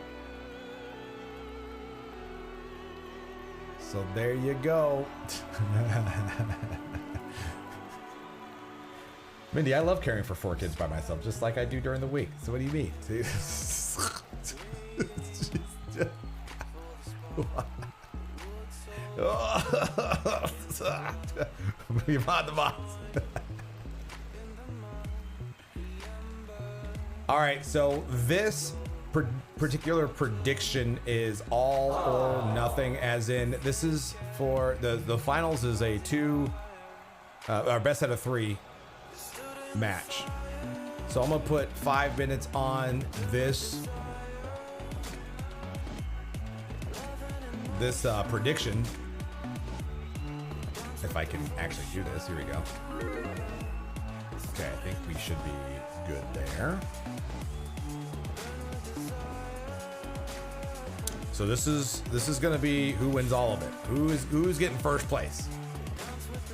So there you go. Mindy, I love caring for 4 kids by myself, just like I do during the week. So what do you mean? Move on the box. All right, so this particular prediction is all or nothing, as in this is for the finals is a our best out of 3 match. So I'm gonna put 5 minutes on this prediction. If I can actually do this, here we go. Okay, I think we should be good there. So this is gonna be who wins all of it. Who's getting first place?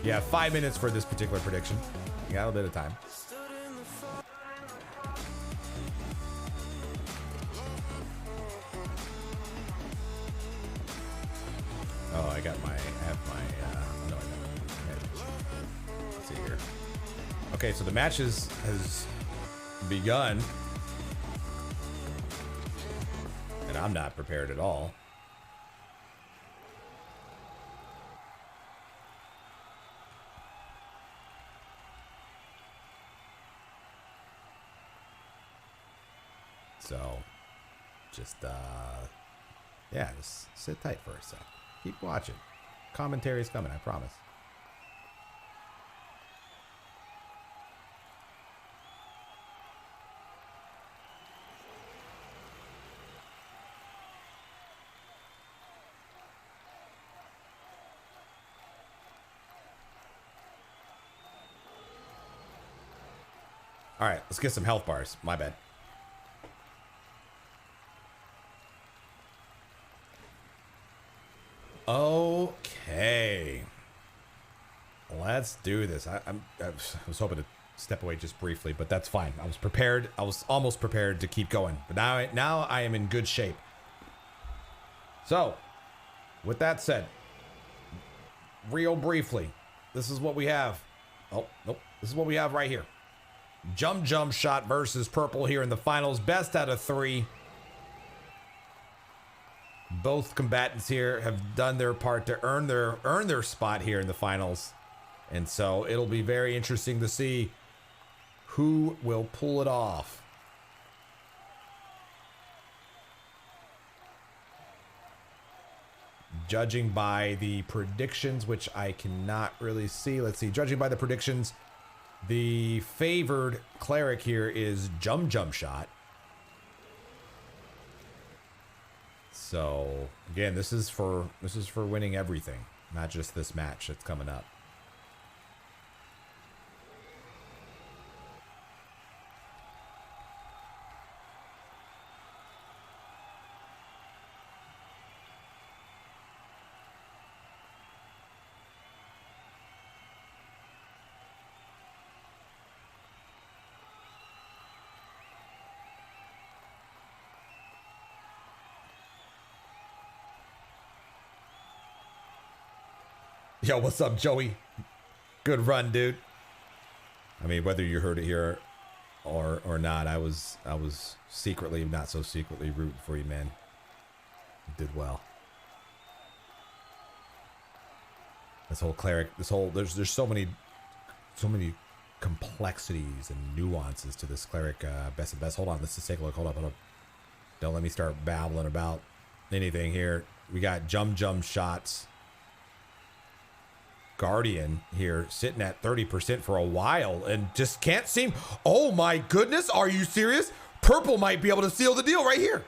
You have 5 minutes for this particular prediction. You got a bit of time. Oh, I have my no, I don't. Let's see here. Okay, so the match has begun. And I'm not prepared at all. So, just sit tight for a sec. Keep watching. Commentary's coming, I promise. All right, let's get some health bars. My bad. Okay. Let's do this. I was hoping to step away just briefly, but that's fine. I was prepared. I was almost prepared to keep going, but now I am in good shape. So, with that said, real briefly, this is what we have. Oh, nope. This is what we have right here. Jumjumshot versus Purple here in the finals. Best out of 3. Both combatants here have done their part to earn their spot here in the finals. And so it'll be very interesting to see who will pull it off. judging by the predictions, which I cannot really see. Let's see. Judging by the predictions, the favored cleric here is Jumjumshot. So again, this is for winning everything, not just this match that's coming up. Yo, what's up, Joey? Good run, dude. I mean, whether you heard it here or not, I was secretly, not so secretly, rooting for you, man. You did well. This whole cleric, there's so many complexities and nuances to this cleric best of best. Hold on, let's just take a look. Hold up. Don't let me start babbling about anything here. We got Jumjumshots. Guardian here sitting at 30% for a while and just can't seem. Oh my goodness, are you serious? Purple might be able to seal the deal right here.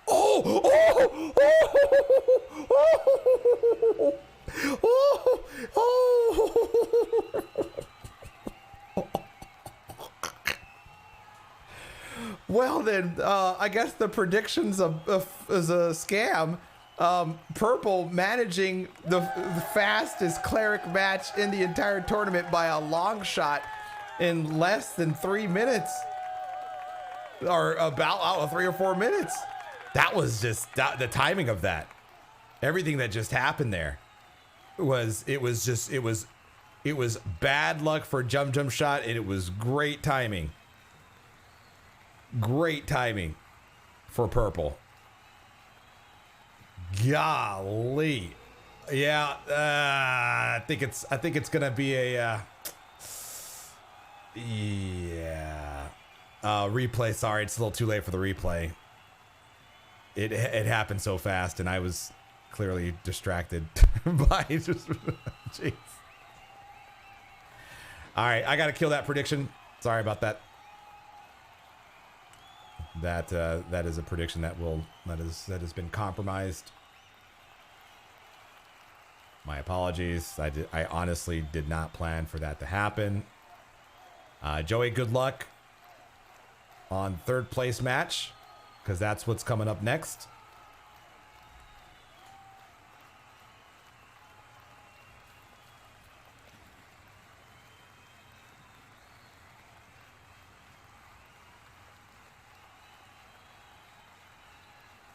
Oh, oh, oh, oh, oh, oh. Well then, I guess the predictions is a scam. Purple managing the fastest cleric match in the entire tournament by a long shot in less than 3 minutes, or about 3 or 4 minutes. That was just the timing of that. Everything that just happened there was bad luck for Jumjumshot, and it was great timing. Great timing for Purple. Golly, yeah. I think it's gonna be a replay. Sorry, it's a little too late for the replay. It happened so fast, and I was clearly distracted by just. Jeez. All right, I gotta kill that prediction. Sorry about that. That is a prediction that has been compromised. My apologies. I honestly did not plan for that to happen. Joey, good luck on third place match, because that's what's coming up next.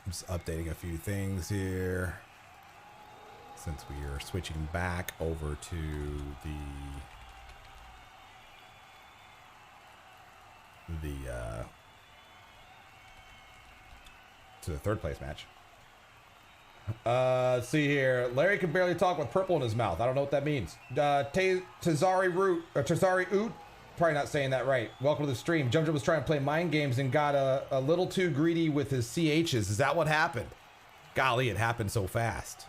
Just updating a few things here, since we are switching back over to the third place match. See here, Larry can barely talk with purple in his mouth. I don't know what that means. Tazari Oot, probably not saying that right. Welcome to the stream. Jumjum was trying to play mind games and got a little too greedy with his CHs. Is that what happened? Golly, it happened so fast.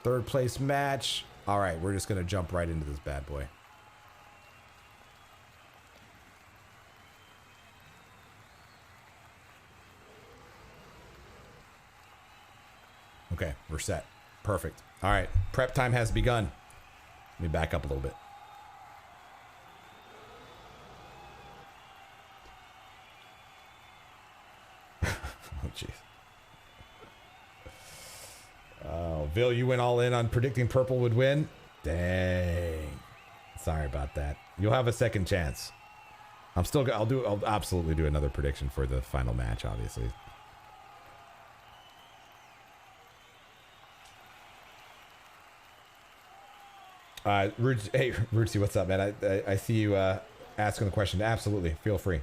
Third place match. All right, we're just gonna jump right into this bad boy. Okay, we're set. Perfect. All right, prep time has begun. Let me back up a little bit. Oh, jeez. Oh, Vill, you went all in on predicting purple would win? Dang. Sorry about that. You'll have a second chance. I'll absolutely do another prediction for the final match, obviously. Hey, Rootsy, what's up, man? I see you asking the question. Absolutely, feel free.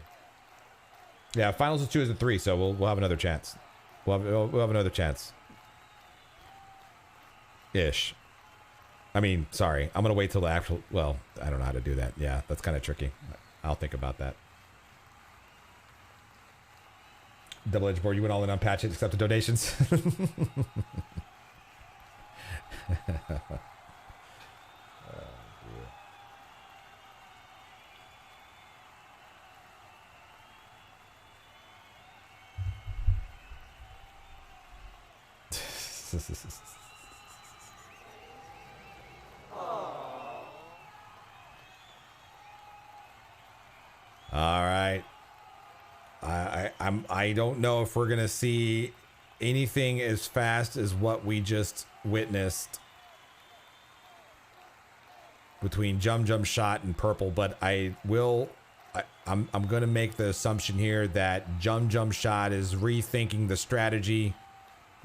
Yeah, finals is 2 as a 3, so we'll have another chance. We'll have another chance. Ish. I mean, sorry. I'm going to wait till the actual... Well, I don't know how to do that. Yeah, that's kind of tricky. I'll think about that. Double Edge Board, you went all in on Patchet, accepted donations. All right. I don't know if we're gonna see anything as fast as what we just witnessed between Jumjumshot and Purple, but I'm gonna make the assumption here that Jumjumshot is rethinking the strategy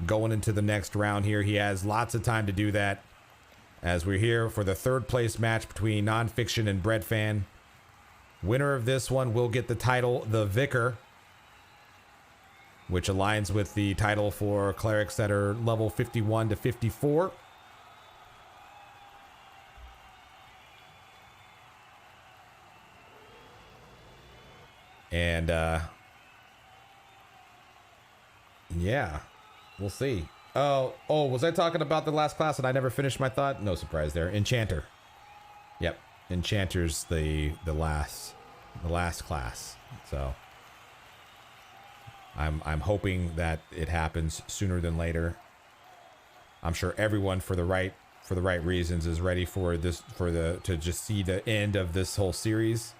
going into the next round here. He has lots of time to do that, as we're here for the third place match between Nonphixion and Breadfann. Winner of this one will get the title, the Vicar, which aligns with the title for clerics that are level 51 to 54. And yeah, we'll see. Oh, was I talking about the last class and I never finished my thought? No surprise there. Enchanter. Yep. Enchanter's the last class. So I'm hoping that it happens sooner than later. I'm sure everyone for the right reasons is ready for this, to just see the end of this whole series.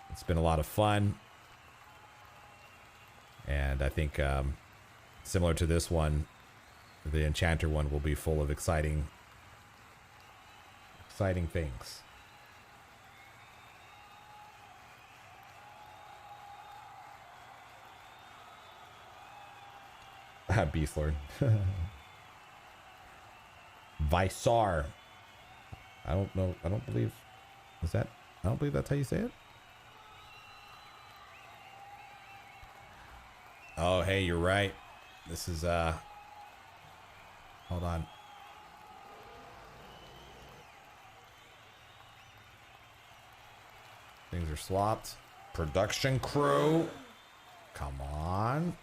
It's been a lot of fun. And I think similar to this one, the Enchanter one will be full of exciting things. Beast Lord. Visar. I don't know. I don't believe that's how you say it. Oh, hey, you're right. This is, hold on. Things are swapped. Production crew. Come on.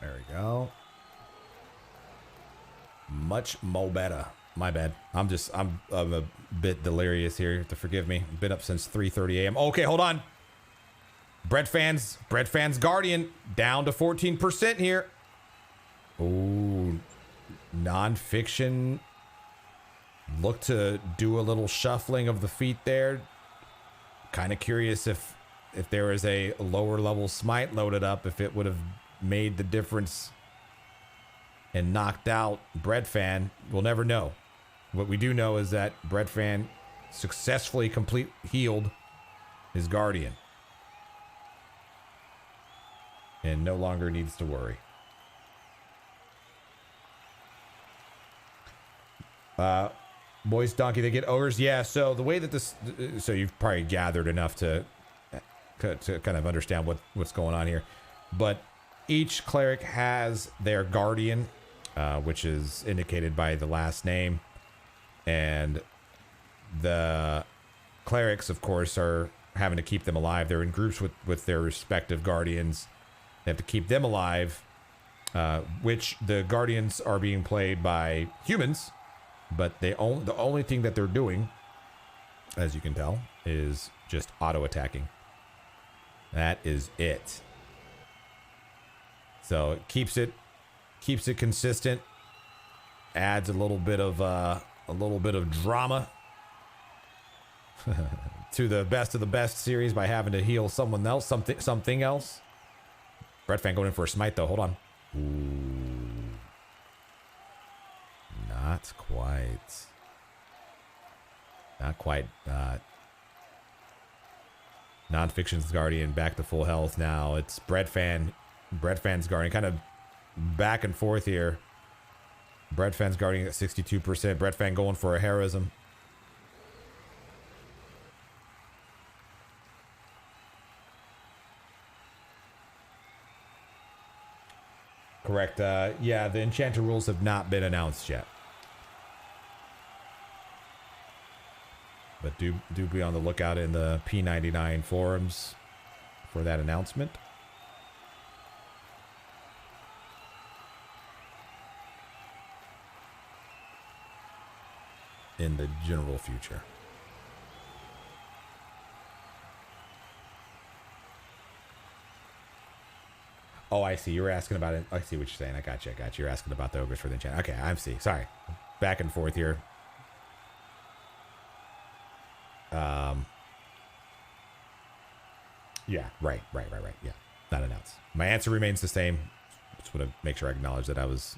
There we go. Much mo better. My bad. I'm a bit delirious here. You have to forgive me. Been up since 3:30 a.m. Okay, hold on. Breadfann's Guardian down to 14% here. Ooh, Nonphixion look to do a little shuffling of the feet there. Kind of curious if there is a lower level smite loaded up, if it would have made the difference and knocked out Breadfann. We'll never know. What we do know is that Breadfann successfully healed his Guardian and no longer needs to worry. Boys Donkey, they get ogres. Yeah, so the way that this, so you've probably gathered enough to kind of understand what's going on here. But each cleric has their guardian, which is indicated by the last name. And the clerics, of course, are having to keep them alive. They're in groups with their respective guardians. They have to keep them alive, which the guardians are being played by humans. But the only thing that they're doing, as you can tell, is just auto-attacking. That is it. So it keeps it consistent, adds a little bit of drama to the best of the best series by having to heal someone else, something else. Breadfann going in for a smite though. Hold on. Ooh. Not quite. Nonfiction's Guardian back to full health now. It's Breadfann's Guardian, kind of back and forth here. Breadfann's Guardian at 62%. Breadfann going for a heroism. Correct. Yeah, the Enchanter rules have not been announced yet. But do be on the lookout in the P99 forums for that announcement. In the general future. Oh, I see. You were asking about it. I see what you're saying. I got you. You're asking about the ogres for the enchant. Okay, I see. Sorry. Back and forth here. Yeah, right. Yeah, not announced. My answer remains the same. Just want to make sure I acknowledge that I was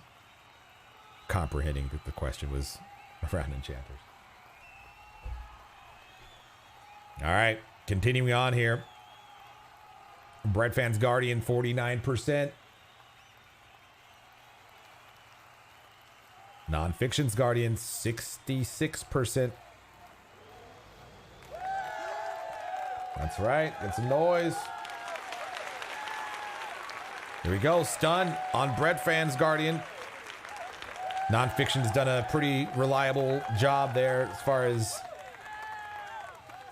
comprehending that the question was around enchanters. All right, continuing on here. Breadfann's Guardian, 49%. Nonfiction's Guardian, 66%. That's right. Get some noise. Here we go. Stun on Breadfann's Guardian. Nonfiction's done a pretty reliable job there as far as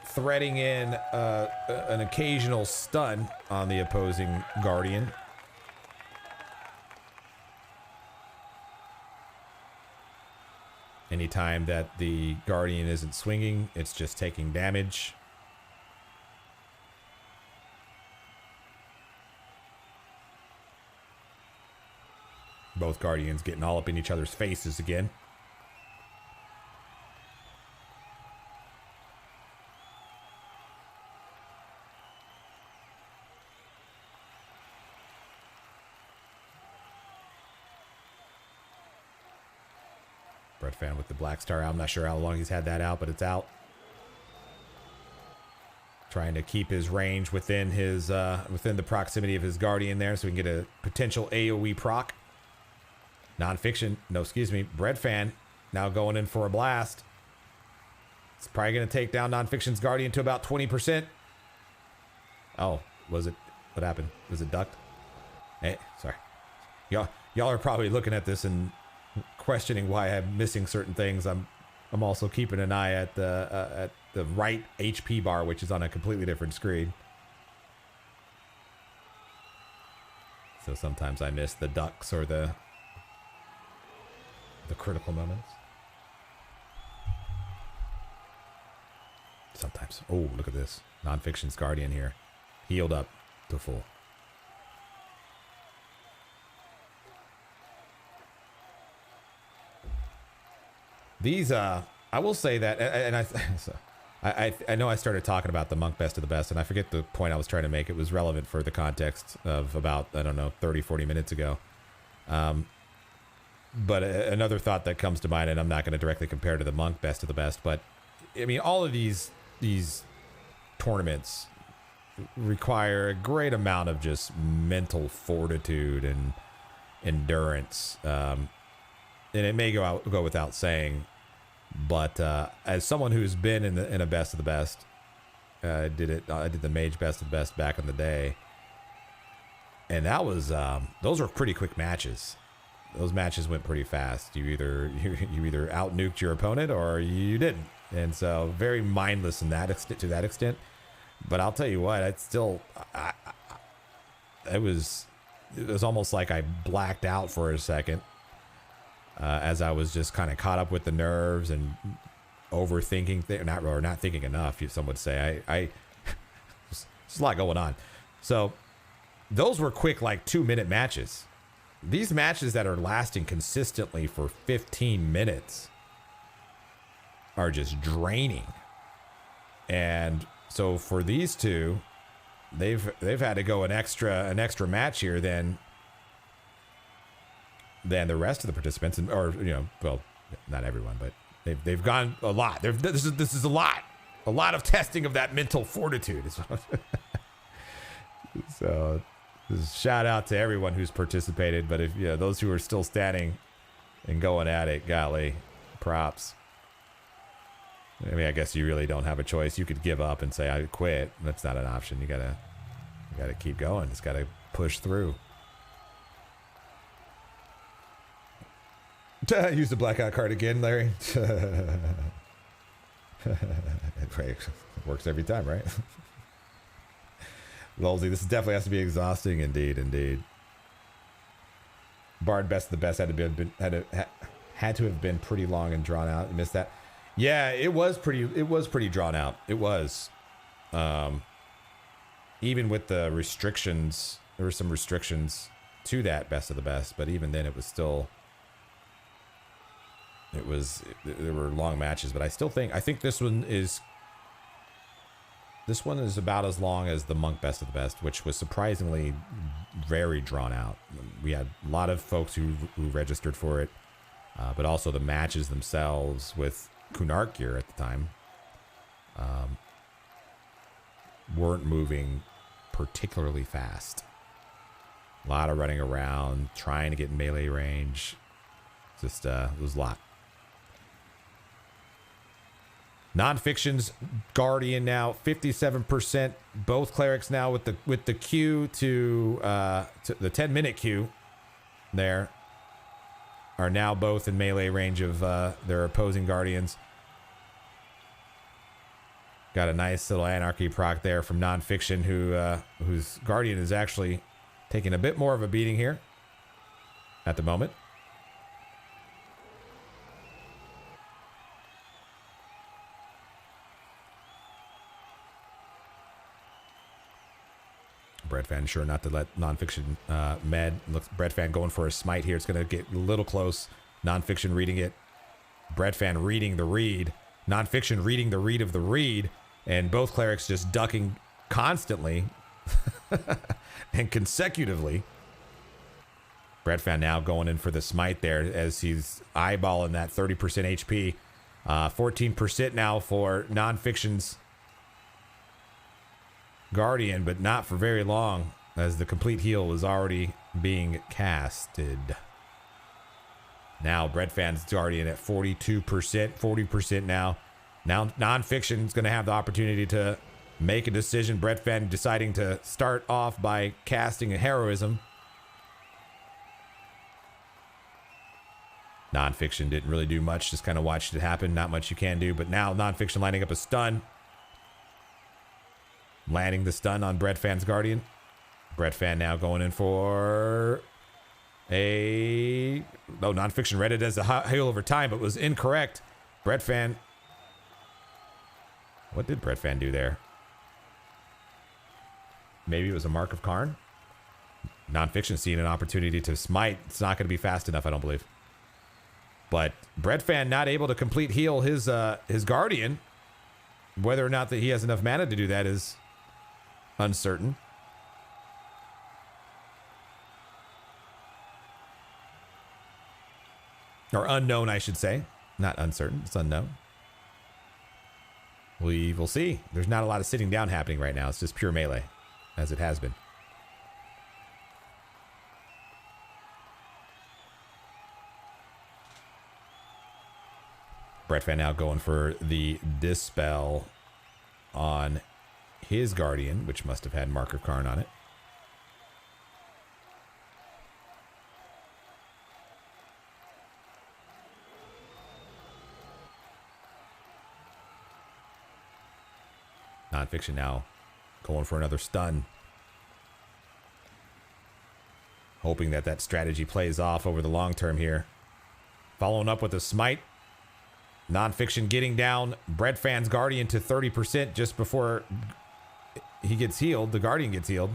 threading in an occasional stun on the opposing Guardian. Anytime that the Guardian isn't swinging, it's just taking damage. Both Guardians getting all up in each other's faces again. Breadfann with the Black Star out. I'm not sure how long he's had that out, but it's out. Trying to keep his range within his within the proximity of his Guardian there, so we can get a potential AoE proc. Breadfann now going in for a blast. It's probably going to take down Nonfiction's Guardian to about 20%. Oh, was it? What happened? Was it ducked? Hey, sorry. Y'all are probably looking at this and questioning why I'm missing certain things. I'm also keeping an eye at the right HP bar, which is on a completely different screen. So sometimes I miss the ducks or the critical moments. Sometimes. Oh, look at this. Nonfiction's Guardian here. Healed up to full. These, I will say that, and I know I started talking about the Monk Best of the Best, and I forget the point I was trying to make. It was relevant for the context of about, I don't know, 30, 40 minutes ago. But another thought that comes to mind, and I'm not going to directly compare to the Monk Best of the Best, but I mean, all of these tournaments require a great amount of just mental fortitude and endurance. And it may go without saying, but as someone who's been in a Best of the Best, I did the Mage Best of the Best back in the day, and that was those were pretty quick matches. Those matches went pretty fast. You either out nuked your opponent or you didn't, and so very mindless to that extent. But I'll tell you what, it was almost like I blacked out for a second as I was just kind of caught up with the nerves and overthinking, not thinking enough. Some would say there's a lot going on. So those were quick, like 2-minute matches. These matches that are lasting consistently for 15 minutes are just draining. And so for these two, they've had to go an extra match here than the rest of the participants, or well, not everyone, but they've gone a lot. This is a lot of testing of that mental fortitude. So. Shout out to everyone who's participated, but if those who are still standing and going at it, golly, props. I mean, I guess you really don't have a choice. You could give up and say I quit. That's not an option. You gotta keep going. Just gotta push through. Use the blackout card again, Larry. It works every time, right? Lolsy, this definitely has to be exhausting. Indeed. Bard best of the best had to have been pretty long and drawn out. You missed that. Yeah, it was pretty drawn out. It was. Even with the restrictions, there were some restrictions to that best of the best, but even then it was still, there were long matches, but I think this one is about as long as the Monk best of the best, which was surprisingly very drawn out. We had a lot of folks who registered for it, but also the matches themselves with Kunarkir at the time weren't moving particularly fast. A lot of running around, trying to get in melee range. Just it was a lot. Nonfiction's Guardian now 57%. Both clerics now with the Q to the 10-minute Q there are now both in melee range of their opposing guardians. Got a nice little anarchy proc there from Nonfixion, whose guardian is actually taking a bit more of a beating here at the moment. Breadfann sure not to let Nonfixion med. Looks Breadfann going for a smite here. It's going to get a little close. Nonfixion reading it. Breadfann reading the read. Nonfixion reading the read of the read. And both clerics just ducking constantly and consecutively. Breadfann now going in for the smite there as he's eyeballing that 30% HP. 14% now for Nonfiction's Guardian, but not for very long as the complete heal is already being casted. Now Breadfann's Guardian at 42%, 40% now. Now Nonfiction's going to have the opportunity to make a decision. Breadfann deciding to start off by casting a heroism. Nonfixion didn't really do much, just kind of watched it happen. Not much you can do, but now Nonfixion lining up a stun. Landing the stun on Breadfann's Guardian. Breadfann now going in for a... Oh, Nonfixion read it as a heal over time, but was incorrect. Breadfann... What did Breadfann do there? Maybe it was a Mark of Karn? Nonfixion seeing an opportunity to smite. It's not going to be fast enough, I don't believe. But Breadfann not able to complete heal his Guardian. Whether or not that he has enough mana to do that is uncertain. Or unknown, I should say. Not uncertain, it's unknown. We will see. There's not a lot of sitting down happening right now. It's just pure melee, as it has been. Breadfann now going for the Dispel on his Guardian, which must have had Mark of Karn on it. Nonfixion now going for another stun. Hoping that that strategy plays off over the long term here. Following up with a smite. Nonfixion getting down Breadfann's Guardian to 30% just before he gets healed. The Guardian gets healed.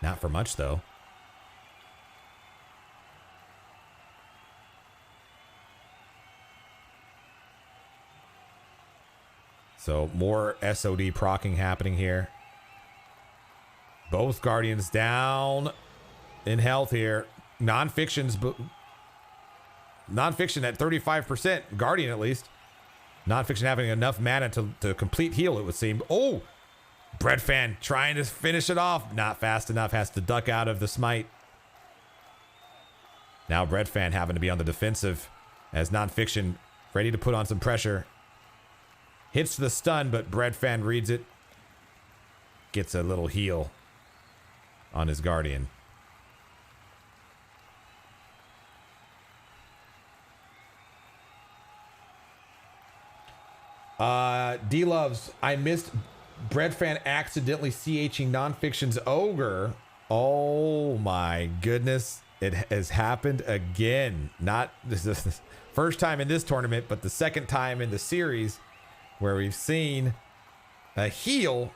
Not for much, though. So more SOD procking happening here. Both Guardians down in health here. Nonfixion at 35%. Guardian, at least. Nonfixion having enough mana to complete heal, it would seem. Oh! Breadfann trying to finish it off. Not fast enough. Has to duck out of the smite. Now Breadfann having to be on the defensive as Nonfixion ready to put on some pressure. Hits the stun, but Breadfann reads it. Gets a little heal on his Guardian. D-Loves, I missed Breadfann accidentally CHing Nonphixion's ogre. Oh my goodness. It has happened again. Not this is the first time in this tournament, but the second time in the series where we've seen a heal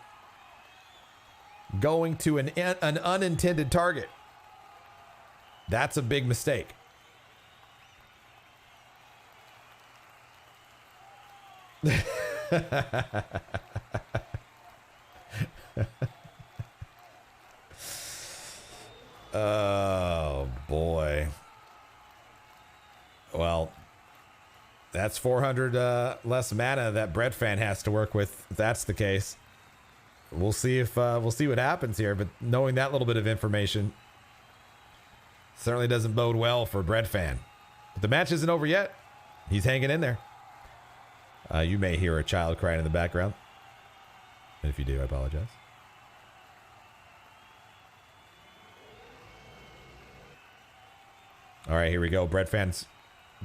going to an unintended target. That's a big mistake. Oh boy. Well, that's 400 less mana that Breadfann has to work with. If that's the case, we'll see if we'll see what happens here. But knowing that little bit of information certainly doesn't bode well for Breadfann. But the match isn't over yet. He's hanging in there. You may hear a child crying in the background. And if you do, I apologize. All right, here we go. Breadfann's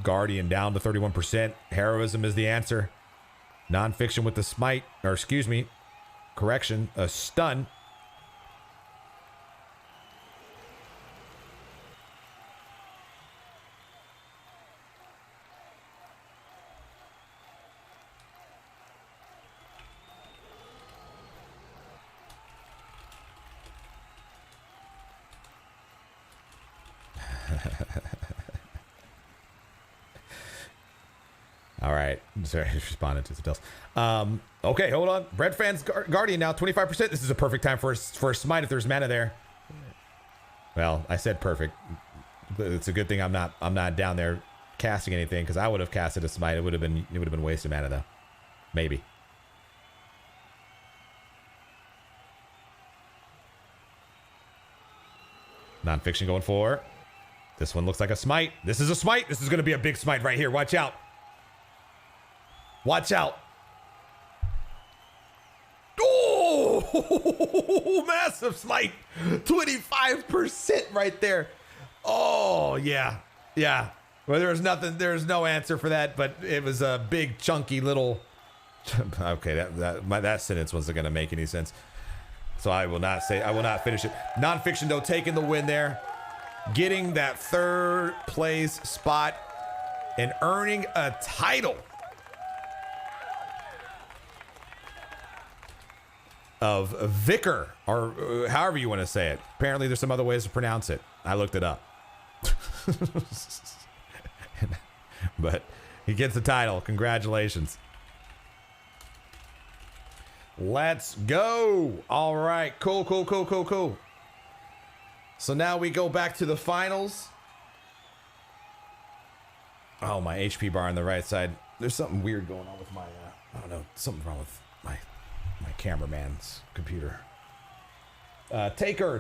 Guardian down to 31%. Heroism is the answer. Nonphixion with the smite, or excuse me, correction, a stun. All right. Sorry, he's responding to something else. Okay, hold on. Breadfann's Guardian now, 25%. This is a perfect time for a smite if there's mana there. Well, I said perfect. It's a good thing I'm not down there casting anything, because I would have casted a smite. It would have been wasted mana though. Maybe. Nonphixion going for. This one looks like a smite. This is a smite. This is going to be a big smite right here. Watch out. Watch out. Oh, massive smite. 25% right there. Oh, yeah. Yeah. Well, there's no answer for that, but it was a big, chunky little. Okay, that sentence wasn't going to make any sense. So I will not finish it. Nonphixion, though, taking the win there. Getting that third place spot and earning a title of Vicar, or however you want to say it. Apparently there's some other ways to pronounce it. I looked it up. But he gets the title. Congratulations. Let's go. All right. Cool. So now we go back to the finals. Oh, my HP bar on the right side. There's something weird going on with my, I don't know, something wrong with my cameraman's computer. Taker.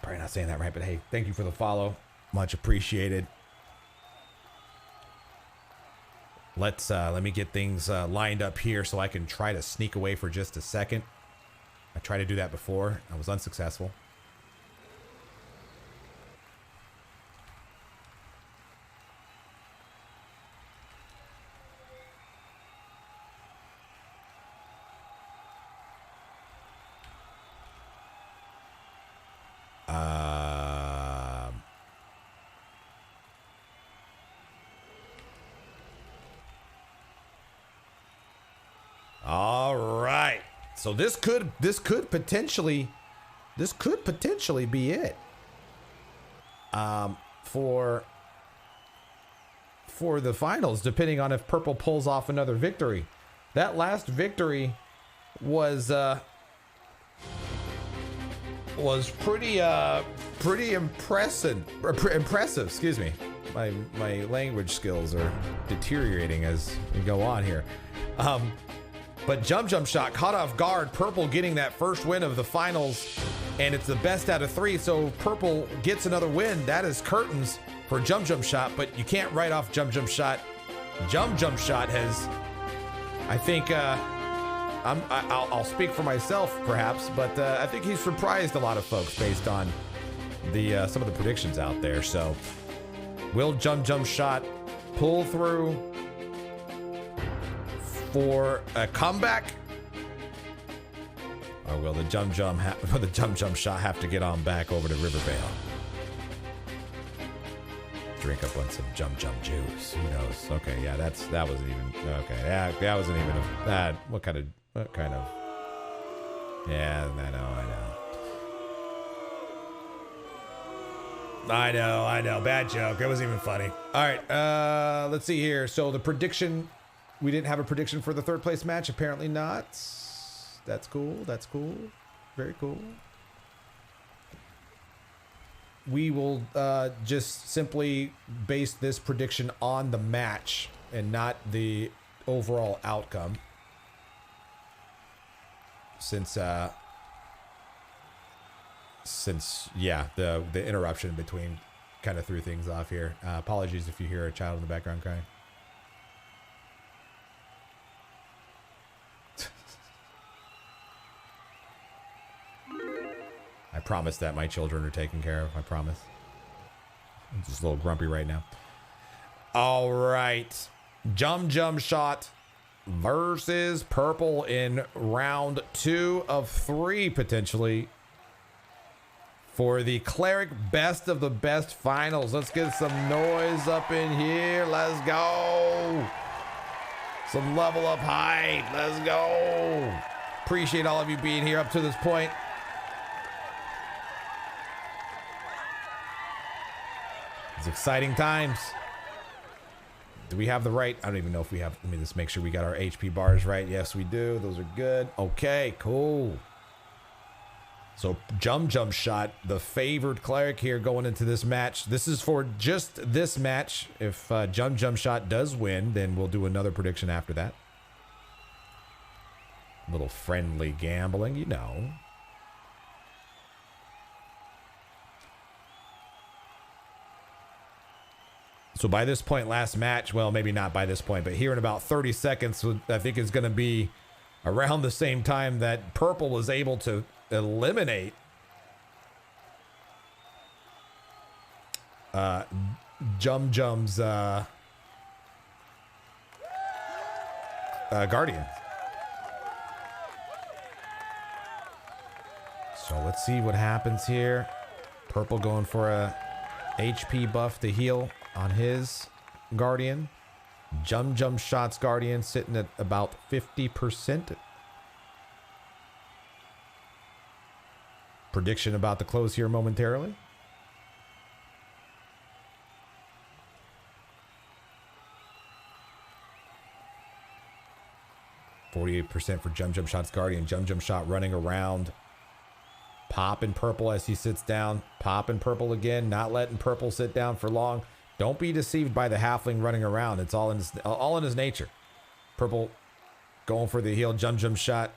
Probably not saying that right, but hey, thank you for the follow. Much appreciated. Let me get things lined up here so I can try to sneak away for just a second. I tried to do that before. I was unsuccessful. All right. So this could potentially be it. For the finals, depending on if Purple pulls off another victory. That last victory was pretty impressive. Excuse me. My language skills are deteriorating as we go on here. But Jumjumshot caught off guard. Purple getting that first win of the finals, and it's the best out of 3. So Purple gets another win. That is curtains for Jumjumshot, but you can't write off Jumjumshot. Jumjumshot has, I think, I'll speak for myself perhaps, but I think he's surprised a lot of folks based on the some of the predictions out there. So will Jumjumshot pull through for a comeback? Or will the Jumjumshot have to get on back over to Rivervale? Drink up on some Jum juice. Who knows? Okay, yeah, that wasn't even okay. Yeah, that wasn't even that. What kind of? Yeah, I know. Bad joke. It wasn't even funny. All right, let's see here. So the prediction, we didn't have a prediction for the third place match. Apparently not. That's cool. Very cool. We will just simply base this prediction on the match and not the overall outcome. Since yeah, the interruption between kind of threw things off here. Apologies if you hear a child in the background crying. I promise that my children are taken care of. I promise. I'm just a little grumpy right now. All right. Jumjumshot versus Purple in round 2 of 3, potentially, for the Cleric Best of the Best Finals. Let's get some noise up in here. Let's go. Some level up hype. Let's go. Appreciate all of you being here up to this point. It's exciting times. Do we have the right? I don't even know if we have. Let me just make sure we got our HP bars right. Yes, we do. Those are good. Okay, cool. So Jumjumshot, the favored cleric here going into this match. This is for just this match. If Jumjumshot does win, then we'll do another prediction after that. A little friendly gambling, you know. So by this point, last match, well, maybe not by this point, but here in about 30 seconds, I think is going to be around the same time that Purple was able to eliminate Jumjum's Guardian. So let's see what happens here. Purple going for a HP buff to heal on his Guardian. Jumjumshot's Guardian sitting at about 50%. Prediction about the close here momentarily. %48 for Jumjumshot's Guardian. Jumjumshot running around. Popping Purple as he sits down. Popping Purple again. Not letting Purple sit down for long. Don't be deceived by the halfling running around. It's all in his nature. Purple going for the heal. Jumjumshot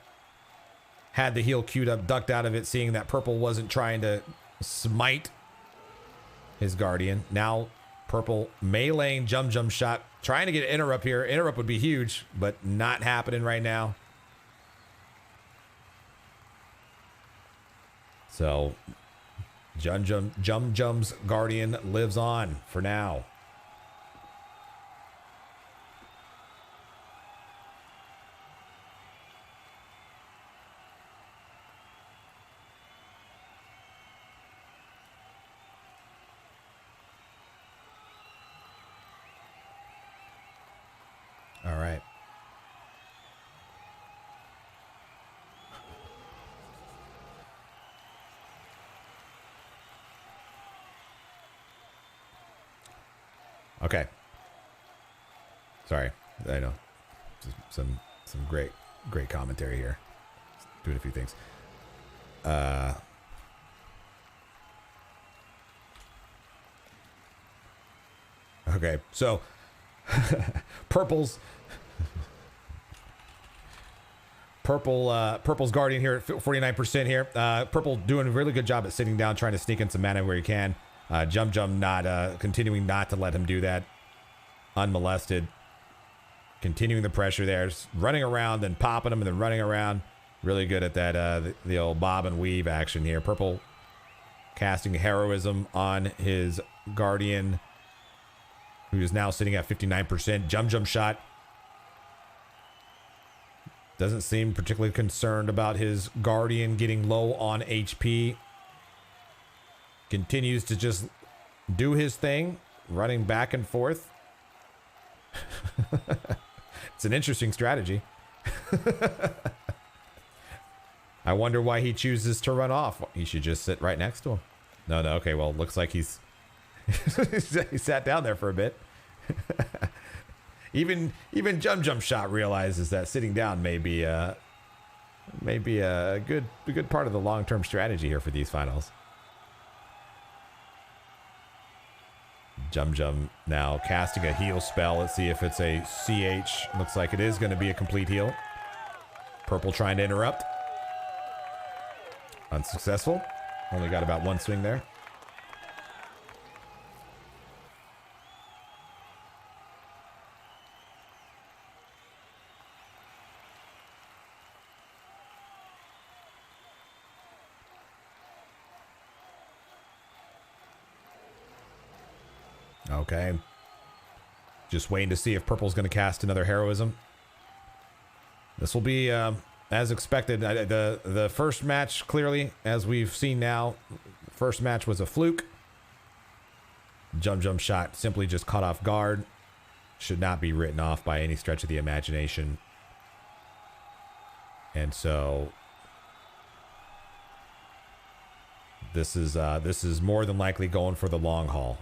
had the heal queued up, ducked out of it, seeing that Purple wasn't trying to smite his Guardian. Now Purple meleeing Jumjumshot, trying to get an interrupt here. Interrupt would be huge, but not happening right now. So Jumjum's Guardian lives on for now. All right. Okay. Sorry. I know. Just some great commentary here. Just doing a few things. Okay. So Purple's Guardian here at 49% here. Purple doing a really good job at sitting down, trying to sneak in some mana where he can. Jumjum not continuing not to let him do that unmolested. Continuing the pressure there, just running around and popping him and then running around. Really good at that the old bob and weave action here. Purple casting heroism on his Guardian, who is now sitting at 59%. Jumjumshot Doesn't seem particularly concerned about his Guardian getting low on HP. Continues to just do his thing, running back and forth. It's an interesting strategy. I wonder why he chooses to run off. He should just sit right next to him. No, okay, well, looks like he's he sat down there for a bit. Even Jumjumshot realizes that sitting down may be a good part of the long-term strategy here for these finals. Jumjum now casting a heal spell. Let's see if it's a CH. Looks like it is going to be a complete heal. Purple trying to interrupt. Unsuccessful. Only got about one swing there. Okay. Just waiting to see if Purple's going to cast another Heroism. This will be, as expected. The first match, clearly, as we've seen now, first match was a fluke. Jumjumshot simply just caught off guard. Should not be written off by any stretch of the imagination. And so this is more than likely going for the long haul.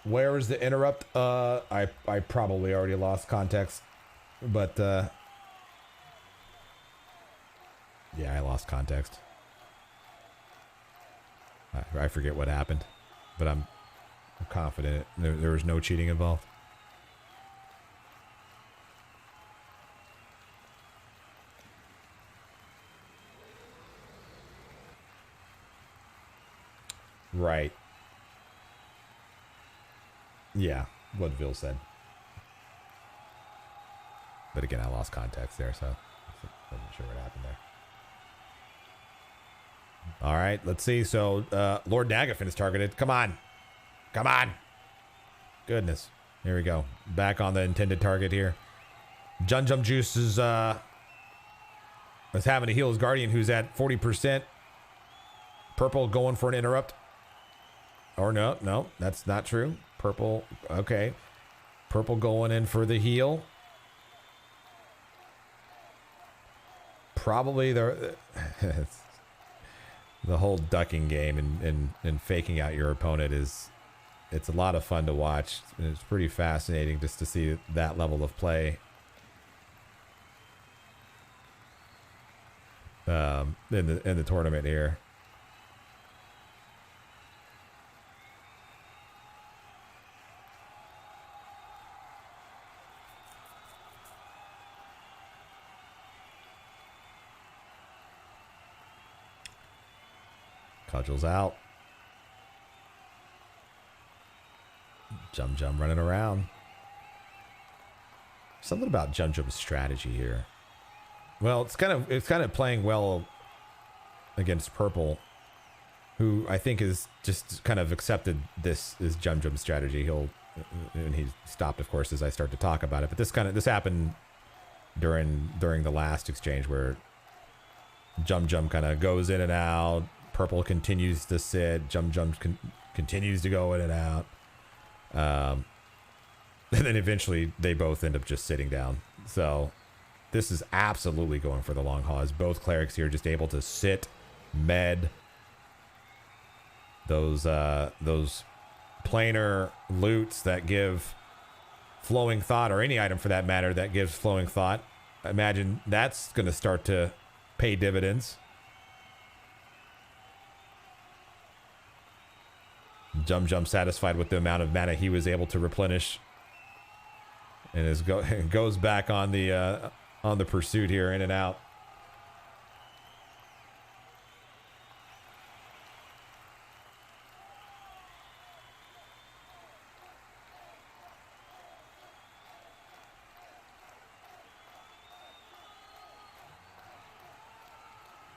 Where is the interrupt? I probably already lost context, but yeah, I lost context. I forget what happened, but I'm confident there was no cheating involved. Right. Yeah, what Vill said. But again, I lost context there, so I wasn't sure what happened there. All right, let's see. So, Lord Nagafin is targeted. Come on. Come on. Goodness. Here we go. Back on the intended target here. Jumjuice is having to heal his Guardian, who's at 40%. Purple going for an interrupt. Or no, that's not true. Purple, okay. Purple going in for the heal. Probably the whole ducking game and faking out your opponent it's a lot of fun to watch. It's pretty fascinating just to see that level of play. In the tournament here. Cudgel's out. Jumjum running around. Something about Jumjum's strategy here. Well, it's kind of playing well against Purple, who I think is just kind of accepted this is Jumjum's strategy. And he stopped, of course, as I start to talk about it. But this happened during the last exchange where Jumjum kind of goes in and out. Purple continues to sit. Jumjum continues to go in and out. And then eventually they both end up just sitting down. So this is absolutely going for the long haul, as both clerics here just able to sit, med those planar loots that give flowing thought, or any item for that matter that gives flowing thought. I imagine that's going to start to pay dividends. Jumjum satisfied with the amount of mana he was able to replenish, and goes back on the pursuit here, in and out.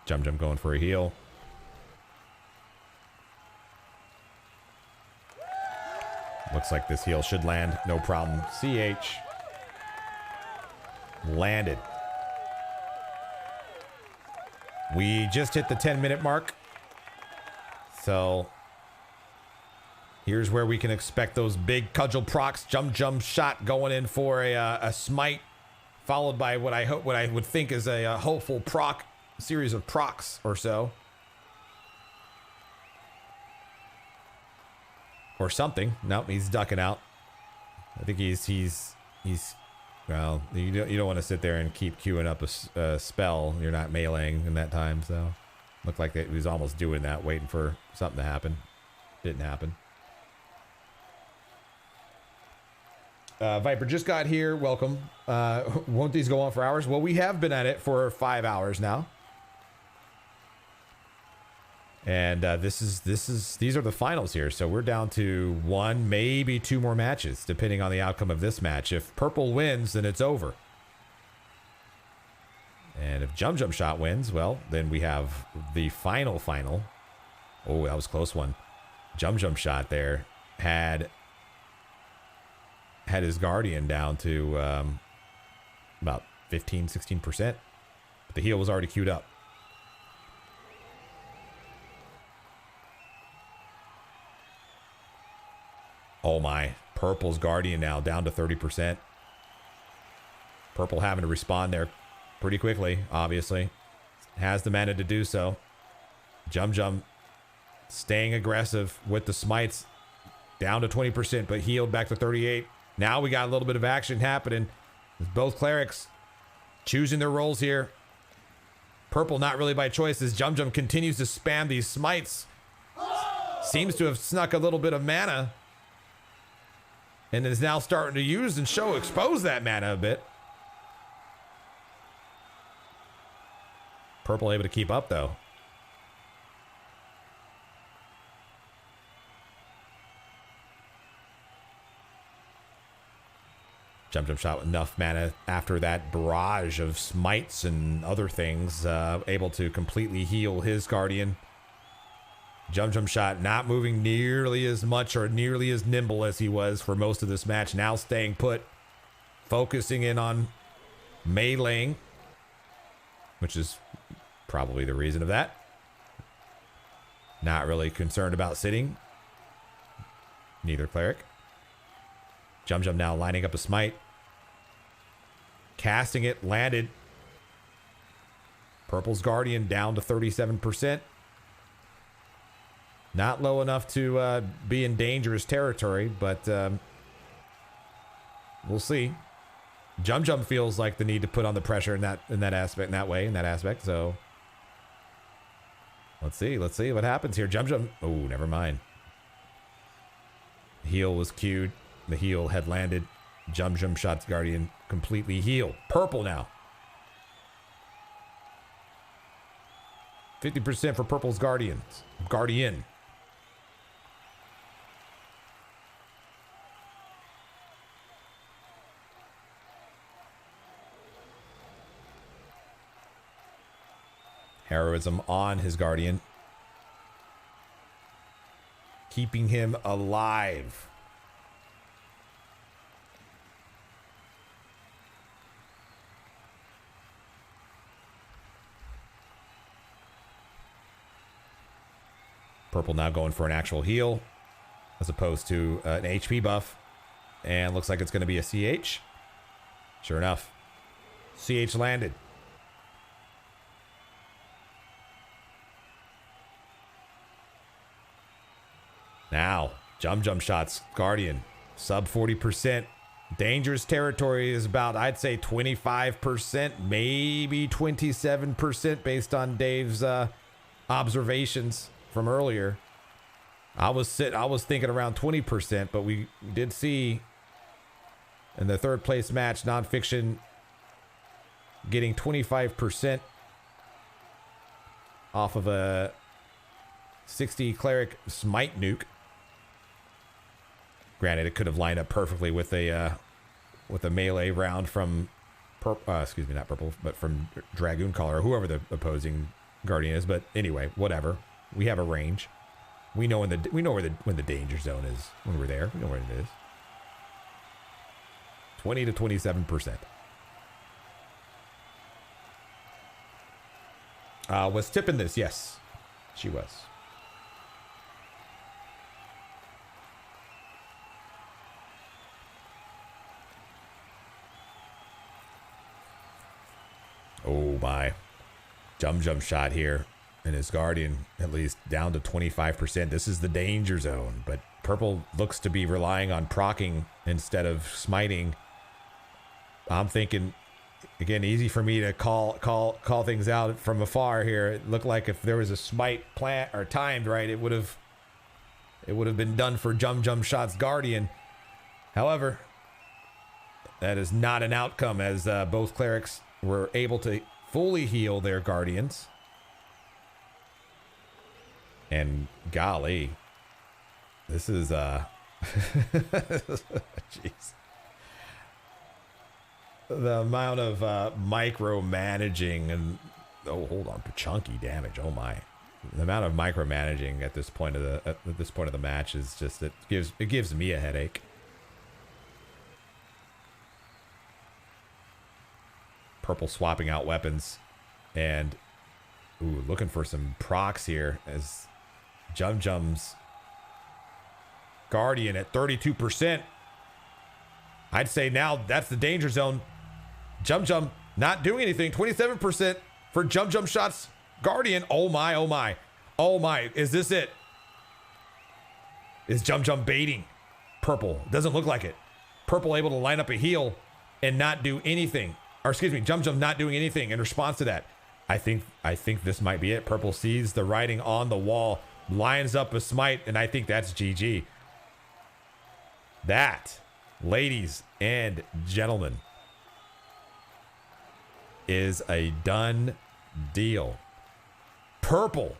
Jum going for a heal. Looks like this heal should land. No problem. CH. Landed. We just hit the 10-minute mark. So here's where we can expect those big cudgel procs. Jumjumshot going in for a smite, followed by what I would think is a hopeful proc series of procs or so. Or something. Nope, he's ducking out. I think he's well, you don't want to sit there and keep queuing up a spell. You're not meleeing in that time, so looked like he was almost doing that, waiting for something to happen. Didn't happen. Viper just got here. Welcome. Won't these go on for hours? Well, we have been at it for 5 hours now. And these are the finals here. So we're down to 1, maybe 2 more matches, depending on the outcome of this match. If purple wins, then it's over. And if Jumjumshot wins, well, then we have the final. Oh, that was a close one. Jumjumshot there had his Guardian down to about 15-16%. But the heal was already queued up. Oh my, purple's Guardian now down to 30%. Purple having to respond there pretty quickly, obviously. Has the mana to do so. Jum staying aggressive with the smites. Down to 20%, but healed back to 38. Now we got a little bit of action happening. Both clerics choosing their roles here. Purple not really by choice as Jum continues to spam these smites. Seems to have snuck a little bit of mana. And is now starting to use and expose that mana a bit. Purple able to keep up though. Jumjumshot with enough mana after that barrage of smites and other things, able to completely heal his Guardian. Jumjumshot not moving nearly as much or nearly as nimble as he was for most of this match. Now staying put, focusing in on meleeing, which is probably the reason of that. Not really concerned about sitting. Neither cleric. Jum now lining up a smite. Casting it, landed. Purple's Guardian down to 37%. Not low enough to be in dangerous territory, but we'll see. Jum feels like the need to put on the pressure in that aspect. So let's see what happens here. Jum. Oh, never mind. Heal was queued. The heal had landed. Jumjumshot's Guardian completely healed. Purple now. 50% for Purple's Guardian. Heroism on his Guardian. Keeping him alive. Purple now going for an actual heal as opposed to an HP buff. And looks like it's going to be a CH. Sure enough. CH landed. Now, Jumjumshot's Guardian, sub 40%. Dangerous territory is about, I'd say, 25%, maybe 27% based on Dave's observations from earlier. I was thinking around 20%, but we did see in the third place match, Nonphixion getting 25% off of a 60 cleric smite nuke. Granted, it could have lined up perfectly with a melee round from not purple, but from Dragoon Caller or whoever the opposing Guardian is, but anyway, whatever. We have a range. We know when the danger zone is when we're there. We know where it is. 20 to 27%. Was Tipp in this? Yes, she was. Oh my. Jumjumshot here. And his Guardian, at least down to 25%. This is the danger zone. But Purple looks to be relying on proccing instead of smiting. I'm thinking, again, easy for me to call things out from afar here. It looked like if there was a smite plant or timed right, it would have been done for Jumjumshot's Guardian. However, that is not an outcome, as both clerics were able to fully heal their Guardians. And golly, this is jeez. The amount of micromanaging and hold on, chunky damage. Oh my, the amount of micromanaging at this point of the match is just it gives me a headache. Purple swapping out weapons and looking for some procs here as Jumjum's Guardian at 32%. I'd say now that's the danger zone. Jumjum not doing anything. 27% for Jumjumshot's Guardian. Oh my, oh my. Oh my, is this it? Is Jumjum baiting Purple? Doesn't look like it. Purple able to line up a heal and not do anything. Or excuse me, Jumjum not doing anything in response to that. I think this might be it. Purple sees the writing on the wall, lines up a smite, and I think that's GG. That, ladies and gentlemen, is a done deal. Purple,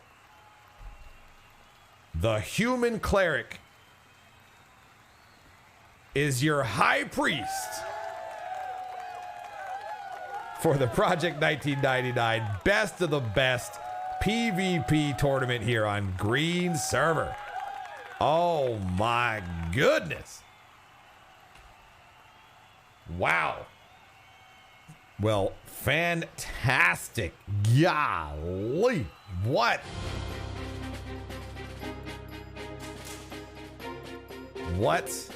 the human cleric, is your high priest for the Project 1999 Best of the Best PvP tournament here on Green Server. Oh my goodness. Wow. Well, fantastic. Golly. What? What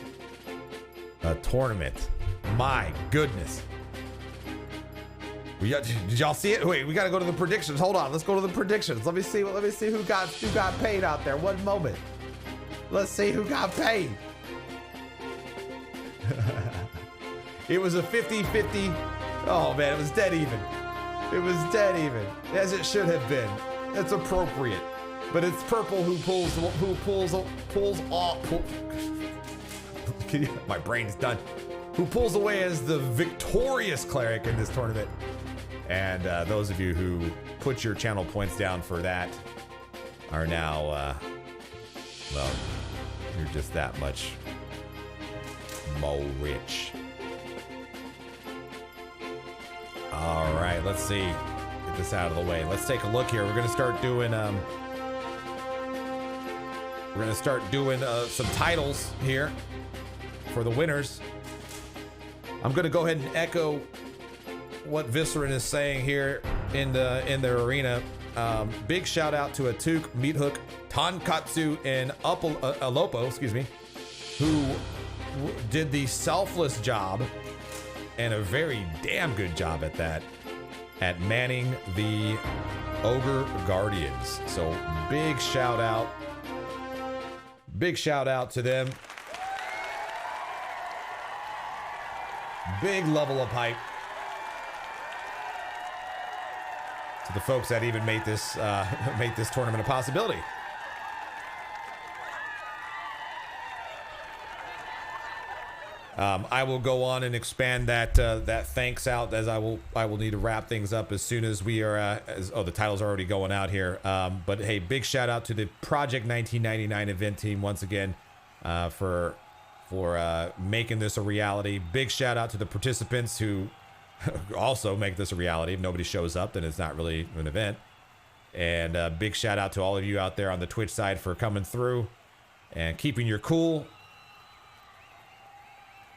a tournament. My goodness. Did y'all see it? Wait, we got to go to the predictions. Hold on, let's go to the predictions. Let me see who got paid out there. One moment. Let's see who got paid. It was a 50-50. Oh man, it was dead even. It was dead even, as it should have been. That's appropriate. But it's Purple who pulls off. My brain's done. Who pulls away as the victorious cleric in this tournament. And those of you who put your channel points down for that are now, well, you're just that much more rich. All right, let's see. Get this out of the way. Let's take a look here. We're gonna start doing some titles here for the winners. I'm gonna go ahead and echo what Viscerin is saying here in the arena. Big shout out to Atuk, Meathook, Tonkatsu, and Alopo, excuse me, who did the selfless job and a very damn good job at that, at manning the Ogre Guardians. So big shout out to them. Big level of hype to the folks that even made this tournament a possibility. I will go on and expand that thanks out, as I will need to wrap things up as soon as we are. The title's already going out here. But hey, big shout out to the Project 1999 event team once again for making this a reality. Big shout out to the participants who also make this a reality. If nobody shows up, then it's not really an event. And big shout out to all of you out there on the Twitch side for coming through and keeping your cool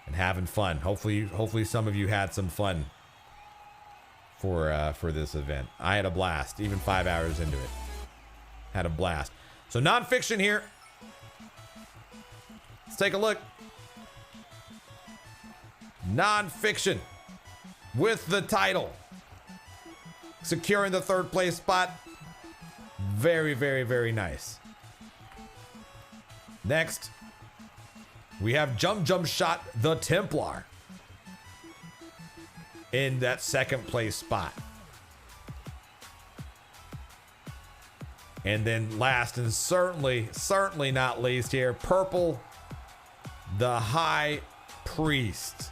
and having fun. Hopefully some of you had some fun for this event. I had a blast, even 5 hours into it. Had a blast. So Nonphixion here. Let's take a look. Nonphixion with the title. Securing the 3rd place spot. Very, very, very nice. Next, we have Jumjumshot the Templar in that 2nd place spot. And then last and certainly not least here, Purple the High Priest.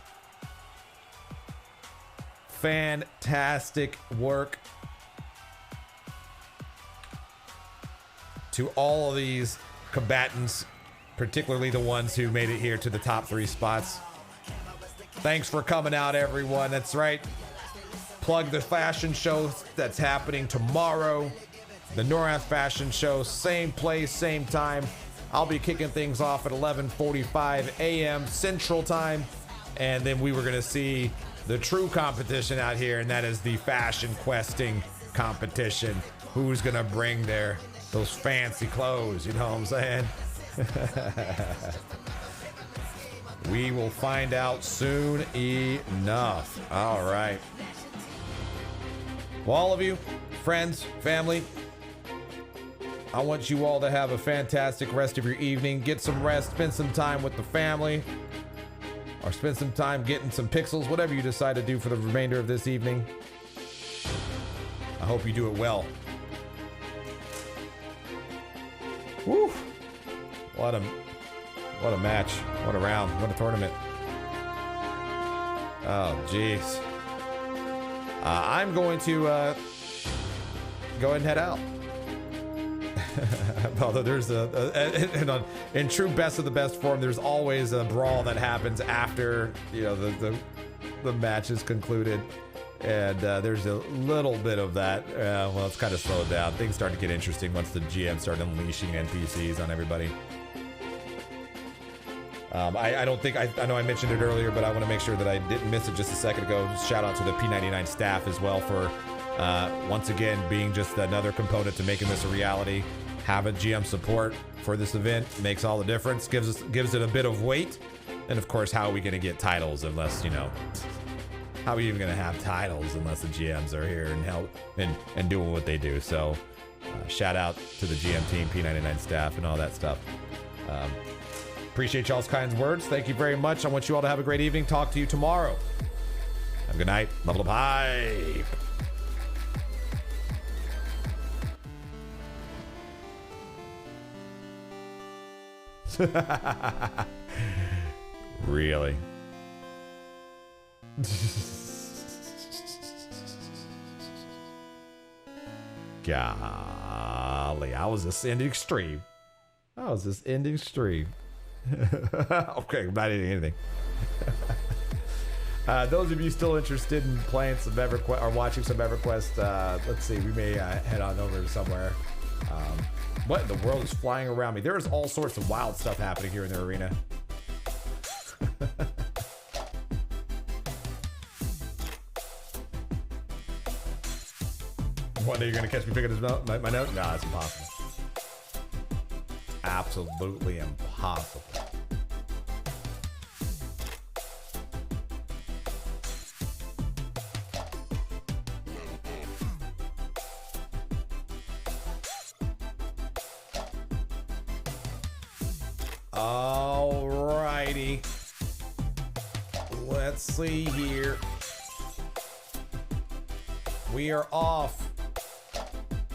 Fantastic work to all of these combatants, particularly the ones who made it here to the top 3 spots. Thanks for coming out, everyone. That's right. Plug the fashion show that's happening tomorrow. The Norath Fashion Show, same place, same time. I'll be kicking things off at 11:45 a.m. Central Time. And then we were going to see the true competition out here, and that is the fashion questing competition. Who's going to bring those fancy clothes, you know what I'm saying? We will find out soon enough. All right. Well, all of you, friends, family, I want you all to have a fantastic rest of your evening. Get some rest, spend some time with the family, or spend some time getting some pixels, whatever you decide to do for the remainder of this evening. I hope you do it well. Woo! What a match. What a round. What a tournament. Oh, jeez. I'm going to go ahead and head out. Although there's in true best of the best form, there's always a brawl that happens after, you know, the match is concluded. And there's a little bit of that. Well, it's kind of slowed down. Things start to get interesting once the GM start unleashing NPCs on everybody. I don't think, I know I mentioned it earlier, but I want to make sure that I didn't miss it just a second ago. Shout out to the P99 staff as well for, once again, being just another component to making this a reality. Having GM support for this event makes all the difference, gives it a bit of weight. And of course, how are we going to get titles unless, you know, how are we even going to have titles unless the GMs are here and help and doing what they do? So shout out to the GM team, P99 staff, and all that stuff. Appreciate y'all's kind words. Thank you very much. I want you all to have a great evening. Talk to you tomorrow. Have a good night. Level up hype. Really? Golly, how was this ending stream? How was this ending stream? Okay, I'm not eating anything. Those of you still interested in playing some EverQuest or watching some EverQuest, let's see, we may head on over to somewhere. What in the world is flying around me? There is all sorts of wild stuff happening here in the arena. One day you're gonna catch me picking my note? Nah, it's impossible. Absolutely impossible. Alrighty. Let's see here. We are off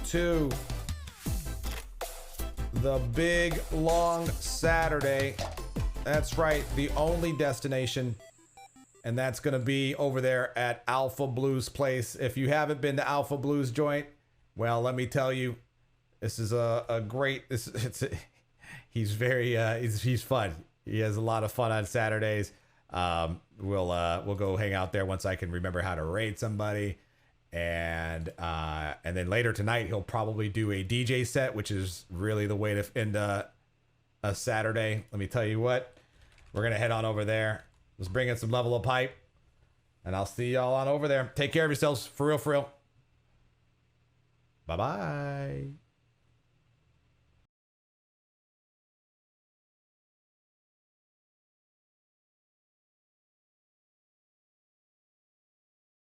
to the big long Saturday. That's right, the only destination, and that's gonna be over there at Alpha Blues Place. If you haven't been to Alpha Blues joint, well, let me tell you, this is a great. He's very he's fun. He has a lot of fun on Saturdays. We'll go hang out there once I can remember how to raid somebody. And then later tonight he'll probably do a DJ set, which is really the way to end a Saturday. Let me tell you what, we're gonna head on over there. Let's bring in some level up hype, and I'll see y'all on over there. Take care of yourselves, for real, for real. Bye bye.